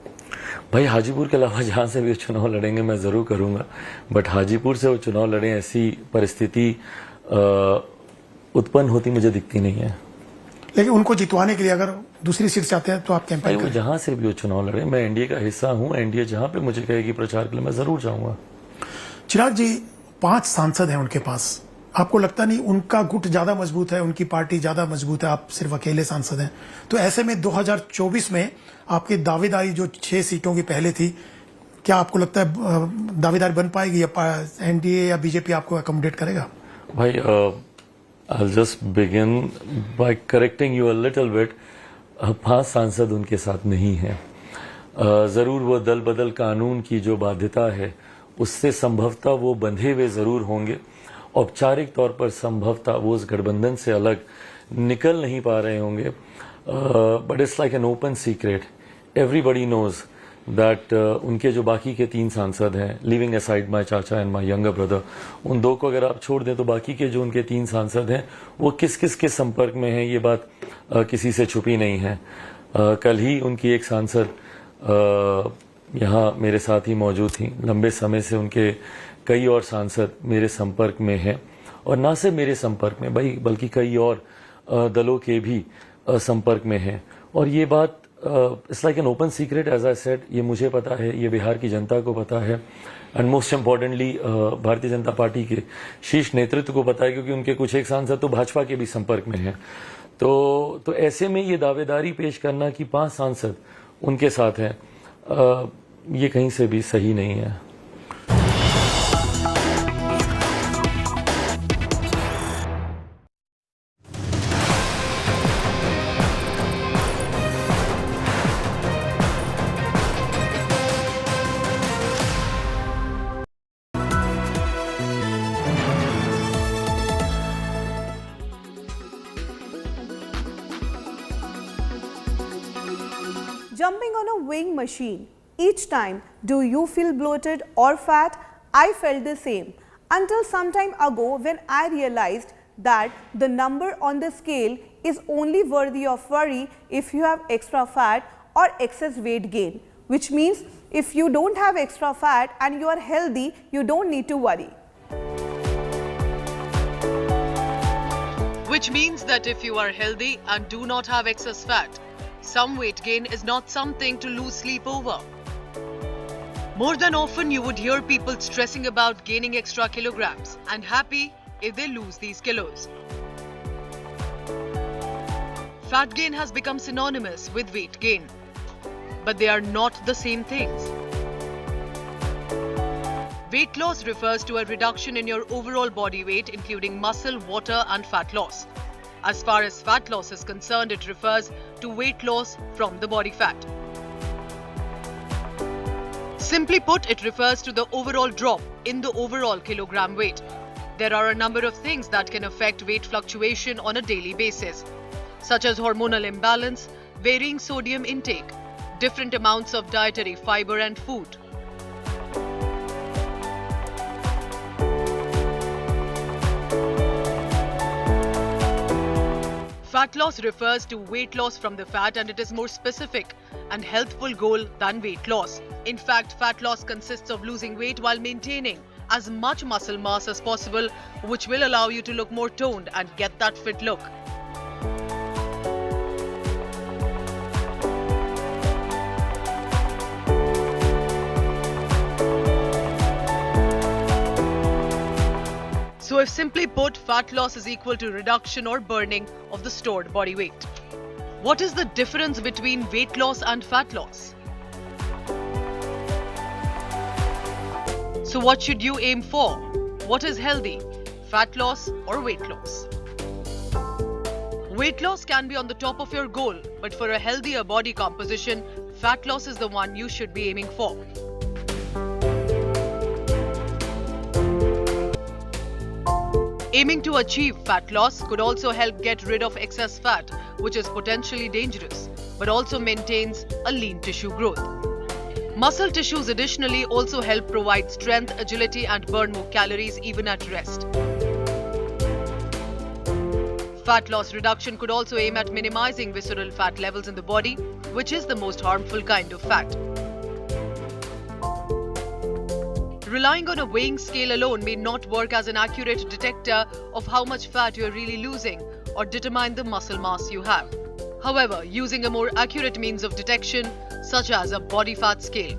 भाई हाजीपुर के अलावा जहां से भी चुनाव लड़ेंगे मैं जरूर करूंगा, बट हाजीपुर से वो चुनाव लड़े ऐसी परिस्थिति उत्पन्न होती मुझे दिखती नहीं है। लेकिन उनको जितवाने के लिए अगर दूसरी सीट चाहते हैं तो आप कैंपेन करें? जहां से भी वो चुनाव लड़े, मैं एनडीए का हिस्सा हूं। एनडीए जहां पे मुझे कहेगी प्रचार के लिए, मैं जरूर जाऊंगा। चिराग जी, 5 सांसद हैं उनके पास, आपको लगता नहीं उनका गुट ज्यादा मजबूत है, उनकी पार्टी ज्यादा मजबूत है, आप सिर्फ अकेले सांसद हैं? तो ऐसे में 2024 में आपकी दावेदारी जो 6 सीटों की पहले थी, क्या आपको लगता है दावेदारी बन पाएगी या एनडीए या बीजेपी आपको अकोमोडेट करेगा? भाई I'll just begin by correcting you a little bit. 5 सांसद उनके साथ नहीं है। जरूर वो दल बदल कानून की जो बाध्यता है उससे संभवतः वो बंधे हुए जरूर होंगे। औपचारिक तौर पर संभवतः वो उस गठबंधन से अलग निकल नहीं पा रहे होंगे, but it's like an open secret. Everybody knows that उनके जो बाकी के 3 सांसद हैं, लिविंग असाइड माय चाचा एंड माय यंगर ब्रदर, उन 2 को अगर आप छोड़ दें तो बाकी के जो उनके 3 सांसद हैं वो किस किस के संपर्क में हैं, ये बात किसी से छुपी नहीं है। कल ही उनकी एक सांसद यहाँ मेरे साथ ही मौजूद थी। लंबे समय से उनके कई और सांसद मेरे संपर्क में हैं, और ना सिर्फ मेरे संपर्क में भाई, बल्कि कई और दलों के भी संपर्क में हैं। और ये बात it's like an open secret, as I said. ये मुझे पता है, ये बिहार की जनता को पता है, and most importantly Bharatiya Janata party के शीर्ष नेतृत्व को पता है, क्योंकि उनके कुछ एक सांसद तो भाजपा के भी संपर्क में हैं। तो ऐसे में ये दावेदारी पेश करना कि 5 सांसद उनके साथ हैं, ये कहीं से भी सही नहीं है। Jumping on a weighing machine, each time, do you feel bloated or fat? I felt the same until some time ago when I realized that the number on the scale is only worthy of worry if you have extra fat or excess weight gain, which means if you don't have extra fat and you are healthy, you don't need to worry. Which means that if you are healthy and do not have excess fat, some weight gain is not something to lose sleep over. More than often, you would hear people stressing about gaining extra kilograms and happy if they lose these kilos. Fat gain has become synonymous with weight gain, but they are not the same things. Weight loss refers to a reduction in your overall body weight, including muscle, water, and fat loss. As far as fat loss is concerned, it refers to weight loss from the body fat. Simply put, it refers to the overall drop in the overall kilogram weight. There are a number of things that can affect weight fluctuation on a daily basis, such as hormonal imbalance, varying sodium intake, different amounts of dietary fiber and food. Fat loss refers to weight loss from the fat, and it is more specific and healthful goal than weight loss. In fact, fat loss consists of losing weight while maintaining as much muscle mass as possible, which will allow you to look more toned and get that fit look. So if simply put, fat loss is equal to reduction or burning of the stored body weight. What is the difference between weight loss and fat loss? So what should you aim for? What is healthy? Fat loss or weight loss? Weight loss can be on the top of your goal, but for a healthier body composition, fat loss is the one you should be aiming for. Aiming to achieve fat loss could also help get rid of excess fat, which is potentially dangerous, but also maintains a lean tissue growth. Muscle tissues additionally also help provide strength, agility, and burn more calories even at rest. Fat loss reduction could also aim at minimizing visceral fat levels in the body, which is the most harmful kind of fat. Relying on a weighing scale alone may not work as an accurate detector of how much fat you are really losing or determine the muscle mass you have. However, using a more accurate means of detection, such as a body fat scale.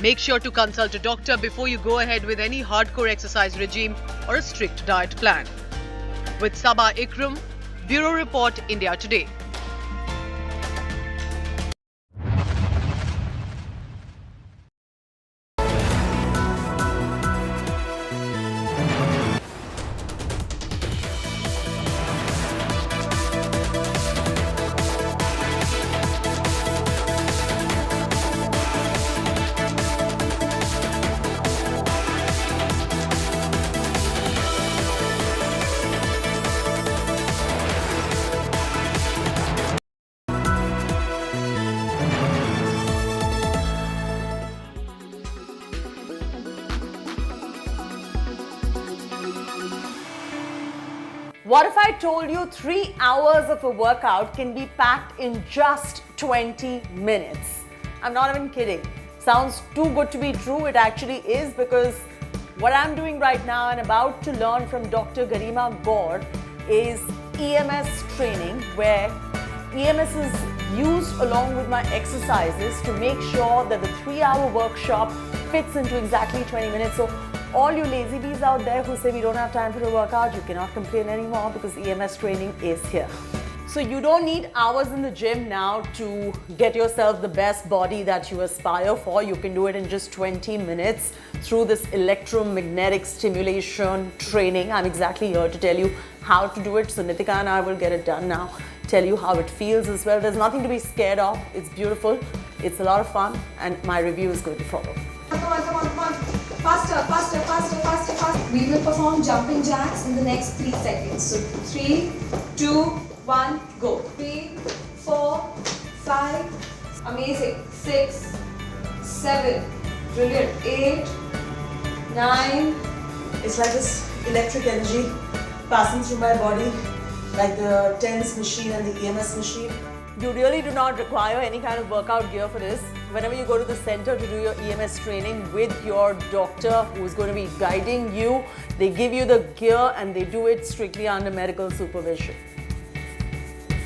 Make sure to consult a doctor before you go ahead with any hardcore exercise regime or a strict diet plan. With Sabah Ikram, Bureau Report, India Today. What if I told you 3 hours of a workout can be packed in just 20 minutes? I'm not even kidding. Sounds too good to be true. It actually is, because what I'm doing right now and about to learn from Dr. Garima Gaur is EMS training, where EMS is used along with my exercises to make sure that the 3-hour workshop fits into exactly 20 minutes. So all you lazy bees out there who say we don't have time for a workout, you cannot complain anymore, because EMS training is here. So you don't need hours in the gym now to get yourself the best body that you aspire for. You can do it in just 20 minutes through this electromagnetic stimulation training. I'm exactly here to tell you how to do it. So Nitika and I will get it done now, tell you how it feels as well. There's nothing to be scared of. It's beautiful. It's a lot of fun, and my review is going to follow. Come on, come on, come on. Faster, faster, faster, faster, faster. We will perform jumping jacks in the next 3 seconds. So 3, 2, 1, go. 3, 4, 5. Amazing. 6, 7. Brilliant. 8, 9. It's like this electric energy passing through my body, like the TENS machine and the EMS machine. You really do not require any kind of workout gear for this. Whenever you go to the center to do your EMS training with your doctor who is going to be guiding you, they give you the gear and they do it strictly under medical supervision.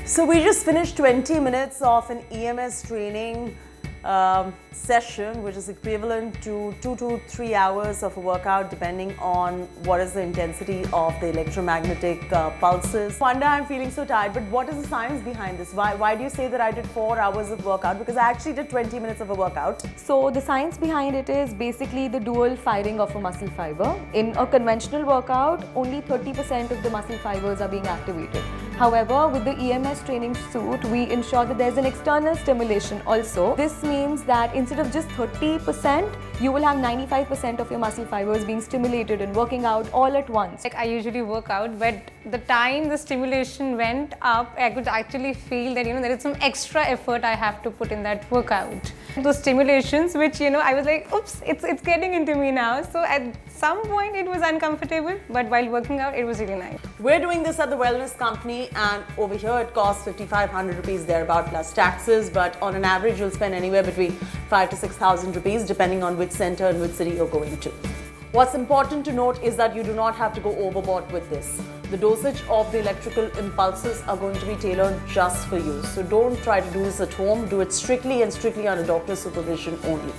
So we just finished 20 minutes of an EMS training session, which is equivalent to 2 to 3 hours of a workout, depending on what is the intensity of the electromagnetic pulses. Wonder I'm feeling so tired, but what is the science behind this? Why do you say that I did 4 hours of workout? Because I actually did 20 minutes of a workout. So the science behind it is basically the dual firing of a muscle fiber. In a conventional workout, only 30% of the muscle fibers are being activated. However, with the EMS training suit, we ensure that there's an external stimulation also. This means that instead of just 30%, you will have 95% of your muscle fibers being stimulated and working out all at once. Like I usually work out, but the time the stimulation went up, I could actually feel that, there is some extra effort I have to put in that workout. Those stimulations, which, I was like, oops, it's getting into me now. So at some point it was uncomfortable, but while working out, it was really nice. We're doing this at the wellness company, and over here it costs 5,500 rupees thereabout plus taxes, but on an average you'll spend anywhere between 5,000 to 6,000 rupees depending on which center and which city you're going to. What's important to note is that you do not have to go overboard with this. The dosage of the electrical impulses are going to be tailored just for you. So don't try to do this at home. Do it strictly under doctor's supervision only.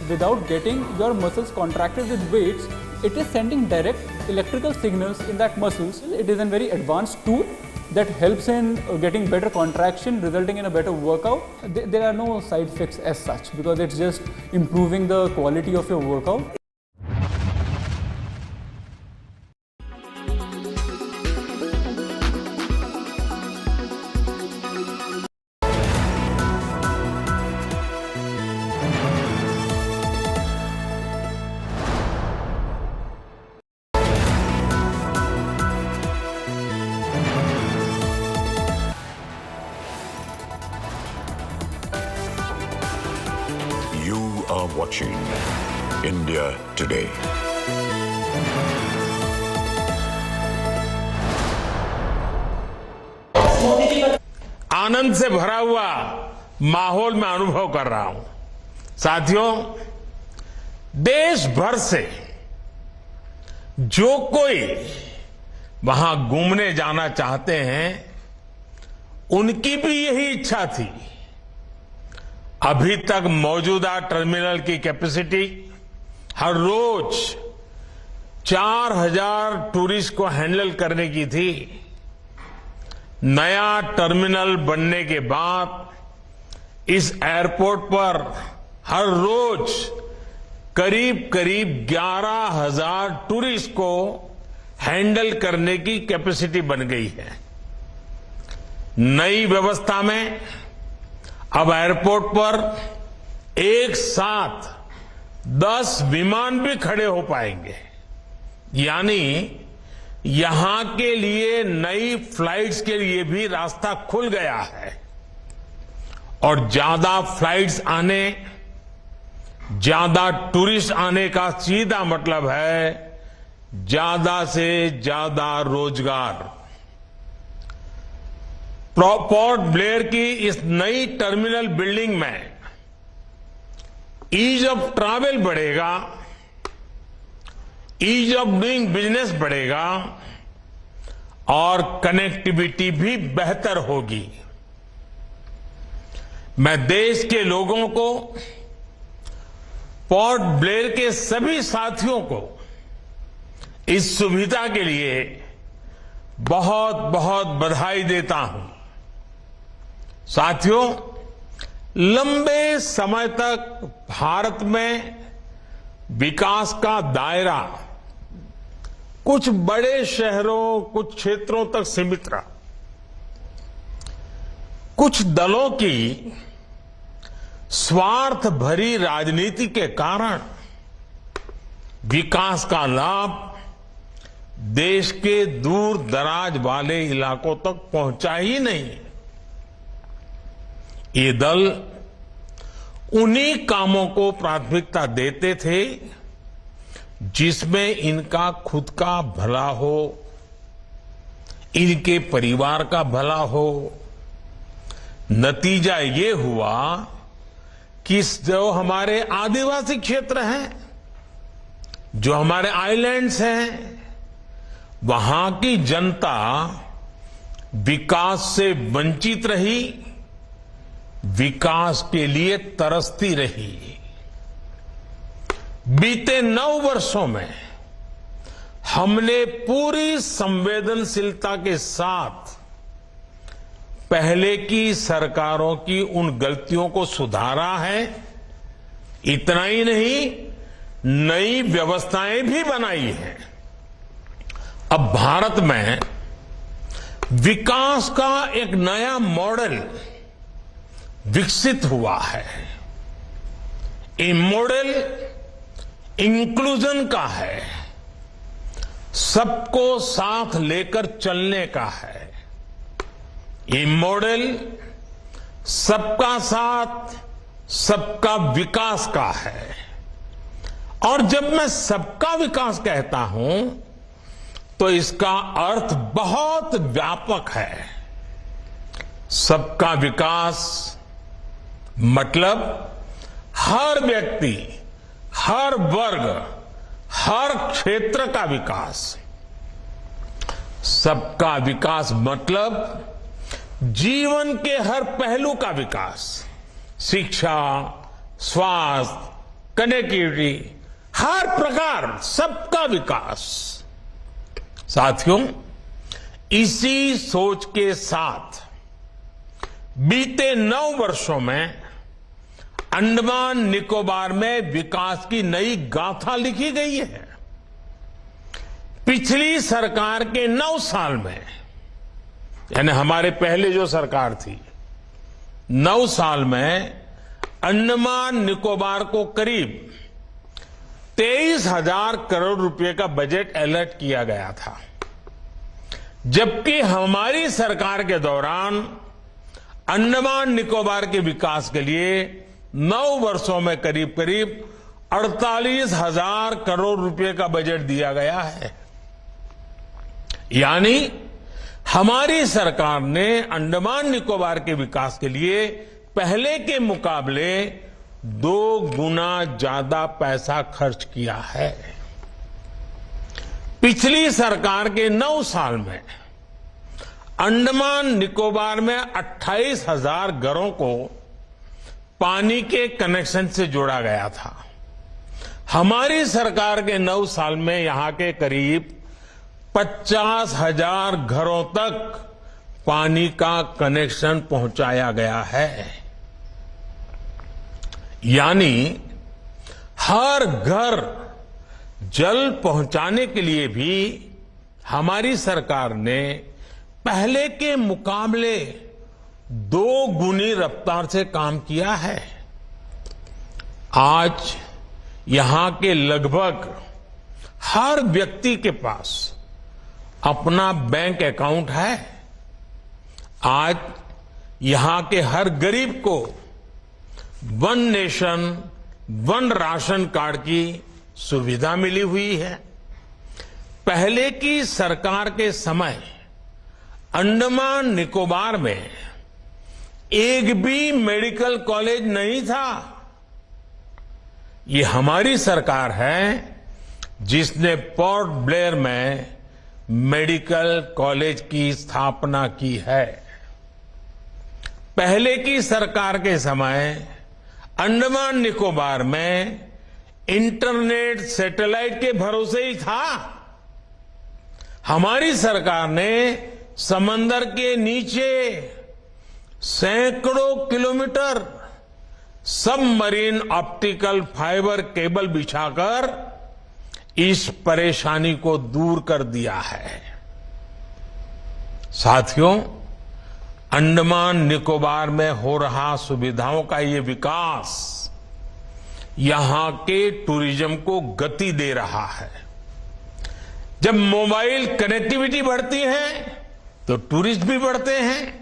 Without getting your muscles contracted with weights, it is sending direct electrical signals in that muscles. It is a very advanced tool that helps in getting better contraction, resulting in a better workout. There are no side effects as such, because it's just improving the quality of your workout. are watching India Today. आनंद से भरा हुआ माहौल में अनुभव कर रहा हूं। साथियों, देश भर से जो कोई वहां घूमने जाना चाहते हैं, उनकी भी यही इच्छा थी। अभी तक मौजूदा टर्मिनल की कैपेसिटी हर रोज 4000 टूरिस्ट को हैंडल करने की थी। नया टर्मिनल बनने के बाद इस एयरपोर्ट पर हर रोज करीब 11,000 टूरिस्ट को हैंडल करने की कैपेसिटी बन गई है। नई व्यवस्था में अब एयरपोर्ट पर एक साथ 10 विमान भी खड़े हो पाएंगे, यानी यहां के लिए नई फ्लाइट्स के लिए भी रास्ता खुल गया है। और ज्यादा फ्लाइट्स आने, ज्यादा टूरिस्ट आने का सीधा मतलब है ज्यादा से ज्यादा रोजगार। पोर्ट ब्लेयर की इस नई टर्मिनल बिल्डिंग में ईज ऑफ ट्रैवल बढ़ेगा, ईज ऑफ डूइंग बिजनेस बढ़ेगा और कनेक्टिविटी भी बेहतर होगी। मैं देश के लोगों को, पोर्ट ब्लेयर के सभी साथियों को इस सुविधा के लिए बहुत बहुत बधाई देता हूं। साथियों, लंबे समय तक भारत में विकास का दायरा कुछ बड़े शहरों, कुछ क्षेत्रों तक सीमित रहा। कुछ दलों की स्वार्थ भरी राजनीति के कारण विकास का लाभ देश के दूर दराज वाले इलाकों तक पहुंचा ही नहीं। ये दल उन्हीं कामों को प्राथमिकता देते थे जिसमें इनका खुद का भला हो, इनके परिवार का भला हो। नतीजा ये हुआ कि जो हमारे आदिवासी क्षेत्र हैं, जो हमारे आइलैंड्स हैं, वहां की जनता विकास से वंचित रही, विकास के लिए तरसती रही। बीते 9 वर्षों में हमने पूरी संवेदनशीलता के साथ पहले की सरकारों की उन गलतियों को सुधारा है। इतना ही नहीं, नई व्यवस्थाएं भी बनाई हैं। अब भारत में विकास का एक नया मॉडल विकसित हुआ है। ये मॉडल इंक्लूजन का है, सबको साथ लेकर चलने का है। ये मॉडल सबका साथ, सबका विकास का है। और जब मैं सबका विकास कहता हूं तो इसका अर्थ बहुत व्यापक है। सबका विकास मतलब हर व्यक्ति, हर वर्ग, हर क्षेत्र का विकास। सबका विकास मतलब जीवन के हर पहलू का विकास, शिक्षा, स्वास्थ्य, कनेक्टिविटी, हर प्रकार सबका विकास। साथियों, इसी सोच के साथ बीते 9 वर्षों में अंडमान निकोबार में विकास की नई गाथा लिखी गई है। पिछली सरकार के 9 साल में, यानी हमारे पहले जो सरकार थी, 9 साल में अंडमान निकोबार को करीब 23,000 करोड़ रुपए का बजट अलर्ट किया गया था, जबकि हमारी सरकार के दौरान अंडमान निकोबार के विकास के लिए 9 वर्षों में करीब करीब 48,000 करोड़ रुपए का बजट दिया गया है। यानी हमारी सरकार ने अंडमान निकोबार के विकास के लिए पहले के मुकाबले 2 गुना ज्यादा पैसा खर्च किया है। पिछली सरकार के 9 साल में अंडमान निकोबार में 28,000 घरों को पानी के कनेक्शन से जोड़ा गया था। हमारी सरकार के 9 साल में यहां के करीब 50,000 घरों तक पानी का कनेक्शन पहुंचाया गया है। यानी हर घर जल पहुंचाने के लिए भी हमारी सरकार ने पहले के मुकाबले 2 गुनी रफ्तार से काम किया है। आज यहां के लगभग हर व्यक्ति के पास अपना बैंक अकाउंट है। आज यहां के हर गरीब को 1 नेशन 1 राशन कार्ड की सुविधा मिली हुई है। पहले की सरकार के समय अंडमान निकोबार में एक भी मेडिकल कॉलेज नहीं था। ये हमारी सरकार है जिसने पोर्ट ब्लेयर में मेडिकल कॉलेज की स्थापना की है। पहले की सरकार के समय अंडमान निकोबार में इंटरनेट सैटेलाइट के भरोसे ही था। हमारी सरकार ने समंदर के नीचे सैकड़ों kilometre submarine optical fibre cable बिछाकर इस परेशानी को दूर कर दिया है। साथियों, अंडमान निकोबार में हो रहा सुविधाओं का ये विकास यहां के टूरिज्म को गति दे रहा है। जब मोबाइल कनेक्टिविटी बढ़ती है तो टूरिस्ट भी बढ़ते हैं।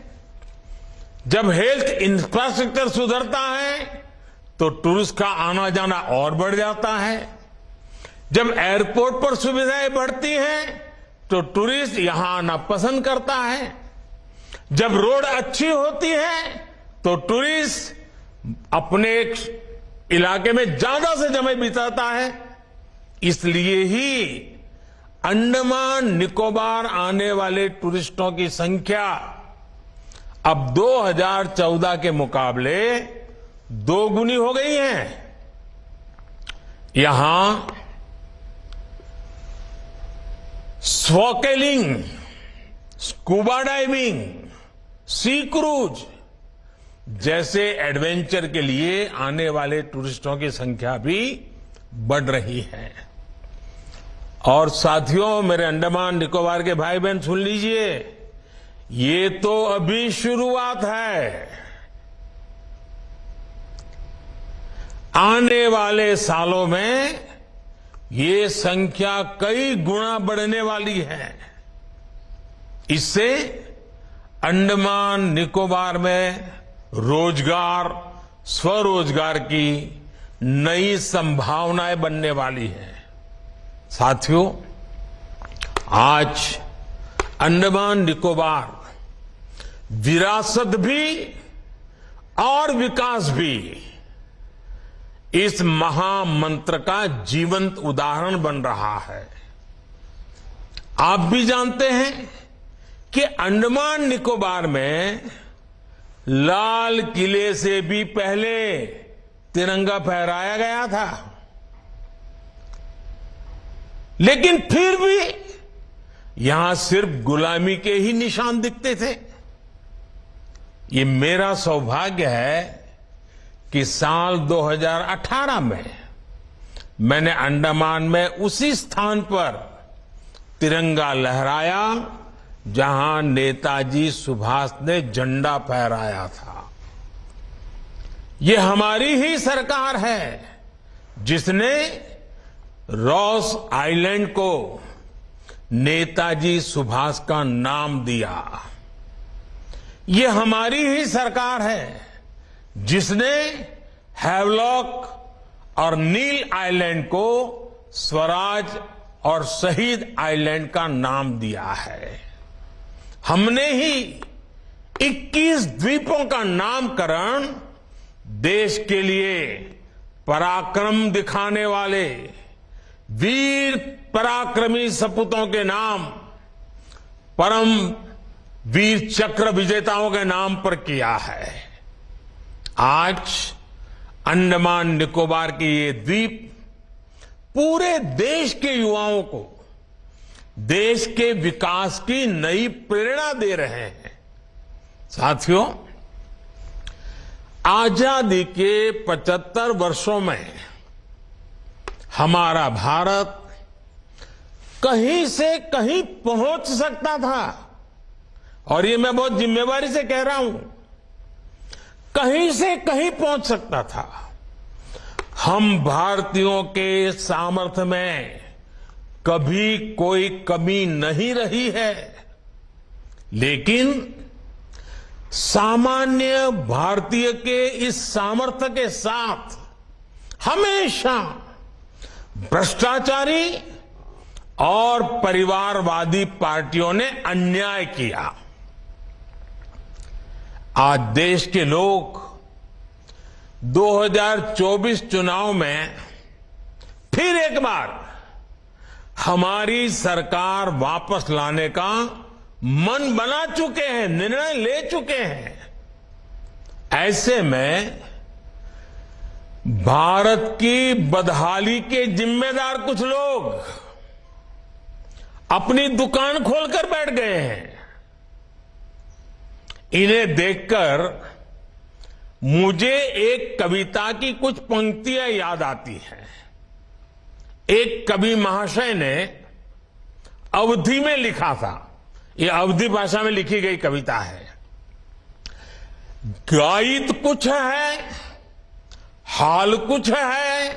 जब हेल्थ इंफ्रास्ट्रक्चर सुधरता है तो टूरिस्ट का आना जाना और बढ़ जाता है। जब एयरपोर्ट पर सुविधाएं बढ़ती हैं तो टूरिस्ट यहां आना पसंद करता है। जब रोड अच्छी होती है तो टूरिस्ट अपने इलाके में ज्यादा से समय बिताता है। इसलिए ही अंडमान निकोबार आने वाले टूरिस्टों की संख्या अब 2014 के मुकाबले 2 गुनी हो गई है। यहां स्नॉर्केलिंग, स्कूबा डाइविंग, सी क्रूज जैसे एडवेंचर के लिए आने वाले टूरिस्टों की संख्या भी बढ़ रही है। और साथियों, मेरे अंडमान निकोबार के भाई बहन सुन लीजिए, ये तो अभी शुरुआत है। आने वाले सालों में ये संख्या कई गुना बढ़ने वाली है। इससे अंडमान निकोबार में रोजगार, स्वरोजगार की नई संभावनाएं बनने वाली हैं। साथियों, आज अंडमान निकोबार विरासत भी और विकास भी इस महामंत्र का जीवंत उदाहरण बन रहा है। आप भी जानते हैं कि अंडमान निकोबार में लाल किले से भी पहले तिरंगा फहराया गया था, लेकिन फिर भी यहां सिर्फ गुलामी के ही निशान दिखते थे। ये मेरा सौभाग्य है कि साल 2018 में मैंने अंडमान में उसी स्थान पर तिरंगा लहराया जहां नेताजी सुभाष ने झंडा फहराया था। ये हमारी ही सरकार है जिसने रॉस आइलैंड को नेताजी सुभाष का नाम दिया। ये हमारी ही सरकार है जिसने हैवलॉक और नील आइलैंड को स्वराज और शहीद आइलैंड का नाम दिया है। हमने ही 21 द्वीपों का नामकरण देश के लिए पराक्रम दिखाने वाले वीर पराक्रमी सपूतों के नाम, परम वीर चक्र विजेताओं के नाम पर किया है। आज अंडमान निकोबार के ये द्वीप पूरे देश के युवाओं को देश के विकास की नई प्रेरणा दे रहे हैं। साथियों, आजादी के 75 वर्षों में हमारा भारत कहीं से कहीं पहुंच सकता था, और ये मैं बहुत जिम्मेवारी से कह रहा हूं, कहीं से कहीं पहुंच सकता था। हम भारतीयों के सामर्थ्य में कभी कोई कमी नहीं रही है, लेकिन सामान्य भारतीय के इस सामर्थ्य के साथ हमेशा भ्रष्टाचारी और परिवारवादी पार्टियों ने अन्याय किया। आज देश के लोग 2024 चुनाव में फिर एक बार हमारी सरकार वापस लाने का मन बना चुके हैं, निर्णय ले चुके हैं। ऐसे में भारत की बदहाली के जिम्मेदार कुछ लोग अपनी दुकान खोलकर बैठ गए हैं। इन्हें देखकर मुझे एक कविता की कुछ पंक्तियां याद आती हैं। एक कवि महाशय ने अवधी में लिखा था, ये अवधी भाषा में लिखी गई कविता है। गाइड कुछ है, हाल कुछ है,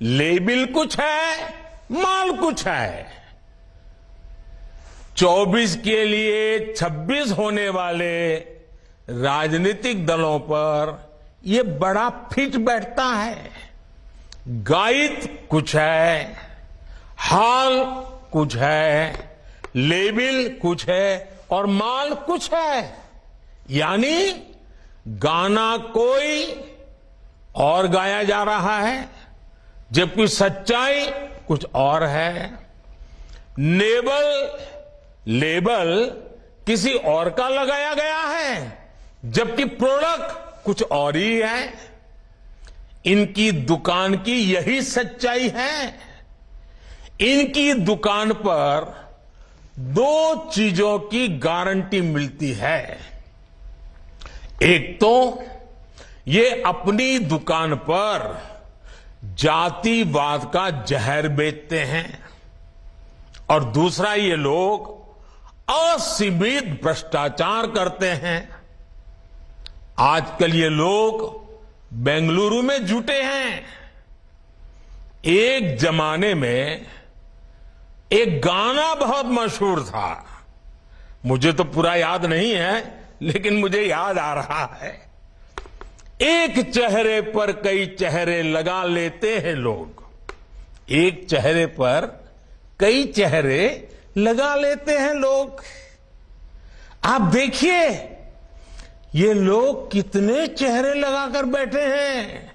लेबिल कुछ है, माल कुछ है। 24 के लिए 26 होने वाले राजनीतिक दलों पर ये बड़ा फिट बैठता है। गाइड कुछ है, हाल कुछ है, लेबिल कुछ है और माल कुछ है। यानी गाना कोई और गाया जा रहा है, जबकि सच्चाई कुछ और है। लेबल किसी और का लगाया गया है, जबकि प्रोडक्ट कुछ और ही है। इनकी दुकान की यही सच्चाई है। इनकी दुकान पर 2 चीजों की गारंटी मिलती है। एक तो ये अपनी दुकान पर जातिवाद का जहर बेचते हैं, और दूसरा ये लोग असीमित भ्रष्टाचार करते हैं। आजकल ये लोग बेंगलुरु में जुटे हैं। एक जमाने में एक गाना बहुत मशहूर था, मुझे तो पूरा याद नहीं है लेकिन मुझे याद आ रहा है। एक चेहरे पर कई चेहरे लगा लेते हैं लोग, एक चेहरे पर कई चेहरे लगा लेते हैं लोग। आप देखिए ये लोग कितने चेहरे लगाकर बैठे हैं।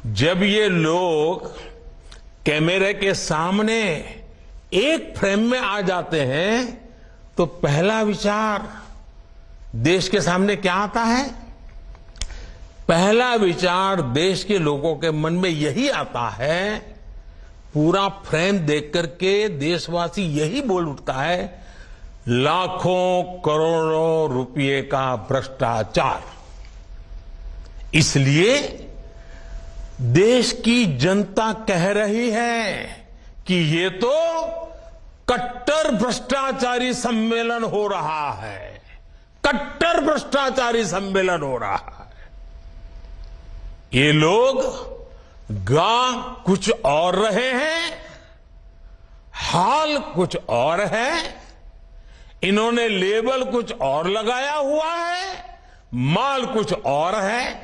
जब ये लोग कैमरे के सामने एक फ्रेम में आ जाते हैं तो पहला विचार देश के सामने क्या आता है? पहला विचार देश के लोगों के मन में यही आता है, पूरा फ्रेम देख करके देशवासी यही बोल उठता है, लाखों करोड़ों रुपए का भ्रष्टाचार। इसलिए देश की जनता कह रही है कि ये तो कट्टर भ्रष्टाचारी सम्मेलन हो रहा है, कट्टर भ्रष्टाचारी सम्मेलन हो रहा है। ये लोग गा कुछ और रहे हैं, हाल कुछ और है, इन्होंने लेबल कुछ और लगाया हुआ है, माल कुछ और है।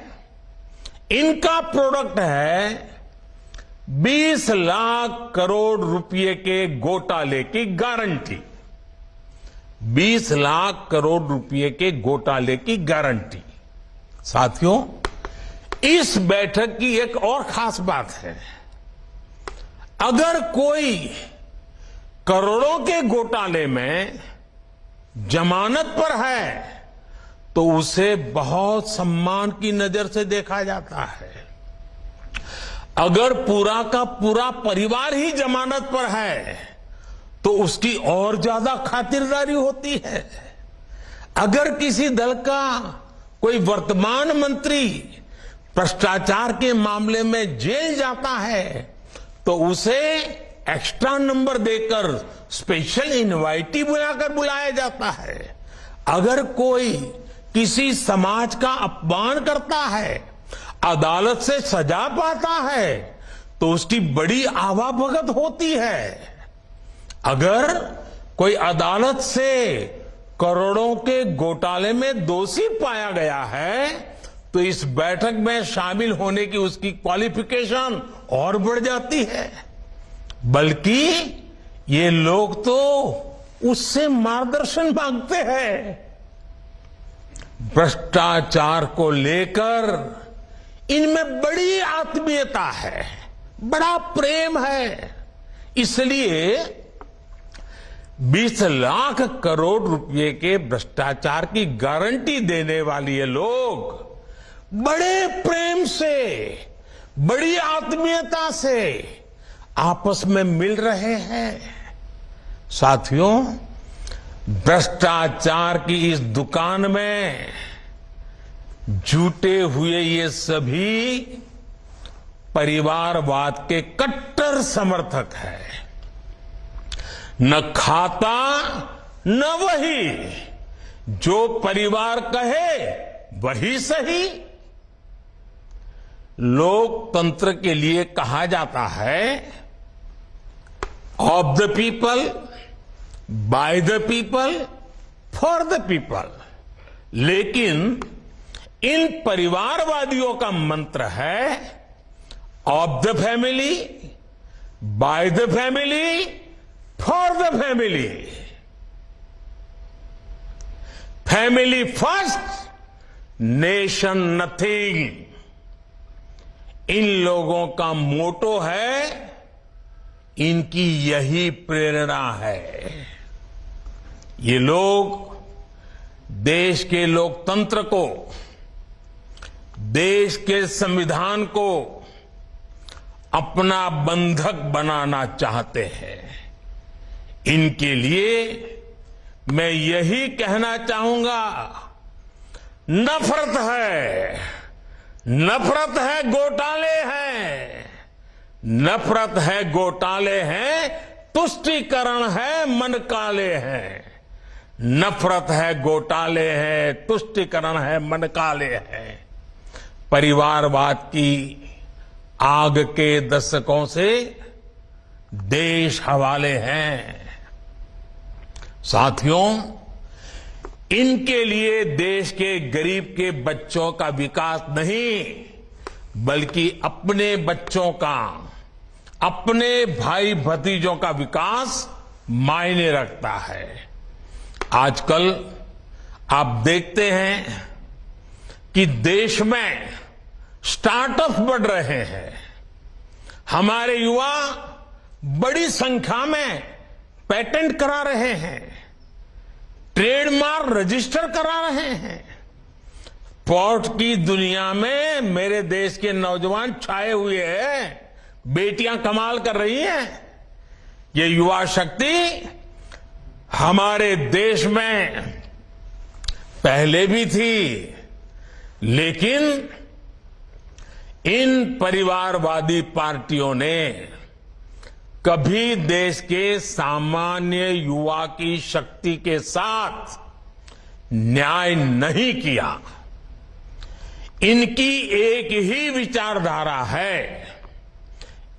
इनका प्रोडक्ट है 20 लाख करोड़ रुपए के घोटाले की गारंटी, 20 लाख करोड़ रुपए के घोटाले की गारंटी। साथियों, इस बैठक की एक और खास बात है, अगर कोई करोड़ों के घोटाले में जमानत पर है तो उसे बहुत सम्मान की नजर से देखा जाता है। अगर पूरा का पूरा परिवार ही जमानत पर है तो उसकी और ज्यादा खातिरदारी होती है। अगर किसी दल का कोई वर्तमान मंत्री भ्रष्टाचार के मामले में जेल जाता है तो उसे एक्स्ट्रा नंबर देकर स्पेशल इनवाइटी बुलाकर बुलाया जाता है। अगर कोई किसी समाज का अपमान करता है, अदालत से सजा पाता है तो उसकी बड़ी आवाभगत होती है। अगर कोई अदालत से करोड़ों के घोटाले में दोषी पाया गया है तो इस बैठक में शामिल होने की उसकी क्वालिफिकेशन और बढ़ जाती है। बल्कि ये लोग तो उससे मार्गदर्शन मांगते हैं। भ्रष्टाचार को लेकर इनमें बड़ी आत्मीयता है, बड़ा प्रेम है। इसलिए 20 लाख करोड़ रुपए के भ्रष्टाचार की गारंटी देने वाले ये लोग बड़े प्रेम से, बड़ी आत्मीयता से आपस में मिल रहे हैं। साथियों, भ्रष्टाचार की इस दुकान में जुटे हुए ये सभी परिवारवाद के कट्टर समर्थक हैं। न खाता न वही, जो परिवार कहे वही सही। लोकतंत्र के लिए कहा जाता है of the people, by the people, for the people. लेकिन इन परिवारवादियों का मंत्र है of the family, by the family, for the family. Family first, nation nothing. इन लोगों का मोटो है, इनकी यही प्रेरणा है। ये लोग देश के लोकतंत्र को, देश के संविधान को अपना बंधक बनाना चाहते हैं। इनके लिए मैं यही कहना चाहूंगा, नफरत है, नफरत है, घोटाले हैं, नफरत है, घोटाले हैं, तुष्टीकरण है, मन काले हैं। नफरत है, घोटाले हैं, तुष्टीकरण है, मन काले हैं। परिवारवाद की आग के दशकों से देश हवाले हैं। साथियों, इनके लिए देश के गरीब के बच्चों का विकास नहीं, बल्कि अपने बच्चों का, अपने भाई भतीजों का विकास मायने रखता है। आजकल आप देखते हैं कि देश में स्टार्टअप बढ़ रहे हैं। हमारे युवा बड़ी संख्या में पेटेंट करा रहे हैं, ट्रेडमार्क रजिस्टर करा रहे हैं। पोर्ट की दुनिया में मेरे देश के नौजवान छाए हुए हैं, बेटियां कमाल कर रही हैं। ये युवा शक्ति हमारे देश में पहले भी थी, लेकिन इन परिवारवादी पार्टियों ने कभी देश के सामान्य युवा की शक्ति के साथ न्याय नहीं किया। इनकी एक ही विचारधारा है,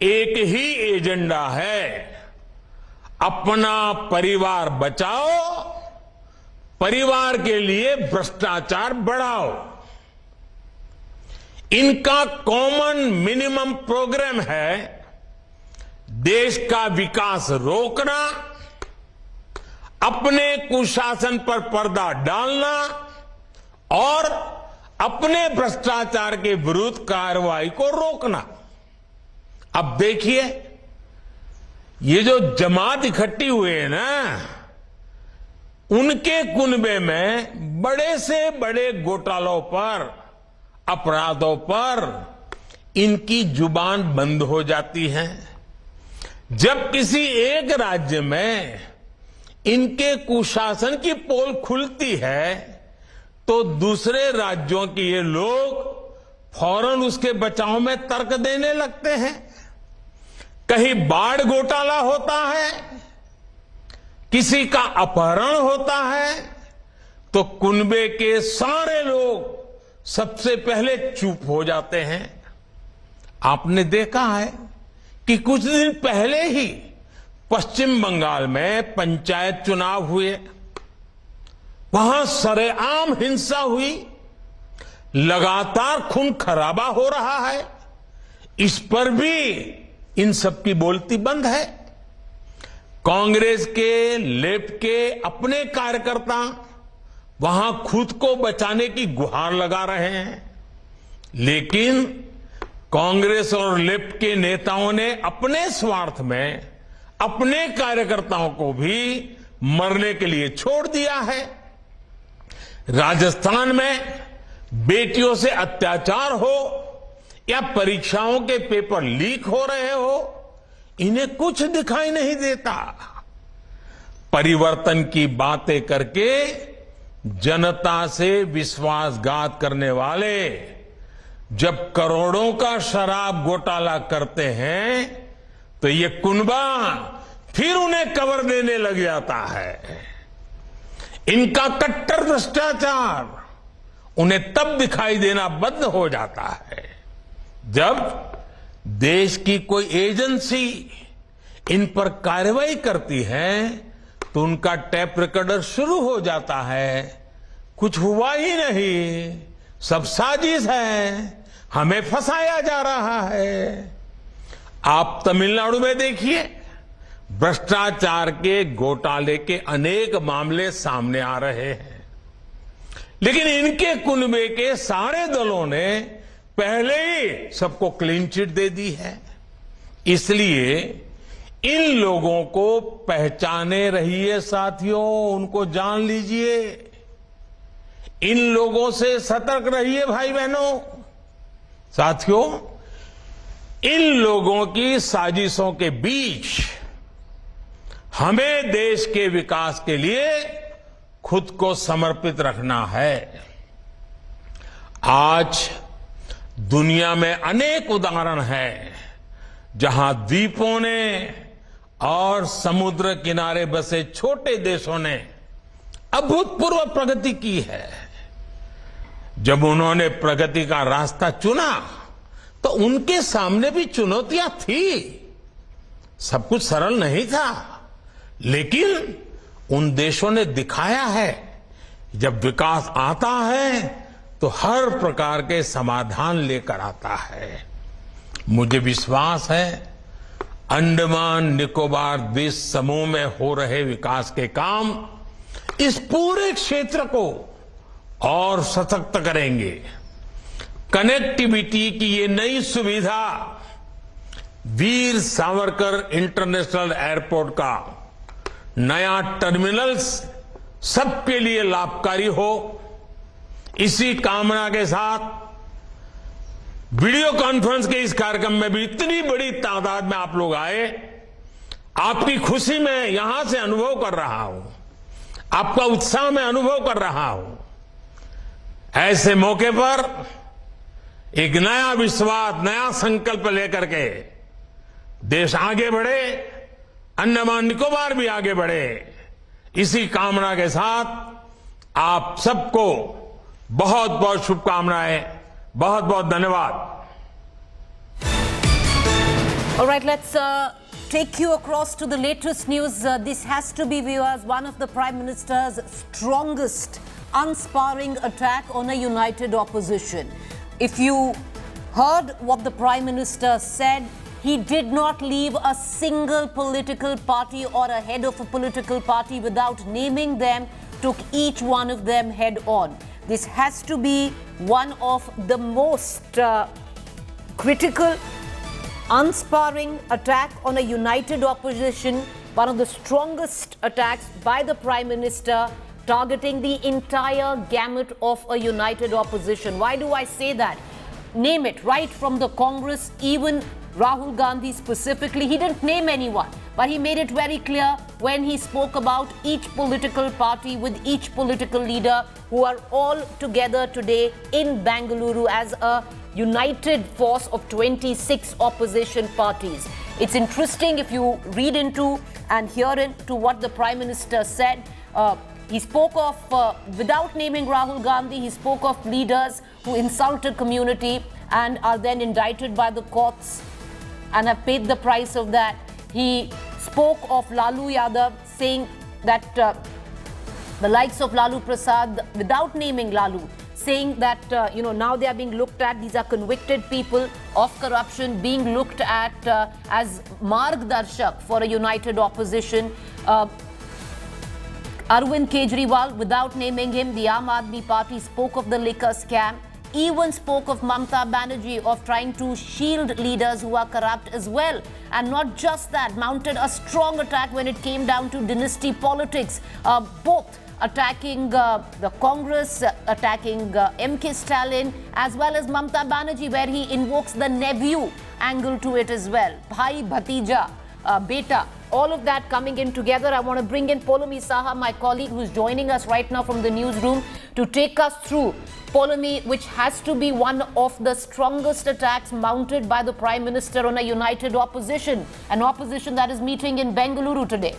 एक ही एजेंडा है, अपना परिवार बचाओ, परिवार के लिए भ्रष्टाचार बढ़ाओ। इनका कॉमन मिनिमम प्रोग्राम है देश का विकास रोकना, अपने कुशासन पर पर्दा डालना और अपने भ्रष्टाचार के विरुद्ध कार्रवाई को रोकना। अब देखिए, ये जो जमात इकट्ठी हुए है ना, उनके कुनबे में बड़े से बड़े घोटालों पर, अपराधों पर इनकी जुबान बंद हो जाती है। जब किसी एक राज्य में इनके कुशासन की पोल खुलती है, तो दूसरे राज्यों के ये लोग फौरन उसके बचाव में तर्क देने लगते हैं। कहीं बाढ़ घोटाला होता है, किसी का अपहरण होता है, तो कुनबे के सारे लोग सबसे पहले चुप हो जाते हैं। आपने देखा है कि कुछ दिन पहले ही पश्चिम बंगाल में पंचायत चुनाव हुए, वहां सरेआम हिंसा हुई, लगातार खून खराबा हो रहा है। इस पर भी इन सब की बोलती बंद है। कांग्रेस के, लेफ्ट के अपने कार्यकर्ता वहां खुद को बचाने की गुहार लगा रहे हैं, लेकिन कांग्रेस और लेफ्ट के नेताओं ने अपने स्वार्थ में अपने कार्यकर्ताओं को भी मरने के लिए छोड़ दिया है। राजस्थान में बेटियों से अत्याचार हो या परीक्षाओं के पेपर लीक हो रहे हो, इन्हें कुछ दिखाई नहीं देता। परिवर्तन की बातें करके जनता से विश्वासघात करने वाले जब करोड़ों का शराब घोटाला करते हैं, तो ये कुनबा फिर उन्हें कवर देने लग जाता है। इनका कट्टर भ्रष्टाचार उन्हें तब दिखाई देना बंद हो जाता है जब देश की कोई एजेंसी इन पर कार्रवाई करती है, तो उनका टैप रिकॉर्डर शुरू हो जाता है। कुछ हुआ ही नहीं, सब साजिश है, हमें फंसाया जा रहा है। आप तमिलनाडु में देखिए, भ्रष्टाचार के घोटाले के अनेक मामले सामने आ रहे हैं, लेकिन इनके कुनबे के सारे दलों ने पहले ही सबको क्लीन चिट दे दी है। इसलिए इन लोगों को पहचाने रहिए साथियों, उनको जान लीजिए। इन लोगों से सतर्क रहिए भाई बहनों। साथियों, इन लोगों की साजिशों के बीच हमें देश के विकास के लिए खुद को समर्पित रखना है। आज दुनिया में अनेक उदाहरण हैं जहां द्वीपों ने और समुद्र किनारे बसे छोटे देशों ने अभूतपूर्व प्रगति की है। जब उन्होंने प्रगति का रास्ता चुना, तो उनके सामने भी चुनौतियां थी, सब कुछ सरल नहीं था, लेकिन उन देशों ने दिखाया है जब विकास आता है तो हर प्रकार के समाधान लेकर आता है। मुझे विश्वास है अंडमान निकोबार द्वीप समूह में हो रहे विकास के काम इस पूरे क्षेत्र को और सशक्त करेंगे। कनेक्टिविटी की ये नई सुविधा वीर सावरकर इंटरनेशनल एयरपोर्ट का नया टर्मिनल्स सबके लिए लाभकारी हो, इसी कामना के साथ वीडियो कॉन्फ्रेंस के इस कार्यक्रम में भी इतनी बड़ी तादाद में आप लोग आए, आपकी खुशी में यहां से अनुभव कर रहा हूं, आपका उत्साह में अनुभव कर रहा हूं। ऐसे मौके पर एक नया विश्वास, नया संकल्प लेकर के देश आगे बढ़े, अंडमान निकोबार भी आगे बढ़े, इसी कामना के साथ आप सबको बहुत बहुत शुभकामनाएं, बहुत बहुत धन्यवाद। All right, let's take you across to the latest news. This has to be, viewers, one of the Prime Minister's strongest unsparing attack on a united opposition. If you heard what the Prime Minister said, he did not leave a single political party or a head of a political party without naming them, took each one of them head on. This has to be one of the most critical, unsparing attack on a united opposition, one of the strongest attacks by the Prime Minister, targeting the entire gamut of a united opposition. Why do I say that? Name it, right from the Congress, even Rahul Gandhi specifically, he didn't name anyone, but he made it very clear when he spoke about each political party with each political leader who are all together today in Bengaluru as a united force of 26 opposition parties. It's interesting if you read into and hear into what the Prime Minister said. He spoke of, without naming Rahul Gandhi, he spoke of leaders who insulted community and are then indicted by the courts and have paid the price of that. He spoke of Lalu Yadav, saying that the likes of Lalu Prasad, without naming Lalu, saying that, now they are being looked at, these are convicted people of corruption, being looked at as Margdarshak for a united opposition. Arvind Kejriwal, without naming him, the Aam Aadmi Party spoke of the liquor scam, even spoke of Mamata Banerjee of trying to shield leaders who are corrupt as well. And not just that, mounted a strong attack when it came down to dynasty politics, both attacking the Congress, attacking MK Stalin, as well as Mamata Banerjee, where he invokes the nephew angle to it as well. Bhai, Bhatija, Beta. All of that coming in together. I want to bring in Poulomi Saha, my colleague who's joining us right now from the newsroom, to take us through Poulomi, which has to be one of the strongest attacks mounted by the Prime Minister on a united opposition, an opposition that is meeting in Bengaluru today.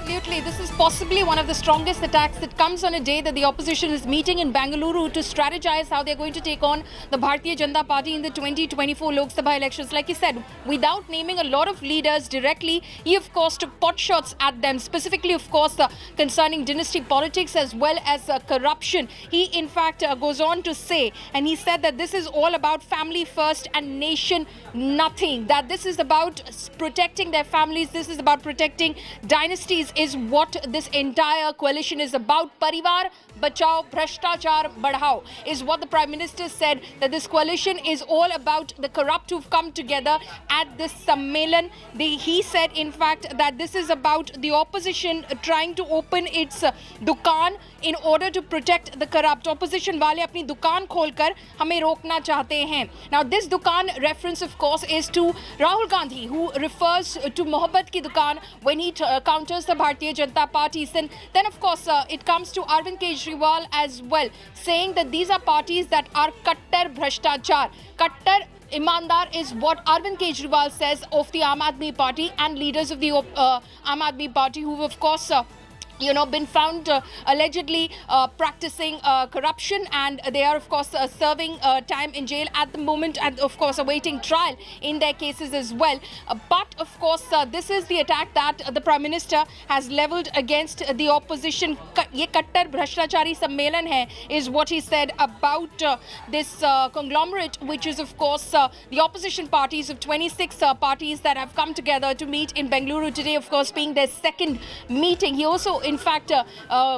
Absolutely. This is possibly one of the strongest attacks that comes on a day that the opposition is meeting in Bengaluru to strategize how they're going to take on the Bharatiya Janata Party in the 2024 Lok Sabha elections. Like he said, without naming a lot of leaders directly, he of course took pot shots at them, specifically of course concerning dynasty politics as well as corruption. He in fact goes on to say, and he said that this is all about family first and nation nothing, that this is about protecting their families, this is about protecting dynasties, is what this entire coalition is about. Parivar Bachao, Bhrashtachar Badhao is what the Prime Minister said, that this coalition is all about the corrupt who've come together at this Sammelan. He said, in fact, that this is about the opposition trying to open its dukaan in order to protect the corrupt. Opposition wale apni dukaan kholkar hame rokna chahte hain. Now, this dukaan reference, of course, is to Rahul Gandhi, who refers to Mohabbat ki dukaan when he counters the Bharatiya Janata Party. Then, of course, it comes to Arvind Kejriwal as well, saying that these are parties that are kattar bhrashtachar. Kattar Imandar is what Arvind Kejriwal says of the Aam Aadmi Party and leaders of the Aam Aadmi Party, who of course been found allegedly practicing corruption, and they are of course serving time in jail at the moment, and of course awaiting trial in their cases as well. But of course this is the attack that the Prime Minister has leveled against the opposition. Ye kattar bhrashtachari sammelan hai is what he said about this conglomerate, which is of course the opposition parties of 26 parties that have come together to meet in Bengaluru today, of course being their second meeting. He also in fact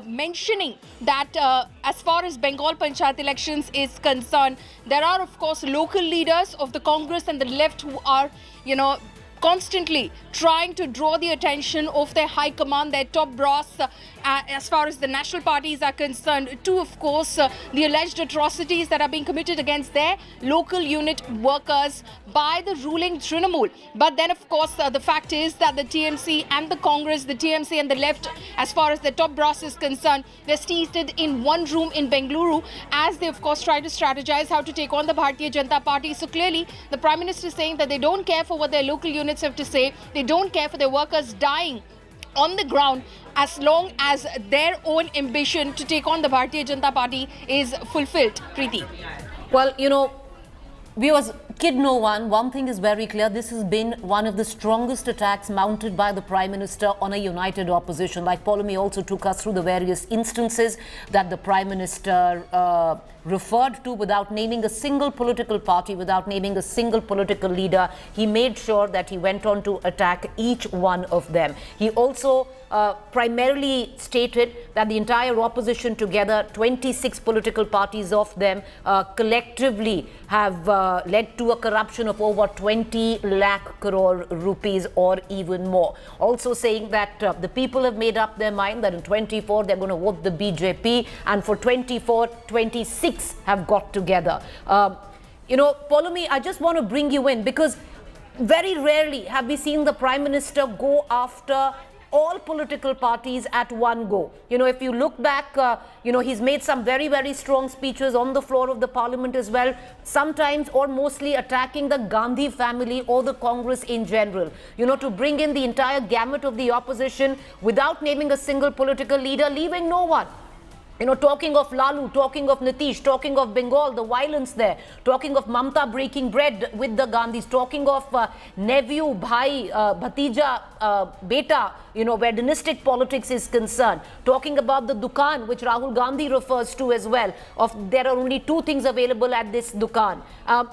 mentioning that as far as Bengal Panchayat elections is concerned, there are of course local leaders of the Congress and the left who are, constantly trying to draw the attention of their high command, their top brass, as far as the national parties are concerned, to of course the alleged atrocities that are being committed against their local unit workers by the ruling Trinamool. But then of course the fact is that the TMC and the Congress, the TMC and the left, as far as the top brass is concerned, they're seated in one room in Bengaluru as they of course try to strategize how to take on the Bharatiya Janata Party. So clearly the Prime Minister is saying that they don't care for what their local units have to say, they don't care for their workers dying on the ground as long as their own ambition to take on the Bharatiya Janata Party is fulfilled. Preeti. Well, viewers, kid no one. One thing is very clear. This has been one of the strongest attacks mounted by the Prime Minister on a united opposition. Like Paulomi also took us through the various instances that the Prime Minister referred to without naming a single political party, without naming a single political leader. He made sure that he went on to attack each one of them. He also primarily stated that the entire opposition together, 26 political parties of them, collectively have led to a corruption of over 20 lakh crore rupees or even more. Also saying that the people have made up their mind that in 24 they're going to vote the BJP, and for 24, 26 have got together. Paulomi, I just want to bring you in because very rarely have we seen the Prime Minister go after all political parties at one go. If you look back, he's made some very, very strong speeches on the floor of the parliament as well, sometimes or mostly attacking the Gandhi family or the Congress in general, to bring in the entire gamut of the opposition without naming a single political leader, leaving no one. Talking of Lalu, talking of Nitish, talking of Bengal, the violence there, talking of Mamta breaking bread with the Gandhis, talking of nephew, bhai, bhatija, beta, where dynastic politics is concerned, talking about the Dukan, which Rahul Gandhi refers to as well, of there are only two things available at this Dukan.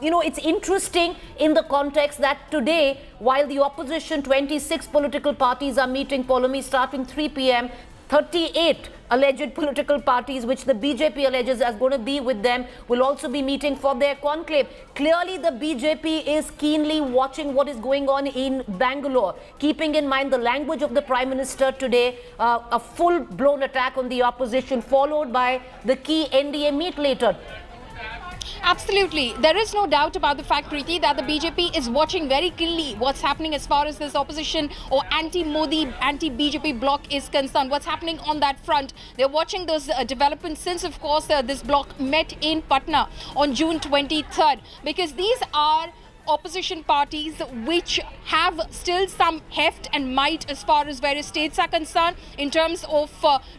It's interesting in the context that today, while the opposition, 26 political parties are meeting, Paulomi, starting 3 p.m., 38 alleged political parties, which the BJP alleges are going to be with them, will also be meeting for their conclave. Clearly, the BJP is keenly watching what is going on in Bangalore, keeping in mind the language of the Prime Minister today, a full-blown attack on the opposition, followed by the key NDA meet later. Absolutely. There is no doubt about the fact, Preeti, that the BJP is watching very keenly what's happening as far as this opposition or anti-Modi, anti-BJP bloc is concerned. What's happening on that front? They're watching those developments since, of course, this bloc met in Patna on June 23rd, because these are opposition parties which have still some heft and might as far as various states are concerned in terms of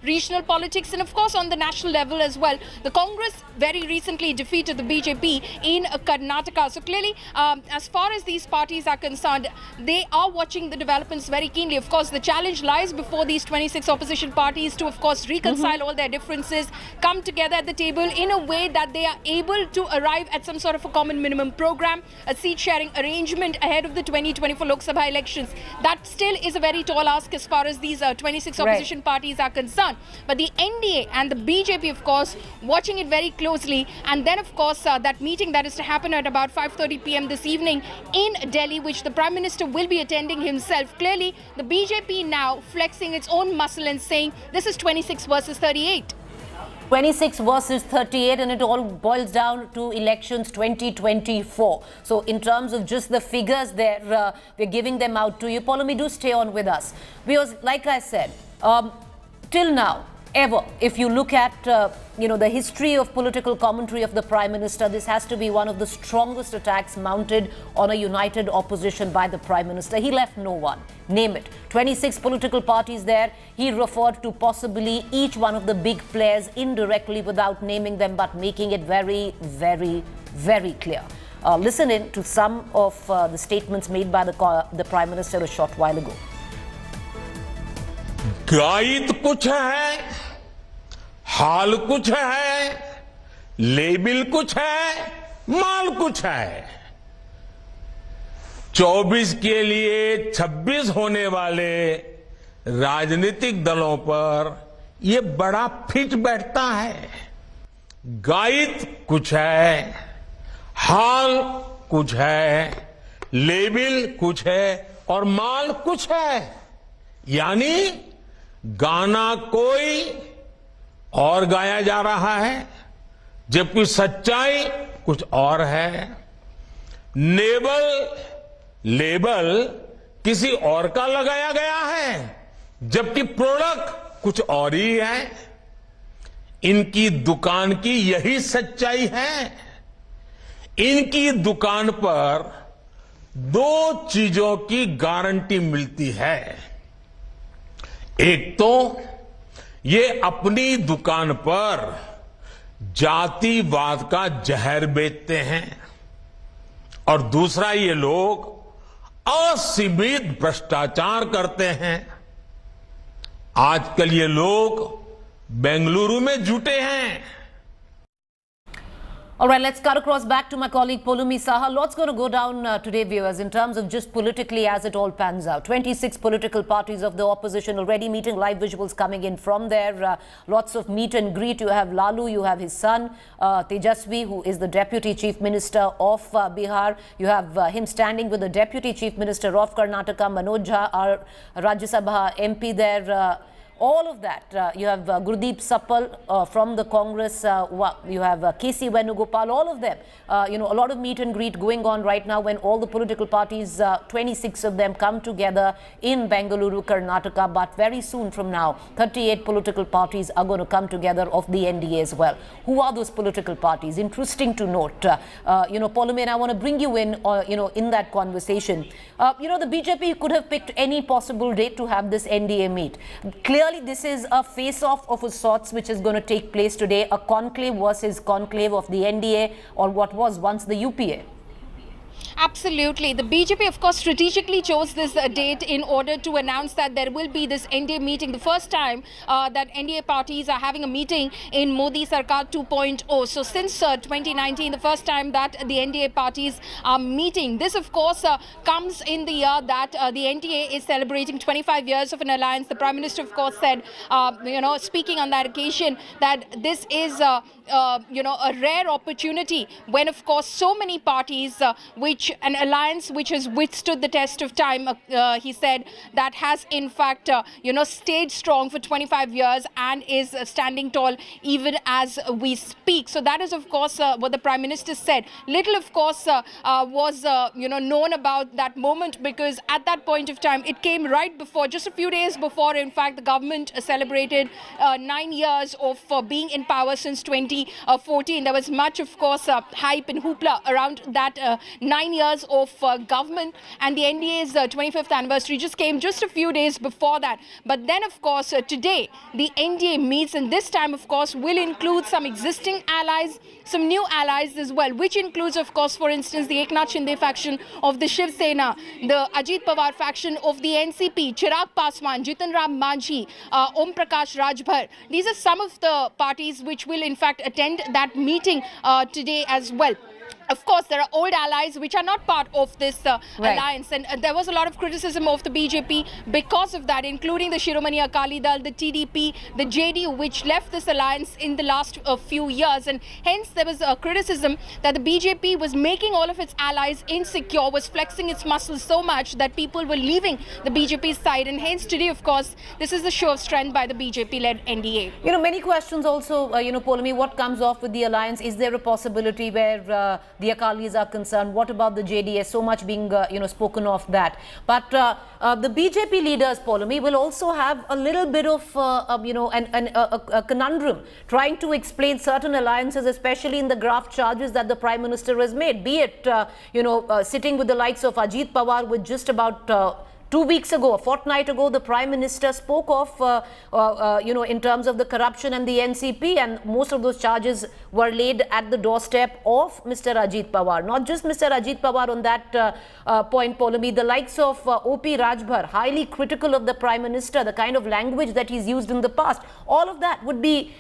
regional politics and of course on the national level as well. The Congress very recently defeated the BJP in Karnataka. So clearly as far as these parties are concerned, they are watching the developments very keenly. Of course the challenge lies before these 26 opposition parties to of course reconcile all their differences, come together at the table in a way that they are able to arrive at some sort of a common minimum program, a seat sharing arrangement ahead of the 2024 Lok Sabha elections. That still is a very tall ask as far as these 26 opposition parties are concerned. But the NDA and the BJP, of course, watching it very closely. And then, of course, that meeting that is to happen at about 5:30 p.m. this evening in Delhi, which the Prime Minister will be attending himself. Clearly, the BJP now flexing its own muscle and saying this is 26 versus 38. 26 versus 38, and it all boils down to elections 2024. So in terms of just the figures there, we're giving them out to you. Paulomi, do stay on with us. Because like I said, till now, ever. If you look at, the history of political commentary of the Prime Minister, this has to be one of the strongest attacks mounted on a united opposition by the Prime Minister. He left no one. Name it. 26 political parties there. He referred to possibly each one of the big players indirectly without naming them, but making it very, very, very clear. Listen in to some of the statements made by the Prime Minister a short while ago. Guide कुछ है, हाल कुछ है, label कुछ है, माल कुछ है। 24 के लिए 26 होने वाले राजनीतिक दलों पर ये बड़ा फिट बैठता है। गाइड कुछ है, हाल कुछ है, लेबल कुछ है और माल कुछ है। यानी गाना कोई और गाया जा रहा है, जबकि सच्चाई कुछ और है। लेबल किसी और का लगाया गया है, जबकि प्रोडक्ट कुछ और ही है। इनकी दुकान की यही सच्चाई है। इनकी दुकान पर दो चीजों की गारंटी मिलती है। एक तो ये अपनी दुकान पर जातिवाद का जहर बेचते हैं और दूसरा ये लोग असीमित भ्रष्टाचार करते हैं। आजकल ये लोग बेंगलुरु में जुटे हैं। All right, let's cut across back to my colleague Polumi Saha. Lots going to go down today, viewers, in terms of just politically as it all pans out. 26 political parties of the opposition already meeting, live visuals coming in from there. Lots of meet and greet. You have Lalu, you have his son, Tejasvi, who is the Deputy Chief Minister of Bihar. You have him standing with the Deputy Chief Minister of Karnataka, Manoj Jha, our Rajya Sabha MP there. All of that. You have Gurdeep Sapal from the Congress. You have KC Venugopal. All of them. A lot of meet and greet going on right now when all the political parties, 26 of them, come together in Bengaluru, Karnataka. But very soon from now, 38 political parties are going to come together of the NDA as well. Who are those political parties? Interesting to note. Pauline, I want to bring you in, in that conversation. The BJP could have picked any possible date to have this NDA meet. Clearly, this is a face-off of a sorts which is going to take place today, a conclave versus conclave of the NDA, or what was once the UPA. Absolutely. The BJP, of course, strategically chose this date in order to announce that there will be this NDA meeting. The first time that NDA parties are having a meeting in Modi Sarkar 2.0. So since 2019, the first time that the NDA parties are meeting. This, of course, comes in the year that the NDA is celebrating 25 years of an alliance. The Prime Minister, of course, said, speaking on that occasion, that this is a rare opportunity when, of course, so many parties, an alliance which has withstood the test of time, he said, that has in fact, stayed strong for 25 years and is standing tall even as we speak. So that is, of course, what the Prime Minister said. Little, of course, was, known about that moment, because at that point of time, it came right before, just a few days before, in fact, the government celebrated 9 years of being in power since 2014. There was much, of course, hype and hoopla around that 9 years of government, and the NDA's 25th anniversary just came just a few days before that. But then, of course, today the NDA meets, and this time, of course, will include some existing allies, some new allies as well, which includes, of course, for instance, the Eknath Shinde faction of the Shiv Sena, the Ajit Pawar faction of the NCP, Chirag Paswan, Jitan Ram Manjhi, Om Prakash Rajbhar. These are some of the parties which will, in fact, attend that meeting today as well. Of course, there are old allies which are not part of this alliance, and there was a lot of criticism of the BJP because of that, including the Shiromani Akali Dal, the TDP, the JDU, which left this alliance in the last few years, and hence there was a criticism that the BJP was making all of its allies insecure, was flexing its muscles so much that people were leaving the BJP's side, and hence today, of course, this is the show of strength by the BJP-led NDA. Many questions also, Polumi, what comes off with the alliance? Is there a possibility where the Akalis are concerned. What about the JDS? So much being, spoken of that. But the BJP leaders, Paulomi, will also have a little bit of, a conundrum trying to explain certain alliances, especially in the graft charges that the Prime Minister has made, be it, sitting with the likes of Ajit Pawar with just about 2 weeks ago, a fortnight ago, the Prime Minister spoke of, in terms of the corruption and the NCP, and most of those charges were laid at the doorstep of Mr. Ajit Pawar. Not just Mr. Ajit Pawar on that point, Paulomi, the likes of O.P. Rajbhar, highly critical of the Prime Minister, the kind of language that he's used in the past. All of that would be,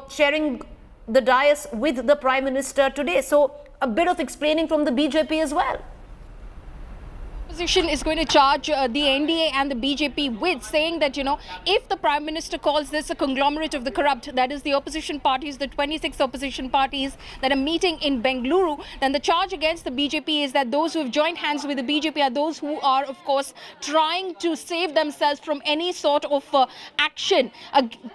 sharing the dais with the Prime Minister today. So a bit of explaining from the BJP as well. Opposition is going to charge the NDA and the BJP with saying that, if the Prime Minister calls this a conglomerate of the corrupt, that is the opposition parties, the 26 opposition parties that are meeting in Bengaluru, then the charge against the BJP is that those who have joined hands with the BJP are those who are, of course, trying to save themselves from any sort of action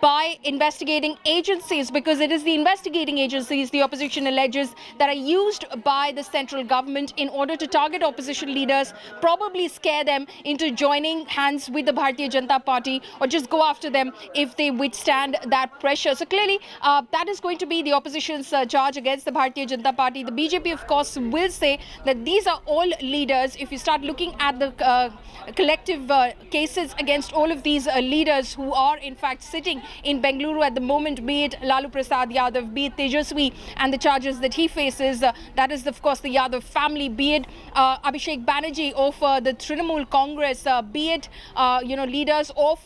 by investigating agencies, because it is the investigating agencies, the opposition alleges, that are used by the central government in order to target opposition leaders, probably scare them into joining hands with the Bharatiya Janata Party, or just go after them if they withstand that pressure. So clearly, that is going to be the opposition's charge against the Bharatiya Janata Party. The BJP, of course, will say that these are all leaders. If you start looking at the collective cases against all of these leaders who are, in fact, sitting in Bengaluru at the moment, be it Lalu Prasad Yadav, be it Tejaswi, and the charges that he faces, that is, of course, the Yadav family, be it Abhishek Banerjee of the Trinamool Congress, be it, leaders of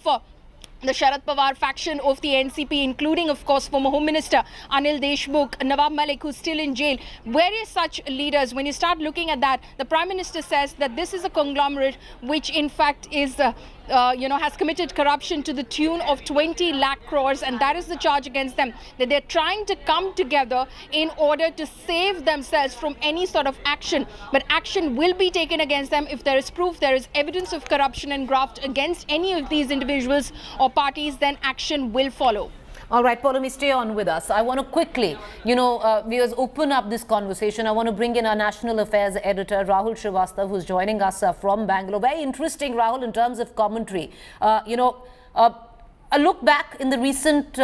the Sharad Pawar faction of the NCP, including, of course, former Home Minister Anil Deshmukh, Nawab Malik, who's still in jail. Various such leaders, when you start looking at that, the Prime Minister says that this is a conglomerate which, in fact, is has committed corruption to the tune of 20 lakh crores, and that is the charge against them, that they're trying to come together in order to save themselves from any sort of action. But action will be taken against them if there is proof, there is evidence of corruption and graft against any of these individuals or parties, then action will follow. All right, Paulomi, stay on with us. I want to quickly, viewers, open up this conversation. I want to bring in our National Affairs editor, Rahul Srivastav, who's joining us from Bangalore. Very interesting, Rahul, in terms of commentary. A look back in the recent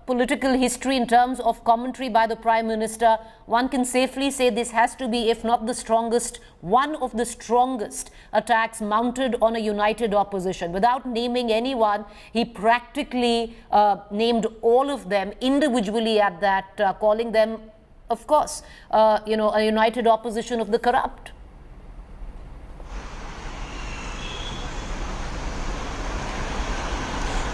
political history in terms of commentary by the Prime Minister, one can safely say this has to be, if not the strongest, one of the strongest attacks mounted on a united opposition. Without naming anyone, he practically named all of them individually at that, calling them, of course, a united opposition of the corrupt.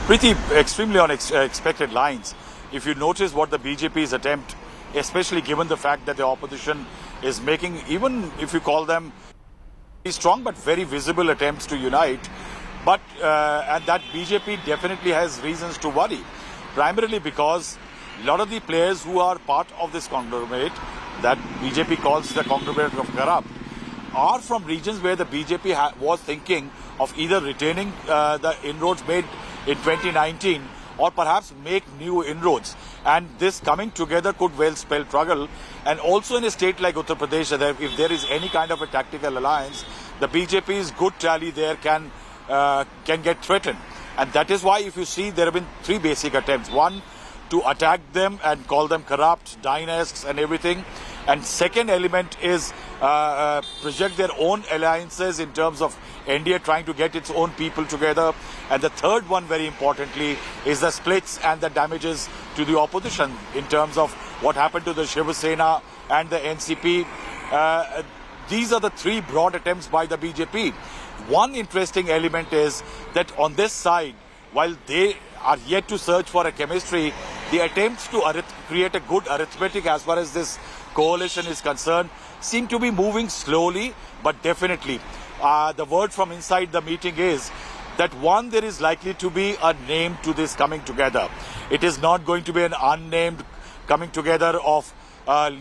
Pretty extremely unexpected lines. If you notice what the BJP's attempt, especially given the fact that the opposition is making, even if you call them strong but very visible attempts to unite, but and that BJP definitely has reasons to worry, primarily because a lot of the players who are part of this conglomerate that BJP calls the conglomerate of corrupt are from regions where the BJP was thinking of either retaining the inroads made in 2019 or perhaps make new inroads. And this coming together could well spell trouble. And also in a state like Uttar Pradesh, if there is any kind of a tactical alliance, the BJP's good tally there can get threatened. And that is why, if you see, there have been three basic attempts. One, to attack them and call them corrupt, dynasts and everything. And second element is project their own alliances in terms of India trying to get its own people together. And the third one, very importantly, is the splits and the damages to the opposition in terms of what happened to the Shiva Sena and the NCP. These are the three broad attempts by the BJP. One interesting element is that on this side, while they are yet to search for a chemistry, the attempts to create a good arithmetic as far as this coalition is concerned seem to be moving slowly, but definitely. The word from inside the meeting is that one, there is likely to be a name to this coming together. It is not going to be an unnamed coming together of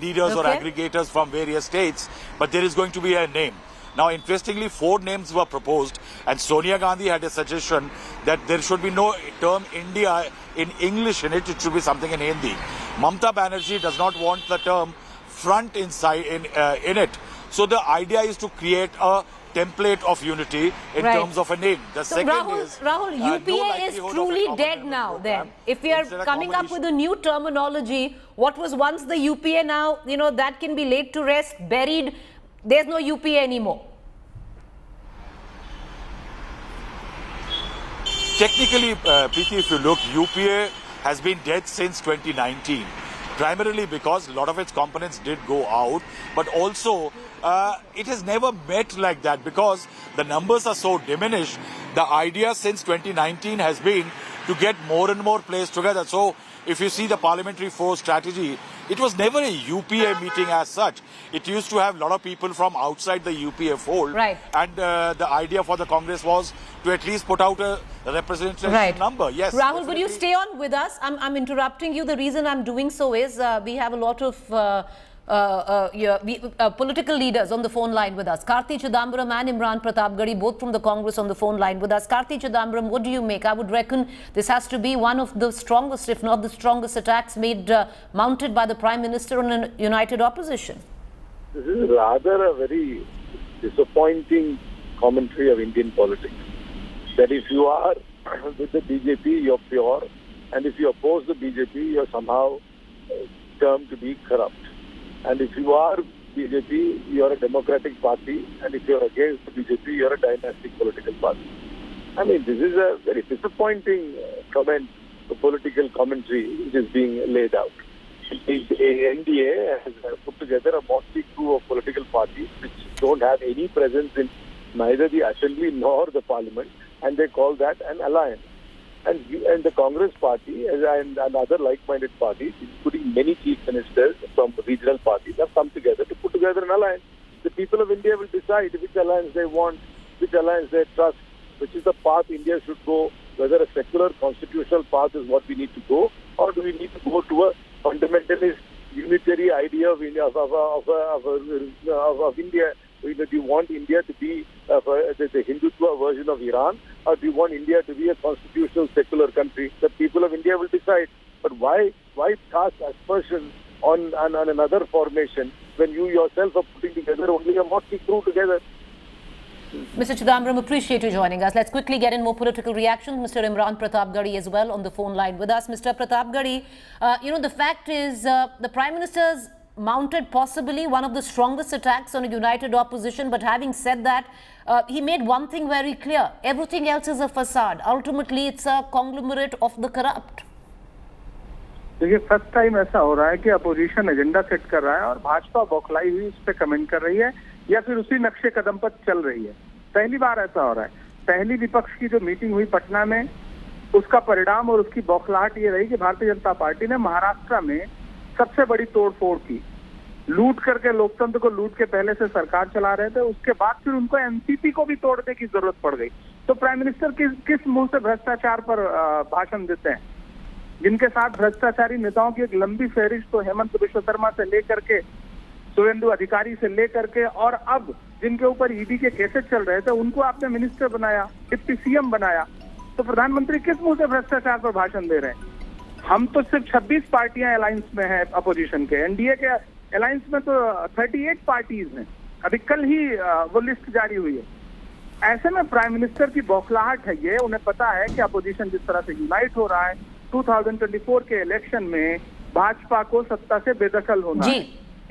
leaders or aggregators from various states, but there is going to be a name. Now, interestingly, 4 names were proposed, and Sonia Gandhi had a suggestion that there should be no term India in English in it, it should be something in Hindi. Mamata Banerjee does not want the term front inside in it. So the idea is to create a template of unity in terms of a name. The second Rahul, UPA is truly dead now then. If we are coming up with a new terminology, what was once the UPA now, that can be laid to rest, buried. There's no UPA anymore. Technically, Preeti, if you look, UPA has been dead since 2019. Primarily because a lot of its components did go out, but also it has never met like that because the numbers are so diminished. The idea since 2019 has been to get more and more players together. So if you see the parliamentary force strategy, it was never a UPA meeting as such. It used to have a lot of people from outside the UPA fold. Right. And the idea for the Congress was to at least put out a representation number. Yes. Rahul, would you stay on with us? I'm interrupting you. The reason I'm doing so is we have a lot of political leaders on the phone line with us. Karti Chidambaram and Imran Pratapgarhi, both from the Congress, on the phone line with us. Karti Chidambaram, what do you make? I would reckon this has to be one of the strongest, if not the strongest, attacks mounted by the Prime Minister on a united opposition. This is rather a very disappointing commentary of Indian politics. That if you are with the BJP, you're pure, and if you oppose the BJP, you're somehow termed to be corrupt. And if you are BJP, you're a democratic party, and if you're against the BJP, you're a dynastic political party. I mean, this is a very disappointing comment, political commentary which is being laid out. The NDA has put together a motley crew of political parties which don't have any presence in neither the assembly nor the parliament, and they call that an alliance. And the Congress party and other like-minded parties, including many chief ministers from regional parties, have come together to put together an alliance. The people of India will decide which alliance they want, which alliance they trust, which is the path India should go, whether a secular constitutional path is what we need to go, or do we need to go to a fundamentalist unitary idea of India. Do you want India to be the Hindutva version of Iran, or do you want India to be a constitutional secular country? The people of India will decide. But why cast aspersions on another formation when you yourself are putting together only a motley crew together? Mr. Chidambaram, appreciate you joining us. Let's quickly get in more political reactions. Mr. Imran Pratapgarhi as well on the phone line with us. Mr. Pratapgarhi, the fact is the Prime Minister's mounted possibly one of the strongest attacks on a united opposition. But having said that, he made one thing very clear. Everything else is a facade. Ultimately, it's a conglomerate of the corrupt. देखिए, first time ऐसा हो रहा है कि opposition agenda set कर रहा है और भाजपा बौखलाई हुई उस पर कमेंट कर रही है या फिर उसी नक्शे कदम पर चल रही है। पहली बार ऐसा हो रहा है। पहली विपक्ष की जो मीटिंग हुई पटना में, उसका परिणाम और उसकी बौखलाहट ये रही कि भारतीय जनता पार्टी ने महाराष्ट्र में सबसे बड़ी तोड़फोड़ की। लूट करके लोकतंत्र को लूट के पहले से सरकार चला रहे थे, उसके बाद फिर उनको एनसीपी को भी तोड़ने की जरूरत पड़ गई। तो प्राइम मिनिस्टर किस मुंह से भ्रष्टाचार पर भाषण देते हैं? जिनके साथ भ्रष्टाचारी नेताओं की एक लंबी फहरिस्त तो हेमंत बिश्व शर्मा से लेकर के सुवेंदु अधिकारी से लेकर के और अब जिनके ऊपर ईडी के केसेस चल रहे थे, उनको आपने मिनिस्टर बनाया, डिप्टी सीएम बनाया। तो प्रधानमंत्री किस मुंह से भ्रष्टाचार पर भाषण दे रहे हैं? हम तो सिर्फ 26 पार्टियां अलायंस में हैं अपोजिशन के। एनडीए के अलायंस में तो 38 पार्टीज हैं। अभी कल ही वो लिस्ट जारी हुई है। ऐसे में प्राइम मिनिस्टर की बौखलाहट है ये। उन्हें पता है कि अपोजिशन जिस तरह से यूनाइट हो रहा है, 2024 के इलेक्शन में भाजपा को सत्ता से बेदखल होना है,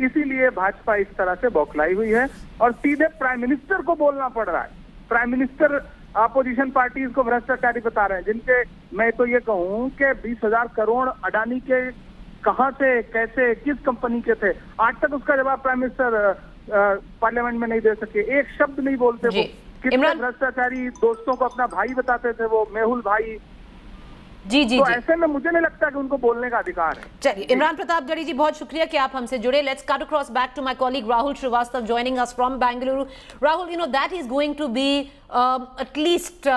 इसीलिए भाजपा इस तरह से बौखलाई हुई है और सीधे प्राइम मिनिस्टर को बोलना पड़ रहा है। प्राइम मिनिस्टर अपोजिशन पार्टीज को भ्रष्टाचारी बता रहे हैं, जिनके मैं तो ये कहूं कि 20,000 करोड़ अडानी के कहां से, कैसे, किस कंपनी के थे, आज तक उसका जवाब प्राइम मिनिस्टर पार्लियामेंट में नहीं दे सके। एक शब्द नहीं बोलते वो। कितने भ्रष्टाचारी दोस्तों को अपना भाई बताते थे वो, मेहुल भाई। तो ऐसे में मुझे नहीं लगता कि उनको बोलने का अधिकार है। चलिए, इमरान प्रतापगढ़ी जी, बहुत शुक्रिया कि आप हमसे जुड़े। Let's cut across back to my colleague Rahul Srivastava joining us from Bengaluru. Rahul, that is going to be at least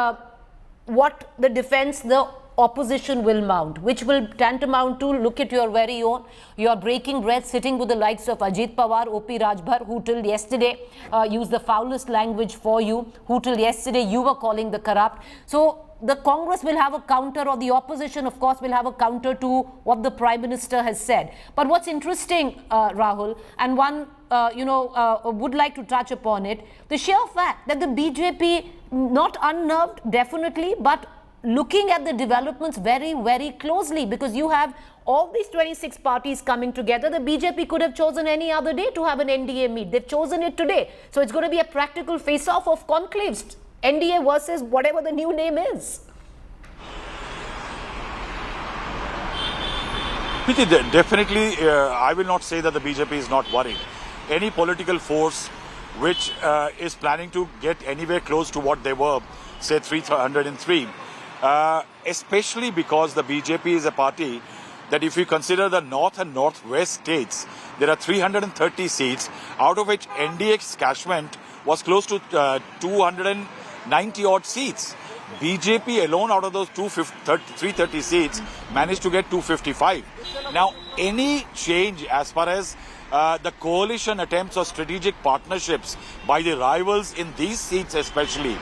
what the defense the opposition will mount, which will tantamount to, look at your very own, your breaking breath sitting with the likes of Ajit Pawar, OP Rajbhar, who till yesterday used the foulest language for you, who till yesterday you were calling the corrupt. So the Congress will have a counter, or the opposition, of course, will have a counter to what the Prime Minister has said. But what's interesting, Rahul, and one, would like to touch upon it, the sheer fact that the BJP, not unnerved, definitely, but looking at the developments very, very closely, because you have all these 26 parties coming together. The BJP could have chosen any other day to have an NDA meet. They've chosen it today. So it's going to be a practical face-off of conclaves, NDA versus whatever the new name is. Definitely, I will not say that the BJP is not worried. Any political force which is planning to get anywhere close to what they were, say 303, especially because the BJP is a party that, if you consider the north and northwest states, there are 330 seats, out of which NDA's catchment was close to 290 odd seats. BJP alone, out of those 330 seats, managed to get 255. Now, any change as far as the coalition attempts or strategic partnerships by the rivals in these seats especially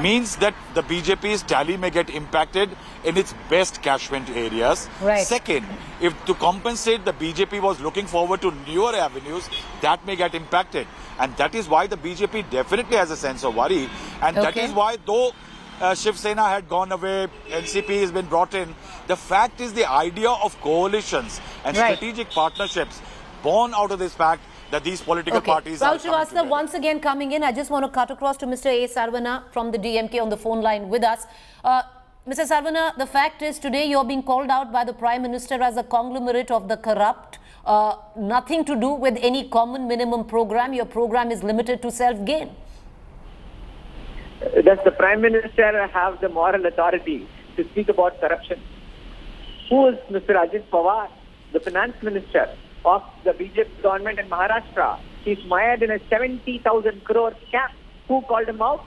means that the BJP's tally may get impacted in its best catchment areas. Right. Second, if to compensate, the BJP was looking forward to newer avenues, that may get impacted. And that is why the BJP definitely has a sense of worry. And that is why, though Shiv Sena had gone away, NCP has been brought in, the fact is the idea of coalitions and strategic partnerships born out of this fact that these political parties Rahul Srivastava once again coming in. I just want to cut across to Mr. A. Sarvana from the DMK on the phone line with us. Mr. Sarvana, the fact is today you're being called out by the Prime Minister as a conglomerate of the corrupt. Nothing to do with any common minimum program. Your program is limited to self-gain. Does the Prime Minister have the moral authority to speak about corruption? Who is Mr. Ajit Pawar, the Finance Minister of the BJP government in Maharashtra? He's mired in a 70,000 crore scam. Who called him out?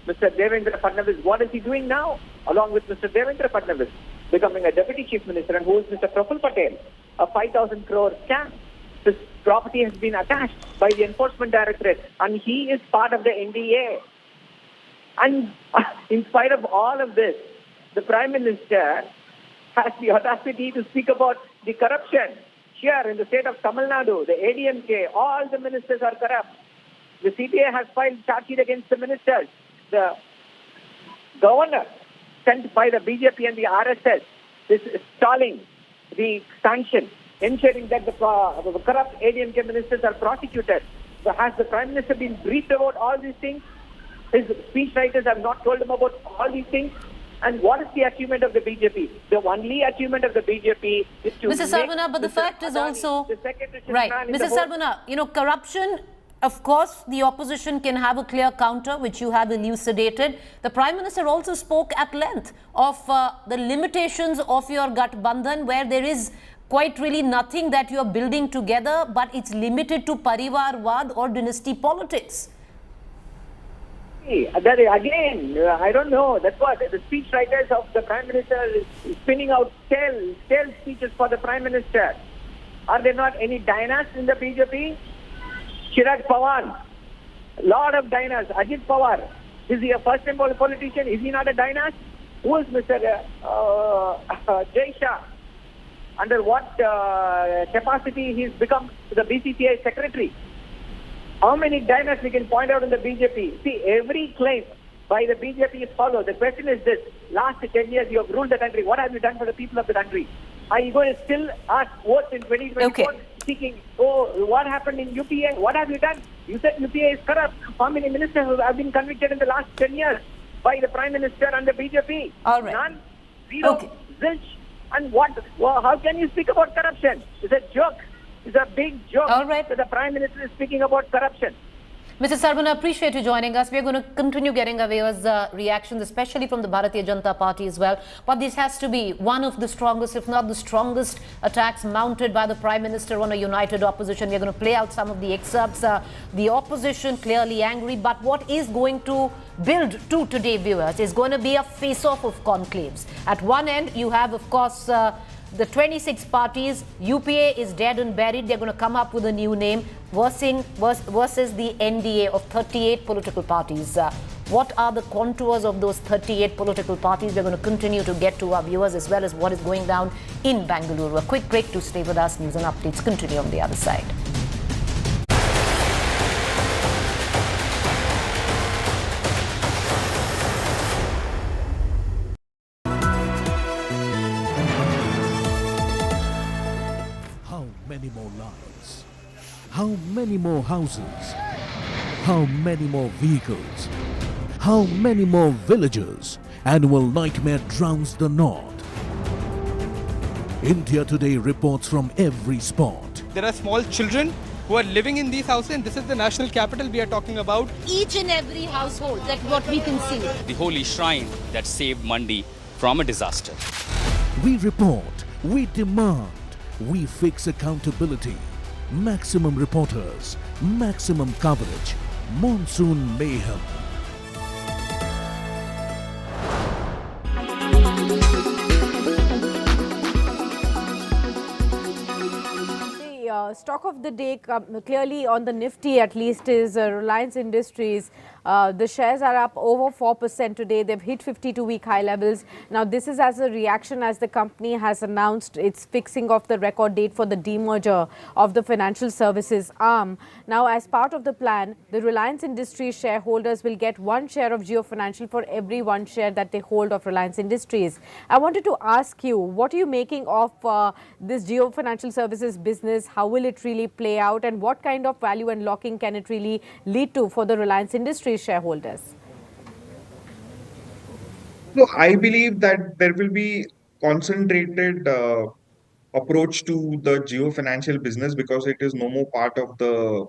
Mr. Devendra Fadnavis. What is he doing now? Along with Mr. Devendra Fadnavis becoming a Deputy Chief Minister, and who is Mr. Praful Patel? A 5,000 crore scam. This property has been attached by the Enforcement Directorate, and he is part of the NDA. And in spite of all of this, the Prime Minister has the audacity to speak about the corruption. Here in the state of Tamil Nadu, the ADMK, all the ministers are corrupt. The CBI has filed charge sheet against the ministers. The governor, sent by the BJP and the RSS, is stalling the sanction, ensuring that the corrupt ADMK ministers are prosecuted. So has the Prime Minister been briefed about all these things? His speechwriters have not told him about all these things. And what is the achievement of the BJP? The only achievement of the BJP is to Mr. Sarvana, but the fact is also... Right. Mr. Sarvana, corruption, of course, the opposition can have a clear counter, which you have elucidated. The Prime Minister also spoke at length of the limitations of your Gathbandhan, where there is quite really nothing that you are building together, but it's limited to Parivarwad or dynasty politics. Again, I don't know. That's what the speechwriters of the Prime Minister is spinning out stale speeches for the Prime Minister. Are there not any dynasts in the BJP? Chirag Paswan, lot of dynasts. Ajit Pawar, is he a first-time politician? Is he not a dynast? Who is Mr. Jai Shah? Under what capacity he's become the BCCI secretary? How many dynasts we can point out in the BJP? See, every claim by the BJP is followed. The question is this: last 10 years you have ruled the country. What have you done for the people of the country? Are you going to still ask votes in 2024 seeking, what happened in UPA? What have you done? You said UPA is corrupt. How many ministers have been convicted in the last 10 years by the Prime Minister and the BJP? All right. None. Zero. Zilch. And what? Well, how can you speak about corruption? It's a joke. It's a big joke that the Prime Minister is speaking about corruption. Mr. Sarvana, appreciate you joining us. We're going to continue getting our viewers' reactions, especially from the Bharatiya Janata Party as well. But this has to be one of the strongest, if not the strongest, attacks mounted by the Prime Minister on a united opposition. We're going to play out some of the excerpts. The opposition clearly angry, but what is going to build to today, viewers, is going to be a face-off of conclaves. At one end, you have, of course, the 26 parties. UPA is dead and buried. They're going to come up with a new name versus the NDA of 38 political parties. What are the contours of those 38 political parties? We're going to continue to get to our viewers as well as what is going down in Bengaluru. A quick break to stay with us. News and updates continue on the other side. How many more lives? How many more houses? How many more vehicles? How many more villages? Annual nightmare drowns the north. India Today reports from every spot. There are small children who are living in these houses, and this is the national capital we are talking about. Each and every household, that's what we can see. The holy shrine that saved Mandi from a disaster. We report, we demand, we fix accountability. Maximum reporters, maximum coverage, monsoon mayhem. Stock of the day clearly on the Nifty at least is Reliance Industries. The shares are up over 4% today. They've hit 52-week high levels. Now this is as a reaction as the company has announced its fixing of the record date for the demerger of the financial services arm. Now as part of the plan, the Reliance Industries shareholders will get 1 share of Jio Financial for every 1 share that they hold of Reliance Industries. I wanted to ask you, what are you making of this Jio Financial Services business? How will it really play out, and what kind of value unlocking can it really lead to for the Reliance Industries shareholders? So I believe that there will be concentrated approach to the Jio Financial business because it is no more part of the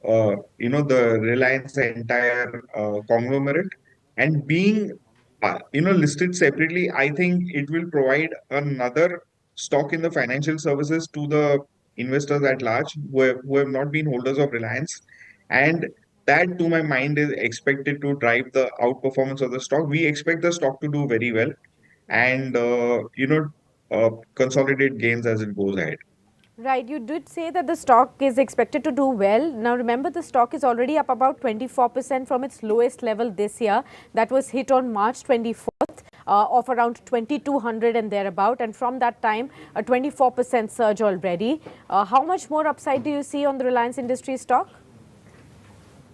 the Reliance entire conglomerate, and being listed separately, I think it will provide another stock in the financial services to the investors at large who have not been holders of Reliance, and that to my mind is expected to drive the outperformance of the stock. We expect the stock to do very well and consolidate gains as it goes ahead. Right, you did say that the stock is expected to do well. Now remember, the stock is already up about 24% from its lowest level this year. That was hit on March 24th of around 2200 and thereabout, and from that time a 24% surge already. How much more upside do you see on the Reliance Industries stock?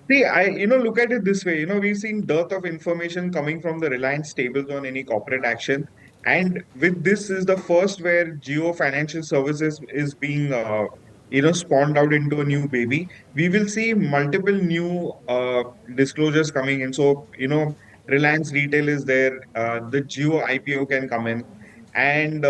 See, I look at it this way. We've seen dearth of information coming from the Reliance tables on any corporate action, and with this is the first where Jio Financial Services is being spawned out into a new baby. We will see multiple new disclosures coming in. So Reliance Retail is there. The Jio IPO can come in, and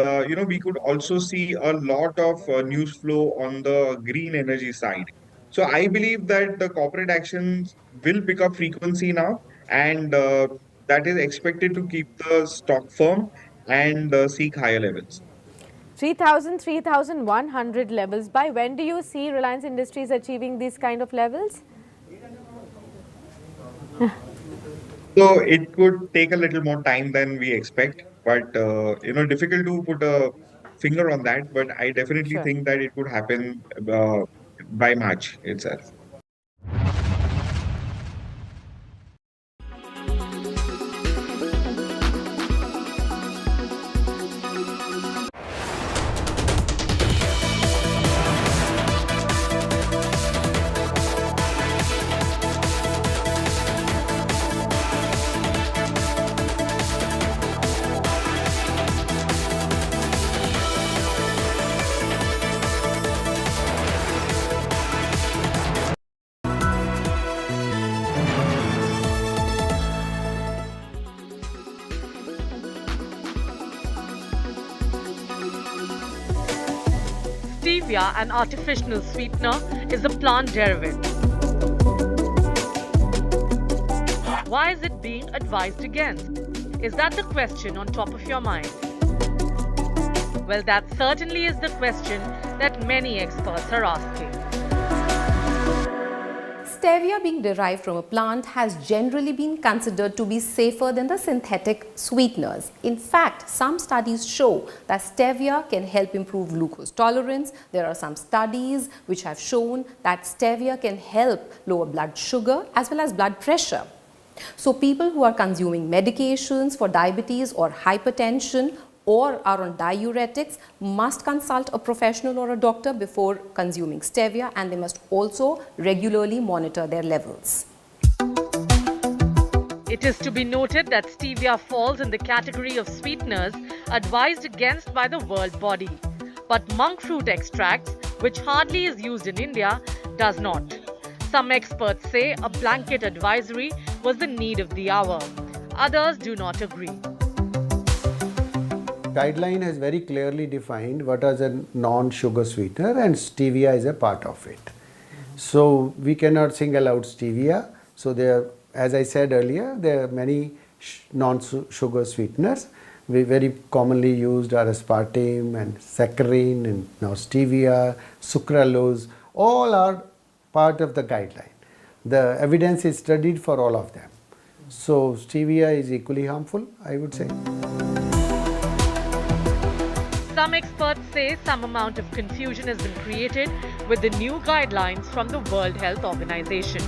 we could also see a lot of news flow on the green energy side. So I believe that the corporate actions will pick up frequency now, and that is expected to keep the stock firm and seek higher levels. 3,000, 3,100 levels. By when do you see Reliance Industries achieving these kind of levels? So it could take a little more time than we expect, but difficult to put a finger on that. But I definitely think that it could happen by March itself. Stevia, an artificial sweetener, is a plant derivative. Why is it being advised against? Is that the question on top of your mind? Well, that certainly is the question that many experts are asking. Stevia, being derived from a plant, has generally been considered to be safer than the synthetic sweeteners. In fact, some studies show that stevia can help improve glucose tolerance. There are some studies which have shown that stevia can help lower blood sugar as well as blood pressure. So people who are consuming medications for diabetes or hypertension or are on diuretics must consult a professional or a doctor before consuming stevia, and they must also regularly monitor their levels. It is to be noted that stevia falls in the category of sweeteners advised against by the World Body. But monk fruit extracts, which hardly is used in India, does not. Some experts say a blanket advisory was the need of the hour. Others do not agree. Guideline has very clearly defined what is a non-sugar sweetener, and stevia is a part of it. So we cannot single out stevia. So there, as I said earlier, there are many non-sugar sweeteners. We very commonly used are aspartame and saccharin and now stevia, sucralose. All are part of the guideline. The evidence is studied for all of them. So stevia is equally harmful, I would say. Some experts say some amount of confusion has been created with the new guidelines from the World Health Organization.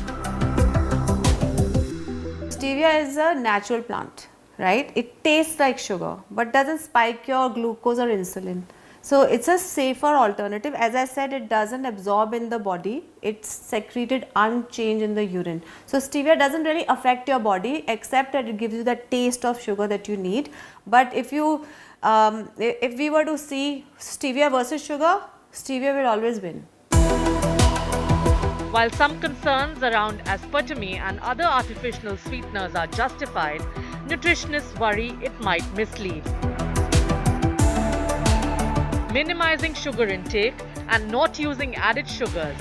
Stevia is a natural plant, right? It tastes like sugar but doesn't spike your glucose or insulin. So it's a safer alternative. As I said, it doesn't absorb in the body. It's secreted unchanged in the urine. So stevia doesn't really affect your body except that it gives you that taste of sugar that you need. But if we were to see stevia versus sugar, stevia will always win. While some concerns around aspartame and other artificial sweeteners are justified, nutritionists worry it might mislead. Minimizing sugar intake and not using added sugars,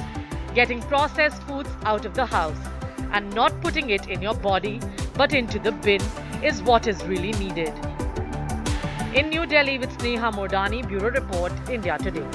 getting processed foods out of the house, and not putting it in your body but into the bin is what is really needed. In New Delhi with Sneha Modani, Bureau Report, India Today.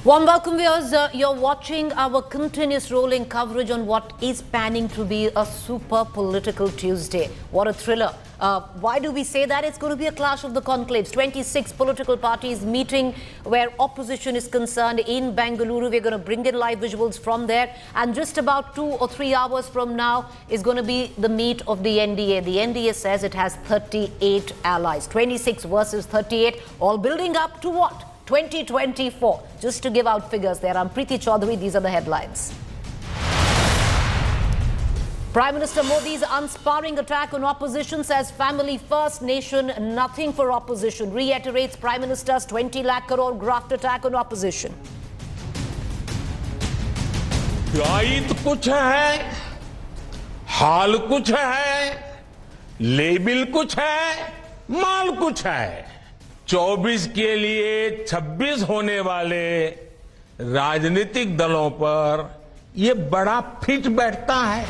Warm welcome, viewers. You're watching our continuous rolling coverage on what is panning to be a super political Tuesday. What a thriller. Why do we say that? It's going to be a clash of the conclaves. 26 political parties meeting where opposition is concerned in Bengaluru. We're going to bring in live visuals from there. And just about 2 or 3 hours from now is going to be the meet of the NDA. The NDA says it has 38 allies. 26 versus 38, all building up to what? 2024. Just to give out figures there, I'm Preeti Chaudhary. These are the headlines. Prime Minister Modi's unsparing attack on opposition, says family first, nation nothing for opposition. Reiterates Prime Minister's 20 lakh crore graft attack on opposition. दायित्व कुछ है, हाल कुछ है, label कुछ है, माल कुछ है. 24 के लिए 26 होने वाले राजनीतिक दलों पर ये बड़ा फिट बैठता है.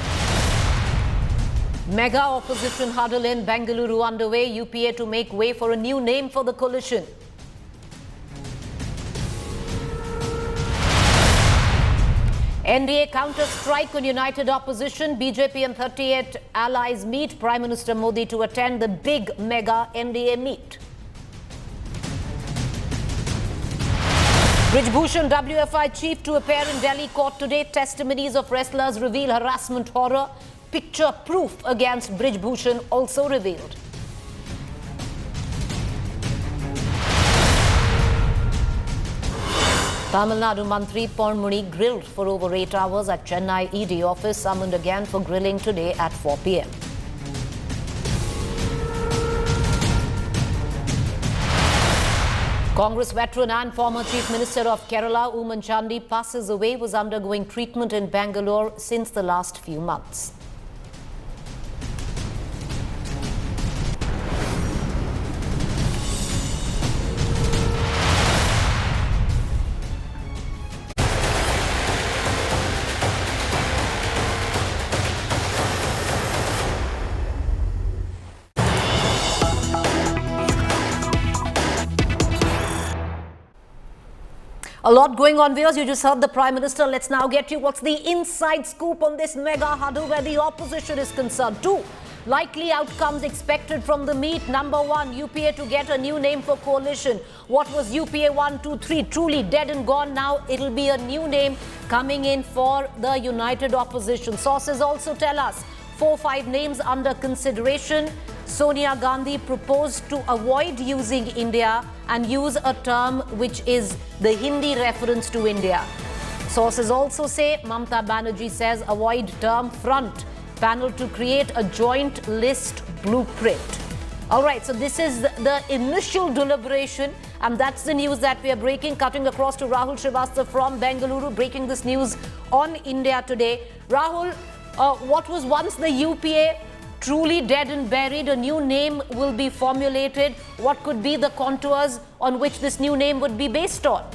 Mega opposition huddle in Bengaluru underway. UPA to make way for a new name for the coalition. NDA counter strike on united opposition. BJP and 38 allies meet. Prime Minister Modi to attend the big mega NDA meet. Brij Bhushan WFI chief to appear in Delhi court today. Testimonies of wrestlers reveal harassment horror. Picture proof against Brij Bhushan also revealed. Tamil Nadu Mantri Ponmuni grilled for over 8 hours at Chennai ED office, summoned again for grilling today at 4 p.m. Congress veteran and former Chief Minister of Kerala, Oommen Chandy, passes away, was undergoing treatment in Bangalore since the last few months. A lot going on, viewers. You just heard the Prime Minister. Let's now get you what's the inside scoop on this mega huddle where the opposition is concerned. 2 likely outcomes expected from the meet. Number 1, UPA to get a new name for coalition. What was UPA 1, 2, 3 truly dead and gone? Now it'll be a new name coming in for the united opposition. Sources also tell us 4-5 names under consideration. Sonia Gandhi proposed to avoid using India and use a term which is the Hindi reference to India. Sources also say Mamata Banerjee says avoid term front. Panel to create a joint list blueprint. All right, so this is the initial deliberation, and that's the news that we are breaking. Cutting across to Rahul Srivastava from Bengaluru, breaking this news on India Today. Rahul, what was once the UPA truly dead and buried? A new name will be formulated. What could be the contours on which this new name would be based on?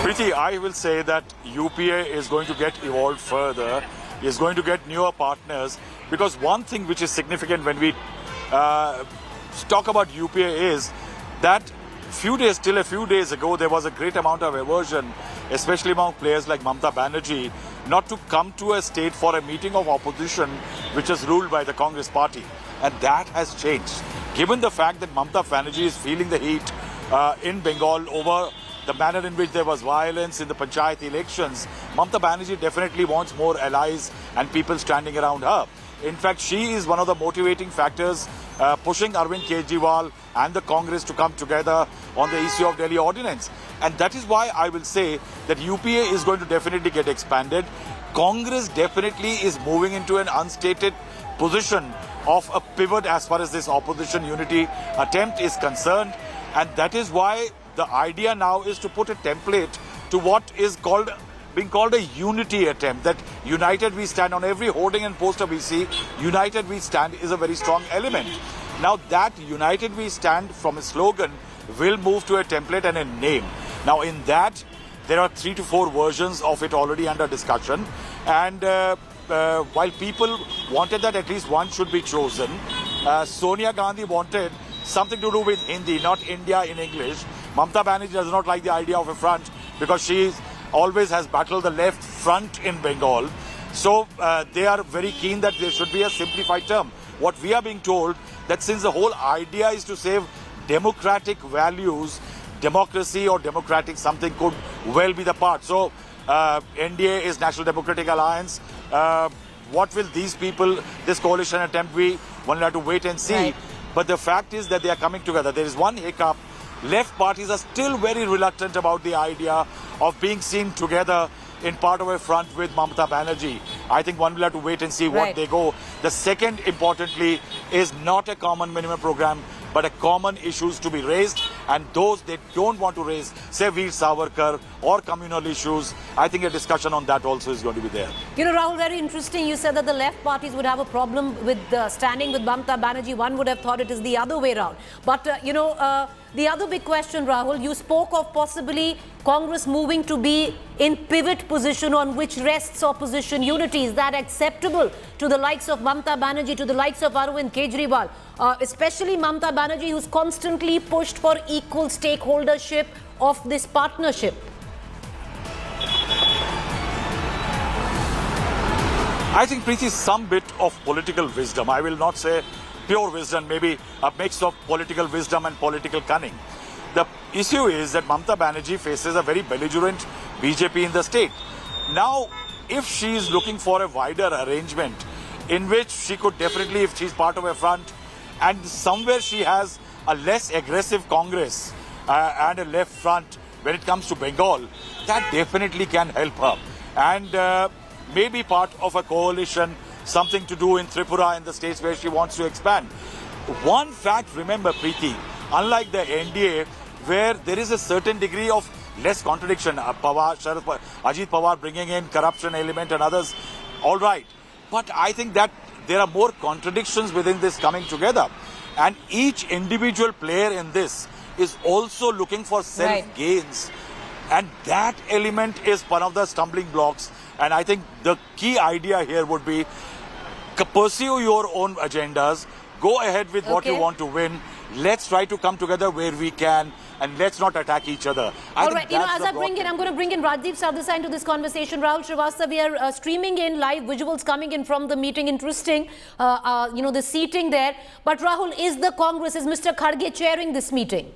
Preeti, I will say that UPA is going to get evolved further, is going to get newer partners, because one thing which is significant when we talk about UPA is that till a few days ago, there was a great amount of aversion, especially among players like Mamata Banerjee, not to come to a state for a meeting of opposition which is ruled by the Congress party. And that has changed. Given the fact that Mamata Banerjee is feeling the heat in Bengal over the manner in which there was violence in the Panchayat elections, Mamata Banerjee definitely wants more allies and people standing around her. In fact, she is one of the motivating factors pushing Arvind Kejriwal and the Congress to come together on the issue of Delhi Ordinance. And that is why I will say that UPA is going to definitely get expanded. Congress definitely is moving into an unstated position of a pivot as far as this opposition unity attempt is concerned. And that is why the idea now is to put a template to what is being called a unity attempt, that united we stand. On every hoarding and poster we see, united we stand is a very strong element. Now that united we stand from a slogan will move to a template and a name. Now in that, there are 3 to 4 versions of it already under discussion. And while people wanted that at least one should be chosen, Sonia Gandhi wanted something to do with Hindi, not India in English. Mamata Banerjee does not like the idea of a front because she always has battled the left front in Bengal. So they are very keen that there should be a simplified term. What we are being told, that since the whole idea is to save democratic values, democracy or democratic something could well be the part. So NDA is National Democratic Alliance. What will these people, this coalition attempt be? One will have to wait and see. Right. But the fact is that they are coming together. There is one hiccup. Left parties are still very reluctant about the idea of being seen together in part of a front with Mamata Banerjee. I think one will have to wait and see what they go. The second, importantly, is not a common minimum program, but a common issues to be raised. And those they don't want to raise, say Veer Savarkar or communal issues, I think a discussion on that also is going to be there. You know, Rahul, very interesting. You said that the left parties would have a problem with standing with Mamata Banerjee. One would have thought it is the other way around. But, the other big question, Rahul, you spoke of possibly Congress moving to be in pivot position on which rests opposition unity. Is that acceptable to the likes of Mamata Banerjee, to the likes of Arvind Kejriwal, especially Mamata Banerjee, who's constantly pushed for equal stakeholdership of this partnership? I think, Preeti, some bit of political wisdom. I will not say pure wisdom, maybe a mix of political wisdom and political cunning. The issue is that Mamata Banerjee faces a very belligerent BJP in the state. Now, if she is looking for a wider arrangement in which she could definitely, if she's part of a front, and somewhere she has a less aggressive Congress and a left front when it comes to Bengal, that definitely can help her. And maybe part of a coalition, something to do in Tripura and the states where she wants to expand. One fact, remember, Preeti, unlike the NDA, where there is a certain degree of less contradiction, Ajit Pawar bringing in corruption element and others, all right. But I think that there are more contradictions within this coming together. And each individual player in this is also looking for self-gains. And that element is one of the stumbling blocks. And I think the key idea here would be pursue your own agendas, Go ahead with what you Okay. want to win. Let's try to come together where we can, and let's not attack each other. All right, as I'm going to bring in Rajdeep Sardesai into this conversation. Rahul Srivastava, we are streaming in live visuals coming in from the meeting. Interesting, the seating there. But Rahul, is Mr. Kharge chairing this meeting?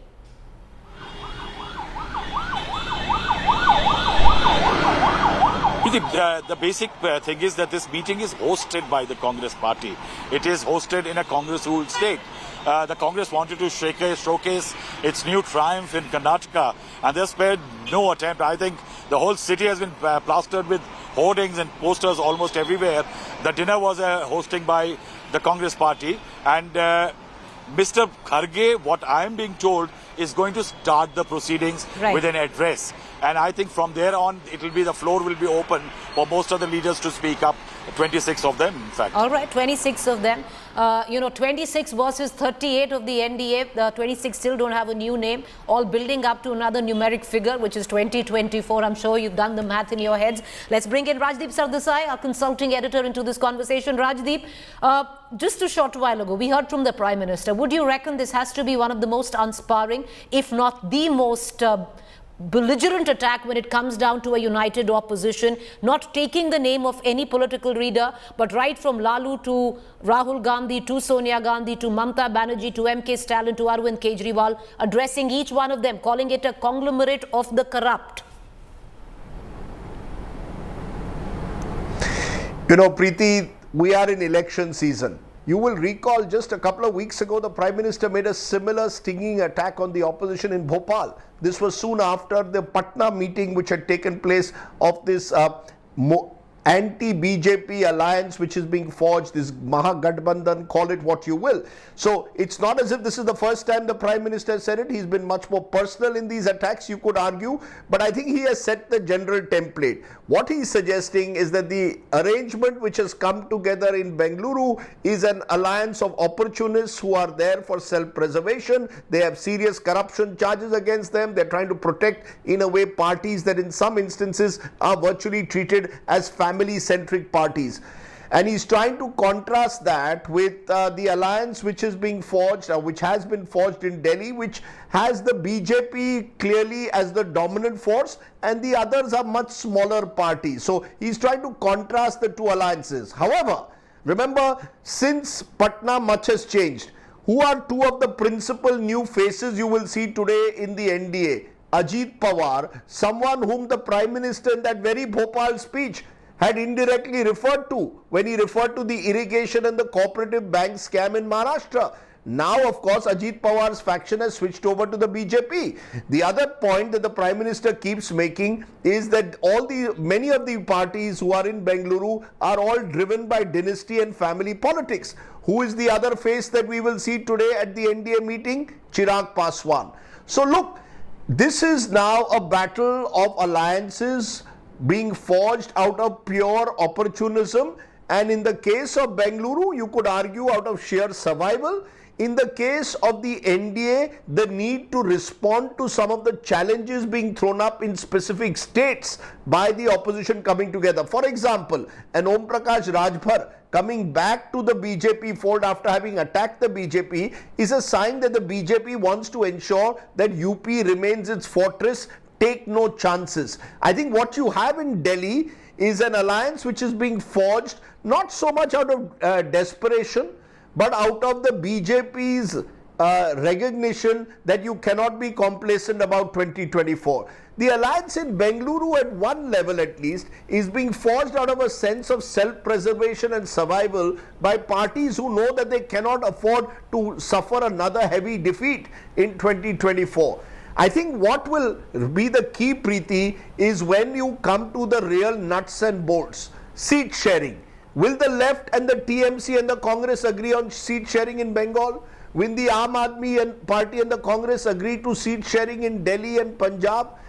The basic thing is that this meeting is hosted by the Congress party. It is hosted in a Congress-ruled state. The Congress wanted to showcase its new triumph in Karnataka, and they spared no attempt. I think the whole city has been plastered with hoardings and posters almost everywhere. The dinner was hosting by the Congress party, and Mr. Kharge, what I am being told, is going to start the proceedings with an address. And I think from there on, the floor will be open for most of the leaders to speak up, 26 of them, in fact. All right, 26 of them. 26 versus 38 of the NDA. The 26 still don't have a new name, all building up to another numeric figure, which is 2024. I'm sure you've done the math in your heads. Let's bring in Rajdeep Sardesai, our consulting editor, into this conversation. Rajdeep, just a short while ago, we heard from the Prime Minister. Would you reckon this has to be one of the most unsparring, if not the most belligerent attack when it comes down to a united opposition, not taking the name of any political leader, but right from Lalu to Rahul Gandhi to Sonia Gandhi to Mamta Banerjee to MK Stalin to Arvind Kejriwal, addressing each one of them, calling it a conglomerate of the corrupt? Preeti, we are in election season. You will recall just a couple of weeks ago, the Prime Minister made a similar stinging attack on the opposition in Bhopal. This was soon after the Patna meeting which had taken place of this anti-BJP alliance which is being forged, this Mahagathbandhan, call it what you will. So it's not as if this is the first time the Prime Minister said it. He's been much more personal in these attacks, you could argue, but I think he has set the general template. What he's suggesting is that the arrangement which has come together in Bengaluru is an alliance of opportunists who are there for self-preservation. They have serious corruption charges against them. They're trying to protect, in a way, parties that in some instances are virtually treated as family-centric parties. And he's trying to contrast that with the alliance which is being forged, which has been forged in Delhi, which has the BJP clearly as the dominant force, and the others are much smaller parties. So he's trying to contrast the two alliances. However, remember, since Patna, much has changed. Who are two of the principal new faces you will see today in the NDA? Ajit Pawar, someone whom the Prime Minister in that very Bhopal speech had indirectly referred to when he referred to the irrigation and the cooperative bank scam in Maharashtra. Now, of course, Ajit Pawar's faction has switched over to the BJP. The other point that the Prime Minister keeps making is that many of the parties who are in Bengaluru are all driven by dynasty and family politics. Who is the other face that we will see today at the NDA meeting? Chirag Paswan. So look, this is now a battle of alliances being forged out of pure opportunism, and in the case of Bengaluru, you could argue out of sheer survival. In the case of the NDA, the need to respond to some of the challenges being thrown up in specific states by the opposition coming together. For example, an Om Prakash Rajbhar coming back to the BJP fold after having attacked the BJP is a sign that the BJP wants to ensure that UP remains its fortress. Take no chances. I think what you have in Delhi is an alliance which is being forged not so much out of desperation, but out of the BJP's recognition that you cannot be complacent about 2024. The alliance in Bengaluru, at one level at least, is being forged out of a sense of self-preservation and survival by parties who know that they cannot afford to suffer another heavy defeat in 2024. I think what will be the key, Preeti, is when you come to the real nuts and bolts. Seat sharing. Will the left and the TMC and the Congress agree on seat sharing in Bengal? Will the Aam Aadmi Party and the Congress agree to seat sharing in Delhi and Punjab?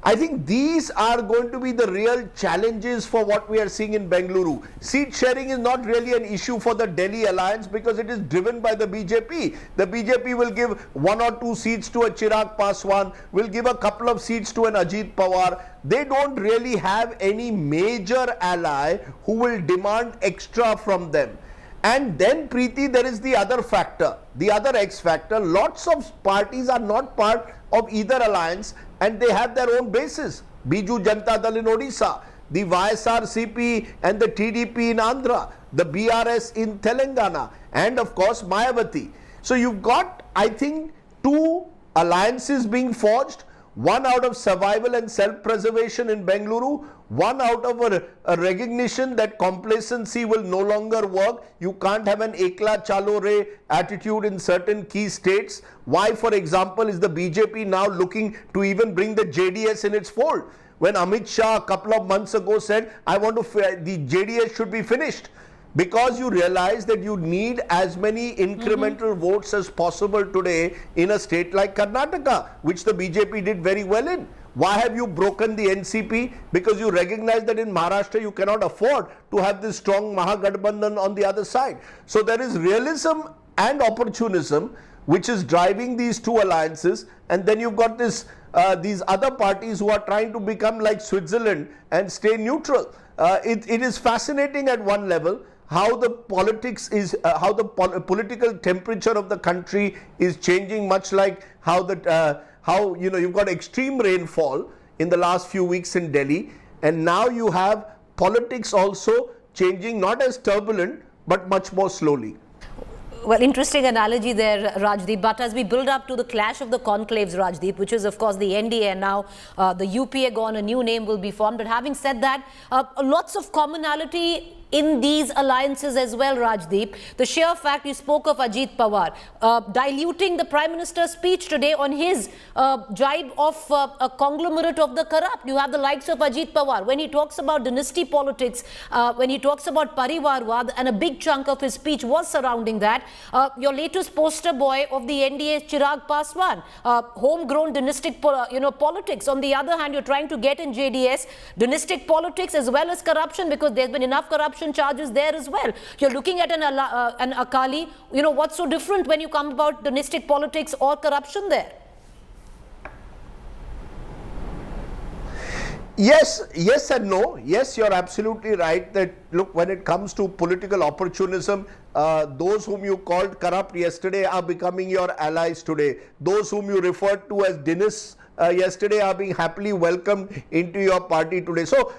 I think these are going to be the real challenges for what we are seeing in Bengaluru. Seat sharing is not really an issue for the Delhi alliance because it is driven by the BJP. The BJP will give 1 or 2 seats to a Chirag Paswan, will give a couple of seats to an Ajit Pawar. They don't really have any major ally who will demand extra from them. And then, Preeti, there is the other factor, the other X factor. Lots of parties are not part of either alliance and they have their own bases. Biju Janata Dal in Odisha, the YSRCP and the TDP in Andhra, the BRS in Telangana, and of course Mayawati. So you've got, I think, two alliances being forged, one out of survival and self-preservation in Bengaluru, one out of a recognition that complacency will no longer work. You can't have an ekla chalo re attitude in certain key states. Why, for example, is the BJP now looking to even bring the JDS in its fold? When Amit Shah a couple of months ago said, the JDS should be finished. Because you realize that you need as many incremental votes as possible today in a state like Karnataka, which the BJP did very well in. Why have you broken the NCP? Because you recognize that in Maharashtra you cannot afford to have this strong Mahagadbandhan on the other side. So there is realism and opportunism which is driving these two alliances, and then you've got this these other parties who are trying to become like Switzerland and stay neutral. It is fascinating at one level how the politics is, how the political temperature of the country is changing, much like how the you've got extreme rainfall in the last few weeks in Delhi, and now you have politics also changing, not as turbulent but much more slowly. Well, interesting analogy there, Rajdeep. But as we build up to the clash of the conclaves, Rajdeep, which is, of course, the NDA, and now the UPA gone, a new name will be formed. But having said that, lots of commonality in these alliances as well, Rajdeep. The sheer fact you spoke of Ajit Pawar, diluting the Prime Minister's speech today on his jibe of a conglomerate of the corrupt. You have the likes of Ajit Pawar. When he talks about dynasty politics, when he talks about Parivarwad, and a big chunk of his speech was surrounding that. Your latest poster boy of the NDA, Chirag Paswan, homegrown dynastic politics. On the other hand, you're trying to get in JDS dynastic politics as well as corruption, because there's been enough corruption charges there as well. You're looking at an Akali. What's so different when you come about dynastic politics or corruption there? Yes and no. Yes, you're absolutely right that, look, when it comes to political opportunism, those whom you called corrupt yesterday are becoming your allies today. Those whom you referred to as Dinis yesterday are being happily welcomed into your party today. So,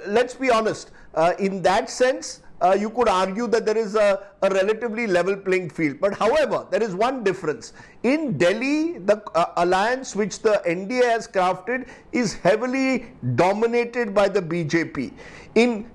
let's be honest. In that sense, you could argue that there is a relatively level playing field. But however, there is one difference. In Delhi, the alliance which the NDA has crafted is heavily dominated by the BJP. In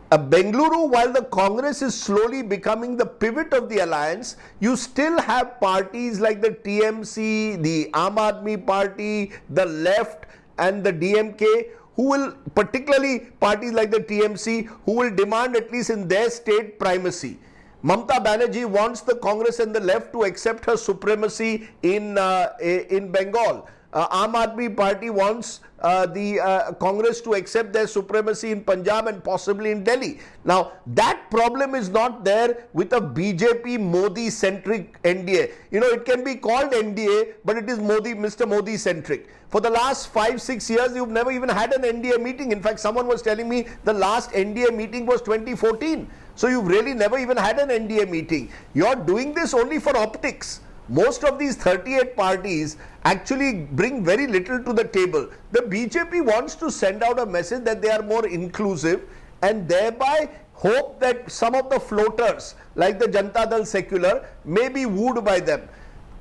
Bengaluru, while the Congress is slowly becoming the pivot of the alliance, you still have parties like the TMC, the Aam Aadmi Party, the left and the DMK, who will, particularly parties like the TMC, who will demand, at least in their state, primacy. Mamata Banerjee wants the Congress and the left to accept her supremacy in Bengal. Aam Aadmi Party wants the Congress to accept their supremacy in Punjab and possibly in Delhi. Now, that problem is not there with a BJP Modi-centric NDA. It can be called NDA, but it is Mr. Modi-centric. For the last 5-6 years, you've never even had an NDA meeting. In fact, someone was telling me the last NDA meeting was 2014. So you've really never even had an NDA meeting. You're doing this only for optics. Most of these 38 parties actually bring very little to the table. The BJP wants to send out a message that they are more inclusive and thereby hope that some of the floaters like the Janata Dal Secular may be wooed by them.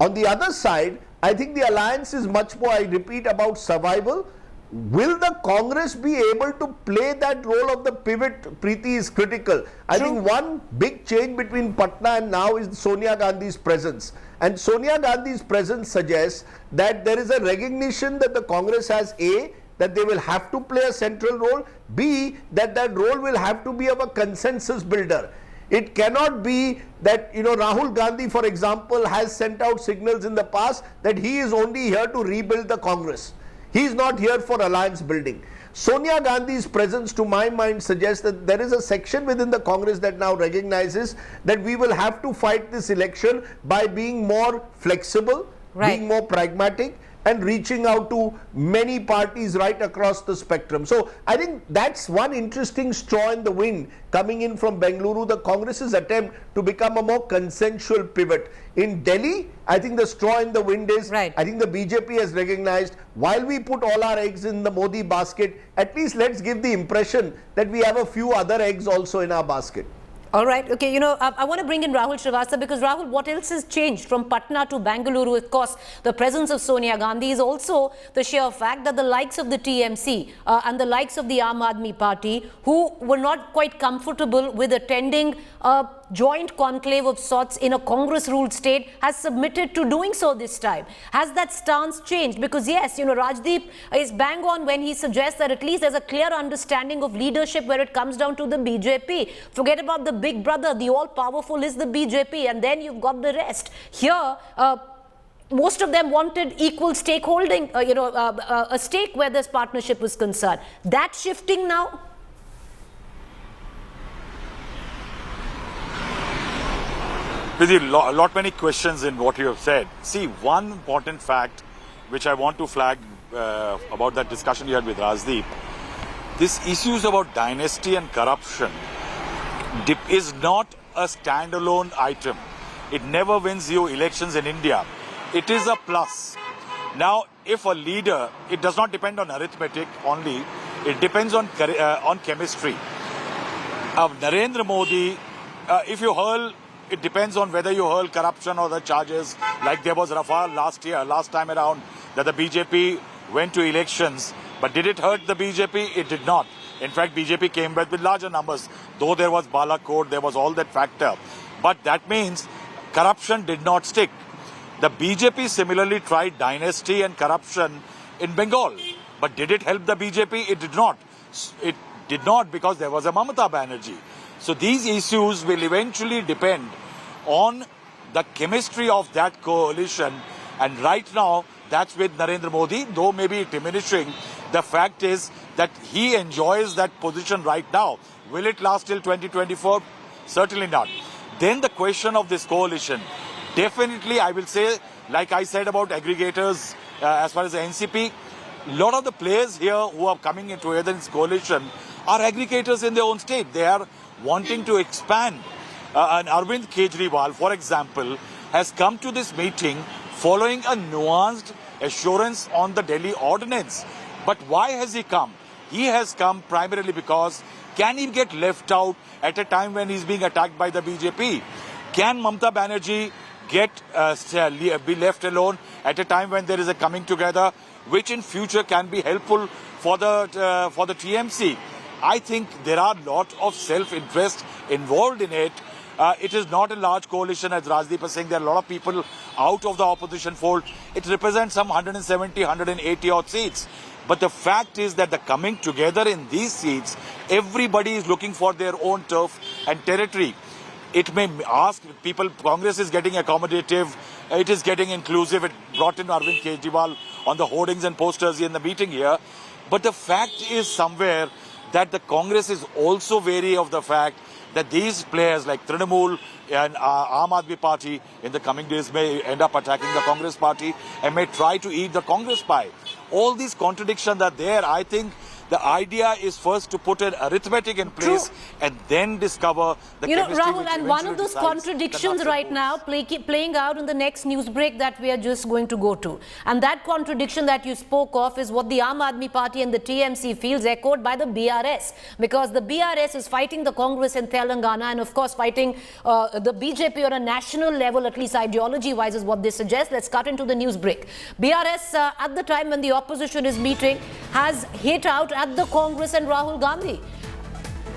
On the other side, I think the alliance is much more, I repeat, about survival. Will the Congress be able to play that role of the pivot, Preeti, is critical. I think one big change between Patna and now is Sonia Gandhi's presence. And Sonia Gandhi's presence suggests that there is a recognition that the Congress has A, that they will have to play a central role, B, that role will have to be of a consensus builder. It cannot be that, Rahul Gandhi, for example, has sent out signals in the past that he is only here to rebuild the Congress. He is not here for alliance building. Sonia Gandhi's presence, to my mind, suggests that there is a section within the Congress that now recognizes that we will have to fight this election by being more flexible, being more pragmatic, and reaching out to many parties right across the spectrum. So I think that's one interesting straw in the wind coming in from Bengaluru, the Congress's attempt to become a more consensual pivot. In Delhi, I think the straw in the wind is, I think the BJP has recognized, while we put all our eggs in the Modi basket, at least let's give the impression that we have a few other eggs also in our basket. All right. Okay. You know, I want to bring in Rahul Srivastava because Rahul, what else has changed from Patna to Bengaluru? Of course, the presence of Sonia Gandhi is also the sheer fact that the likes of the TMC and the likes of the Aam Aadmi Party, who were not quite comfortable with attending a joint conclave of sorts in a Congress-ruled state, has submitted to doing so this time. Has that stance changed? Because yes, you know, Rajdeep is bang on when he suggests that at least there's a clear understanding of leadership where it comes down to the BJP. Forget about the big brother, the all-powerful is the BJP, and then you've got the rest. Here, most of them wanted equal stakeholding, a stake where this partnership was concerned. That's shifting now? With a lot many questions in what you have said. See, one important fact which I want to flag about that discussion you had with Rajdeep, this issues about dynasty and corruption is not a standalone item. It never wins you elections in India. It is a plus. Now, if a leader, it does not depend on arithmetic only, it depends on chemistry. Narendra Modi, if you hurl, it depends on whether you hurl corruption or the charges, like there was Rafale last time around, that the BJP went to elections. But did it hurt the BJP? It did not. In fact, BJP came back with larger numbers, though there was Balakot, there was all that factor. But that means corruption did not stick. The BJP similarly tried dynasty and corruption in Bengal. But did it help the BJP? It did not. It did not because there was a Mamata Banerjee. So these issues will eventually depend on the chemistry of that coalition. And right now, that's with Narendra Modi, though maybe diminishing. The fact is that he enjoys that position right now. Will it last till 2024? Certainly not. Then the question of this coalition. Definitely, I will say, like I said about aggregators, as far as the NCP, a lot of the players here who are coming into this coalition are aggregators in their own state. They are wanting to expand. And Arvind Kejriwal, for example, has come to this meeting following a nuanced assurance on the Delhi ordinance. But why has he come? He has come primarily because can he get left out at a time when he's being attacked by the BJP? Can Mamata Banerjee be left alone at a time when there is a coming together, which in future can be helpful for the TMC? I think there are a lot of self-interest involved in it. It is not a large coalition, as Rajdeep was saying. There are a lot of people out of the opposition fold. It represents some 170, 180 odd seats. But the fact is that the coming together in these seats, everybody is looking for their own turf and territory. It may ask people, Congress is getting accommodative, it is getting inclusive. It brought in Arvind Kejriwal on the hoardings and posters in the meeting here. But the fact is somewhere that the Congress is also wary of the fact that these players like Trinamool and Aam Aadmi Party in the coming days may end up attacking the Congress Party and may try to eat the Congress pie. All these contradictions are there. I think the idea is first to put an arithmetic in place and then discover the chemistry. Rahul, and one of those contradictions right now playing out in the next news break that we are just going to go to. And that contradiction that you spoke of is what the Aam Aadmi Party and the TMC feels, echoed by the BRS. Because the BRS is fighting the Congress in Telangana and of course fighting the BJP on a national level, at least ideology-wise is what they suggest. Let's cut into the news break. BRS, at the time when the opposition is meeting, has hit out at the Congress and Rahul Gandhi,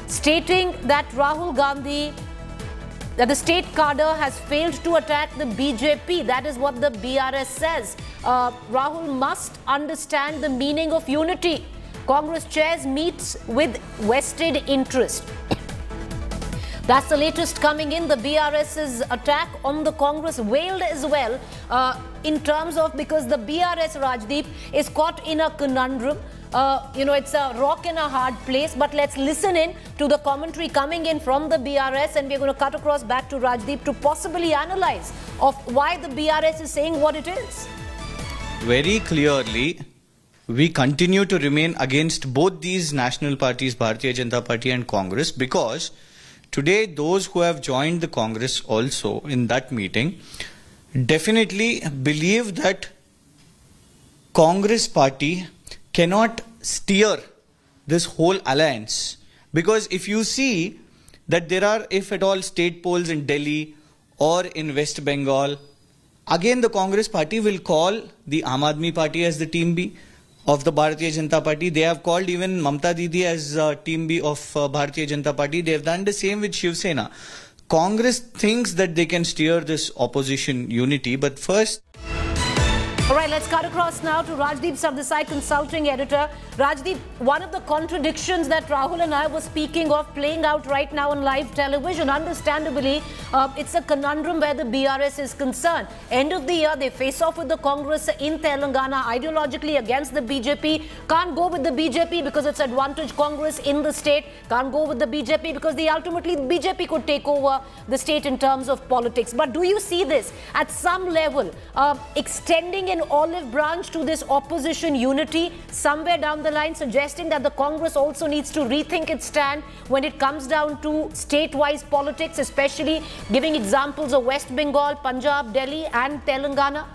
stating that that the state cadre has failed to attack the BJP. That is what the BRS says. Rahul must understand the meaning of unity. Congress chairs meets with vested interest. That's the latest coming in. The BRS's attack on the Congress veiled as well in terms of because the BRS, Rajdeep, is caught in a conundrum. It's a rock in a hard place, but let's listen in to the commentary coming in from the BRS, and we're going to cut across back to Rajdeep to possibly analyze of why the BRS is saying what it is. very clearly we continue to remain against both these national parties, Bharatiya Janata Party and Congress, because today those who have joined the Congress also in that meeting definitely believe that Congress party cannot steer this whole alliance. Because if you see that there are, if at all, state polls in Delhi or in West Bengal, again the Congress party will call the Aam Aadmi party as the team B of the Bharatiya Janata Party. They have called even Mamta Didi as team B of Bharatiya Janata Party. They have done the same with Shiv Sena. Congress thinks that they can steer this opposition unity, but first... All right, let's cut across now to Rajdeep Sardesai, consulting editor. Rajdeep, one of the contradictions that Rahul and I were speaking of playing out right now on live television, understandably, it's a conundrum where the BRS is concerned. End of the year, they face off with the Congress in Telangana, ideologically against the BJP. Can't go with the BJP because it's advantage Congress in the state. Can't go with the BJP because ultimately the BJP could take over the state in terms of politics. But do you see this at some level extending an olive branch to this opposition unity somewhere down the line, suggesting that the Congress also needs to rethink its stand when it comes down to state-wise politics, especially giving examples of West Bengal, Punjab, Delhi and Telangana?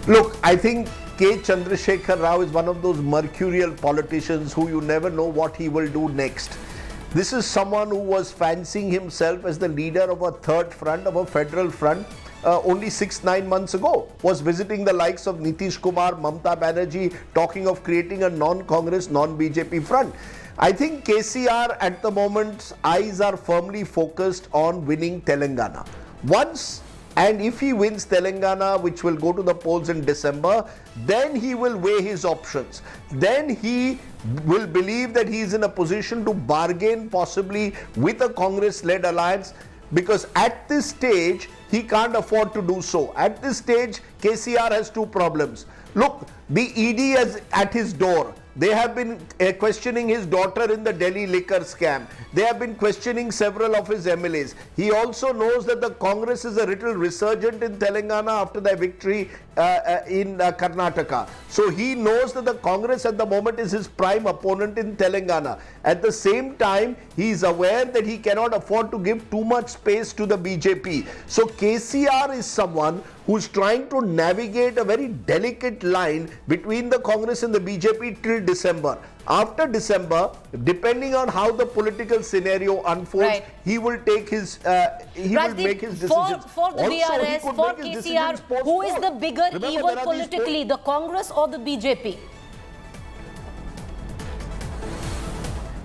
Look, I think K. Chandrasekhar Rao is one of those mercurial politicians who you never know what he will do next. This is someone who was fancying himself as the leader of a third front, of a federal front, only 6-9 months ago. Was visiting the likes of Nitish Kumar, Mamta Banerjee, talking of creating a non-Congress, non-BJP front. I think KCR at the moment, eyes are firmly focused on winning Telangana. And if he wins Telangana, which will go to the polls in December, then he will weigh his options. Then he will believe that he is in a position to bargain possibly with a Congress-led alliance, because at this stage, he can't afford to do so. At this stage, KCR has two problems. Look, the ED is at his door. They have been questioning his daughter in the Delhi liquor scam. They have been questioning several of his MLAs. He also knows that the Congress is a little resurgent in Telangana after their victory in Karnataka. So he knows that the Congress at the moment is his prime opponent in Telangana. At the same time, he is aware that he cannot afford to give too much space to the BJP. So KCR is someone who's trying to navigate a very delicate line between the Congress and the BJP till December. After December, depending on how the political scenario unfolds, he will take his will make his decisions. For the BRS, for KCR, who is the bigger evil politically, the Congress or the BJP?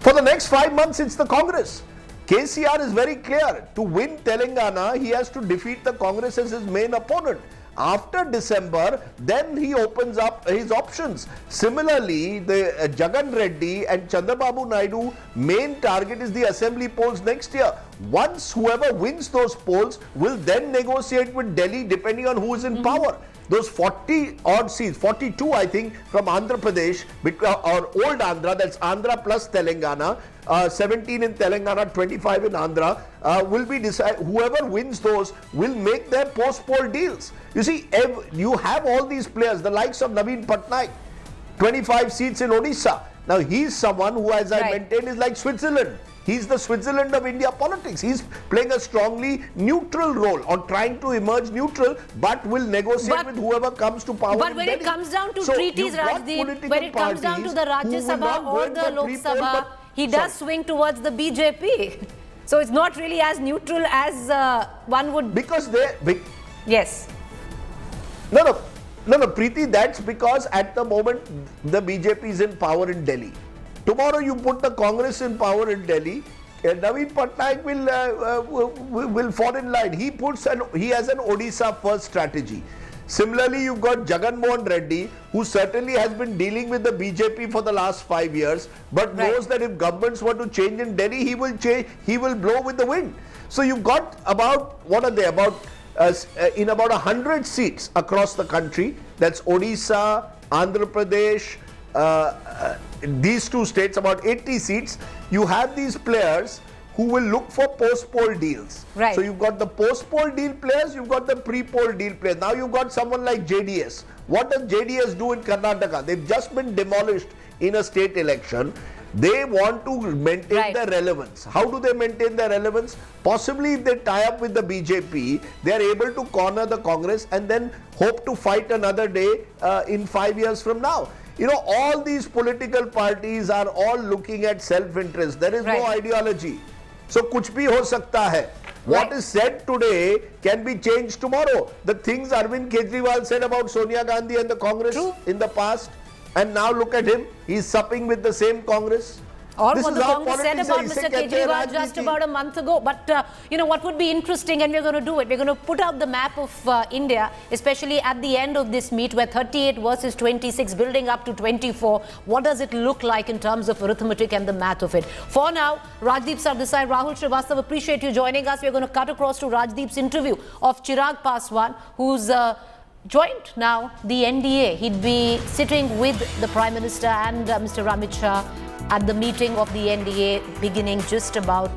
For the next 5 months, it's the Congress. KCR is very clear. To win Telangana, he has to defeat the Congress as his main opponent. After December, then he opens up his options. Similarly, the Jagan Reddy and Chandrababu Naidu main target is the assembly polls next year. Once whoever wins those polls will then negotiate with Delhi depending on who is in power. Those 40 odd seats, 42 I think from Andhra Pradesh, or old Andhra, that's Andhra plus Telangana, 17 in Telangana, 25 in Andhra, will be decided. Whoever wins those will make their post-poll deals. You see, you have all these players, the likes of Naveen Patnaik, 25 seats in Odisha. Now he's someone who, as I maintain, is like Switzerland. He's the Switzerland of India politics. He's playing a strongly neutral role, on trying to emerge neutral, but will negotiate with whoever comes to power. But when it comes down to treaties, Rajdeep, when it comes down to the Rajya Sabha or the Lok Sabha, he does swing towards the BJP. So it's not really as neutral as one would... Because they... Yes. No, Preeti, that's because at the moment, the BJP is in power in Delhi. Tomorrow you put the Congress in power in Delhi, Naveen Patnaik will fall in line. He has an Odisha first strategy. Similarly, you've got Jagan Mohan Reddy, who certainly has been dealing with the BJP for the last 5 years, but knows that if governments were to change in Delhi, he will blow with the wind. So you've got about, what are they, in about 100 seats across the country. That's Odisha, Andhra Pradesh, these two states, about 80 seats. You have these players who will look for post-poll deals. Right. So you've got the post-poll deal players, you've got the pre-poll deal players. Now you've got someone like JDS. What does JDS do in Karnataka? They've just been demolished in a state election. They want to maintain their relevance. How do they maintain their relevance? Possibly if they tie up with the BJP, they are able to corner the Congress and then hope to fight another day in 5 years from now. You know, all these political parties are all looking at self-interest. There is no ideology. So, kuch bhi ho sakta hai. What is said today can be changed tomorrow. The things Arvind Kejriwal said about Sonia Gandhi and the Congress in the past, and now look at him, he's supping with the same Congress. Or This what is the how Congress said politics about are. Mr. Kejriwal just about a month ago. But, you know, what would be interesting, and we're going to do it, we're going to put out the map of India, especially at the end of this meet, where 38 versus 26, building up to 24. What does it look like in terms of arithmetic and the math of it? For now, Rajdeep Sardesai, Rahul Srivastav, appreciate you joining us. We're going to cut across to Rajdeep's interview of Chirag Paswan, who's joined now the NDA. He'd be sitting with the Prime Minister and Mr. Amit Shah at the meeting of the NDA beginning just about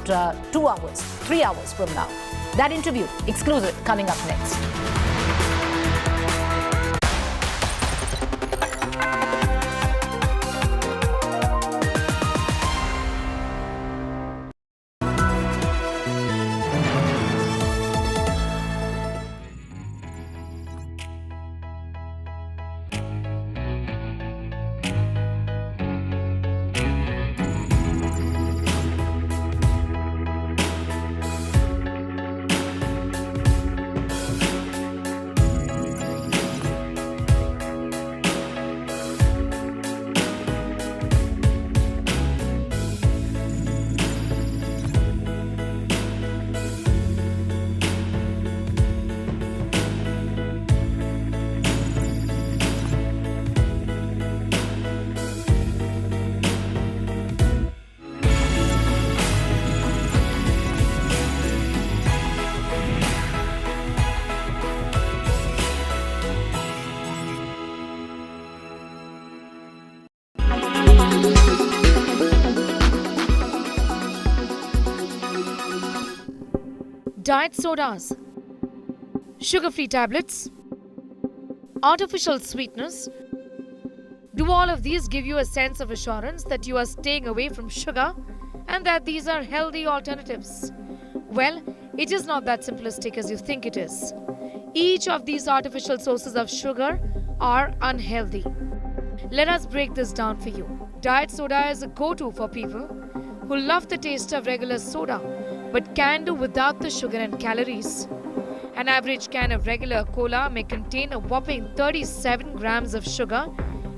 3 hours from now. That interview, exclusive, coming up next. Diet sodas, sugar-free tablets, artificial sweeteners. Do all of these give you a sense of assurance that you are staying away from sugar and that these are healthy alternatives? Well, it is not that simplistic as you think it is. Each of these artificial sources of sugar are unhealthy. Let us break this down for you. Diet soda is a go-to for people who love the taste of regular soda but can do without the sugar and calories. An average can of regular cola may contain a whopping 37 grams of sugar,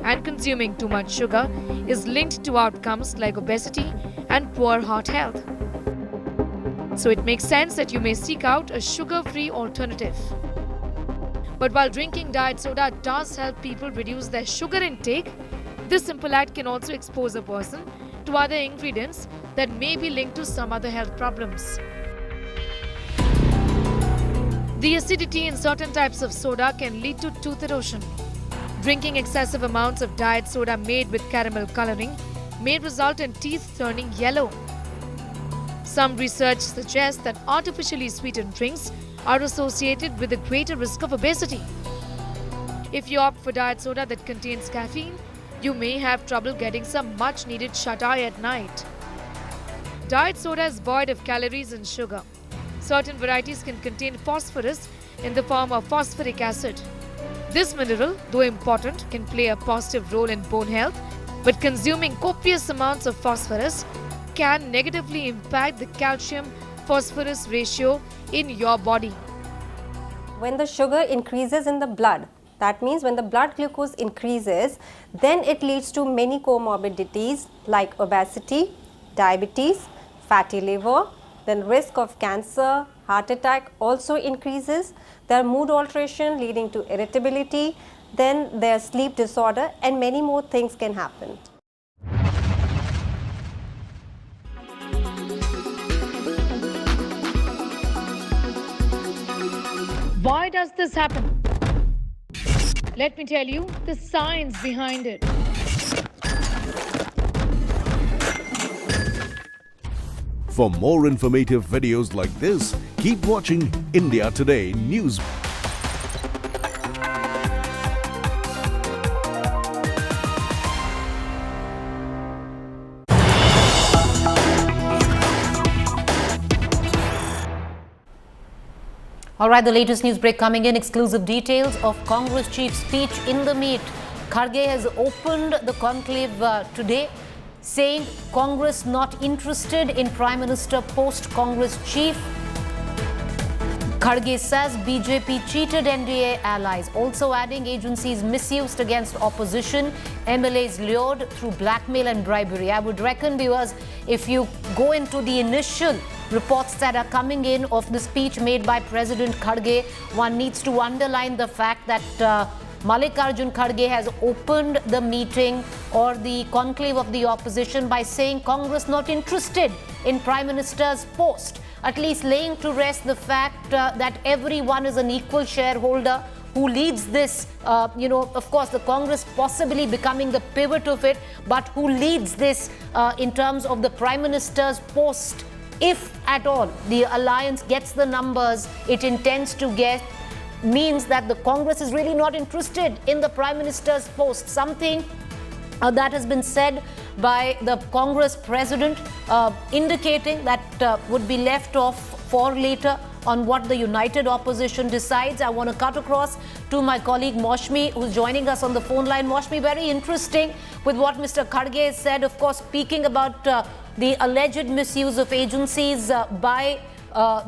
and consuming too much sugar is linked to outcomes like obesity and poor heart health. So it makes sense that you may seek out a sugar-free alternative. But while drinking diet soda does help people reduce their sugar intake, this simple act can also expose a person to other ingredients that may be linked to some other health problems. The acidity in certain types of soda can lead to tooth erosion. Drinking excessive amounts of diet soda made with caramel coloring may result in teeth turning yellow. Some research suggests that artificially sweetened drinks are associated with a greater risk of obesity. If you opt for diet soda that contains caffeine, you may have trouble getting some much needed shut-eye at night. Diet soda is void of calories and sugar. Certain varieties can contain phosphorus in the form of phosphoric acid. This mineral, though important, can play a positive role in bone health, but consuming copious amounts of phosphorus can negatively impact the calcium-phosphorus ratio in your body. When the sugar increases in the blood, that means when the blood glucose increases, then it leads to many comorbidities like obesity, diabetes, fatty liver, then risk of cancer, heart attack also increases. There are mood alteration leading to irritability, then there's sleep disorder, and many more things can happen. Why does this happen? Let me tell you the science behind it. For more informative videos like this, keep watching India Today News. All right, the latest news break coming in. Exclusive details of Congress chief speech in the meet. Kharge has opened the conclave today, saying Congress not interested in Prime Minister post Congress chief. Kharge says BJP cheated NDA allies, also adding agencies misused against opposition, MLAs lured through blackmail and bribery. I would reckon, viewers, if you go into the initial reports that are coming in of the speech made by President Kharge, one needs to underline the fact that Mallikarjun Kharge has opened the meeting or the conclave of the opposition by saying Congress not interested in Prime Minister's post, at least laying to rest the fact that everyone is an equal shareholder. Who leads this, of course, the Congress possibly becoming the pivot of it, but who leads this in terms of the Prime Minister's post, if at all the alliance gets the numbers it intends to get, means that the Congress is really not interested in the Prime Minister's post. Something that has been said by the Congress president, indicating that would be left off for later on what the united opposition decides. I want to cut across to my colleague Moshmi, who's joining us on the phone line. Moshmi, very interesting with what Mr. Kharge said, of course, speaking about the alleged misuse of agencies by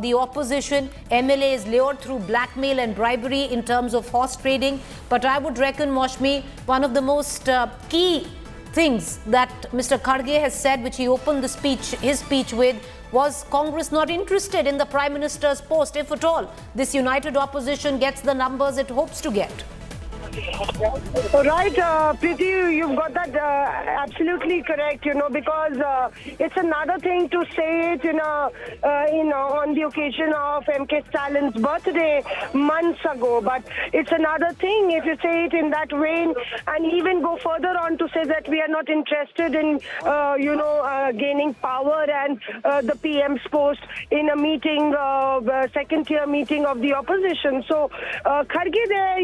the opposition, MLAs lured through blackmail and bribery in terms of horse trading. But I would reckon, Moshmi, one of the most key things that Mr. Kharge has said, which he opened his speech with, was Congress not interested in the Prime Minister's post, if at all this united opposition gets the numbers it hopes to get. Right, Preeti, you've got that absolutely correct, because it's another thing to say it on the occasion of M.K. Stalin's birthday months ago, but it's another thing if you say it in that vein and even go further on to say that we are not interested in, gaining power and the PM's post in a meeting, second-tier meeting of the opposition. So, Kharge there,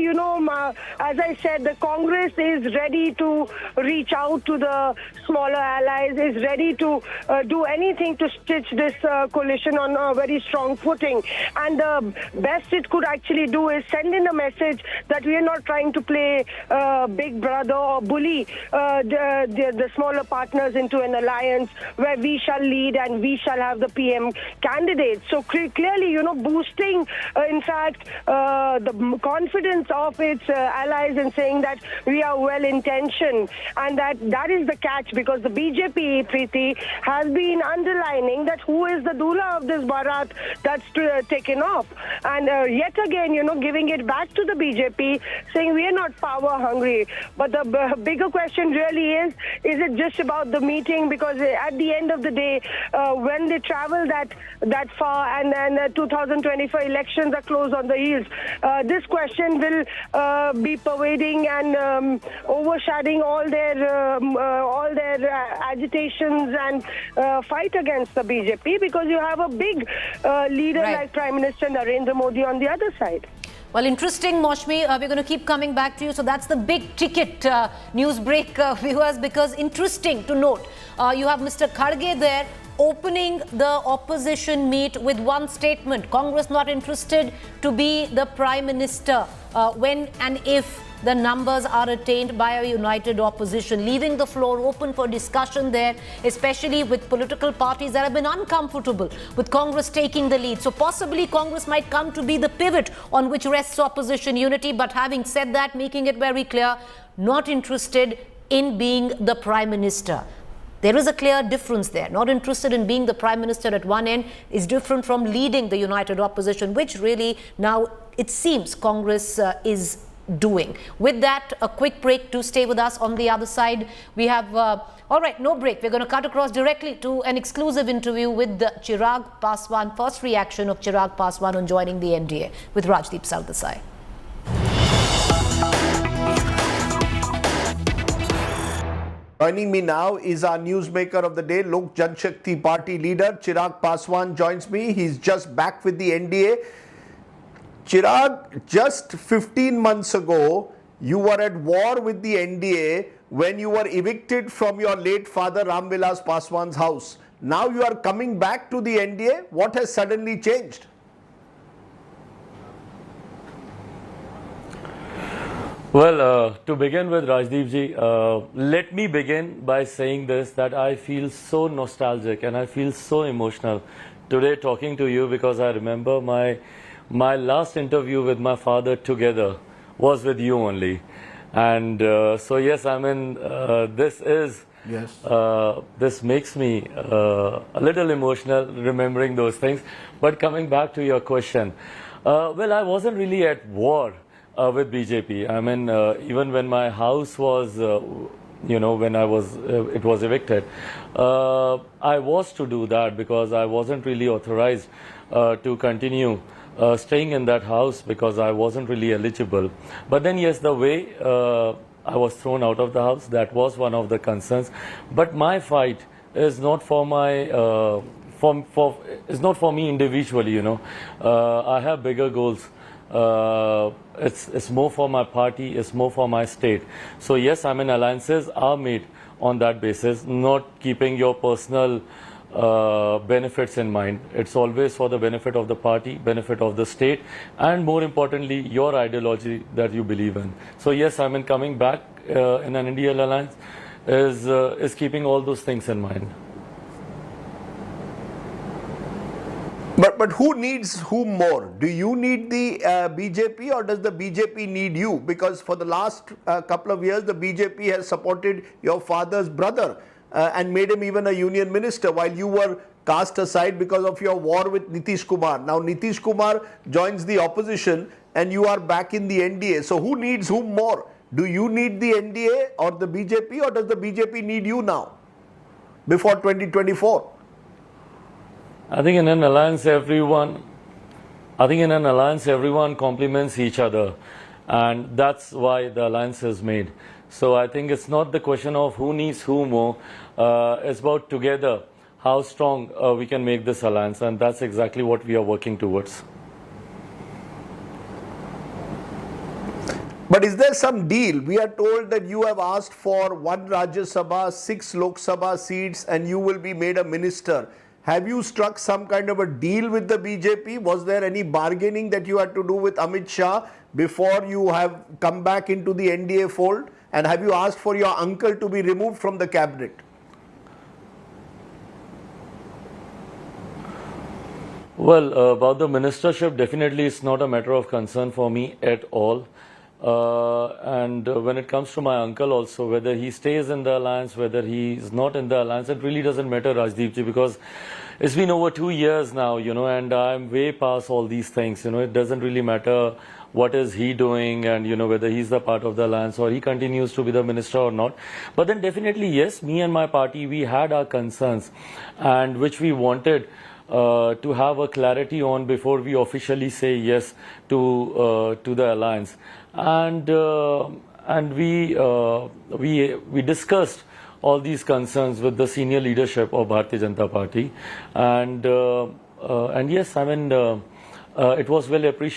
as I said, the Congress is ready to reach out to the smaller allies, is ready to do anything to stitch this coalition on a very strong footing. And the best it could actually do is send in a message that we are not trying to play big brother or bully the smaller partners into an alliance where we shall lead and we shall have the PM candidate. So clearly, boosting, in fact, the confidence of its allies and saying that we are well-intentioned, and that is the catch, because the BJP, Preeti, has been underlining that who is the doula of this Bharat that's taken off, and yet again, giving it back to the BJP, saying we are not power hungry. But the bigger question really is it just about the meeting? Because at the end of the day, when they travel that far and then 2024 elections are close on the heels, this question will be pervading and overshadowing all their agitations and fight against the BJP, because you have a big leader like Prime Minister Narendra Modi on the other side. Well, interesting, Moshmi. We're going to keep coming back to you. So that's the big ticket news break, viewers, because interesting to note. You have Mr. Kharge there opening the opposition meet with one statement: Congress not interested to be the Prime Minister when and if the numbers are attained by a united opposition, leaving the floor open for discussion there, especially with political parties that have been uncomfortable with Congress taking the lead. So possibly Congress might come to be the pivot on which rests opposition unity. But having said that, making it very clear, not interested in being the Prime Minister. There is a clear difference there. Not interested in being the Prime Minister at one end is different from leading the united opposition, which really now it seems Congress is doing. With that, a quick break. To stay with us. On the other side, we have, all right, no break. We're going to cut across directly to an exclusive interview with Chirag Paswan. First reaction of Chirag Paswan on joining the NDA with Rajdeep Sardesai. Joining me now is our newsmaker of the day, Lok Janshakti Party leader, Chirag Paswan joins me. He's just back with the NDA. Chirag, just 15 months ago, you were at war with the NDA when you were evicted from your late father Ram Vilas Paswan's house. Now you are coming back to the NDA. What has suddenly changed? Well, to begin with, Rajdeep ji, let me begin by saying this, that I feel so nostalgic and I feel so emotional today talking to you, because I remember my last interview with my father together was with you only. And so yes, I mean, this is, this makes me a little emotional remembering those things. But coming back to your question, well, I wasn't really at war with BJP. I mean, even when my house was, you know, when I was, it was evicted, I was to do that because I wasn't really authorized to continue staying in that house because I wasn't really eligible. But then yes, the way I was thrown out of the house, that was one of the concerns. But my fight is not for my, it's not for me individually, you know. I have bigger goals. It's more for my party, it's more for my state. So yes, I mean, alliances are made on that basis, not keeping your personal benefits in mind. It's always for the benefit of the party, benefit of the state, and more importantly, your ideology that you believe in. So yes, I mean, coming back in an Indian alliance is keeping all those things in mind. But who needs whom more? Do you need the BJP or does the BJP need you? Because for the last couple of years, the BJP has supported your father's brother and made him even a union minister while you were cast aside because of your war with Nitish Kumar. Now Nitish Kumar joins the opposition and you are back in the NDA. So who needs whom more? Do you need the NDA or the BJP, or does the BJP need you now before 2024? I think in an alliance, everyone complements each other, and that's why the alliance is made. So I think it's not the question of who needs who more. It's about together how strong we can make this alliance, and that's exactly what we are working towards. But is there some deal? We are told that you have asked for 1 Rajya Sabha, 6 Lok Sabha seats, and you will be made a minister. Have you struck some kind of a deal with the BJP? Was there any bargaining that you had to do with Amit Shah before you have come back into the NDA fold? And have you asked for your uncle to be removed from the cabinet? Well, about the ministership, definitely it's not a matter of concern for me at all. And when it comes to my uncle also, whether he stays in the alliance, whether he is not in the alliance, it really doesn't matter, Rajdeep ji, because it's been over 2 years now, you know, and I'm way past all these things. You know, it doesn't really matter what is he doing and, you know, whether he's the part of the alliance or he continues to be the minister or not. But then definitely, yes, me and my party, we had our concerns, and which we wanted to have a clarity on before we officially say yes to the alliance. And we discussed all these concerns with the senior leadership of Bharatiya Janata Party, and yes, I mean, it was well appreciated.